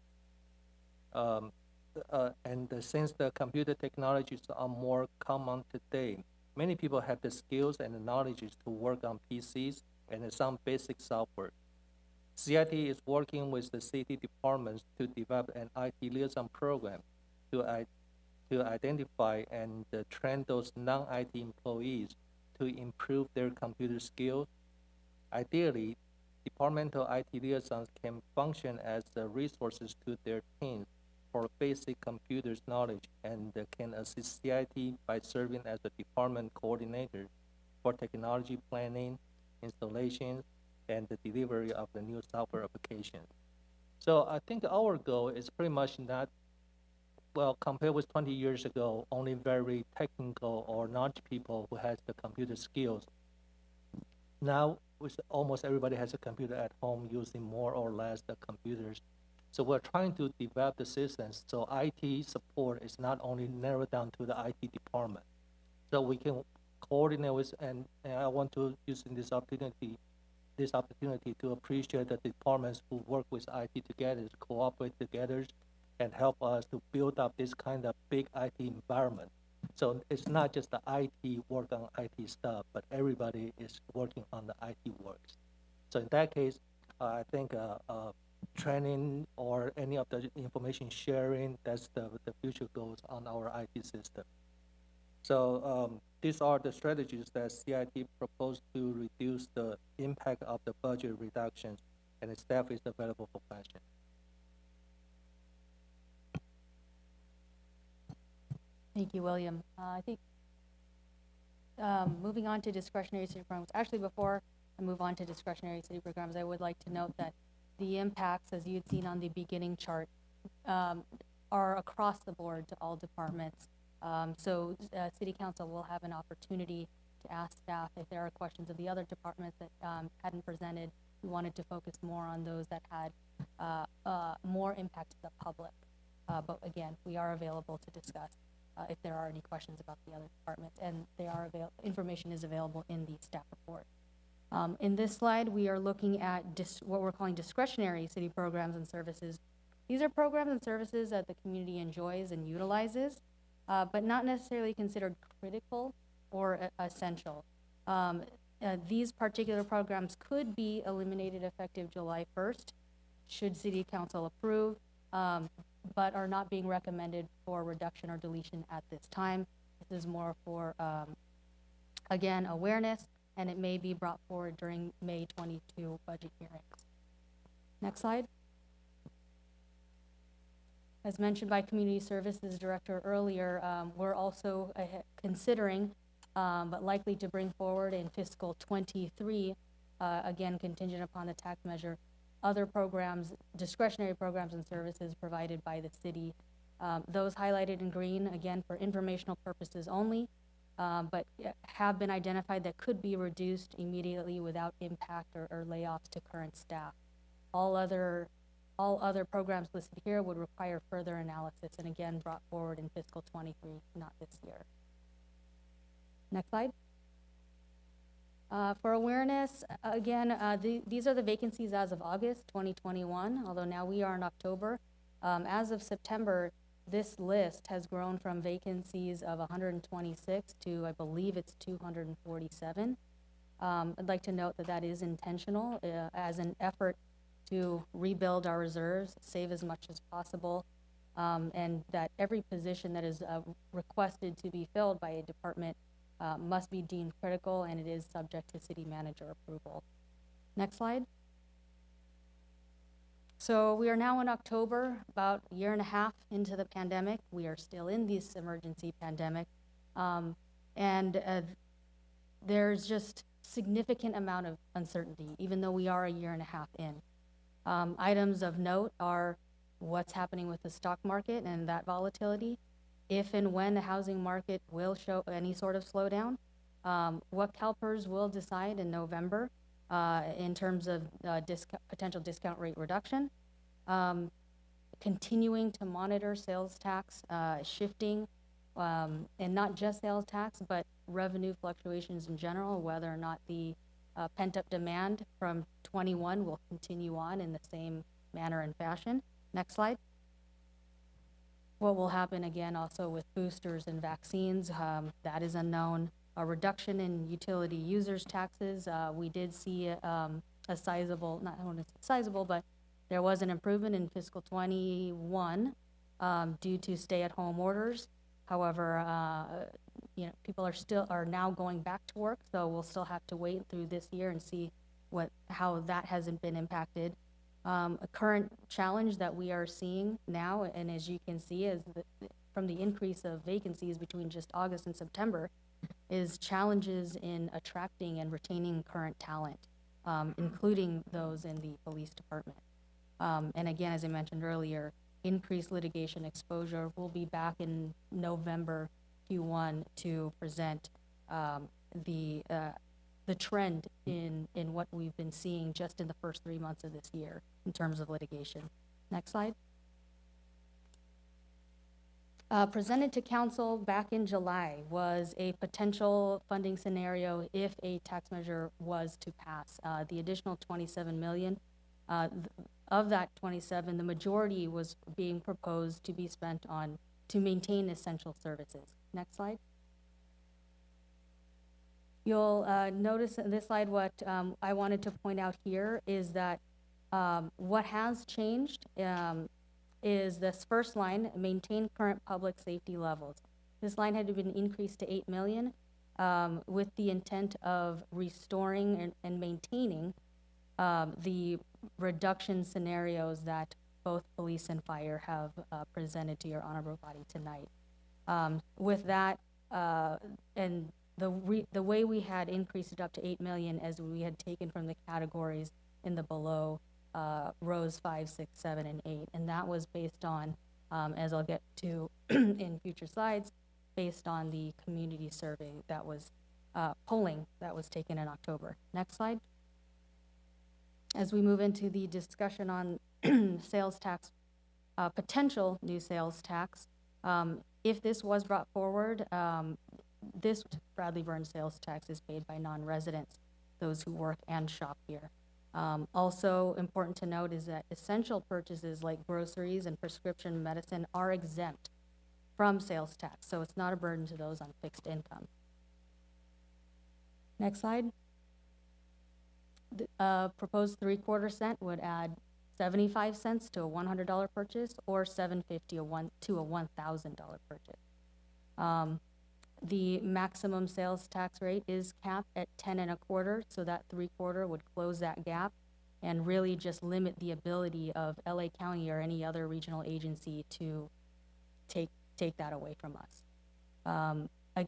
Since the computer technologies are more common today, many people have the skills and the knowledge to work on PCs and some basic software. CIT is working with the city departments to develop an IT liaison program to identify and train those non-IT employees to improve their computer skills. Ideally, departmental IT liaisons can function as resources to their teams for basic computer knowledge and can assist CIT by serving as a department coordinator for technology planning, installation, and the delivery of the new software application. So I think our goal is pretty much not, well, compared with 20 years ago, only very technical or knowledge people who has the computer skills. Now, with almost everybody has a computer at home using more or less the computers. So we're trying to develop the systems so IT support is not only narrowed down to the IT department. So we can coordinate with, and I want to use this opportunity to appreciate the departments who work with IT together, to cooperate together, and help us to build up this kind of big IT environment. So it's not just the IT work on IT stuff, but everybody is working on the IT works. So in that case, I think training or any of the information sharing, that's the future goals on our IT system. So these are the strategies that CIT proposed to reduce the impact of the budget reductions, and the staff is available for questions. Thank you, William. I think moving on to discretionary city programs, actually before I move on to discretionary city programs, I would like to note that the impacts, as you'd seen on the beginning chart, are across the board to all departments. So City Council will have an opportunity to ask staff if there are questions of the other departments that hadn't presented. We wanted to focus more on those that had more impact to the public. But again, we are available to discuss if there are any questions about the other departments, and information is available in the staff report. In this slide, we are looking at what we're calling discretionary city programs and services. These are programs and services that the community enjoys and utilizes, but not necessarily considered critical or essential. These particular programs could be eliminated effective July 1st, should City Council approve, but are not being recommended for reduction or deletion at this time. This is more for, again, awareness, and it may be brought forward during May 22 budget hearings. Next slide. As mentioned by Community Services Director earlier, we're also considering, but likely to bring forward in fiscal 23, again, contingent upon the tax measure, other programs, discretionary programs and services provided by the city. Those highlighted in green, again, for informational purposes only, but have been identified that could be reduced immediately without impact or layoffs to current staff. All other programs listed here would require further analysis and again brought forward in fiscal 23, not this year. Next slide. For awareness, again, these are the vacancies as of August 2021, although now we are in October. As of September, this list has grown from vacancies of 126 to, I believe it's 247. I'd like to note that that is intentional as an effort to rebuild our reserves, save as much as possible, and that every position that is requested to be filled by a department must be deemed critical, and it is subject to city manager approval. Next slide. So we are now in October, about a year and a half into the pandemic. We are still in this emergency pandemic, and there's just significant amount of uncertainty, even though we are a year and a half in. Items of note are what's happening with the stock market and that volatility, if and when the housing market will show any sort of slowdown, what CalPERS will decide in November in terms of potential discount rate reduction, continuing to monitor sales tax shifting, and not just sales tax, but revenue fluctuations in general, whether or not the pent-up demand from 21 will continue on in the same manner and fashion. Next slide. What will happen again also with boosters and vaccines, that is unknown. A reduction in utility users taxes, we did see a sizable, not only sizable, but there was an improvement in fiscal 21 due to stay-at-home orders. However, people are now going back to work, so we'll still have to wait through this year and see how that hasn't been impacted. A current challenge that we are seeing now, and as you can see, is from the increase of vacancies between just August and September, is challenges in attracting and retaining current talent, including those in the police department. And again, as I mentioned earlier, increased litigation exposure. We'll be back in November Q1 to present the trend in what we've been seeing just in the first 3 months of this year in terms of litigation. Next slide. Presented to council back in July was a potential funding scenario if a tax measure was to pass. The additional 27 million, of that 27, the majority was being proposed to be spent on to maintain essential services. Next slide. You'll notice in this slide what I wanted to point out here is that what has changed is this first line, maintain current public safety levels. This line had been increased to 8 million with the intent of restoring and maintaining the reduction scenarios that both police and fire have presented to your honorable body tonight. With that, and the way we had increased it up to 8 million as we had taken from the categories in the below rows 5, 6, 7, and 8. And that was based on, as I'll get to in future slides, based on the community survey that was polling that was taken in October. Next slide. As we move into the discussion on sales tax, potential new sales tax, if this was brought forward, this Bradley Burns sales tax is paid by non-residents, those who work and shop here. Also important to note is that essential purchases like groceries and prescription medicine are exempt from sales tax, so it's not a burden to those on fixed income. Next slide. The proposed 3/4 cent would add 75 cents to a $100 purchase or $7.50 to a $1,000 purchase. The maximum sales tax rate is capped at 10 1/4, so that 3/4 would close that gap and really just limit the ability of LA County or any other regional agency to take that away from us.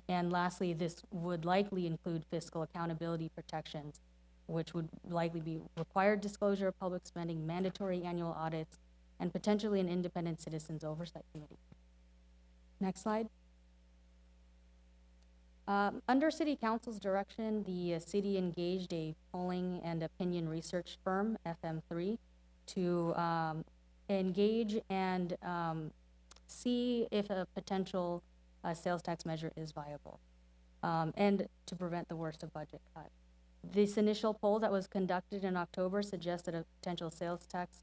And lastly, this would likely include fiscal accountability protections, which would likely be required disclosure of public spending, mandatory annual audits, and potentially an independent citizens oversight committee. Next slide. Under City Council's direction, the city engaged a polling and opinion research firm, FM3, to engage and see if a potential sales tax measure is viable and to prevent the worst of budget cut. This initial poll that was conducted in October suggested a potential sales tax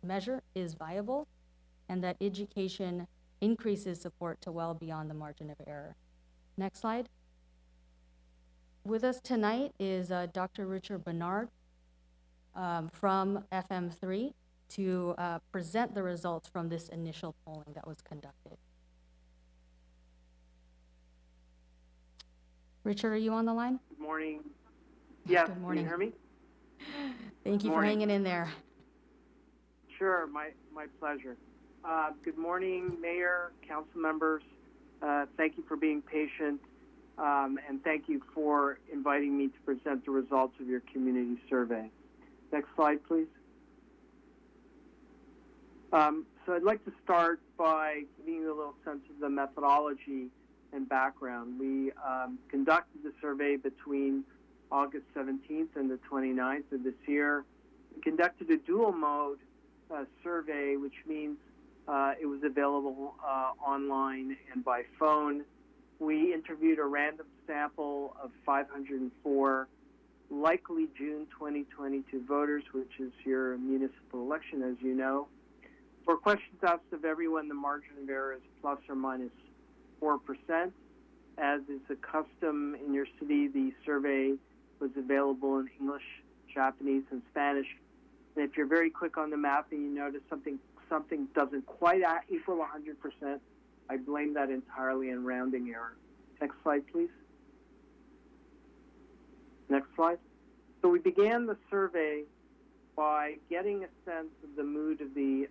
measure is viable and that education increases support to well beyond the margin of error. Next slide. With us tonight is Dr. Richard Bernard from FM3 to present the results from this initial polling that was conducted. Richard, are you on the line? Good morning. Yes, Good morning. Can you hear me? Thank you for hanging in there. Sure, my pleasure. Good morning, Mayor, council members. Thank you for being patient, and thank you for inviting me to present the results of your community survey. Next slide, please. So I'd like to start by giving you a little sense of the methodology and background. We conducted the survey between August 17th and the 29th of this year. We conducted a dual mode survey, which means it was available online and by phone. We interviewed a random sample of 504 likely June 2022 voters, which is your municipal election, as you know. For questions asked of everyone, the margin of error is plus or minus 4%. As is the custom in your city, the survey was available in English, Japanese, and Spanish. And if you're very quick on the math and you notice something doesn't quite equal 100%, I blame that entirely on rounding error. Next slide, please. Next slide. So we began the survey by getting a sense of the mood of the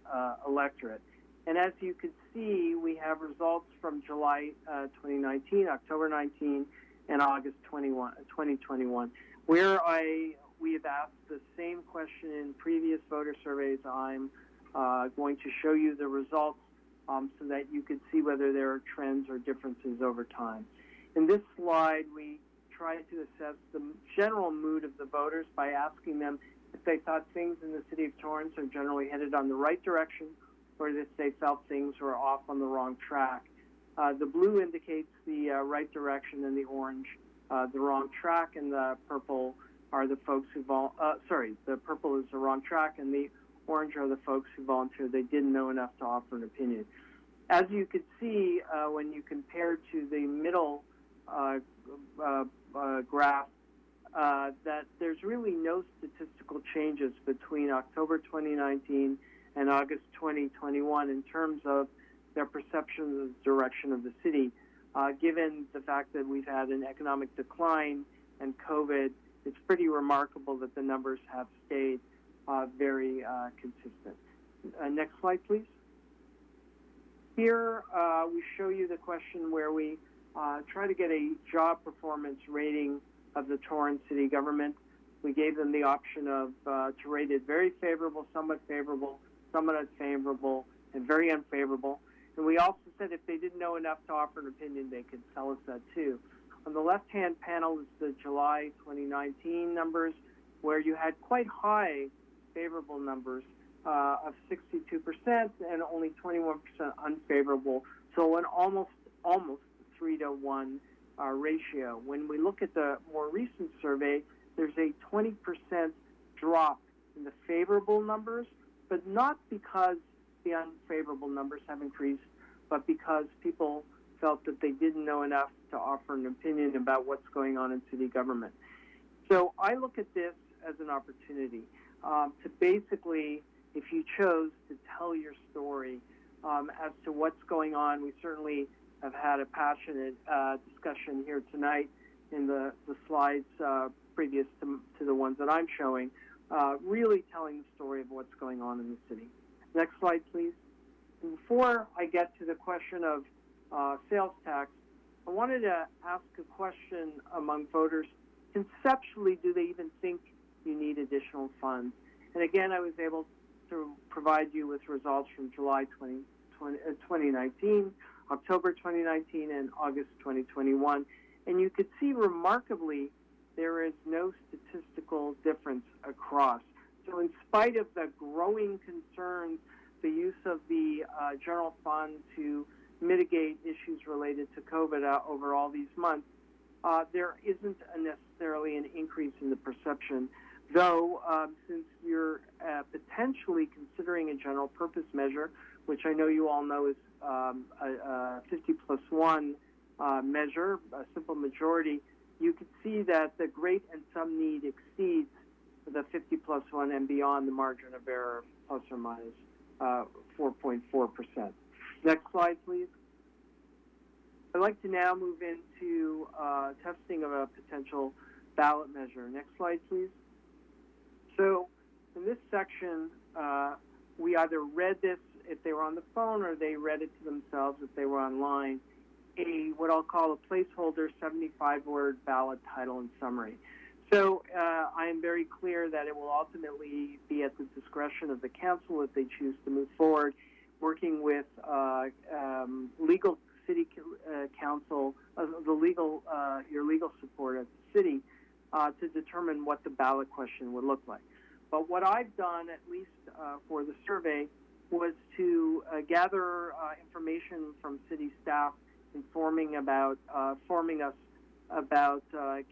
electorate. And as you can see, we have results from July 2019, October 19, and August 2021, where we have asked the same question in previous voter surveys. I'm going to show you the results so that you can see whether there are trends or differences over time. In this slide, we try to assess the general mood of the voters by asking them if they thought things in the city of Torrance are generally headed on the right direction, or if they felt things were off on the wrong track. The blue indicates the right direction, and the orange the wrong track, and the purple are the folks who the purple is the wrong track, and the orange are the folks who volunteered. They didn't know enough to offer an opinion. As you can see, when you compare to the middle graph, that there's really no statistical changes between October 2019 and August 2021 in terms of their perception of the direction of the city. Given the fact that we've had an economic decline and COVID, it's pretty remarkable that the numbers have stayed very consistent. Next slide, please. Here we show you the question where we try to get a job performance rating of the Torrance city government. We gave them the option of to rate it very favorable, somewhat unfavorable, and very unfavorable. And we also said if they didn't know enough to offer an opinion, they could tell us that too. On the left-hand panel is the July 2019 numbers, where you had quite high favorable numbers of 62% and only 21% unfavorable. So an almost 3-to-1 ratio. When we look at the more recent survey, there's a 20% drop in the favorable numbers, but not because the unfavorable numbers have increased, but because people felt that they didn't know enough to offer an opinion about what's going on in city government. So I look at this as an opportunity to basically, if you chose to tell your story as to what's going on. We certainly have had a passionate discussion here tonight in the slides previous to the ones that I'm showing, really telling the story of what's going on in the city. Next slide, please. And before I get to the question of sales tax, I wanted to ask a question among voters. Conceptually, do they even think you need additional funds? And again, I was able to provide you with results from July 2019, October 2019, and August 2021. And you could see remarkably there is no statistical difference across. So in spite of the growing concerns, the use of the general fund to mitigate issues related to COVID over all these months, there isn't necessarily an increase in the perception. Though, since you're potentially considering a general purpose measure, which I know you all know is a 50+1 measure, a simple majority, you can see that the great and some need exceeds the 50+1 and beyond the margin of error plus or minus 4.4%. Next slide, please. I'd like to now move into testing of a potential ballot measure. Next slide, please. So in this section, we either read this if they were on the phone or they read it to themselves if they were online, what I'll call a placeholder 75-word ballot title and summary. So I am very clear that it will ultimately be at the discretion of the council if they choose to move forward, working with legal city council, your legal support at the city, to determine what the ballot question would look like. But what I've done, at least for the survey, was to gather information from city staff informing us about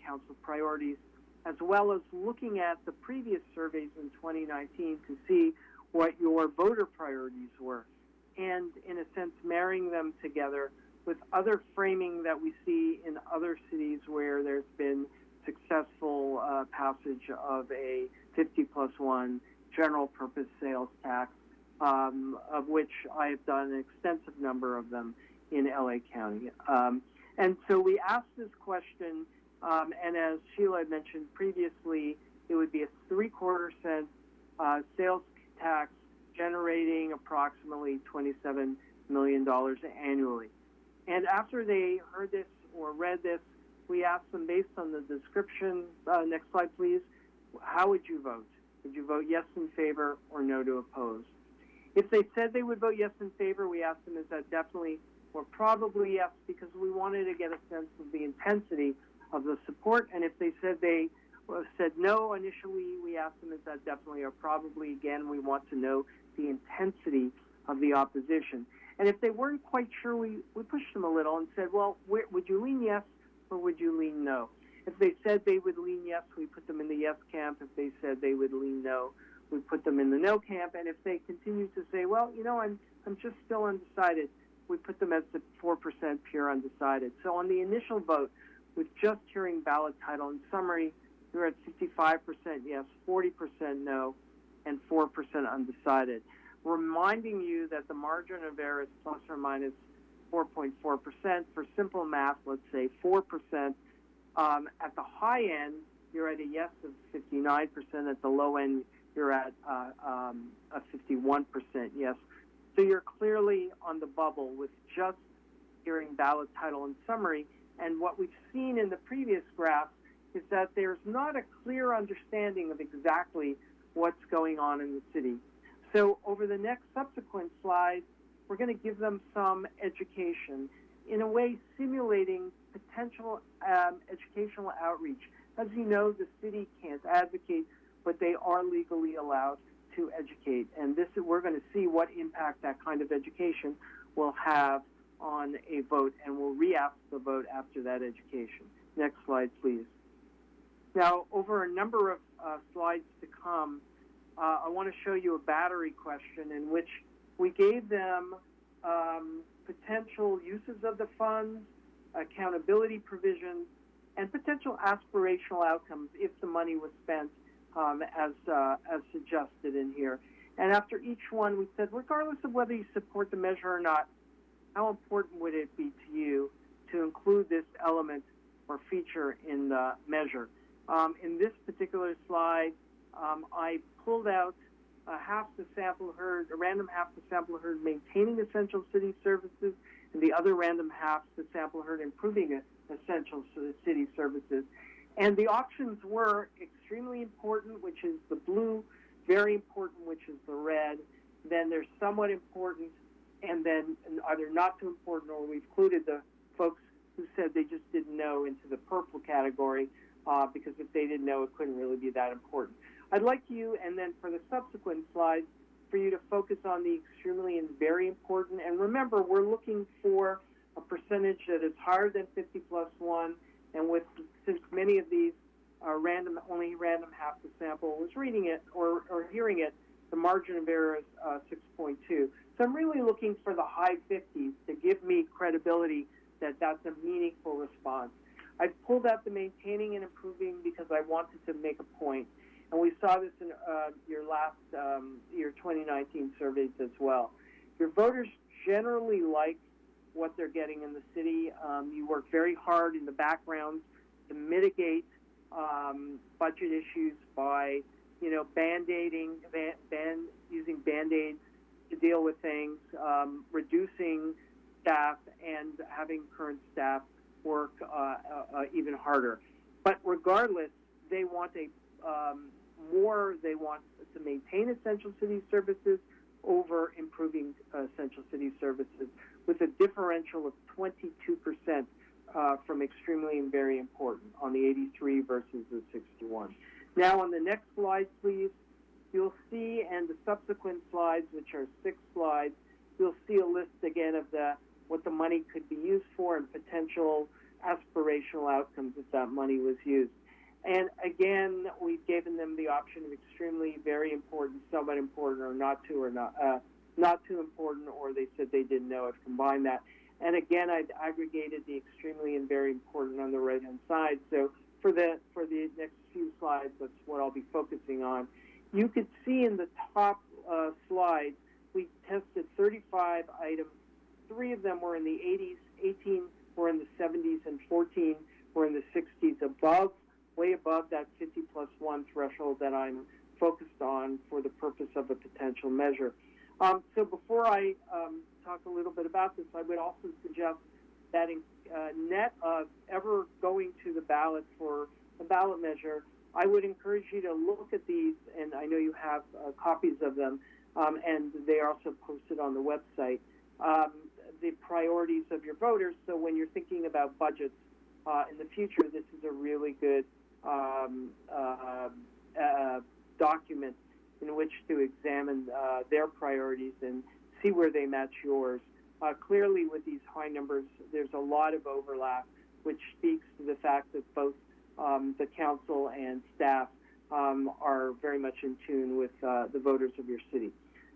council priorities, as well as looking at the previous surveys in 2019 to see what your voter priorities were, and in a sense marrying them together with other framing that we see in other cities where there's been successful passage of a 50+1 general purpose sales tax, of which I have done an extensive number of them in LA County. And so we asked this question, and as Sheila had mentioned previously, it would be a 3/4 cent sales tax generating approximately $27 million annually. And after they heard this or read this, we asked them, based on the description, next slide please, how would you vote? Would you vote yes in favor or no to oppose? If they said they would vote yes in favor, we asked them, is that definitely or probably yes, because we wanted to get a sense of the intensity of the support. And if they said said no initially, we asked them, is that definitely or probably? Again, we want to know the intensity of the opposition. And if they weren't quite sure, we pushed them a little and said, well, would you lean yes or would you lean no? If they said they would lean yes, we put them in the yes camp. If they said they would lean no, we put them in the no camp. And if they continued to say, well, you know, I'm just still undecided, we put them as the 4% pure undecided. So on the initial vote, with just hearing ballot title and summary, we were at 55% yes, 40% no, and 4% undecided. Reminding you that the margin of error is plus or minus 4.4%. For simple math, let's say 4%. At the high end, you're at a yes of 59%. At the low end, you're at a 51% yes. So you're clearly on the bubble with just hearing ballot title and summary. And what we've seen in the previous graph is that there's not a clear understanding of exactly what's going on in the city. So over the next subsequent slides, we're going to give them some education, in a way simulating potential educational outreach. As you know, the city can't advocate, but they are legally allowed to educate. And we're going to see what impact that kind of education will have on a vote, and we'll re-ask the vote after that education. Next slide, please. Now, over a number of slides to come, I want to show you a battery question in which we gave them potential uses of the funds, accountability provisions, and potential aspirational outcomes if the money was spent as suggested in here. And after each one, we said, regardless of whether you support the measure or not, how important would it be to you to include this element or feature in the measure? In this particular slide, I pulled out half the sample herd, a random half the sample herd maintaining essential city services, and the other random half the sample herd improving essential city services. And the options were extremely important, which is the blue, very important, which is the red. Then there's somewhat important, and then either not too important, or we've included the folks who said they just didn't know into the purple category, because if they didn't know, it couldn't really be that important. I'd like you, and then for the subsequent slides, for you to focus on the extremely and very important. And remember, we're looking for a percentage that is higher than 50+1, and since many of these are random, only random half the sample was reading it or hearing it, the margin of error is 6.2. So I'm really looking for the high 50s to give me credibility that that's a meaningful response. I pulled out the maintaining and improving because I wanted to make a point. And we saw this in your last, your 2019 surveys as well. Your voters generally like what they're getting in the city. You work very hard in the background to mitigate budget issues by, band-aiding, using band-aids to deal with things, reducing staff, and having current staff work even harder. But regardless, they want they want to maintain essential city services over improving essential city services, with a differential of 22% from extremely and very important on the 83 versus the 61. Now on the next slide, please, you'll see, and the subsequent slides, which are 6 slides, you'll see a list again of what the money could be used for and potential aspirational outcomes if that money was used. And again, we've given them the option of extremely, very important, somewhat important, or not too important, or they said they didn't know. I've combined that. And again, I've aggregated the extremely and very important on the right-hand side. So for the next few slides, that's what I'll be focusing on. You could see in the top slide, we tested 35 items. 3 of them were in the 80s, 18 were in the 70s, and 14 were in the 60s, way above that 50+1 threshold that I'm focused on for the purpose of a potential measure. So before I talk a little bit about this, I would also suggest that in net of ever going to the ballot for a ballot measure, I would encourage you to look at these, and I know you have copies of them, and they are also posted on the website, the priorities of your voters. So when you're thinking about budgets in the future, this is a really good document in which to examine their priorities and see where they match yours. Clearly, with these high numbers, there's a lot of overlap, which speaks to the fact that both the council and staff are very much in tune with the voters of your city.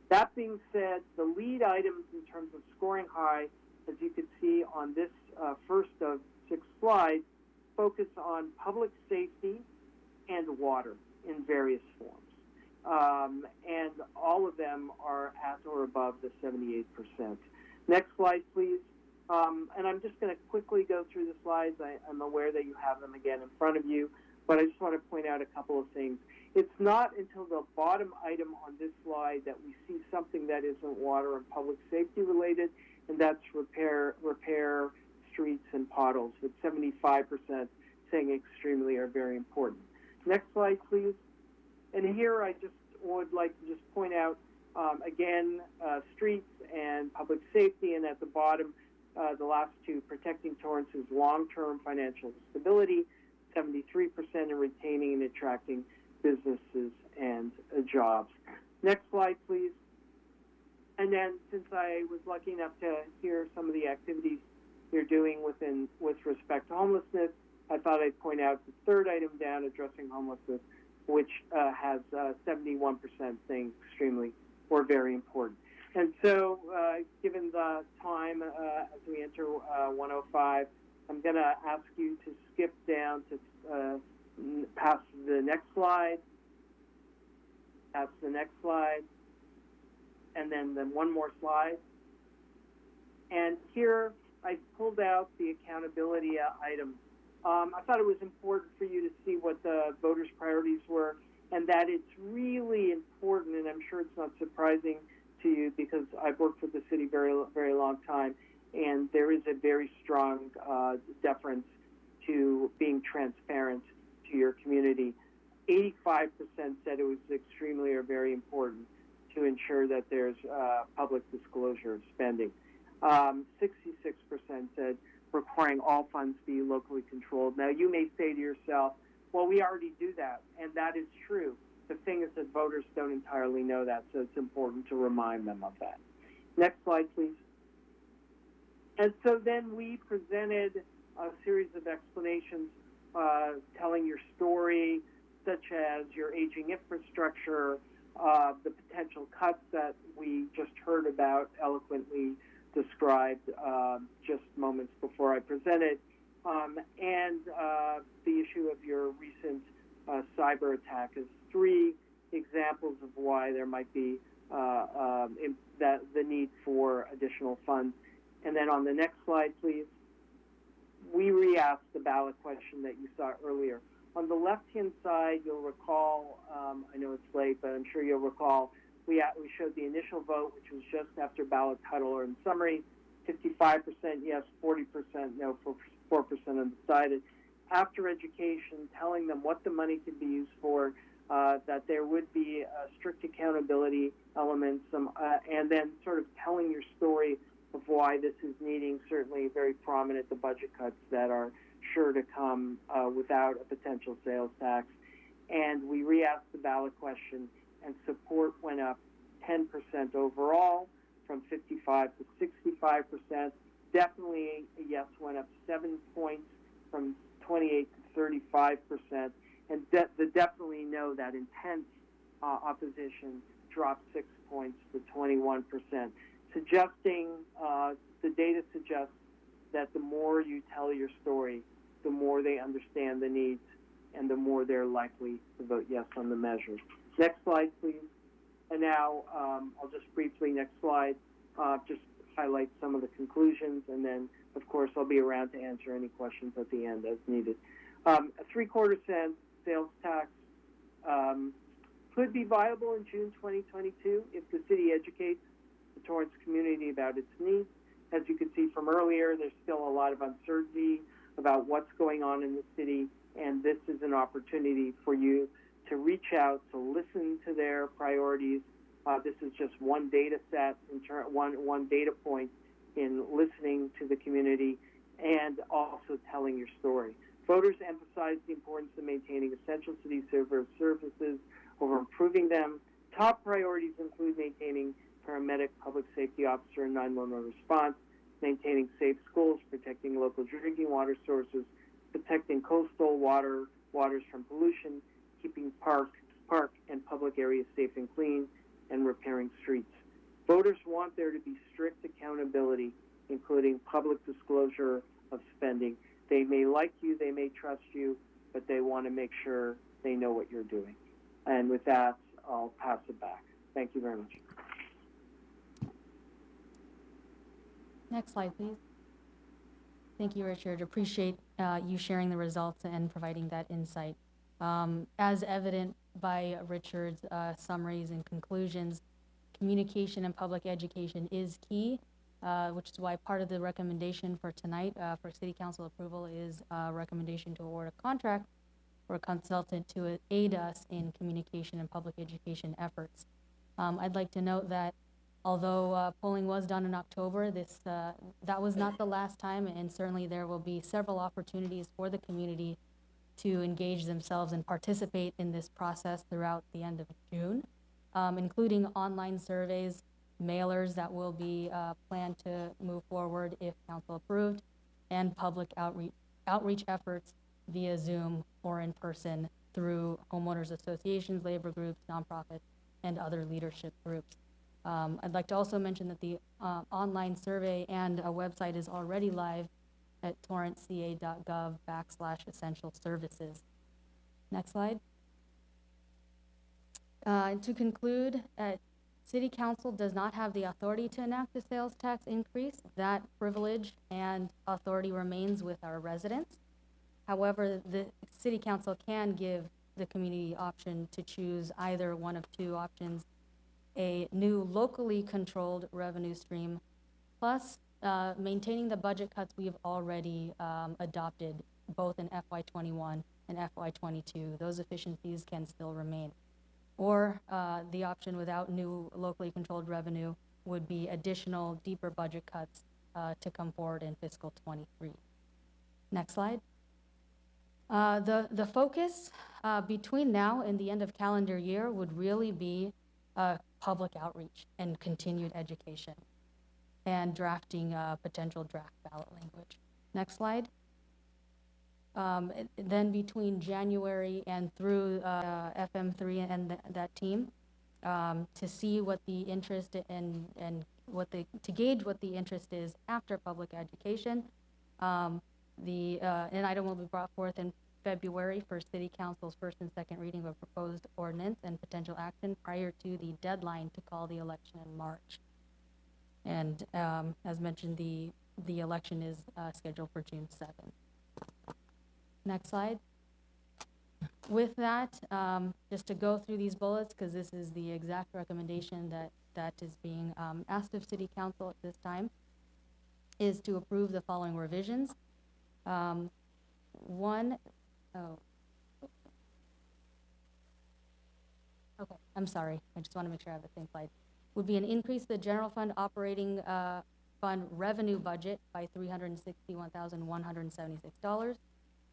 That being said, the lead items in terms of scoring high, as you can see on this first of 6 slides, focus on public safety and water in various forms. And all of them are at or above the 78%. Next slide, please. And I'm just going to quickly go through the slides. I'm aware that you have them again in front of you, but I just want to point out a couple of things. It's not until the bottom item on this slide that we see something that isn't water and public safety related, and that's repair streets and potholes, with 75% saying extremely or very important. Next slide, please. And here I just would like to just point out, again, streets and public safety, and at the bottom, the last 2, protecting Torrance's long-term financial stability, 73%, and retaining and attracting businesses and jobs. Next slide, please. And then, since I was lucky enough to hear some of the activities you're doing with respect to homelessness, I thought I'd point out the third item down, addressing homelessness, which has 71% saying extremely or very important. And so, given the time as we enter 1:05, I'm going to ask you to skip down to past the next slide, past the next slide, and then one more slide. And here I pulled out the accountability items. I thought it was important for you to see what the voters' priorities were, and that it's really important, and I'm sure it's not surprising to you because I've worked with the city very, very long time, and there is a very strong deference to being transparent to your community. 85% said it was extremely or very important to ensure that there's public disclosure of spending. 66% said requiring all funds be locally controlled. Now, you may say to yourself, well, we already do that, and that is true. The thing is that voters don't entirely know that, so it's important to remind them of that. Next slide, please. And so then we presented a series of explanations telling your story, such as your aging infrastructure, the potential cuts that we just heard about, eloquently described just moments before I presented, and the issue of your recent cyber attack as 3 examples of why there might be the need for additional funds. And then on the next slide, please, we re-asked the ballot question that you saw earlier. On the left-hand side, you'll recall, I know it's late, but I'm sure you'll recall, we showed the initial vote, which was just after ballot title or in summary, 55% yes, 40% no, 4% undecided. After education, telling them what the money could be used for, that there would be strict accountability elements, and then sort of telling your story of why this is needing certainly very prominent, the budget cuts that are sure to come without a potential sales tax. And we re-asked the ballot question, and support went up 10% overall, from 55 to 65%. Definitely a yes went up 7 points, from 28 to 35%. and the definitely no, that intense opposition dropped 6 points to 21%, suggesting the data suggests that the more you tell your story, the more they understand the needs, and the more they're likely to vote yes on the measure. Next slide, please. And now I'll just briefly, next slide, just highlight some of the conclusions, and then, of course, I'll be around to answer any questions at the end as needed. A 3/4 cent sales tax could be viable in June 2022 if the city educates the Torrance community about its needs. As you can see from earlier, there's still a lot of uncertainty about what's going on in the city, and this is an opportunity for you to reach out, to listen to their priorities. This is just one data set, one data point in listening to the community and also telling your story. Voters emphasize the importance of maintaining essential city services over improving them. Top priorities include maintaining paramedic, public safety officer, and 911 response, maintaining safe schools, protecting local drinking water sources, protecting coastal waters from pollution, keeping park and public areas safe and clean, and repairing streets. Voters want there to be strict accountability, including public disclosure of spending. They may like you, they may trust you, but they want to make sure they know what you're doing. And with that, I'll pass it back. Thank you very much. Next slide, please. Thank you, Richard. Appreciate you sharing the results and providing that insight. As evident by Richard's summaries and conclusions, communication and public education is key, which is why part of the recommendation for tonight for City Council approval is a recommendation to award a contract for a consultant to aid us in communication and public education efforts. I'd like to note that although polling was done in October, that was not the last time, and certainly there will be several opportunities for the community to engage themselves and participate in this process throughout the end of June, including online surveys, mailers that will be planned to move forward if council approved, and public outreach efforts via Zoom or in person through homeowners associations, labor groups, nonprofits, and other leadership groups. I'd like to also mention that the online survey and a website is already live at torranceca.gov/essential services. Next slide. To conclude, City Council does not have the authority to enact a sales tax increase. That privilege and authority remains with our residents. However, the City Council can give the community option to choose either one of two options: a new locally controlled revenue stream, plus maintaining the budget cuts we've already adopted, both in FY21 and FY22. Those efficiencies can still remain. Or the option without new locally controlled revenue would be additional deeper budget cuts to come forward in fiscal 23. Next slide. The focus between now and the end of calendar year would really be public outreach and continued education and drafting potential draft ballot language. Next slide. Then between January and through FM3 and that team, to see what the interest and to gauge what the interest is after public education. An item will be brought forth in February for City Council's first and second reading of a proposed ordinance and potential action prior to the deadline to call the election in March. And as mentioned, the election is scheduled for June 7th. Next slide. With that, just to go through these bullets, because this is the exact recommendation that is being asked of City Council at this time, is to approve the following revisions. Okay, I'm sorry. I just want to make sure I have the same slide. Would be an increase the general fund operating fund revenue budget by $361,176.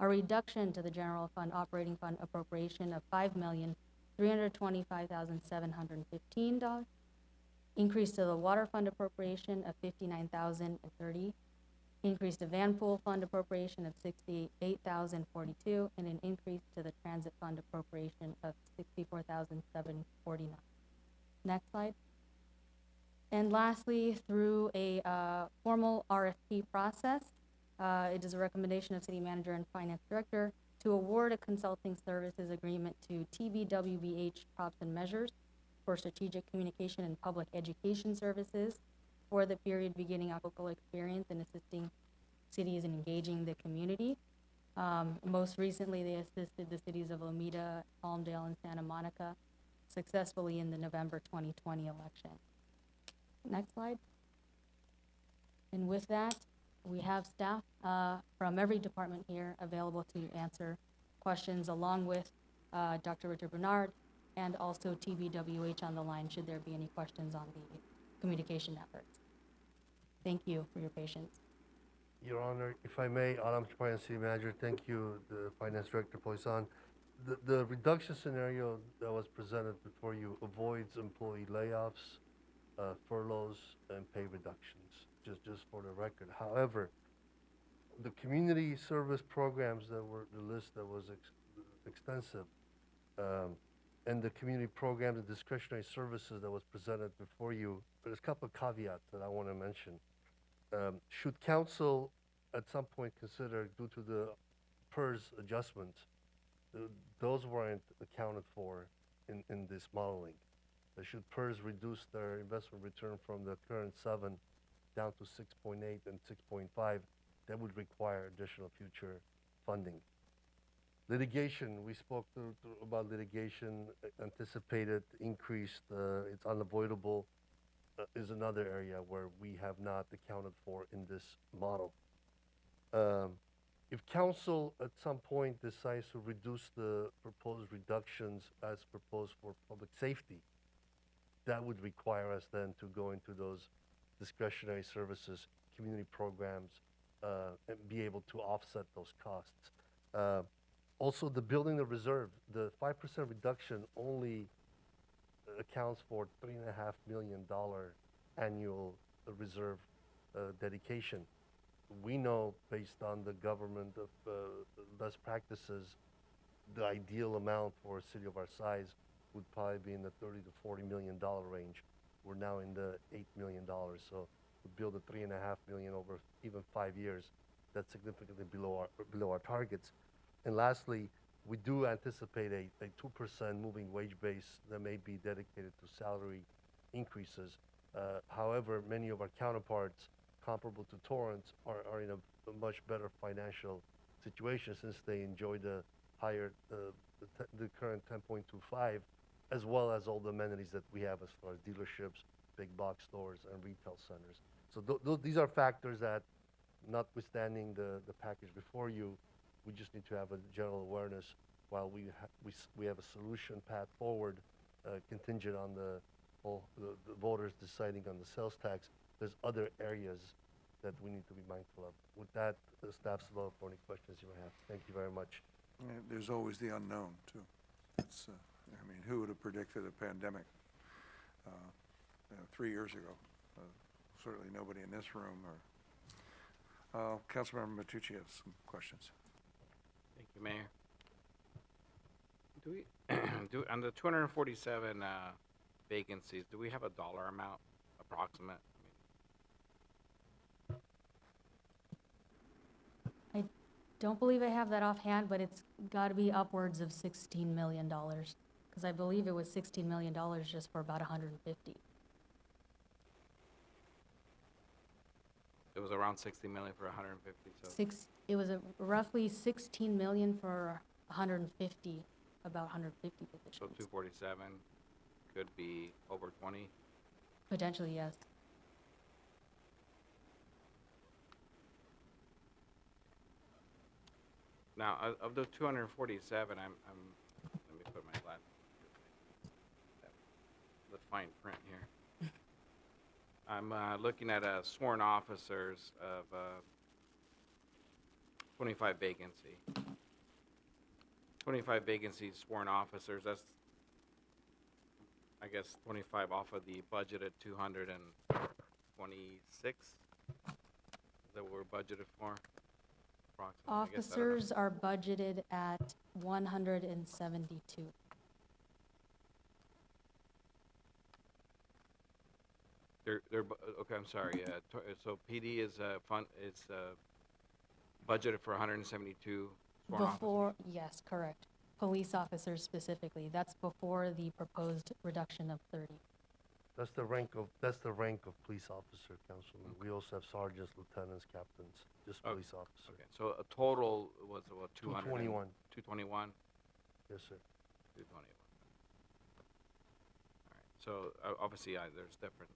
A reduction to the general fund operating fund appropriation of $5,325,715. Increase to the water fund appropriation of $59,030. increase to van pool fund appropriation of $68,042, and an increase to the transit fund appropriation of $64,749. Next slide. And lastly, through a formal RFP process, it is a recommendation of City Manager and Finance Director to award a consulting services agreement to TBWBH Props and Measures for strategic communication and public education services for the period beginning our local experience in assisting cities in engaging the community. Most recently, they assisted the cities of Alameda, Palmdale, and Santa Monica successfully in the November 2020 election. Next slide. And with that, we have staff from every department here available to answer questions, along with Dr. Richard Bernard and also TBWH on the line, should there be any questions on the communication efforts. Thank you for your patience. Your Honor, if I may, Adam Chaparro, City Manager, thank you, the Finance Director Poisson. The reduction scenario that was presented before you avoids employee layoffs, furloughs, and pay reductions, just for the record. However, the community service programs that were, the list that was extensive, and the community programs and discretionary services that was presented before you, there's a couple of caveats that I want to mention. Should council at some point consider, due to the PERS adjustments, those weren't accounted for in this modeling. Should PERS reduce their investment return from the current 7 down to 6.8 and 6.5, that would require additional future funding. Litigation, we spoke about litigation, anticipated increased, it's unavoidable, is another area where we have not accounted for in this model. If council at some point decides to reduce the proposed reductions as proposed for public safety, that would require us then to go into those discretionary services, community programs, and be able to offset those costs. Also, the building the reserve, the 5% reduction only accounts for $3.5 million annual reserve dedication. We know, based on the government of best practices, the ideal amount for a city of our size would probably be in the $30 to $40 million range. We're now in the $8 million, so to build a $3.5 million over even 5 years, that's significantly below our targets. And lastly, we do anticipate a 2% moving wage base that may be dedicated to salary increases. However, many of our counterparts comparable to Torrance are in a much better financial situation, since they enjoy the higher, the current 10.25, as well as all the amenities that we have as far as dealerships, big box stores, and retail centers. So these are factors that, notwithstanding the package before you, we just need to have a general awareness while we have a solution path forward, contingent on the voters deciding on the sales tax. There's other areas that we need to be mindful of. With that, the staff's available for any questions you may have. Thank you very much. There's always the unknown, too. It's, I mean, who would have predicted a pandemic 3 years ago? Certainly nobody in this room. Or Councilmember Matucci has some questions. Thank you, Mayor. Do we, on the 247 vacancies, do we have a dollar amount approximate? I don't believe I have that offhand, but it's got to be upwards of $16 million, because I believe it was $16 million just for about 150. It was around 60 million for 150. So It was roughly 16 million for 150, about 150 positions. So 247 could be over 20. Potentially, yes. Now, of the 247, I'm let me put my glasses. The fine print here. I'm looking at sworn officers of 25 vacancy. 25 vacancies, sworn officers. That's, I guess, 25 off of the budget at 226. that we're budgeted for? Approximately, I guess, I don't know. Officers are budgeted at 172. Okay, I'm sorry, so PD is, budgeted for 172 sworn officers? Before, yes, correct. Police officers specifically. That's before the proposed reduction of 30. That's the rank of police officer, Councilman. We also have sergeants, lieutenants, captains, just Oh, police officer. Okay, so a total was what, 200? 221. 221? Yes, sir. 221. All right, so obviously, there's different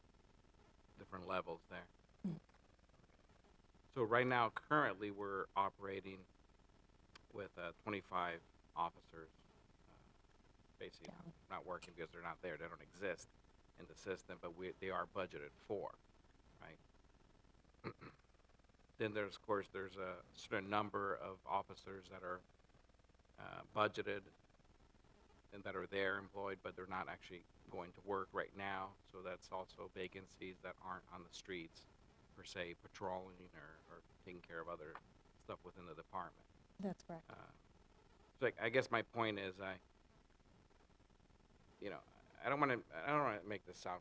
levels there. So right now, currently, we're operating with 25 officers, basically not working because they're not there, they don't exist in the system, but they are budgeted for, right? Then there's, of course, there's a certain number of officers that are budgeted and that are there employed, but they're not actually going to work right now. So that's also vacancies that aren't on the streets, per se, patrolling or taking care of other stuff within the department. That's correct. So I guess my point is, I don't want to make this sound,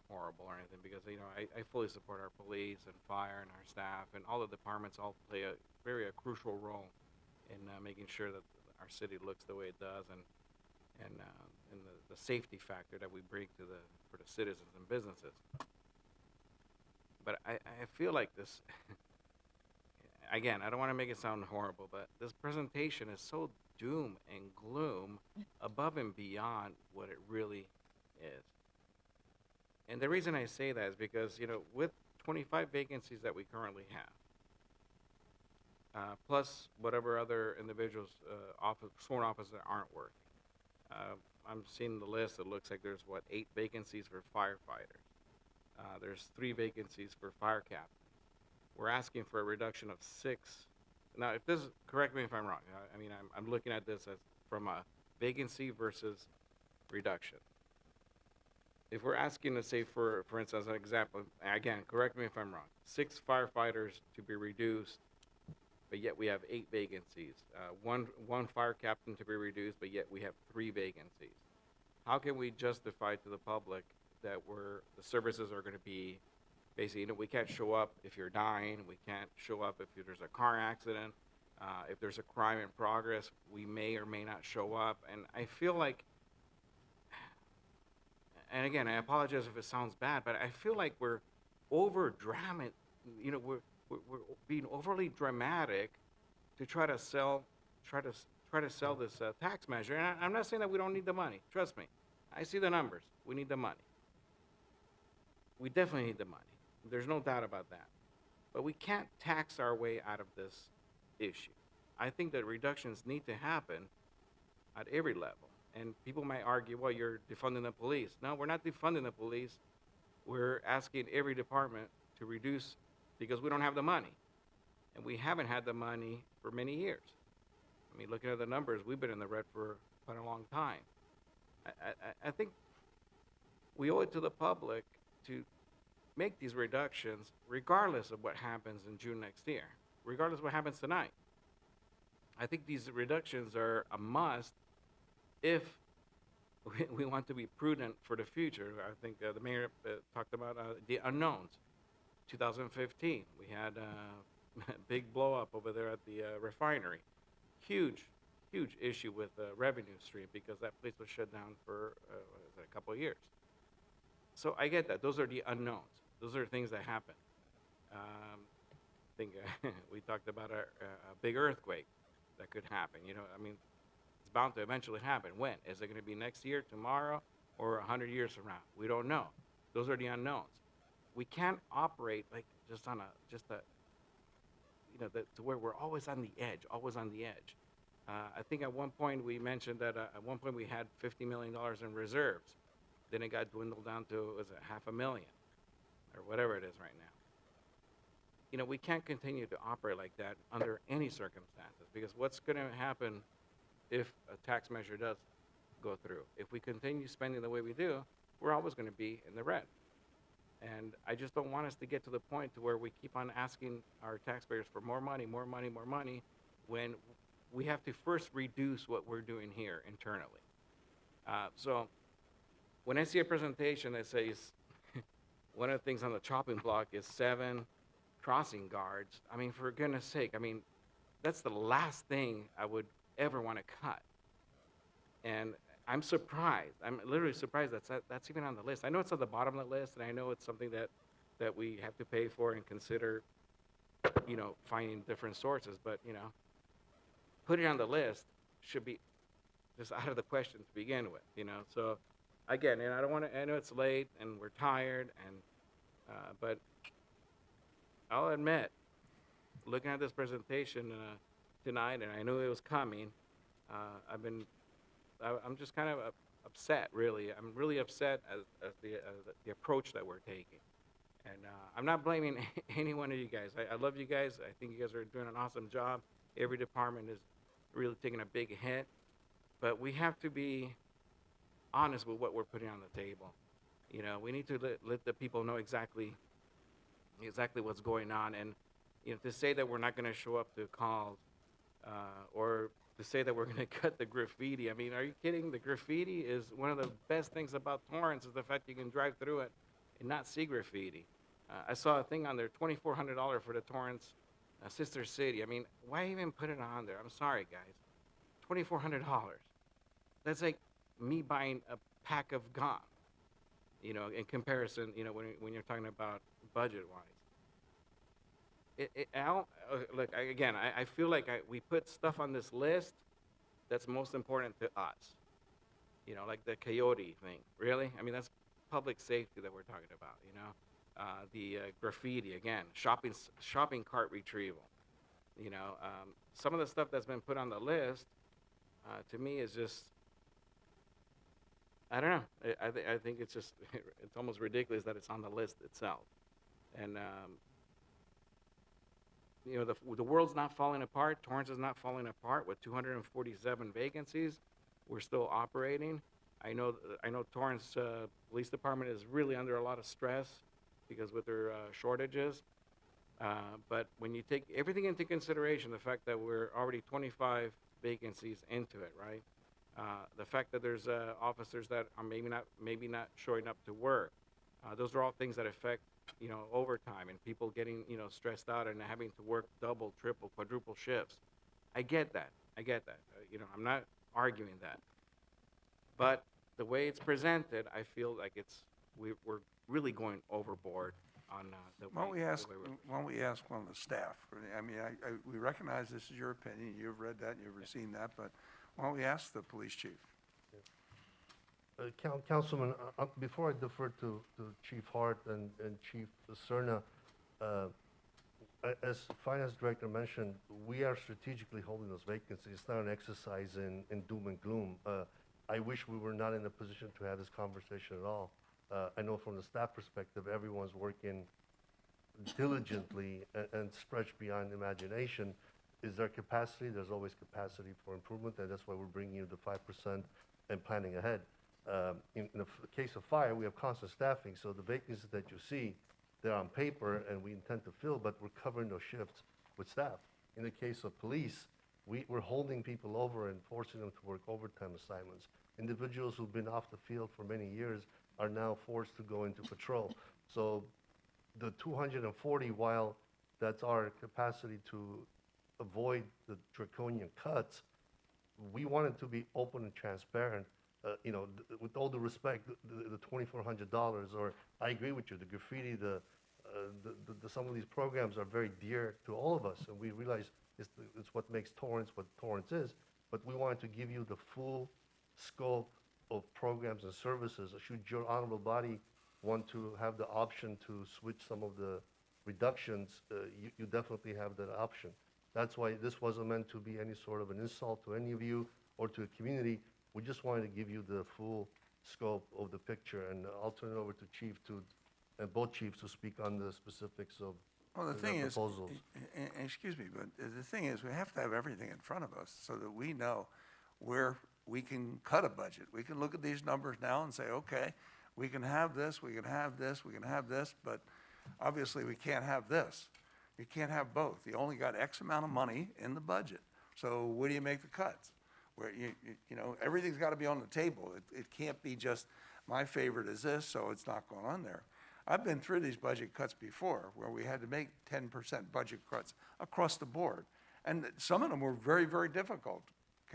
horrible or anything, because, I fully support our police and fire and our staff, and all the departments all play a very crucial role in making sure that our city looks the way it does, and the safety factor that we bring for the citizens and businesses. But I feel like this, again, I don't want to make it sound horrible, but this presentation is so doom and gloom above and beyond what it really is. And the reason I say that is because, with 25 vacancies that we currently have, plus whatever other individuals, sworn officers that aren't working, I'm seeing the list. It looks like there's, 8 vacancies for firefighters. There's 3 vacancies for fire captains. We're asking for a reduction of 6. Now, correct me if I'm wrong. I'm looking at this as from a vacancy versus reduction. If we're asking to say, for instance, an example, again, correct me if I'm wrong, 6 firefighters to be reduced, but yet we have 8 vacancies. One fire captain to be reduced, but yet we have 3 vacancies. How can we justify to the public that the services are going to be basically, we can't show up if you're dying. We can't show up if there's a car accident. If there's a crime in progress, we may or may not show up. And I feel like, and again, I apologize if it sounds bad, but I feel like we're over-dramatic. We're being overly dramatic to try to sell this tax measure. And I'm not saying that we don't need the money. Trust me. I see the numbers. We need the money. We definitely need the money. There's no doubt about that. But we can't tax our way out of this issue. I think that reductions need to happen at every level. And people might argue, well, you're defunding the police. No, we're not defunding the police. We're asking every department to reduce because we don't have the money. And we haven't had the money for many years. Looking at the numbers, we've been in the red for quite a long time. I think we owe it to the public to make these reductions regardless of what happens in June next year, regardless of what happens tonight. I think these reductions are a must if we want to be prudent for the future. I think the mayor talked about the unknowns. 2015, we had a big blow up over there at the refinery. Huge issue with the revenue stream because that place was shut down for a couple of years. So I get that. Those are the unknowns. Those are things that happen. I think we talked about a big earthquake that could happen. It's bound to eventually happen. When? Is it going to be next year, tomorrow, or 100 years from now? We don't know. Those are the unknowns. We can't operate like just to where we're always on the edge, I think at one point we mentioned that at one point we had $50 million in reserves. Then it got dwindled down to, was it $500,000 or whatever it is right now. We can't continue to operate like that under any circumstances because what's going to happen if a tax measure does go through? If we continue spending the way we do, we're always going to be in the red. And I just don't want us to get to the point to where we keep on asking our taxpayers for more money, more money, more money, when we have to first reduce what we're doing here internally. So when I see a presentation that says one of the things on the chopping block is 7 crossing guards, I mean, for goodness sake, I mean, that's the last thing I would ever want to cut. And I'm surprised. I'm literally surprised that's even on the list. I know it's at the bottom of the list, and I know it's something that we have to pay for and consider, finding different sources. But, put it on the list should be just out of the question to begin with, So, again, and I know it's late and we're tired, but I'll admit, looking at this presentation tonight, and I knew it was coming, I'm just kind of upset, really. I'm really upset at the approach that we're taking. And I'm not blaming any one of you guys. I love you guys. I think you guys are doing an awesome job. Every department is really taking a big hit. But we have to be honest with what we're putting on the table. We need to let the people know exactly what's going on. And, to say that we're not going to show up to calls or to say that we're going to cut the graffiti. I mean, are you kidding? The graffiti is one of the best things about Torrance is the fact you can drive through it and not see graffiti. I saw a thing on there, $2,400 for the Torrance sister city. I mean, why even put it on there? I'm sorry, guys. $2,400. That's like me buying a pack of gum, in comparison, when you're talking about budget-wise. Look, I feel like we put stuff on this list that's most important to us. Like the coyote thing. Really? I mean, that's public safety that we're talking about, the graffiti, again, shopping cart retrieval. Some of the stuff that's been put on the list, to me, is just, I don't know. I think it's just, it's almost ridiculous that it's on the list itself. And, the world's not falling apart. Torrance is not falling apart with 247 vacancies. We're still operating. I know Torrance Police Department is really under a lot of stress because with their shortages. But when you take everything into consideration, the fact that we're already 25 vacancies into it, right? The fact that there's officers that are maybe not showing up to work. Those are all things that affect overtime and people getting, stressed out and having to work double, triple, quadruple shifts. I get that. I'm not arguing that. But the way it's presented, I feel like we're really going overboard on the way. Why don't we ask one of the staff? I mean, we recognize this is your opinion. You've read that, you've seen that, but why don't we ask the police chief? Councilman, before I defer to Chief Hart and Chief Serna, as Finance Director mentioned, we are strategically holding those vacancies. It's not an exercise in doom and gloom. I wish we were not in a position to have this conversation at all. I know from the staff perspective, everyone's working diligently and stretched beyond imagination. Is there capacity? There's always capacity for improvement, and that's why we're bringing you the 5% and planning ahead. In the case of fire, we have constant staffing, so the vacancies that you see, they're on paper and we intend to fill, but we're covering those shifts with staff. In the case of police, we're holding people over and forcing them to work overtime assignments. Individuals who've been off the field for many years are now forced to go into patrol. So the 240, while that's our capacity to avoid the draconian cuts, we want it to be open and transparent. With all due respect, the $2,400, or I agree with you, the graffiti, some of these programs are very dear to all of us, and we realize it's what makes Torrance what Torrance is, but we wanted to give you the full scope of programs and services. Should your honorable body want to have the option to switch some of the reductions, you definitely have that option. That's why this wasn't meant to be any sort of an insult to any of you or to the community. We just wanted to give you the full scope of the picture, and I'll turn it over to both chiefs to speak on the specifics of the proposals. Excuse me, but the thing is, we have to have everything in front of us so that we know where we can cut a budget. We can look at these numbers now and say, okay, We can have this, we can have this, we can have this, but obviously we can't have this. You can't have both. You only got X amount of money in the budget. So where do you make the cuts? Where you know, everything's got to be on the table. It can't be just my favorite is this, so it's not going on there. I've been through these budget cuts before where we had to make 10% budget cuts across the board. And some of them were very, very difficult.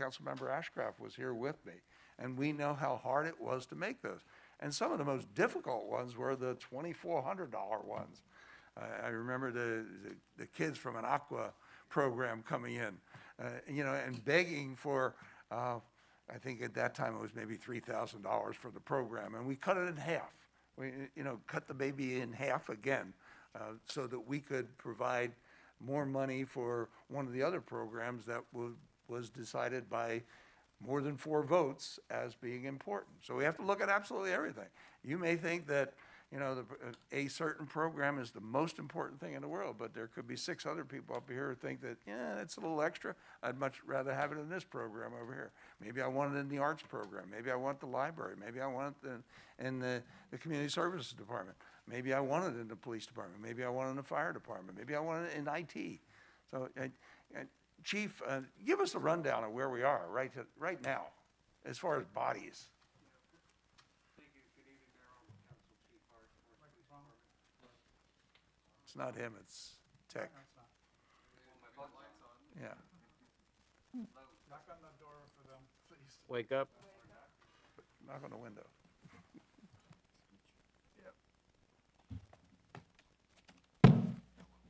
Councilmember Ashcraft was here with me, and we know how hard it was to make those. And some of the most difficult ones were the $2,400 ones. I remember the kids from an aqua program coming in, you know, and begging for, I think at that time it was maybe $3,000 for the program, and we cut it in half. We, you know, cut the baby in half again, so that we could provide more money for one of the other programs that was decided by more than 4 votes as being important. So we have to look at absolutely everything. You may think that, you know, a certain program is the most important thing in the world, but there could be 6 other people up here who think that, yeah, it's a little extra. I'd much rather have it in this program over here. Maybe I want it in the arts program. Maybe I want the library. Maybe I want it in the community services department. Maybe I want it in the police department. Maybe I want it in the fire department. Maybe I want it in IT. So, Chief, give us a rundown of where we are right now, as far as bodies. It's not him, it's tech. Yeah. Knock on the door for them, please. Wake up. Knock on the window.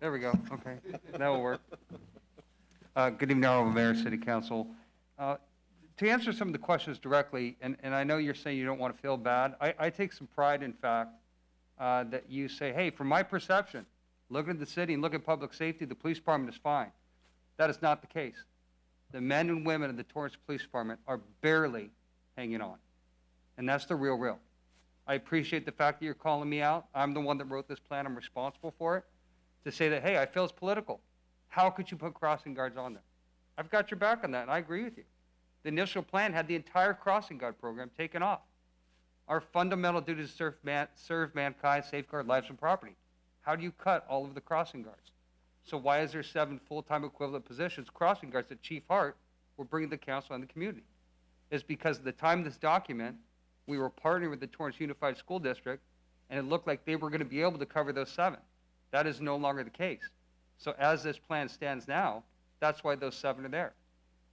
There we go, okay, that will work. Good evening, Honorable Mayor, City Council. To answer some of the questions directly, and I know you're saying you don't want to feel bad, I take some pride in fact that you say, hey, from my perception, looking at the city and looking at public safety, the police department is fine. That is not the case. The men and women of the Torrance Police Department are barely hanging on, and that's the real. I appreciate the fact that you're calling me out. I'm the one that wrote this plan, I'm responsible for it, to say that, hey, I feel it's political. How could you put crossing guards on there? I've got your back on that, and I agree with you. The initial plan had the entire crossing guard program taken off. Our fundamental duty is to serve mankind, safeguard lives and property. How do you cut all of the crossing guards? So why is there 7 full-time equivalent positions, crossing guards, that Chief Hart will bring to the council and the community? It's because at the time of this document, we were partnering with the Torrance Unified School District, and it looked like they were going to be able to cover those 7. That is no longer the case. So as this plan stands now, that's why those 7 are there.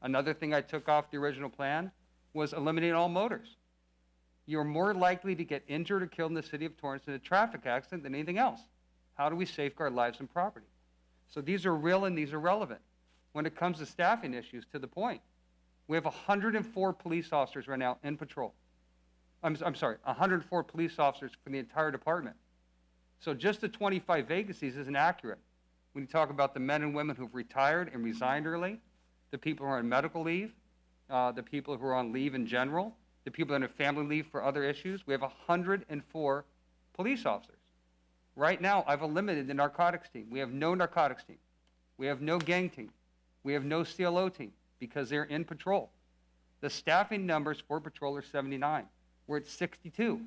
Another thing I took off the original plan was eliminating all motors. You're more likely to get injured or killed in the city of Torrance in a traffic accident than anything else. How do we safeguard lives and property? So these are real and these are relevant. When it comes to staffing issues, to the point, we have 104 police officers right now in patrol. I'm sorry, 104 police officers for the entire department. So just the 25 vacancies isn't accurate. When you talk about the men and women who've retired and resigned early, the people who are on medical leave, the people who are on leave in general, the people that are on family leave for other issues, we have 104 police officers. Right now, I've eliminated the narcotics team. We have no narcotics team. We have no gang team. We have no CLO team because they're in patrol. The staffing numbers for patrol are 79. We're at 62.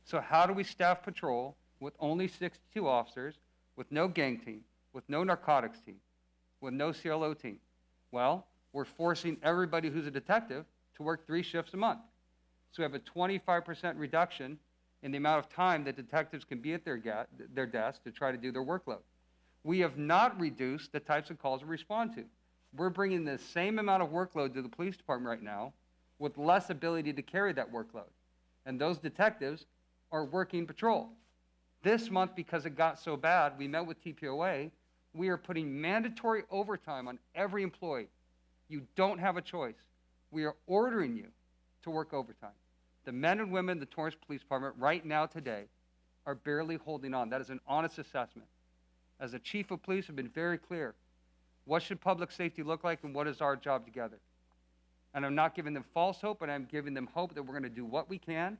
So how do we staff patrol with only 62 officers, with no gang team, with no narcotics team, with no CLO team? Well, we're forcing everybody who's a detective to work 3 shifts a month. So we have a 25% reduction in the amount of time that detectives can be at their desk to try to do their workload. We have not reduced the types of calls we respond to. We're bringing the same amount of workload to the police department right now with less ability to carry that workload. And those detectives are working patrol. This month, because it got so bad, we met with TPOA. We are putting mandatory overtime on every employee. You don't have a choice. We are ordering you to work overtime. The men and women in the Torrance Police Department right now today are barely holding on. That is an honest assessment. As a chief of police, I've been very clear. What should public safety look like and what is our job together? And I'm not giving them false hope, but I'm giving them hope that we're going to do what we can,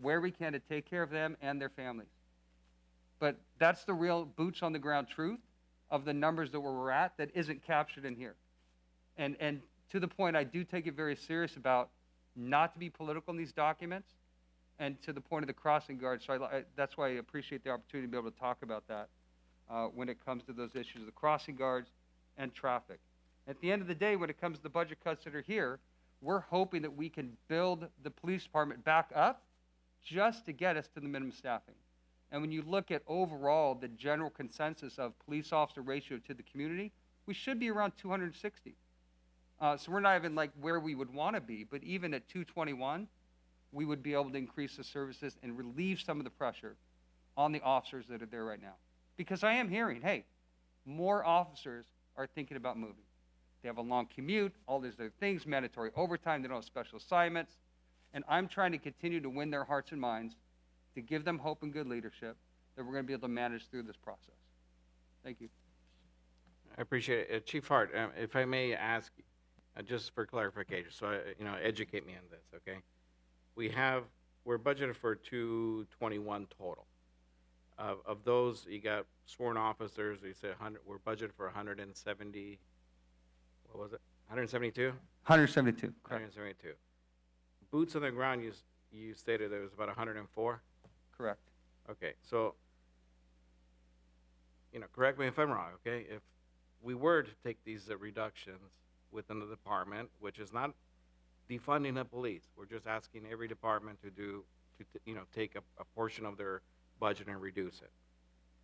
where we can to take care of them and their families. But that's the real boots on the ground truth of the numbers that we're at that isn't captured in here. And to the point, I do take it very serious about not to be political in these documents, And to the point of the crossing guards, so that's why I appreciate the opportunity to be able to talk about that when it comes to those issues, the crossing guards and traffic. At the end of the day, when it comes to the budget cuts that are here, we're hoping that we can build the police department back up just to get us to the minimum staffing. And when you look at overall the general consensus of police officer ratio to the community, we should be around 260. So we're not even like where we would want to be, but even at 221, we would be able to increase the services and relieve some of the pressure on the officers that are there right now. Because I am hearing, hey, more officers are thinking about moving. They have a long commute, all these other things, mandatory overtime, they don't have special assignments. And I'm trying to continue to win their hearts and minds, to give them hope and good leadership that we're going to be able to manage through this process. Thank you. I appreciate it. Chief Hart, if I may ask, just for clarification, so educate me on this, okay? We're budgeted for 221 total. Of those, you got sworn officers, you said 100, we're budgeted for 170, what was it? 172? 172, correct. 172. Boots on the ground, you stated there was about 104? Correct. Okay, so, correct me if I'm wrong, okay? If we were to take these reductions within the department, which is not defunding the police, we're just asking every department to take a portion of their budget and reduce it.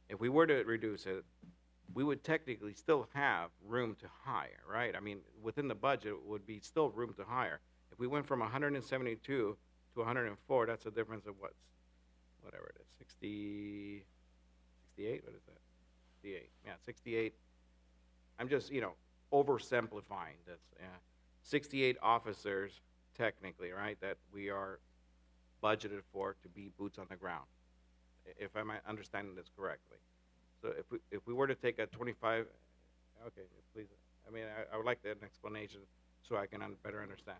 If we were to reduce it, we would technically still have room to hire, right? I mean, within the budget would be still room to hire. If we went from 172 to 104, that's a difference of whatever it is, 68, what is that? 68, yeah, 68. I'm just, oversimplifying this. 68 officers, technically, right, that we are budgeted for to be boots on the ground, if I'm understanding this correctly. So if we were to take a 25, okay, please, I would like an explanation so I can better understand.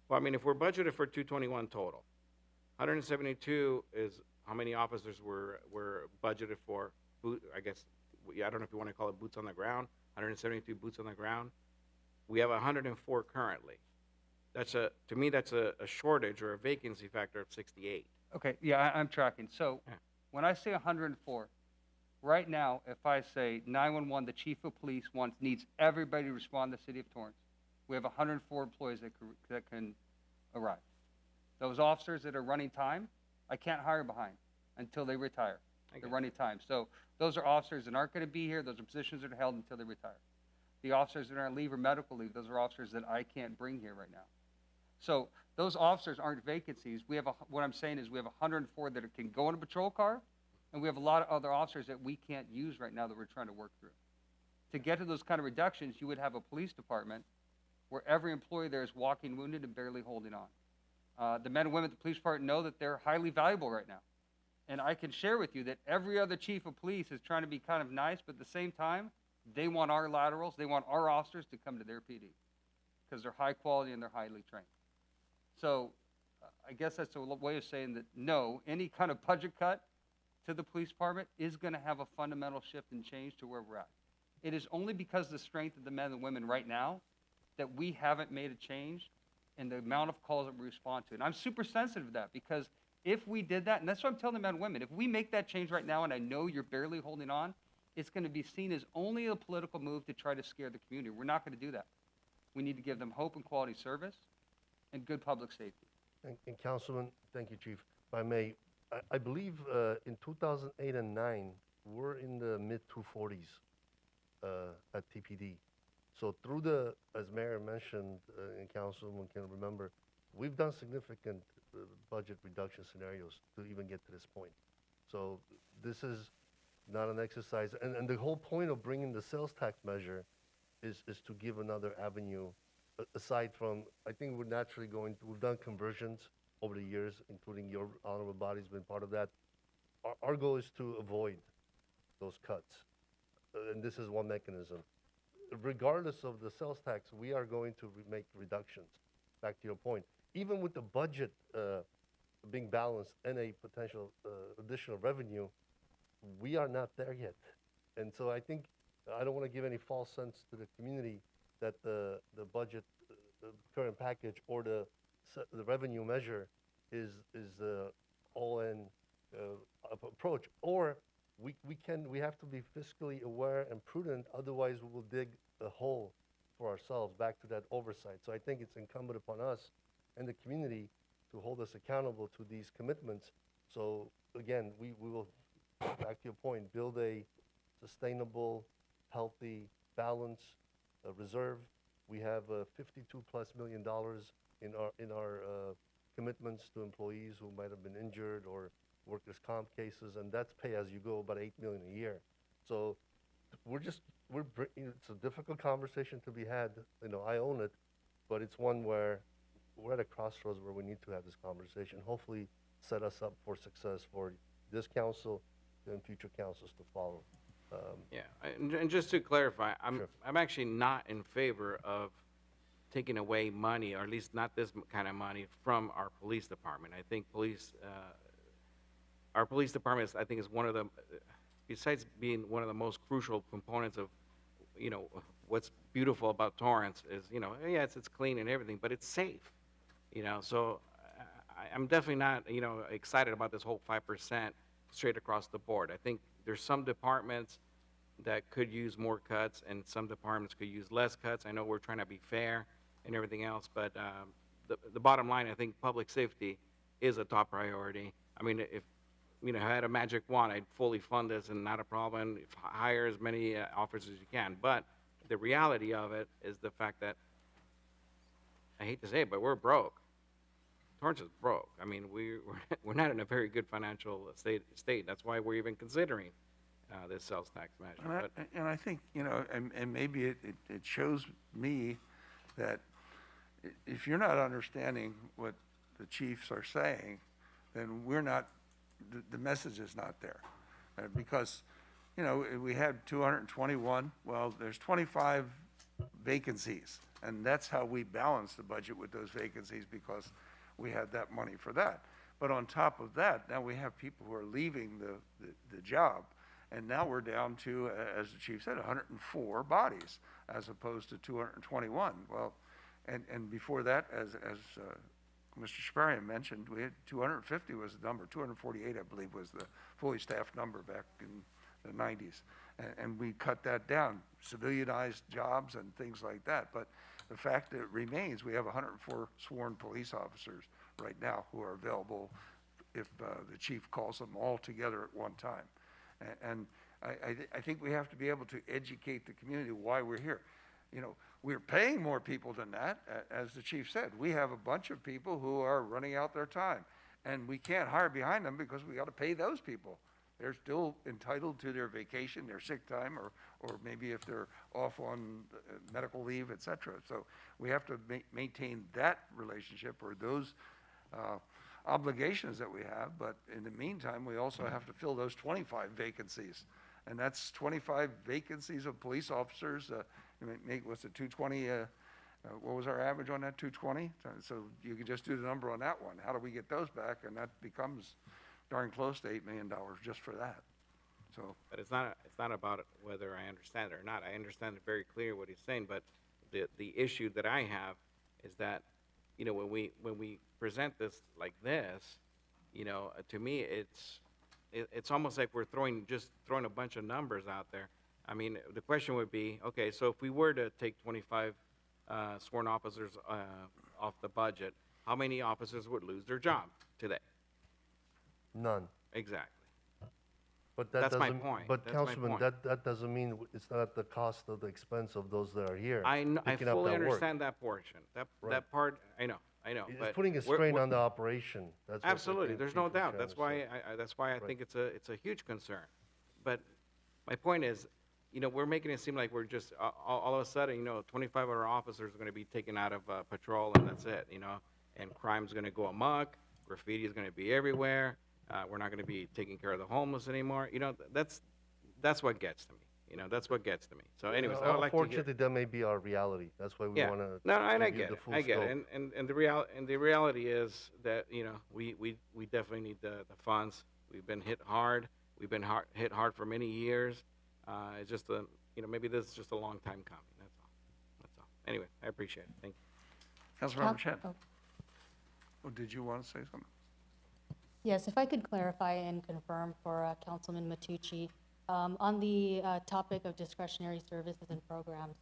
Well, if we're budgeted for 221 total, 172 is how many officers were budgeted for, I guess, I don't know if you want to call it boots on the ground, 172 boots on the ground. We have 104 currently. To me, that's a shortage or a vacancy factor of 68. Okay, yeah, I'm tracking. So when I say 104, right now, if I say 911, the chief of police needs everybody to respond to the city of Torrance, we have 104 employees that can arrive. Those officers that are running time, I can't hire behind until they retire. They're running time. So those are officers that aren't going to be here. Those are positions that are held until they retire. The officers that are on leave or medical leave, those are officers that I can't bring here right now. So those officers aren't vacancies. What I'm saying is we have 104 that can go in a patrol car, and we have a lot of other officers that we can't use right now that we're trying to work through. To get to those kind of reductions, you would have a police department where every employee there is walking wounded and barely holding on. The men and women at the police department know that they're highly valuable right now. And I can share with you that every other chief of police is trying to be kind of nice, but at the same time, they want our laterals, they want our officers to come to their PD because they're high quality and they're highly trained. So I guess that's a way of saying that no, any kind of budget cut to the police department is going to have a fundamental shift and change to where we're at. It is only because of the strength of the men and women right now that we haven't made a change in the amount of calls that we respond to. And I'm super sensitive to that because if we did that, and that's what I'm telling the men and women, if we make that change right now and I know you're barely holding on, it's going to be seen as only a political move to try to scare the community. We're not going to do that. We need to give them hope and quality service and good public safety. And Councilman, thank you, Chief. If I may, I believe in 2008 and 9, we're in the mid-240s at TPD. So through as Mayor mentioned, and Councilman can remember, we've done significant budget reduction scenarios to even get to this point. So this is not an exercise. And the whole point of bringing the sales tax measure is to give another avenue, aside from, I think we're naturally we've done conversions over the years, including your honorable body's been part of that. Our goal is to avoid those cuts. And this is one mechanism. Regardless of the sales tax, we are going to make reductions, back to your point. Even with the budget being balanced and a potential additional revenue, we are not there yet. And so I think, I don't want to give any false sense to the community that the budget, the current package or the revenue measure is the all-in approach. Or we have to be fiscally aware and prudent, otherwise we will dig a hole for ourselves back to that oversight. So I think it's incumbent upon us and the community to hold us accountable to these commitments. So again, we will, back to your point, build a sustainable, healthy, balanced reserve. We have $52+ million in our commitments to employees who might have been injured or workers' comp cases, and that's pay as you go, about $8 million a year. So it's a difficult conversation to be had. I own it, but it's one where we're at a crossroads where we need to have this conversation. Hopefully, set us up for success for this council and future councils to follow. Yeah, and just to clarify, I'm actually not in favor of taking away money, or at least not this kind of money, from our police department. I think our police department, I think, is one of the, besides being one of the most crucial components of, what's beautiful about Torrance is, yeah, it's clean and everything, but it's safe, so I'm definitely not, excited about this whole 5% straight across the board. I think there's some departments that could use more cuts, and some departments could use less cuts. I know we're trying to be fair and everything else, but the bottom line, I think public safety is a top priority. I mean, if I had a magic wand, I'd fully fund this and not a problem. Hire as many officers as you can. But the reality of it is the fact that, I hate to say it, but we're broke. Torrance is broke. I mean, we're not in a very good financial state. That's why we're even considering this sales tax measure. And I think, and maybe it shows me that if you're not understanding what the chiefs are saying, then we're not, the message is not there. Because, we had 221, well, there's 25 vacancies. And that's how we balance the budget, with those vacancies, because we had that money for that. But on top of that, now we have people who are leaving the job. And now we're down to, as the chief said, 104 bodies, as opposed to 221. Well, and before that, as Mr. Shaparian mentioned, we had 250 was the number. 248, I believe, was the fully staffed number back in the 90s. And we cut that down, civilianized jobs and things like that. But the fact that it remains, we have 104 sworn police officers right now who are available if the chief calls them all together at one time. And I think we have to be able to educate the community why we're here. We're paying more people than that, as the chief said. We have a bunch of people who are running out their time, and we can't hire behind them because we got to pay those people. They're still entitled to their vacation, their sick time, or maybe if they're off on medical leave, et cetera. So we have to maintain that relationship, or those obligations that we have. But in the meantime, we also have to fill those 25 vacancies. And that's 25 vacancies of police officers. What's it, 220? What was our average on that, 220? So you can just do the number on that one. How do we get those back? And that becomes darn close to $8 million just for that. So, but it's not about whether I understand it or not. I understand it very clear what he's saying, but the issue that I have is that, when we present this like this, to me it's almost like we're throwing a bunch of numbers out there. I mean, the question would be, okay, so if we were to take 25 sworn officers off the budget, how many officers would lose their job today? None. Exactly. But that that's doesn't, my point. But that's my Councilman, point. that doesn't mean it's not at the cost of the expense of those that are here. I picking up fully that work. understand that portion. That part, I know. It's but putting a strain on the operation. That's what I absolutely. think There's no Chief was doubt. trying That's to why say. that's why I think it's a huge concern. But my point is, we're making it seem like we're just all of a sudden, 25 of our officers are going to be taken out of patrol, and that's it. And crime's going to go amok. Graffiti is going to be everywhere. We're not going to be taking care of the homeless anymore. That's what gets to me. That's what gets to me. So anyways, I would like to hear. Unfortunately, that may be our reality. That's why we want to No, and I give you get the it. full I get scope. it. And the reality is that, we definitely need the funds. We've been hit hard. We've been hit hard for many years. It's just maybe this is just a long time coming. That's all. Anyway, I appreciate it. Thank you. Councilmember Chen. Oh, did you want to say something? Yes, if I could clarify and confirm for Councilman Matucci, on the topic of discretionary services and programs,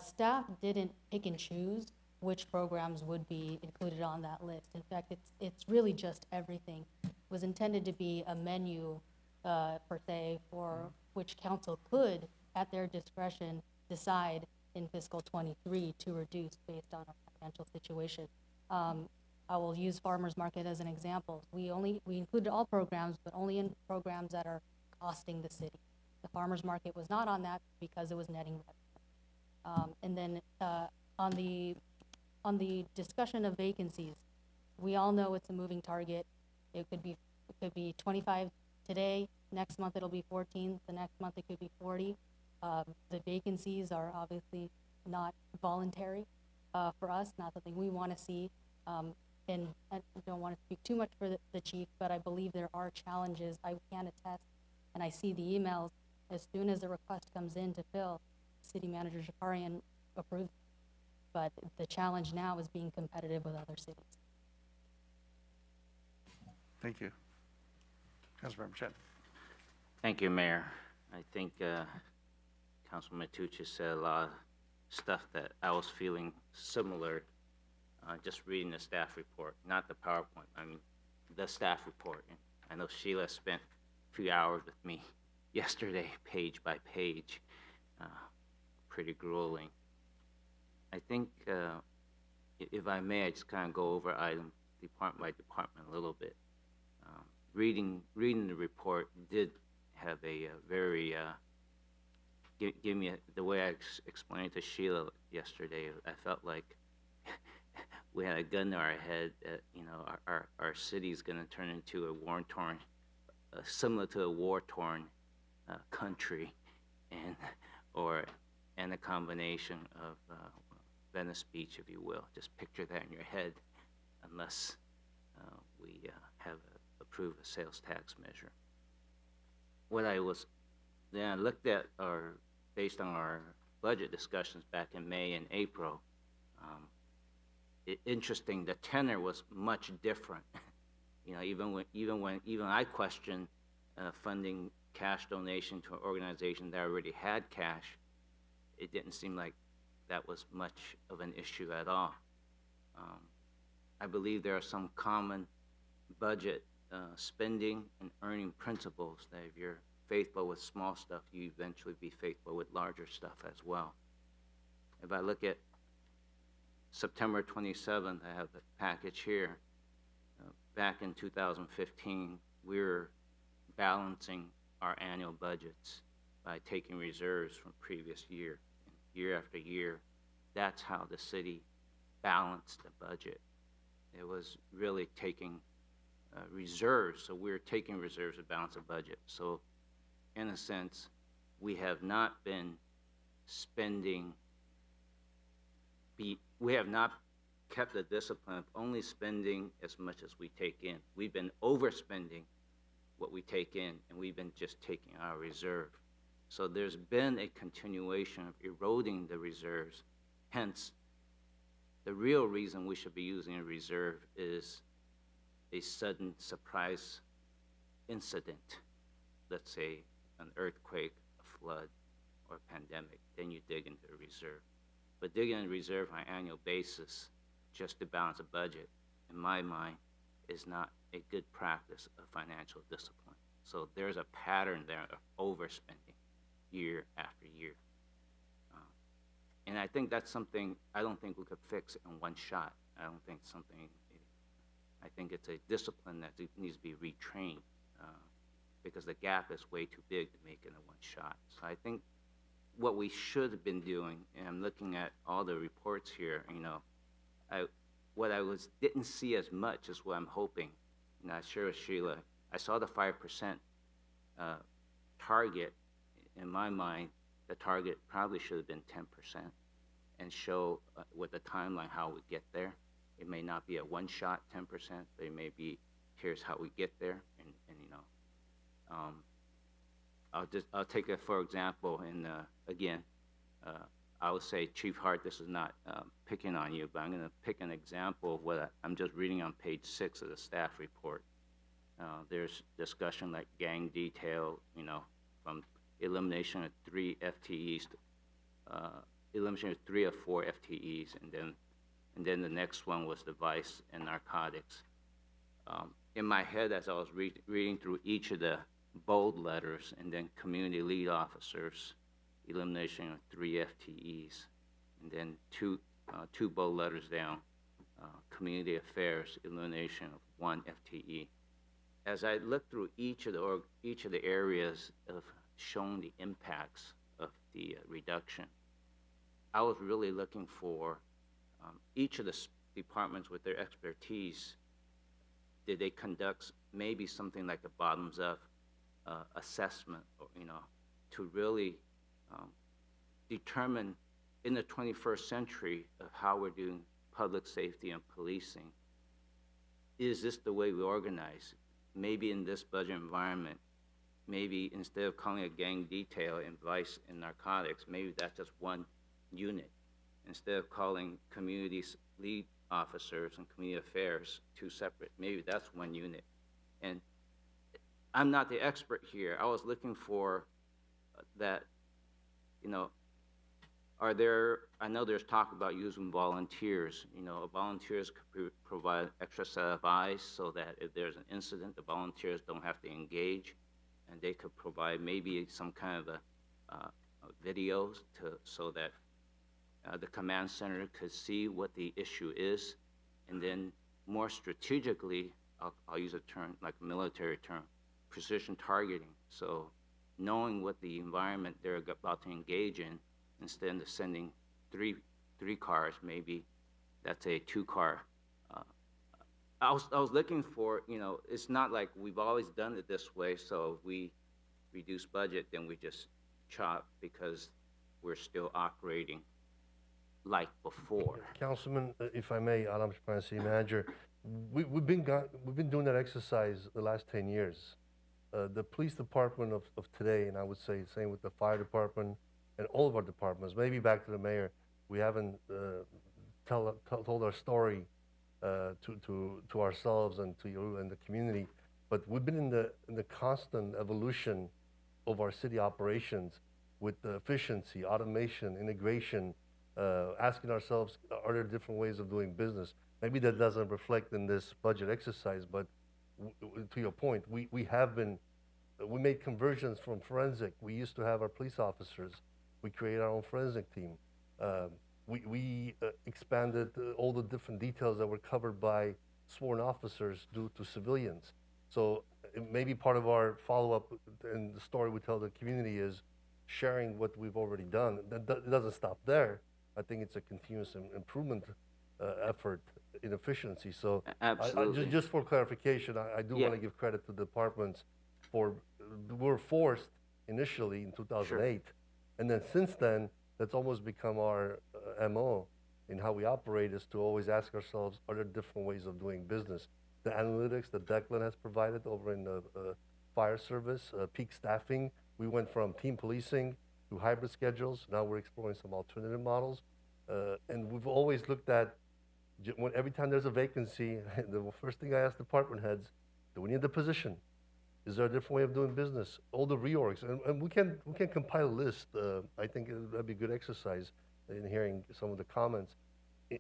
staff didn't pick and choose which programs would be included on that list. In fact, it's really just everything. It was intended to be a menu, per se, for which council could, at their discretion, decide in fiscal '23 to reduce based on our financial situation. I will use farmers market as an example. We included all programs, but only in programs that are costing the city. The farmers market was not on that because it was netting revenue. And then on the discussion of vacancies, we all know it's a moving target. It could be 25 today. Next month it'll be 14. The next month it could be 40. The vacancies are obviously not voluntary for us, not something we want to see. And I don't want to speak too much for the chief, but I believe there are challenges. I can attest, and I see the emails. As soon as the request comes in to fill, City Manager Jakarian approved. But the challenge now is being competitive with other cities. Thank you. Councilmember Chen. Thank you, Mayor. I think Councilman Matucci said a lot of stuff that I was feeling similar just reading the staff report, not the PowerPoint, I mean the staff report. And I know Sheila spent a few hours with me yesterday, page by page. Pretty grueling. I think, if I may, I just kind of go over item department by department a little bit. Reading the report did have a very, give me the way I explained it to Sheila yesterday, I felt like we had a gun to our head that, you know, our city's going to turn into a war-torn, similar to a war-torn country, and a combination of Venice Beach, if you will. Just picture that in your head, unless we have approved a sales tax measure. What I looked at, based on our budget discussions back in May and April, interesting, the tenor was much different. You know, even I questioned funding cash donation to an organization that already had cash, it didn't seem like that was much of an issue at all. I believe there are some common budget spending and earning principles that if you're faithful with small stuff, you eventually be faithful with larger stuff as well. If I look at September 27th, I have the package here. Back in 2015, we were balancing our annual budgets by taking reserves from previous year. Year after year, that's how the city balanced the budget. It was really taking reserves, so we're taking reserves to balance the budget. So in a sense, we have not been spending, we have not kept the discipline of only spending as much as we take in. We've been overspending what we take in, and we've been just taking our reserve. So there's been a continuation of eroding the reserves. Hence, the real reason we should be using a reserve is a sudden surprise incident. Let's say an earthquake, a flood, or a pandemic. Then you dig into a reserve. But digging in a reserve on an annual basis just to balance a budget, in my mind, is not a good practice of financial discipline. So there's a pattern there of overspending year after year. And I think that's something I don't think we could fix in one shot. I don't think I think it's a discipline that needs to be retrained because the gap is way too big to make it in one shot. So I think what we should have been doing, and I'm looking at all the reports here, you know, what I didn't see as much as what I'm hoping. And I share with Sheila, I saw the 5% target. In my mind, the target probably should have been 10% and show with a timeline how we get there. It may not be a one-shot 10%, but it may be, here's how we get there. And you know, I'll take it for example, and again, I would say, Chief Hart, this is not picking on you, but I'm going to pick an example of what I'm just reading on page 6 of the staff report. There's discussion like gang detail, you know, from elimination of 3 FTEs, elimination of 3 or 4 FTEs, and then the next one was device and narcotics. In my head, as I was reading through each of the bold letters, and then community lead officers, elimination of 3 FTEs, and then two bold letters down, community affairs, elimination of 1 FTE. As I looked through each of the areas of showing the impacts of the reduction, I was really looking for each of the departments with their expertise. Did they conduct maybe something like a bottoms-up assessment, or, you know, to really determine in the 21st century of how we're doing public safety and policing? Is this the way we organize? Maybe in this budget environment, maybe instead of calling it gang detail and vice and narcotics, maybe that's just 1 unit. Instead of calling communities lead officers and community affairs 2 separate, maybe that's 1 unit. And I'm not the expert here. I was looking for that, you know, I know there's talk about using volunteers. You know, volunteers could provide extra set of eyes so that if there's an incident, the volunteers don't have to engage, and they could provide maybe some kind of a videos so that the command center could see what the issue is, and then more strategically, I'll use a term like a military term, precision targeting. So knowing what the environment they're about to engage in, instead of sending three cars, maybe that's a 2-car. I was looking for, you know, it's not like we've always done it this way, so if we reduce budget, then we just chop because we're still operating like before. Councilman, if I may, Adam Chaparro, City Manager, we've been doing that exercise the last 10 years. The police department of today, and I would say same with the fire department and all of our departments, maybe back to the mayor, we haven't told our story to ourselves and to you and the community, but we've been in the constant evolution of our city operations with the efficiency, automation, integration, asking ourselves, are there different ways of doing business? Maybe that doesn't reflect in this budget exercise, but to your point, we made conversions from forensic. We used to have our police officers. We created our own forensic team. We expanded all the different details that were covered by sworn officers due to civilians. So maybe part of our follow-up and the story we tell the community is sharing what we've already done. It doesn't stop there. I think it's a continuous improvement effort in efficiency. So absolutely. Just for clarification, I do want to give credit to the departments for, we're forced initially in 2008. Sure. And then since then, that's almost become our MO in how we operate, is to always ask ourselves, are there different ways of doing business? The analytics that Declan has provided over in the fire service, peak staffing, we went from team policing to hybrid schedules. Now we're exploring some alternative models. And we've always looked at, every time there's a vacancy, the first thing I ask department heads, do we need the position? Is there a different way of doing business? All the reorgs, and we can compile a list. I think that'd be a good exercise in hearing some of the comments,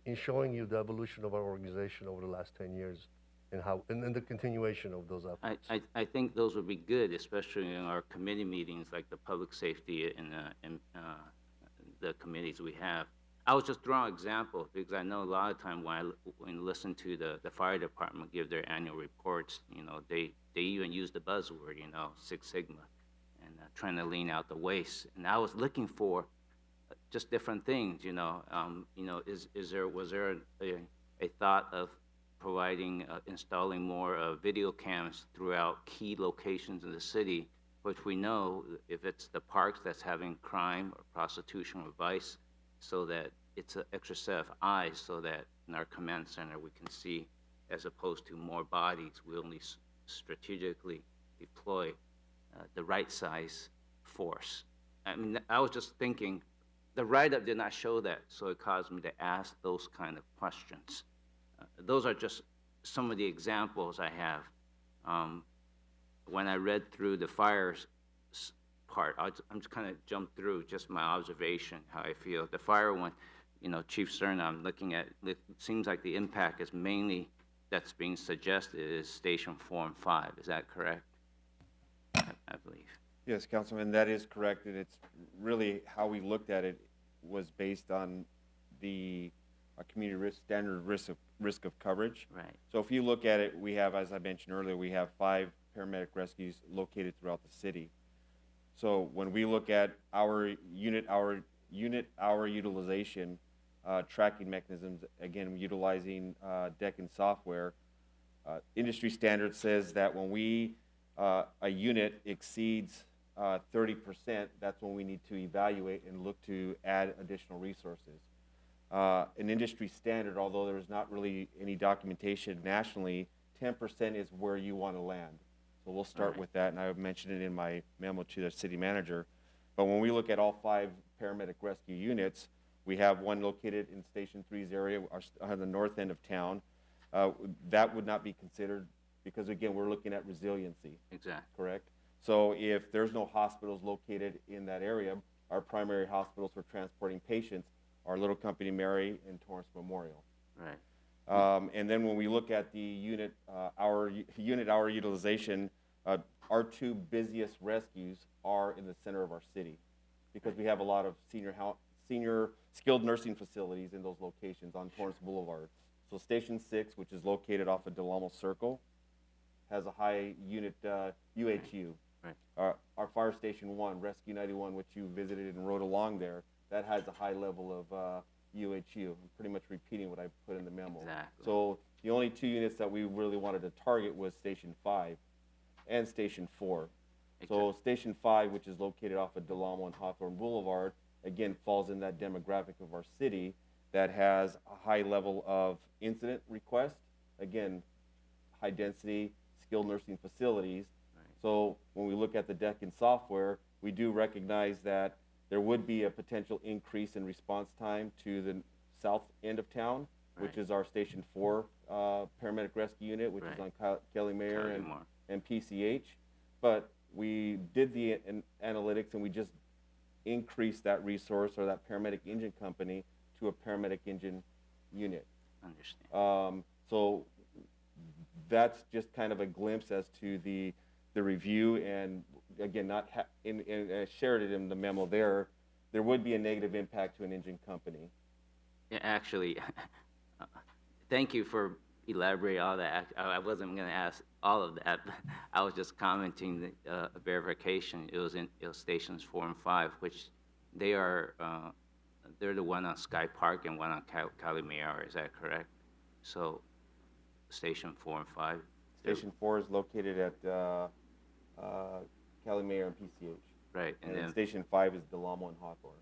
in showing you the evolution of our organization over the last 10 years, and how, and the continuation of those efforts. I think those would be good, especially in our committee meetings, like the public safety and the committees we have. I was just throwing examples because I know a lot of time when I listen to the fire department give their annual reports, you know, they even use the buzzword, you know, 6 Sigma, and trying to lean out the waste. And I was looking for just different things, you know. Was there a thought of providing, installing more video cams throughout key locations in the city, which we know if it's the parks that's having crime or prostitution or vice, so that it's an extra set of eyes, so that in our command center we can see, as opposed to more bodies, we only strategically deploy the right size force. I mean, I was just thinking, the write-up did not show that, so it caused me to ask those kind of questions. Those are just some of the examples I have. when I read through the fires part, I'm just kind of jumped through just my observation, how I feel. The fire one, Chief Stern, I'm looking at, it seems like the impact is mainly, that's being suggested, is Station 4 and 5. Is that correct? I believe. Yes, Councilman, that is correct, and it's really how we looked at it was based on the community standard risk of coverage. Right. So if you look at it, we have, as I mentioned earlier, we have 5 paramedic rescues located throughout the city. So when we look at our unit hour utilization, tracking mechanisms, again, utilizing DECN software, industry standard says that when a unit exceeds 30%, that's when we need to evaluate and look to add additional resources. An industry standard, although there's not really any documentation nationally, 10% is where you want to land. So we'll start with that, and I mentioned it in my memo to the city manager. But when we look at all 5 paramedic rescue units, we have one located in Station 3's area, on the north end of town. That would not be considered because, again, we're looking at resiliency. Exactly. Correct? So if there's no hospitals located in that area, our primary hospitals for transporting patients are Little Company Mary and Torrance Memorial. Right. And then when we look at the unit hour utilization, our 2 busiest rescues are in the center of our city because we have a lot of senior skilled nursing facilities in those locations on Torrance Boulevard. So Station 6, which is located off of Del Amo Circle, has a high unit UHU. Right. Our Fire Station 1, Rescue 91, which you visited and rode along there, that has a high level of UHU. I'm pretty much repeating what I put in the memo. Exactly. So the only 2 units that we really wanted to target was Station 5 and Station 4. Exactly. So Station 5, which is located off of Del Amo and Hawthorne Boulevard, again, falls in that demographic of our city that has a high level of incident request. Again, high density, skilled nursing facilities. Right. So when we look at the DECN software, we do recognize that there would be a potential increase in response time to the south end of town, which is our Station 4 paramedic rescue unit, which is on Kelly Mayer and PCH. But we did the analytics and we just increased that resource or that paramedic engine company to a paramedic engine unit. Understand. So that's just kind of a glimpse as to the review, and again, I shared it in the memo there. There would be a negative impact to an engine company. Yeah, actually, thank you for elaborating all that. I wasn't going to ask all of that, but I was just commenting the verification. It was Stations 4 and 5, which they are, they're the one on Sky Park and one on Cali Mayar. Is that correct? So, Station 4 and 5. Station 4 is located at Cali Mayer and PCH. Right, and then Station 5 is Del Amo and Hawthorne.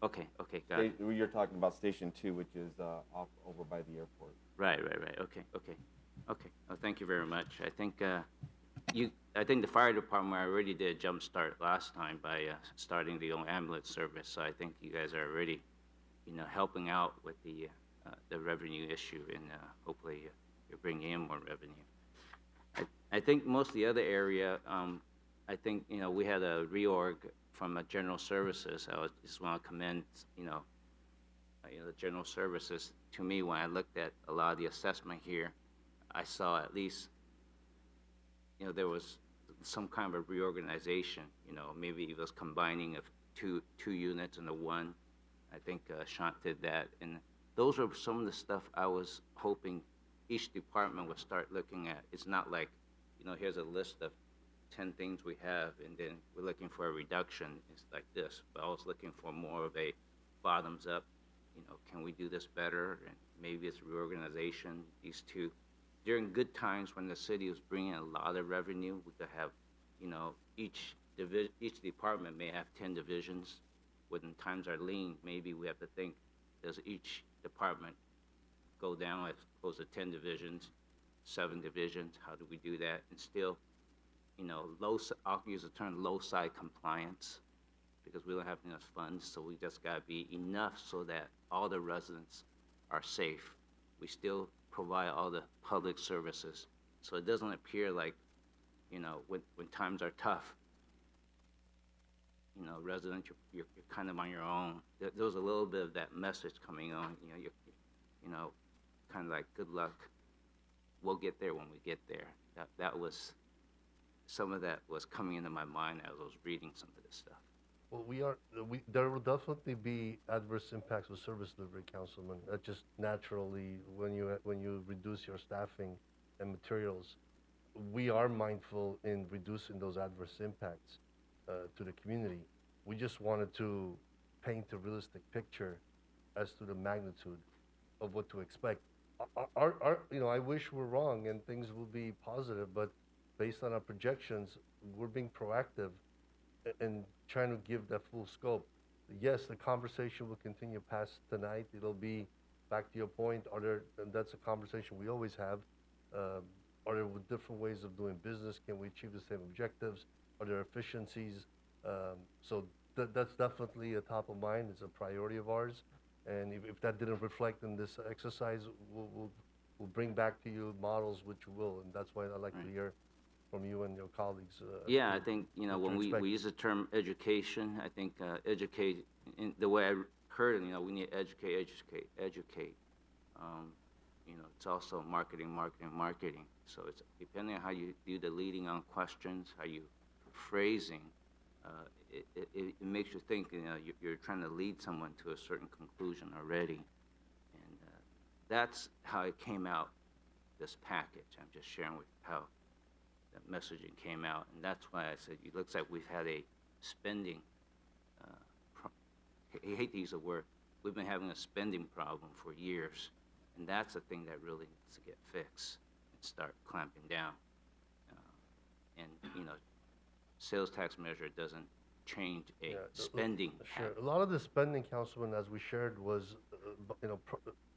Okay, got it. You're talking about Station 2, which is off over by the airport. Right. Okay. Oh, thank you very much. I think the fire department already did a jump start last time by starting the ambulance service. So I think you guys are already, helping out with the revenue issue, and hopefully you're bringing in more revenue. I think most of the other area, I think, we had a reorg from general services. I just want to commend, the general services. To me, when I looked at a lot of the assessment here, I saw at least, there was some kind of a reorganization. Maybe it was combining of two units into one. I think Shant did that, and those are some of the stuff I was hoping each department would start looking at. It's not like, here's a list of 10 things we have, and then we're looking for a reduction. It's like this, but I was looking for more of a bottoms up, can we do this better? And maybe it's reorganization, these two. During good times when the city was bringing a lot of revenue, we could have, each department may have 10 divisions. When times are lean, maybe we have to think, does each department go down as opposed to 10 divisions, 7 divisions? How do we do that? And still, I'll use the term low side compliance, because we don't have enough funds, so we just gotta be enough so that all the residents are safe. We still provide all the public services So it doesn't appear like, when times are tough, residents, you're kind of on your own. There was a little bit of that message coming on, kind of like, good luck. We'll get there when we get there. That was, some of that was coming into my mind as I was reading some of this stuff. Well, there will definitely be adverse impacts with service delivery, Councilman. Just naturally, when you reduce your staffing and materials, we are mindful in reducing those adverse impacts to the community. We just wanted to paint a realistic picture as to the magnitude of what to expect. I wish we're wrong and things will be positive, but based on our projections, we're being proactive and trying to give that full scope. Yes, the conversation will continue past tonight. It'll be, back to your point, and that's a conversation we always have, are there different ways of doing business? Can we achieve the same objectives? Are there efficiencies? So that's definitely a top of mind. It's a priority of ours. And if that didn't reflect in this exercise, we'll bring back to you models which will, and that's why I'd like to hear from you and your colleagues. Yeah, I think, when we use the term education, I think educate, in the way I heard it, we need to educate. It's also marketing. So it's depending on how you do the leading on questions, how you phrasing, it makes you think, you're trying to lead someone to a certain conclusion already. And that's how it came out, this package. I'm just sharing with you how that messaging came out. And that's why I said, it looks like we've had a spending, I hate to use the word, we've been having a spending problem for years. And that's the thing that really needs to get fixed and start clamping down. Sales tax measure doesn't change a spending Sure. A lot of the spending, Councilman, as we shared, was,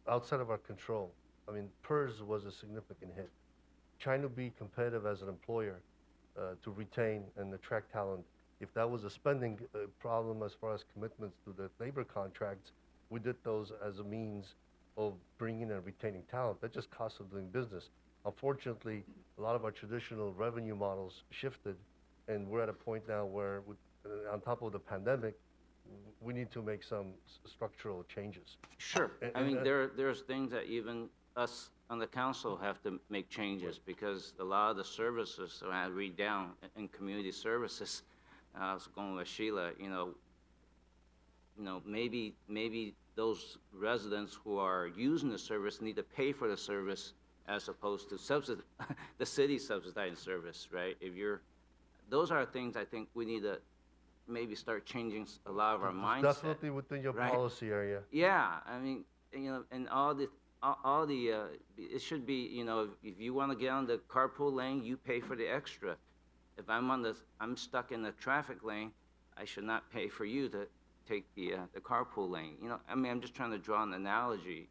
outside of our control. I mean, PERS was a significant hit. Trying to be competitive as an employer to retain and attract talent. If that was a spending problem as far as commitments to the labor contracts, we did those as a means of bringing and retaining talent. That just cost of doing business. Unfortunately, a lot of our traditional revenue models shifted, and we're at a point now where, on top of the pandemic, we need to make some structural changes. Sure. I mean, there's things that even us on the council have to make changes, because a lot of the services, when I read down in community services, I was going with Sheila, maybe those residents who are using the service need to pay for the service as opposed to the city subsidizing service, right? Those are things I think we need to maybe start changing a lot of our mindset. Definitely within your policy area. Yeah, I mean, and all the, it should be, if you want to get on the carpool lane, you pay for the extra. If I'm stuck in the traffic lane, I should not pay for you to take the carpool lane. I'm just trying to draw an analogy.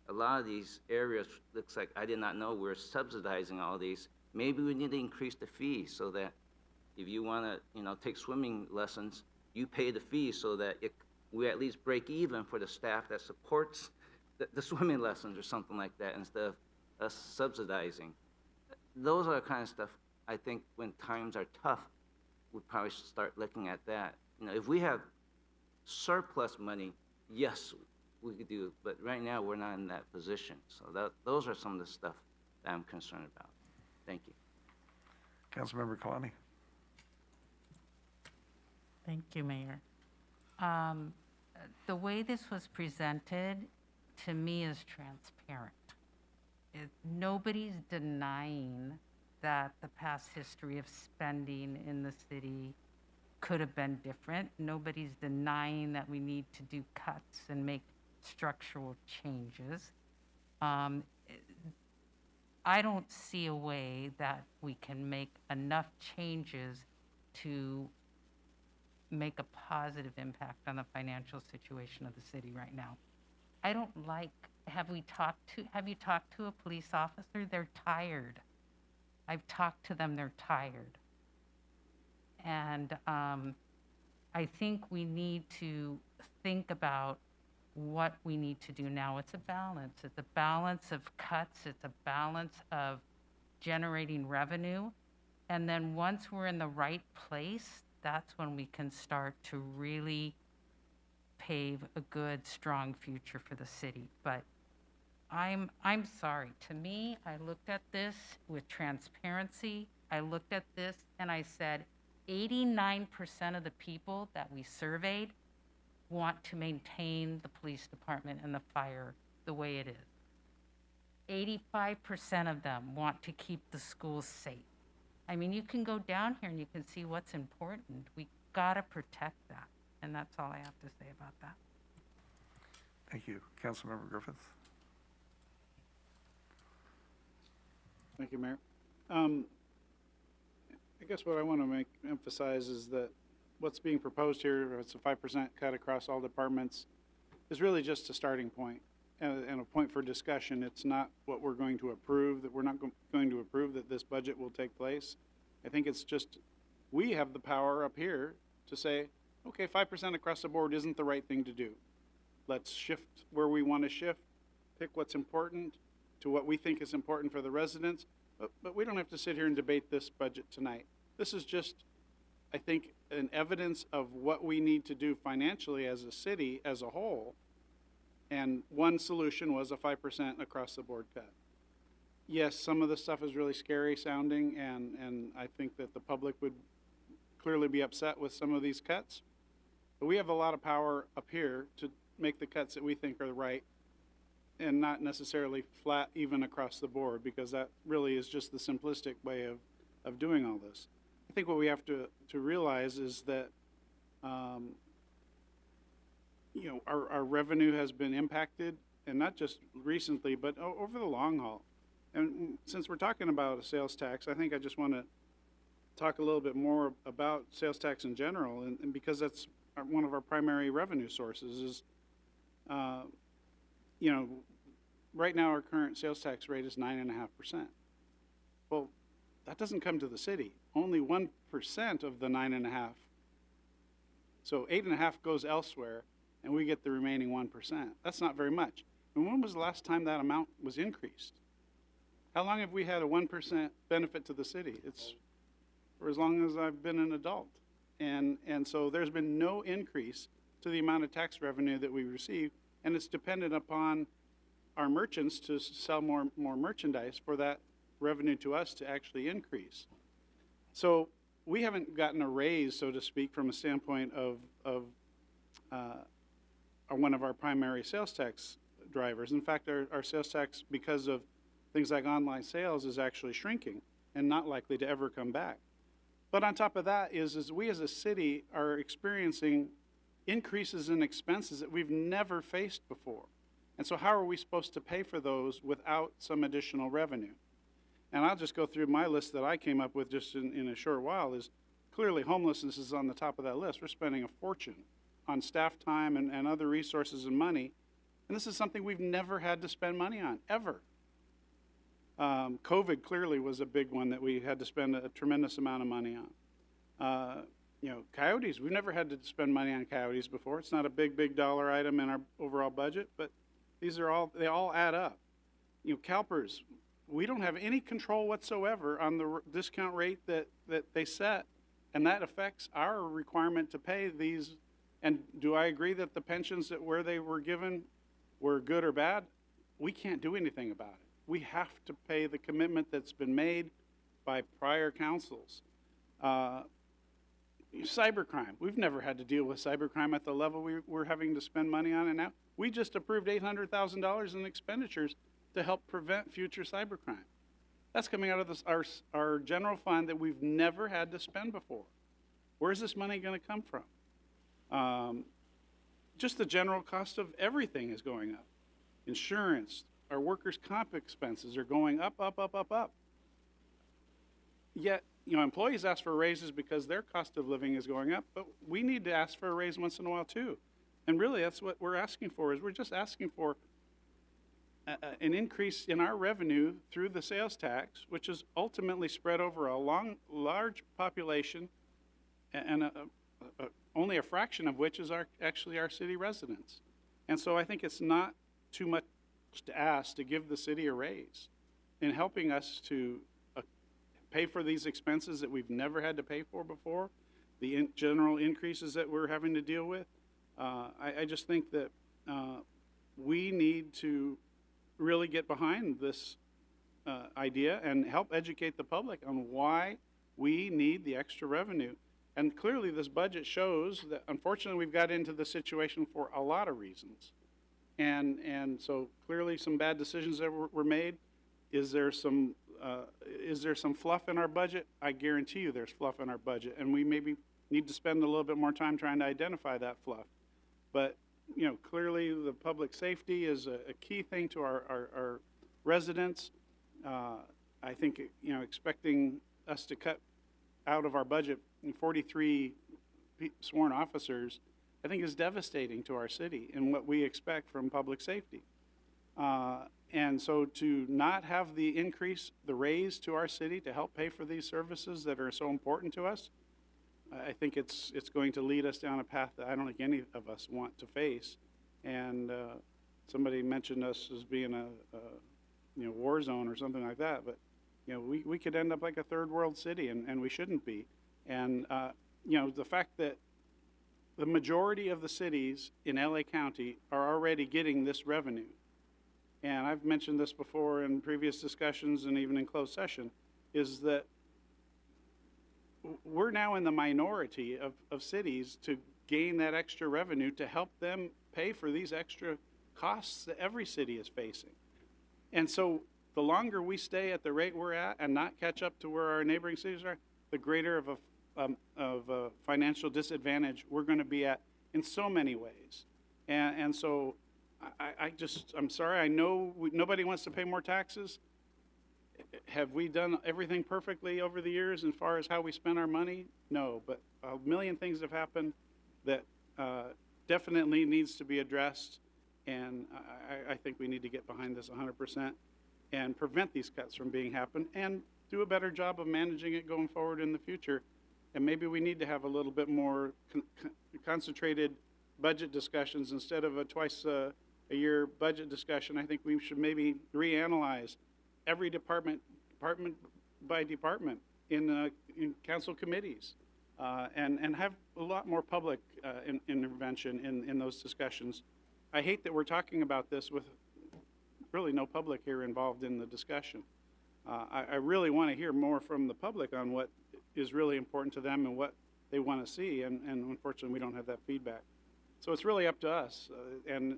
A lot of these areas, looks like I did not know we're subsidizing all these. Maybe we need to increase the fee so that if you want to, take swimming lessons, you pay the fee so that we at least break even for the staff that supports the swimming lessons or something like that, instead of us subsidizing. Those are the kind of stuff I think when times are tough, we probably should start looking at that. If we have surplus money, yes, we could do it, but right now we're not in that position. So those are some of the stuff that I'm concerned about. Thank you. Councilmember Kalani. Thank you, Mayor. The way this was presented, to me, is transparent. Nobody's denying that the past history of spending in the city could have been different. Nobody's denying that we need to do cuts and make structural changes. I don't see a way that we can make enough changes to make a positive impact on the financial situation of the city right now. I don't like, have you talked to a police officer? They're tired. I've talked to them, they're tired. And I think we need to think about what we need to do now. It's a balance. It's a balance of cuts. It's a balance of generating revenue. And then once we're in the right place, that's when we can start to really pave a good, strong future for the city. But I'm sorry. To me, I looked at this with transparency. I looked at this and I said, 89% of the people that we surveyed want to maintain the police department and the fire the way it is. 85% of them want to keep the schools safe. I mean, you can go down here and you can see what's important. We gotta protect that. And that's all I have to say about that. Thank you. Councilmember Griffith. Thank you, Mayor. I guess what I want to emphasize is that what's being proposed here, it's a 5% cut across all departments, is really just a starting point and a point for discussion. It's not what we're going to approve, that we're not going to approve that this budget will take place. I think it's just, we have the power up here to say, okay, 5% across the board isn't the right thing to do. Let's shift where we want to shift, pick what's important to what we think is important for the residents, but we don't have to sit here and debate this budget tonight. This is just, I think, an evidence of what we need to do financially as a city as a whole, and one solution was a 5% across the board cut. Yes, some of the stuff is really scary sounding, and I think that the public would clearly be upset with some of these cuts, but we have a lot of power up here to make the cuts that we think are right and not necessarily flat even across the board, because that really is just the simplistic way of doing all this. I think what we have to realize is that you know, our revenue has been impacted, and not just recently, but over the long haul. And since we're talking about a sales tax, I think I just want to talk a little bit more about sales tax in general, and because that's one of our primary revenue sources is, you know, right now our current sales tax rate is 9.5%. Well, that doesn't come to the city. Only 1% of the 9.5. So 8.5 goes elsewhere, and we get the remaining 1%. That's not very much. And when was the last time that amount was increased? How long have we had a 1% benefit to the city? It's for as long as I've been an adult. And so there's been no increase to the amount of tax revenue that we receive, and it's dependent upon our merchants to sell more merchandise for that revenue to us to actually increase. So we haven't gotten a raise, so to speak, from a standpoint of one of our primary sales tax drivers. In fact, our sales tax, because of things like online sales, is actually shrinking and not likely to ever come back. But on top of that is we as a city are experiencing increases in expenses that we've never faced before. And so how are we supposed to pay for those without some additional revenue? And I'll just go through my list that I came up with just in a short while. Is clearly homelessness is on the top of that list. We're spending a fortune on staff time and other resources and money. And this is something we've never had to spend money on, ever. COVID clearly was a big one that we had to spend a tremendous amount of money on. You know, coyotes, we've never had to spend money on coyotes before. It's not a big dollar item in our overall budget, but these are all, they all add up. You know, CalPERS, we don't have any control whatsoever on the discount rate that they set, and that affects our requirement to pay these. And do I agree that the pensions that where they were given were good or bad? We can't do anything about it. We have to pay the commitment that's been made by prior councils. Cybercrime, we've never had to deal with cybercrime at the level we're having to spend money on it now. We just approved $800,000 in expenditures to help prevent future cybercrime. That's coming out of our general fund that we've never had to spend before. Where's this money going to come from? Just the general cost of everything is going up. Insurance, our workers' comp expenses are going up. Yet, you know, employees ask for raises because their cost of living is going up, but we need to ask for a raise once in a while too. And really, that's what we're asking for, is we're just asking for an increase in our revenue through the sales tax, which is ultimately spread over a large population, and only a fraction of which is actually our city residents. And so I think it's not too much to ask to give the city a raise in helping us to pay for these expenses that we've never had to pay for before, the general increases that we're having to deal with. I just think that we need to really get behind this idea and help educate the public on why we need the extra revenue. And clearly this budget shows that unfortunately we've got into the situation for a lot of reasons. And so clearly some bad decisions that were made. Is there some fluff in our budget? I guarantee you there's fluff in our budget, and we maybe need to spend a little bit more time trying to identify that fluff. But, you know, clearly the public safety is a key thing to our residents. I think, you know, expecting us to cut out of our budget 43 sworn officers, I think is devastating to our city and what we expect from public safety. And so to not have the increase, the raise to our city to help pay for these services that are so important to us, I think it's going to lead us down a path that I don't think any of us want to face. And somebody mentioned us as being a you know, war zone or something like that, but you know, we could end up like a third world city, and we shouldn't be. And you know, the fact that the majority of the cities in LA County are already getting this revenue, and I've mentioned this before in previous discussions and even in closed session, is that we're now in the minority of cities to gain that extra revenue to help them pay for these extra costs that every city is facing. And so the longer we stay at the rate we're at and not catch up to where our neighboring cities are, the greater of a financial disadvantage we're going to be at in so many ways. And so I'm sorry, I know nobody wants to pay more taxes. Have we done everything perfectly over the years as far as how we spend our money? No, but a million things have happened that definitely needs to be addressed, and I think we need to get behind this 100% and prevent these cuts from being happened and do a better job of managing it going forward in the future. And maybe we need to have a little bit more concentrated budget discussions instead of a twice a year budget discussion. I think we should maybe reanalyze every department by department in council committees and have a lot more public intervention in those discussions. I hate that we're talking about this with really no public here involved in the discussion. I really want to hear more from the public on what is really important to them and what they want to see, and unfortunately we don't have that feedback. So it's really up to us, and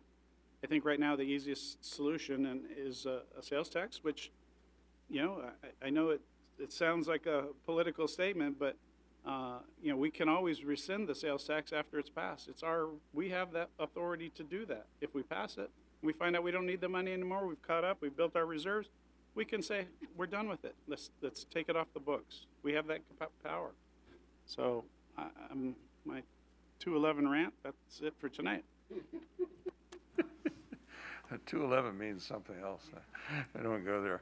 I think right now the easiest solution is a sales tax, which, you know, I know it sounds like a political statement, but you know, we can always rescind the sales tax after it's passed. We have that authority to do that. If we pass it, we find out we don't need the money anymore, we've caught up, we've built our reserves, we can say, we're done with it. Let's take it off the books. We have that power. So my 211 rant, that's it for tonight. 211 means something else. I don't go there.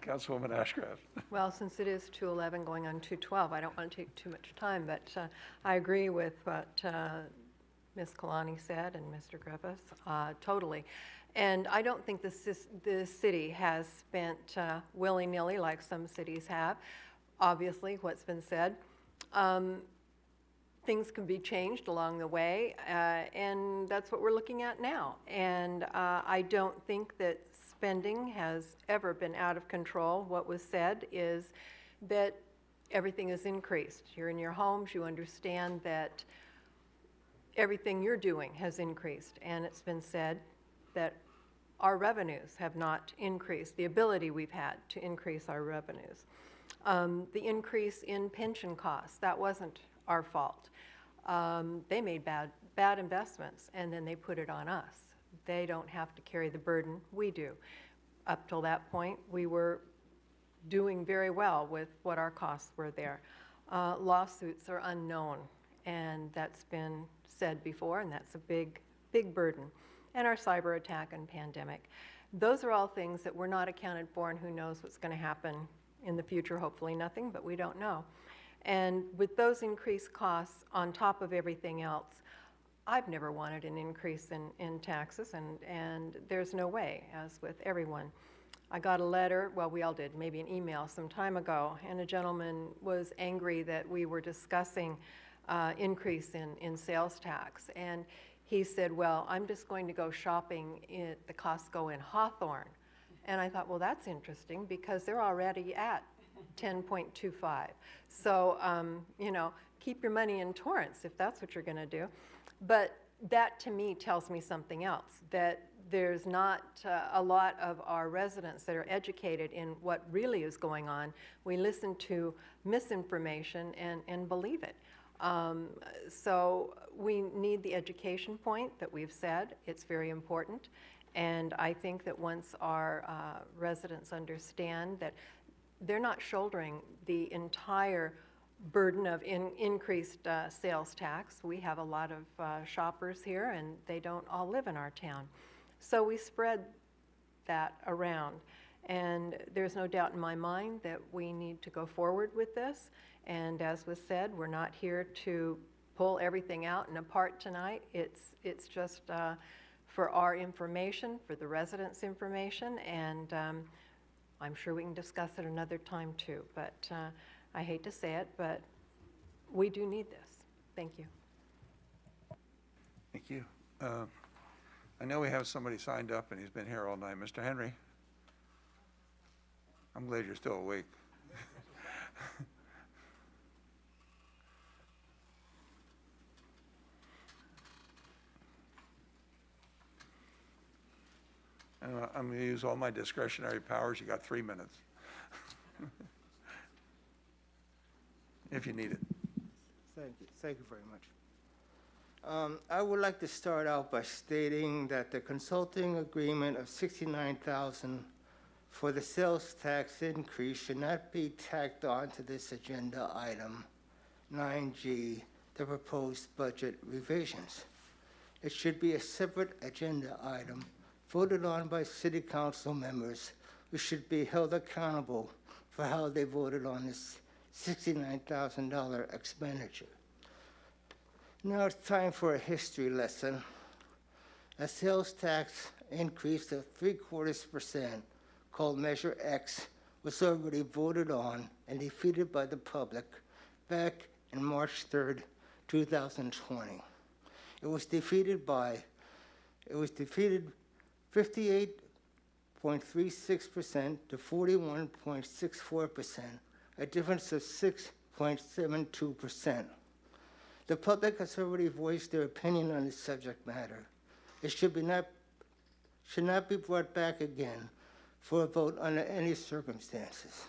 Councilwoman Ashcraft. Well, since it is 2:11 going on 2:12, I don't want to take too much time, but I agree with what Ms. Kalani said and Mr. Griffiths, totally. And I don't think the city has spent willy-nilly like some cities have. Obviously, what's been said. Things can be changed along the way, and that's what we're looking at now. And I don't think that spending has ever been out of control. What was said is that everything is increased. You're in your homes, you understand that everything you're doing has increased, and it's been said that our revenues have not increased, the ability we've had to increase our revenues. The increase in pension costs, that wasn't our fault. They made bad investments, and then they put it on us. They don't have to carry the burden, we do. Up till that point, we were doing very well with what our costs were there. Lawsuits are unknown, and that's been said before, and that's a big burden. And our cyber attack and pandemic. Those are all things that were not accounted for, and who knows what's going to happen in the future. Hopefully nothing, but we don't know. And with those increased costs on top of everything else, I've never wanted an increase in taxes, and there's no way, as with everyone. I got a letter, well, we all did, maybe an email some time ago, and a gentleman was angry that we were discussing increase in sales tax. And he said, well, I'm just going to go shopping at the Costco in Hawthorne. And I thought, well, that's interesting because they're already at 10.25. So, you know, keep your money in Torrance if that's what you're going to do. But that to me tells me something else, that there's not a lot of our residents that are educated in what really is going on. We listen to misinformation and believe it. So we need the education point that we've said. It's very important. And I think that once our residents understand that they're not shouldering the entire burden of increased sales tax. We have a lot of shoppers here, and they don't all live in our town. So we spread that around. And there's no doubt in my mind that we need to go forward with this. And as was said, we're not here to pull everything out and apart tonight. It's just for our information, for the residents' information, and I'm sure we can discuss it another time too. But I hate to say it, but we do need this. Thank you. Thank you. I know we have somebody signed up, and he's been here all night. Mr. Henry? I'm glad you're still awake. I'm going to use all my discretionary powers. You got 3 minutes. If you need it. Thank you very much. I would like to start out by stating that the consulting agreement of $69,000 for the sales tax increase should not be tacked on to this agenda item 9G, the proposed budget revisions. It should be a separate agenda item voted on by city council members who should be held accountable for how they voted on this $69,000 expenditure. Now it's time for a history lesson. A sales tax increase of 0.75%, called Measure X, was already voted on and defeated by the public back in March 3rd, 2020. It was defeated 58.36% to 41.64%, a difference of 6.72%. The public has already voiced their opinion on this subject matter. It should not be brought back again for a vote under any circumstances.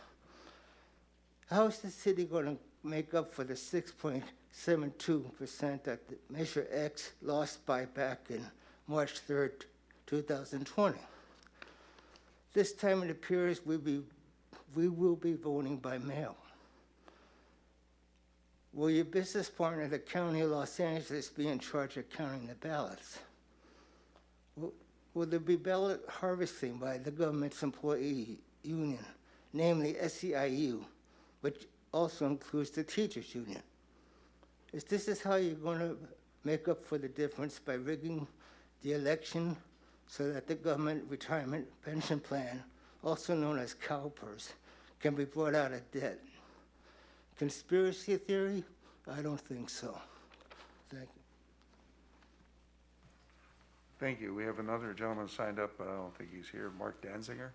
How is the city going to make up for the 6.72% that the Measure X lost by back in March 3rd, 2020? This time it appears we will be voting by mail. Will your business partner, the County of Los Angeles, be in charge of counting the ballots? Will there be ballot harvesting by the government's employee union, namely SEIU, which also includes the teachers union? Is this how you're going to make up for the difference, by rigging the election so that the government retirement pension plan, also known as CalPERS, can be brought out of debt? Conspiracy theory? I don't think so. Thank you. Thank you. We have another gentleman signed up, but I don't think he's here. Mark Danziger?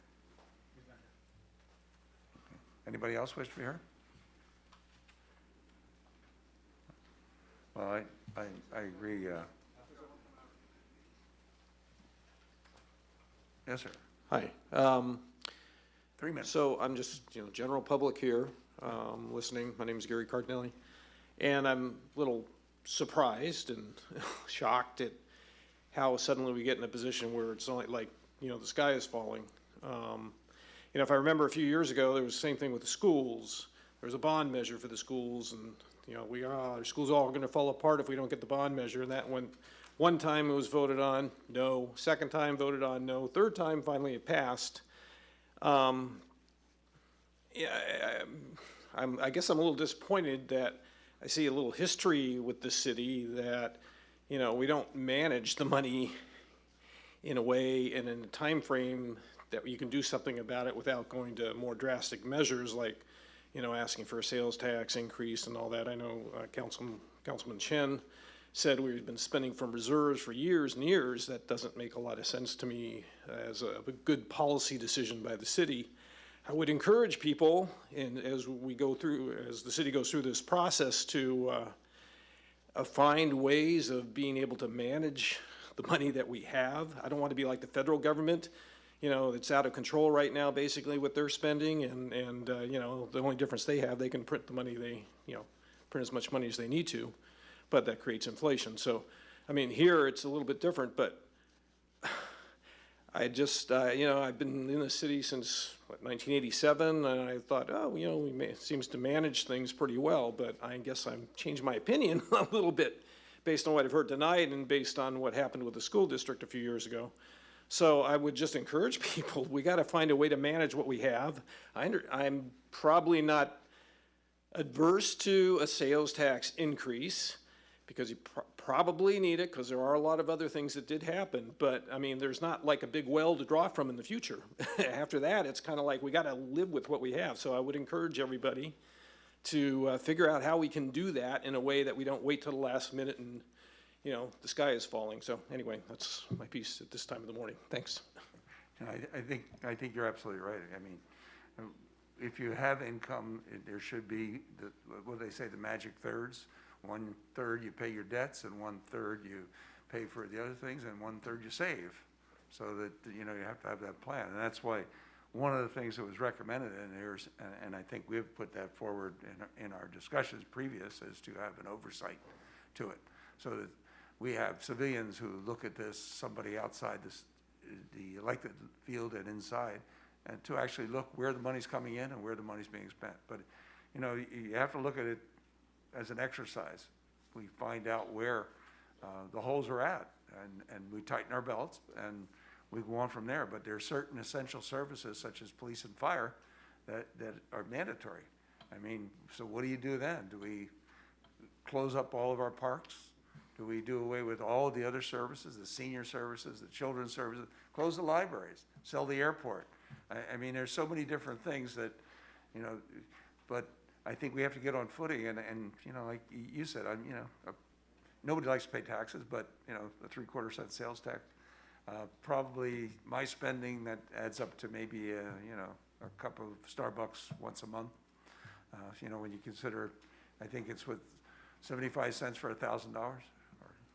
Anybody else wish to be heard? Well, I agree. Yes, sir. Hi. 3 minutes. So I'm just, general public here, listening. My name is Gary Cardinelli, and I'm a little surprised and shocked at how suddenly we get in a position where it's only like, the sky is falling. If I remember a few years ago, there was the same thing with the schools. There was a bond measure for the schools, and our schools are all going to fall apart if we don't get the bond measure. And that one time it was voted on, no. Second time voted on, no. Third time, finally it passed. I guess I'm a little disappointed that I see a little history with the city that, we don't manage the money in a way and in a time frame that you can do something about it without going to more drastic measures like, asking for a sales tax increase and all that. I know Councilman Chen said we've been spending from reserves for years and years. That doesn't make a lot of sense to me as a good policy decision by the city. I would encourage people, and as the city goes through this process, to find ways of being able to manage the money that we have. I don't want to be like the federal government, that's out of control right now, basically, with their spending, and the only difference they have, they can print the money print as much money as they need to, but that creates inflation. So, I mean, here it's a little bit different, but I just, I've been in the city since, 1987, and I thought, it seems to manage things pretty well, but I guess I've changed my opinion a little bit based on what I've heard tonight and based on what happened with the school district a few years ago. So I would just encourage people, we got to find a way to manage what we have. I'm probably not adverse to a sales tax increase because you probably need it because there are a lot of other things that did happen. But I mean, there's not like a big well to draw from in the future. After that, it's kind of like we got to live with what we have. So I would encourage everybody to figure out how we can do that in a way that we don't wait till the last minute and the sky is falling. So anyway, that's my piece at this time of the morning. Thanks. I think you're absolutely right. I mean, if you have income, there should be what do they say, the magic thirds. 1/3 you pay your debts, and 1/3 you pay for the other things, and 1/3 you save. So that you have to have that plan, and that's why one of the things that was recommended in here, and I think we've put that forward in our discussions previous, is to have an oversight to it, so that we have civilians who look at this, somebody outside the elected field and inside, and to actually look where the money's coming in and where the money's being spent. But, you have to look at it as an exercise. We find out where the holes are at, and we tighten our belts, and we go on from there. But there are certain essential services, such as police and fire, that are mandatory. I mean, so what do you do then? Do we close up all of our parks? Do we do away with all of the other services, the senior services, the children's services, close the libraries, sell the airport? I mean, there's so many different things that, but I think we have to get on footing, and like you said, nobody likes to pay taxes, but, a 3/4 cent sales tax, probably my spending, that adds up to maybe, a cup of Starbucks once a month. When you consider, I think it's with 75 cents for $1,000,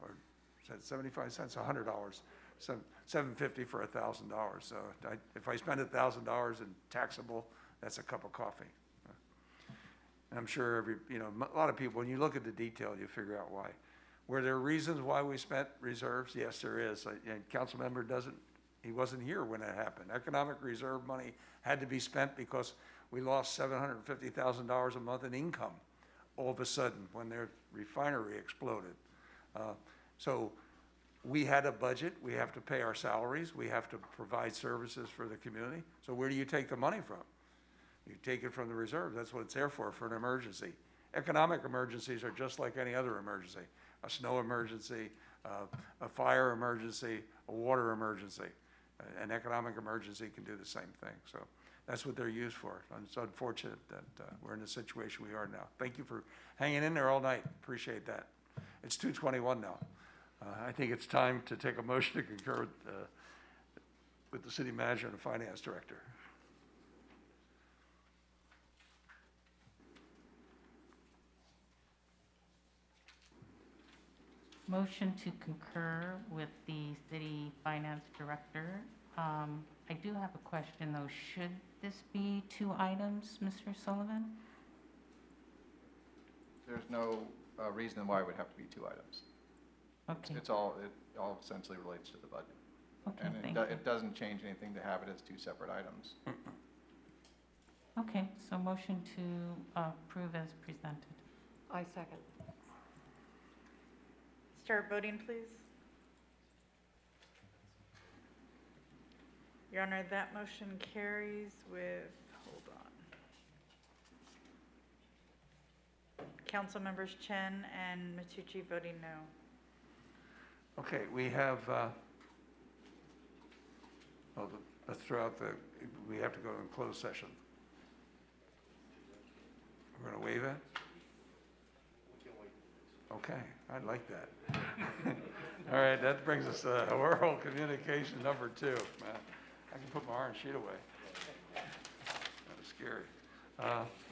or is that 75 cents, $100, $7.50 for $1,000. So if I spend $1,000 in taxable, that's a cup of coffee. And I'm sure a lot of people, when you look at the detail, you figure out why. Were there reasons why we spent reserves? Yes, there is. And council member he wasn't here when it happened. Economic reserve money had to be spent because we lost $750,000 a month in income all of a sudden when their refinery exploded. So we had a budget. We have to pay our salaries. We have to provide services for the community. So where do you take the money from? You take it from the reserve. That's what it's there for an emergency. Economic emergencies are just like any other emergency. A snow emergency, a fire emergency, a water emergency. An economic emergency can do the same thing. So that's what they're used for. And it's unfortunate that we're in the situation we are now. Thank you for hanging in there all night. Appreciate that. It's 2:21 now. I think it's time to take a motion to concur with the city manager and the finance director. Motion to concur with the city finance director. I do have a question, though. Should this be 2 items, Mr. Sullivan? There's no reason why it would have to be 2 items. Okay. It all essentially relates to the budget. Okay, And thank you. it doesn't change anything to have it as 2 separate items. Okay, so motion to approve as presented. I second. Start voting, please. Your Honor, that motion carries with, hold on. Council members Chen and Matucci voting no. Okay, we have, let's throw out we have to go in closed session. We're going to waive it? Okay, I'd like that. All right, that brings us to oral communication number 2. Man, I can put my orange sheet away. That was scary.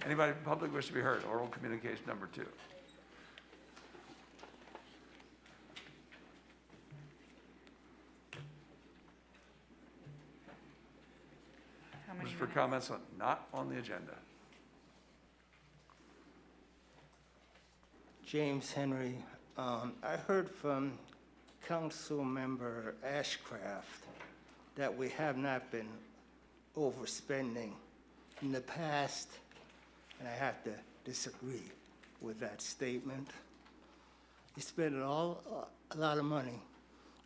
Anybody in public wish to be heard? Oral communication number 2. How many This is for minutes? comments not on the agenda. James Henry. I heard from Council Member Ashcraft that we have not been overspending in the past, and I have to disagree with that statement. We spent a lot of money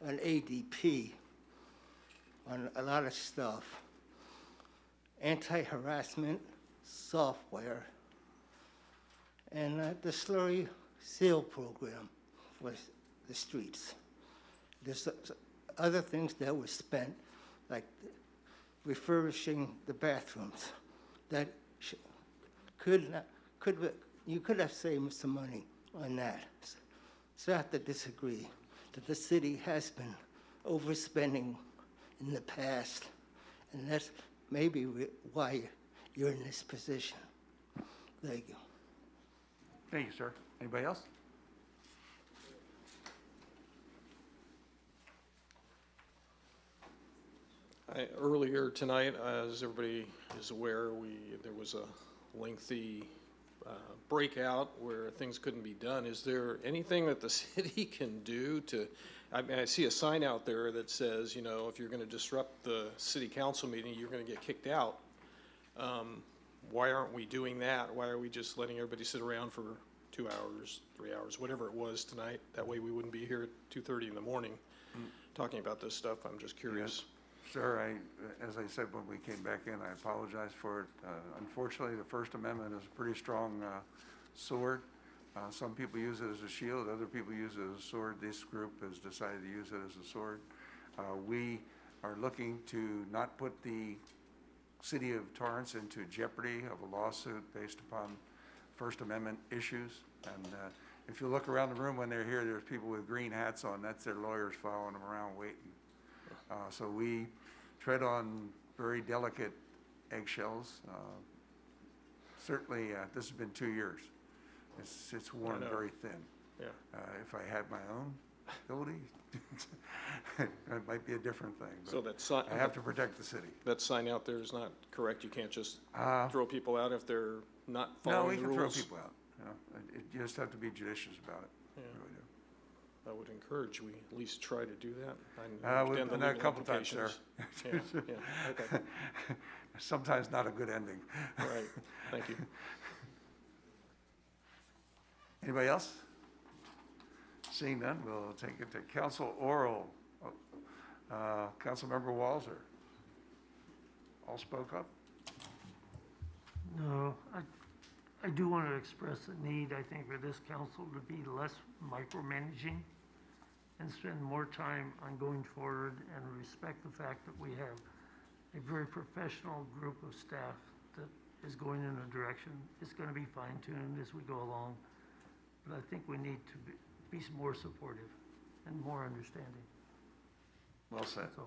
on ADP, on a lot of stuff, anti-harassment software, and the slurry seal program for the streets. There's other things that were spent, like refurbishing the bathrooms, that you could have saved some money on that. So I have to disagree that the city has been overspending in the past, and that's maybe why you're in this position. Thank you. Thank you, sir. Anybody else? Earlier tonight, as everybody is aware, there was a lengthy breakout where things couldn't be done. Is there anything that the city can do to, I mean, I see a sign out there that says, you know, if you're going to disrupt the city council meeting, you're going to get kicked out. Why aren't we doing that? Why are we just letting everybody sit around for 2 hours, 3 hours, whatever it was tonight? That way we wouldn't be here at 2:30 in the morning talking about this stuff. I'm just curious. Sir, as I said when we came back in, I apologize for it. Unfortunately, the First Amendment is a pretty strong sword. Some people use it as a shield, other people use it as a sword. This group has decided to use it as a sword. We are looking to not put the city of Torrance into jeopardy of a lawsuit based upon First Amendment issues. And if you look around the room when they're here, there's people with green hats on. That's their lawyers following them around waiting. So we tread on very delicate eggshells. Certainly, this has been 2 years. It's worn very thin. Yeah. If I had my own building, it might be a different thing. So But I have to protect the city. That sign out there is not correct? You can't just throw people out if they're not No, following we the can rules? throw people out. You just have to be judicious about it. Yeah. You really do. I would encourage we at least try to do that. We've understand the done that a legal couple times, sir. implications. Yeah, okay. Sometimes not a good ending. All right, thank you. Anybody else? Seeing none, we'll take it to council oral. Councilmember Walzer. All spoke up? No, I do want to express a need, I think, for this council to be less micromanaging and spend more time on going forward and respect the fact that we have a very professional group of staff that is going in a direction. It's going to be fine-tuned as we go along, but I think we need to be more supportive and more understanding. Well said. So,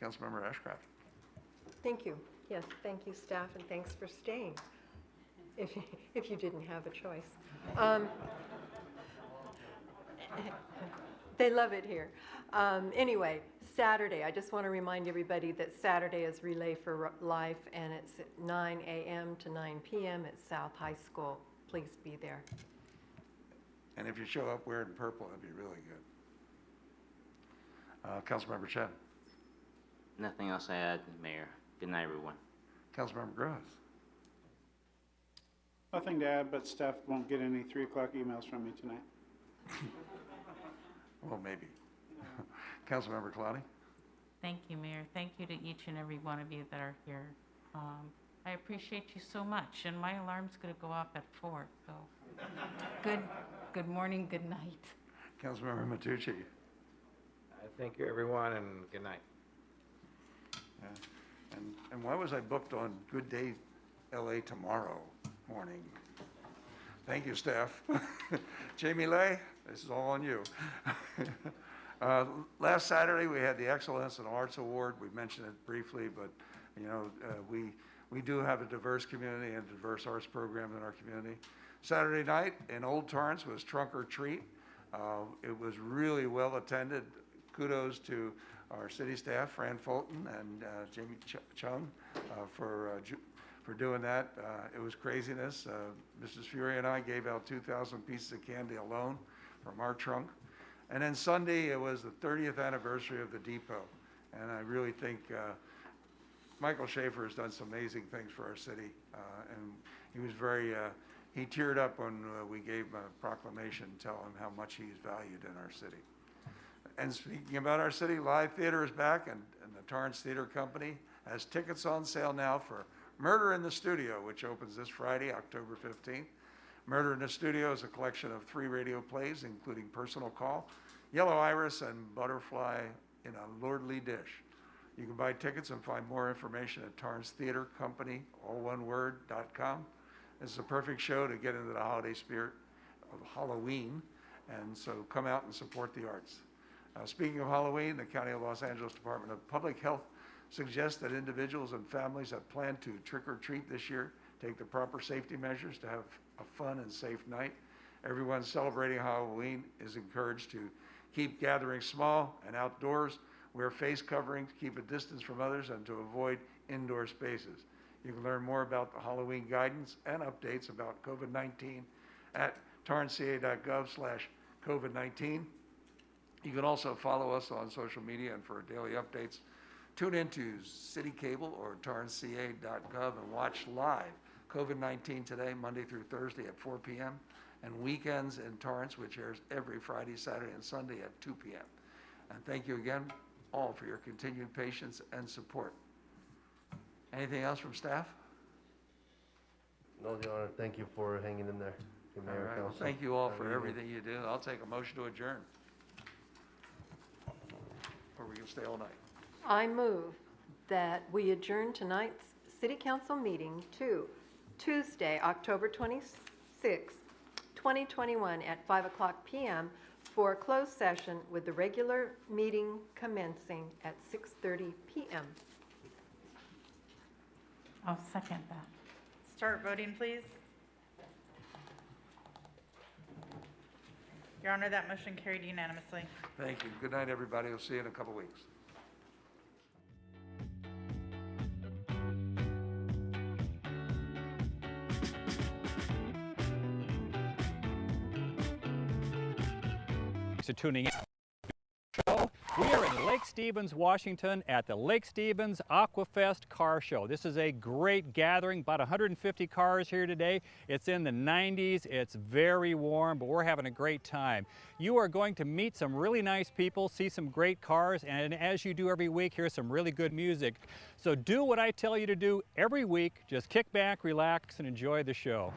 Councilmember Ashcraft. Thank you. Yes, thank you, staff, and thanks for staying, if you didn't have a choice. They love it here. Anyway, Saturday, I just want to remind everybody that Saturday is Relay for Life, and it's at 9 a.m. to 9 p.m. at South High School. Please be there. And if you show up wearing purple, that'd be really good. Councilmember Chen. Nothing else I add, Mayor. Good night, everyone. Councilmember Gross. Nothing to add, but staff won't get any 3 o'clock emails from me tonight. Well, maybe. Councilmember Clowney. Thank you, Mayor. Thank you to each and every one of you that are here. I appreciate you so much, and my alarm's going to go off at 4, so good morning, good night. Councilmember Matucci. Thank you, everyone, and good night. And why was I booked on Good Day LA tomorrow morning? Thank you, staff. Jamie Lay, this is all on you. Last Saturday, we had the Excellence in Arts Award. We mentioned it briefly, but you know, we do have a diverse community and diverse arts program in our community. Saturday night in Old Torrance was Trunk or Treat. It was really well attended. Kudos to our city staff, Fran Fulton and Jamie Chung, for doing that. It was craziness. Mrs. Fury and I gave out 2,000 pieces of candy alone from our trunk. And then Sunday, it was the 30th anniversary of the Depot. And I really think Michael Schaefer has done some amazing things for our city. And he was he teared up when we gave him a proclamation telling him how much he's valued in our city. And speaking about our city, live theater is back, and the Torrance Theater Company has tickets on sale now for Murder in the Studio, which opens this Friday, October 15th. Murder in the Studio is a collection of 3 radio plays, including Personal Call, Yellow Iris, and Butterfly in a Lordly Dish. You can buy tickets and find more information at torrancetheatercompany, all one word, .com. This is a perfect show to get into the holiday spirit of Halloween, and so come out and support the arts. Speaking of Halloween, the County of Los Angeles Department of Public Health suggests that individuals and families that plan to trick or treat this year take the proper safety measures to have a fun and safe night. Everyone celebrating Halloween is encouraged to keep gatherings small and outdoors, wear face coverings, keep a distance from others, and to avoid indoor spaces. You can learn more about the Halloween guidance and updates about COVID-19 at torranceca.gov/COVID-19. You can also follow us on social media and for daily updates. Tune into City Cable or torranceca.gov and watch live COVID-19 Today, Monday through Thursday at 4 p.m. and Weekends in Torrance, which airs every Friday, Saturday, and Sunday at 2 p.m. And thank you again all for your continued patience and support. Anything else from staff? No, Your Honor, thank you for hanging in there. All right. Well, thank you all for everything you do. I'll take a motion to adjourn. Or we can stay all night. I move that we adjourn tonight's City Council meeting to Tuesday, October 26th, 2021 at 5:00 p.m. for a closed session with the regular meeting commencing at 6:30 p.m. I'll second that. Start voting, please. Your Honor, that motion carried unanimously. Thank you. Good night, everybody. We'll see you in a couple weeks. Thanks for tuning in. We are in Lake Stevens, Washington at the Lake Stevens Aquafest Car Show. This is a great gathering, about 150 cars here today. It's in the 90s, it's very warm, but we're having a great time. You are going to meet some really nice people, see some great cars, and as you do every week, hear some really good music. So do what I tell you to do every week. Just kick back, relax, and enjoy the show.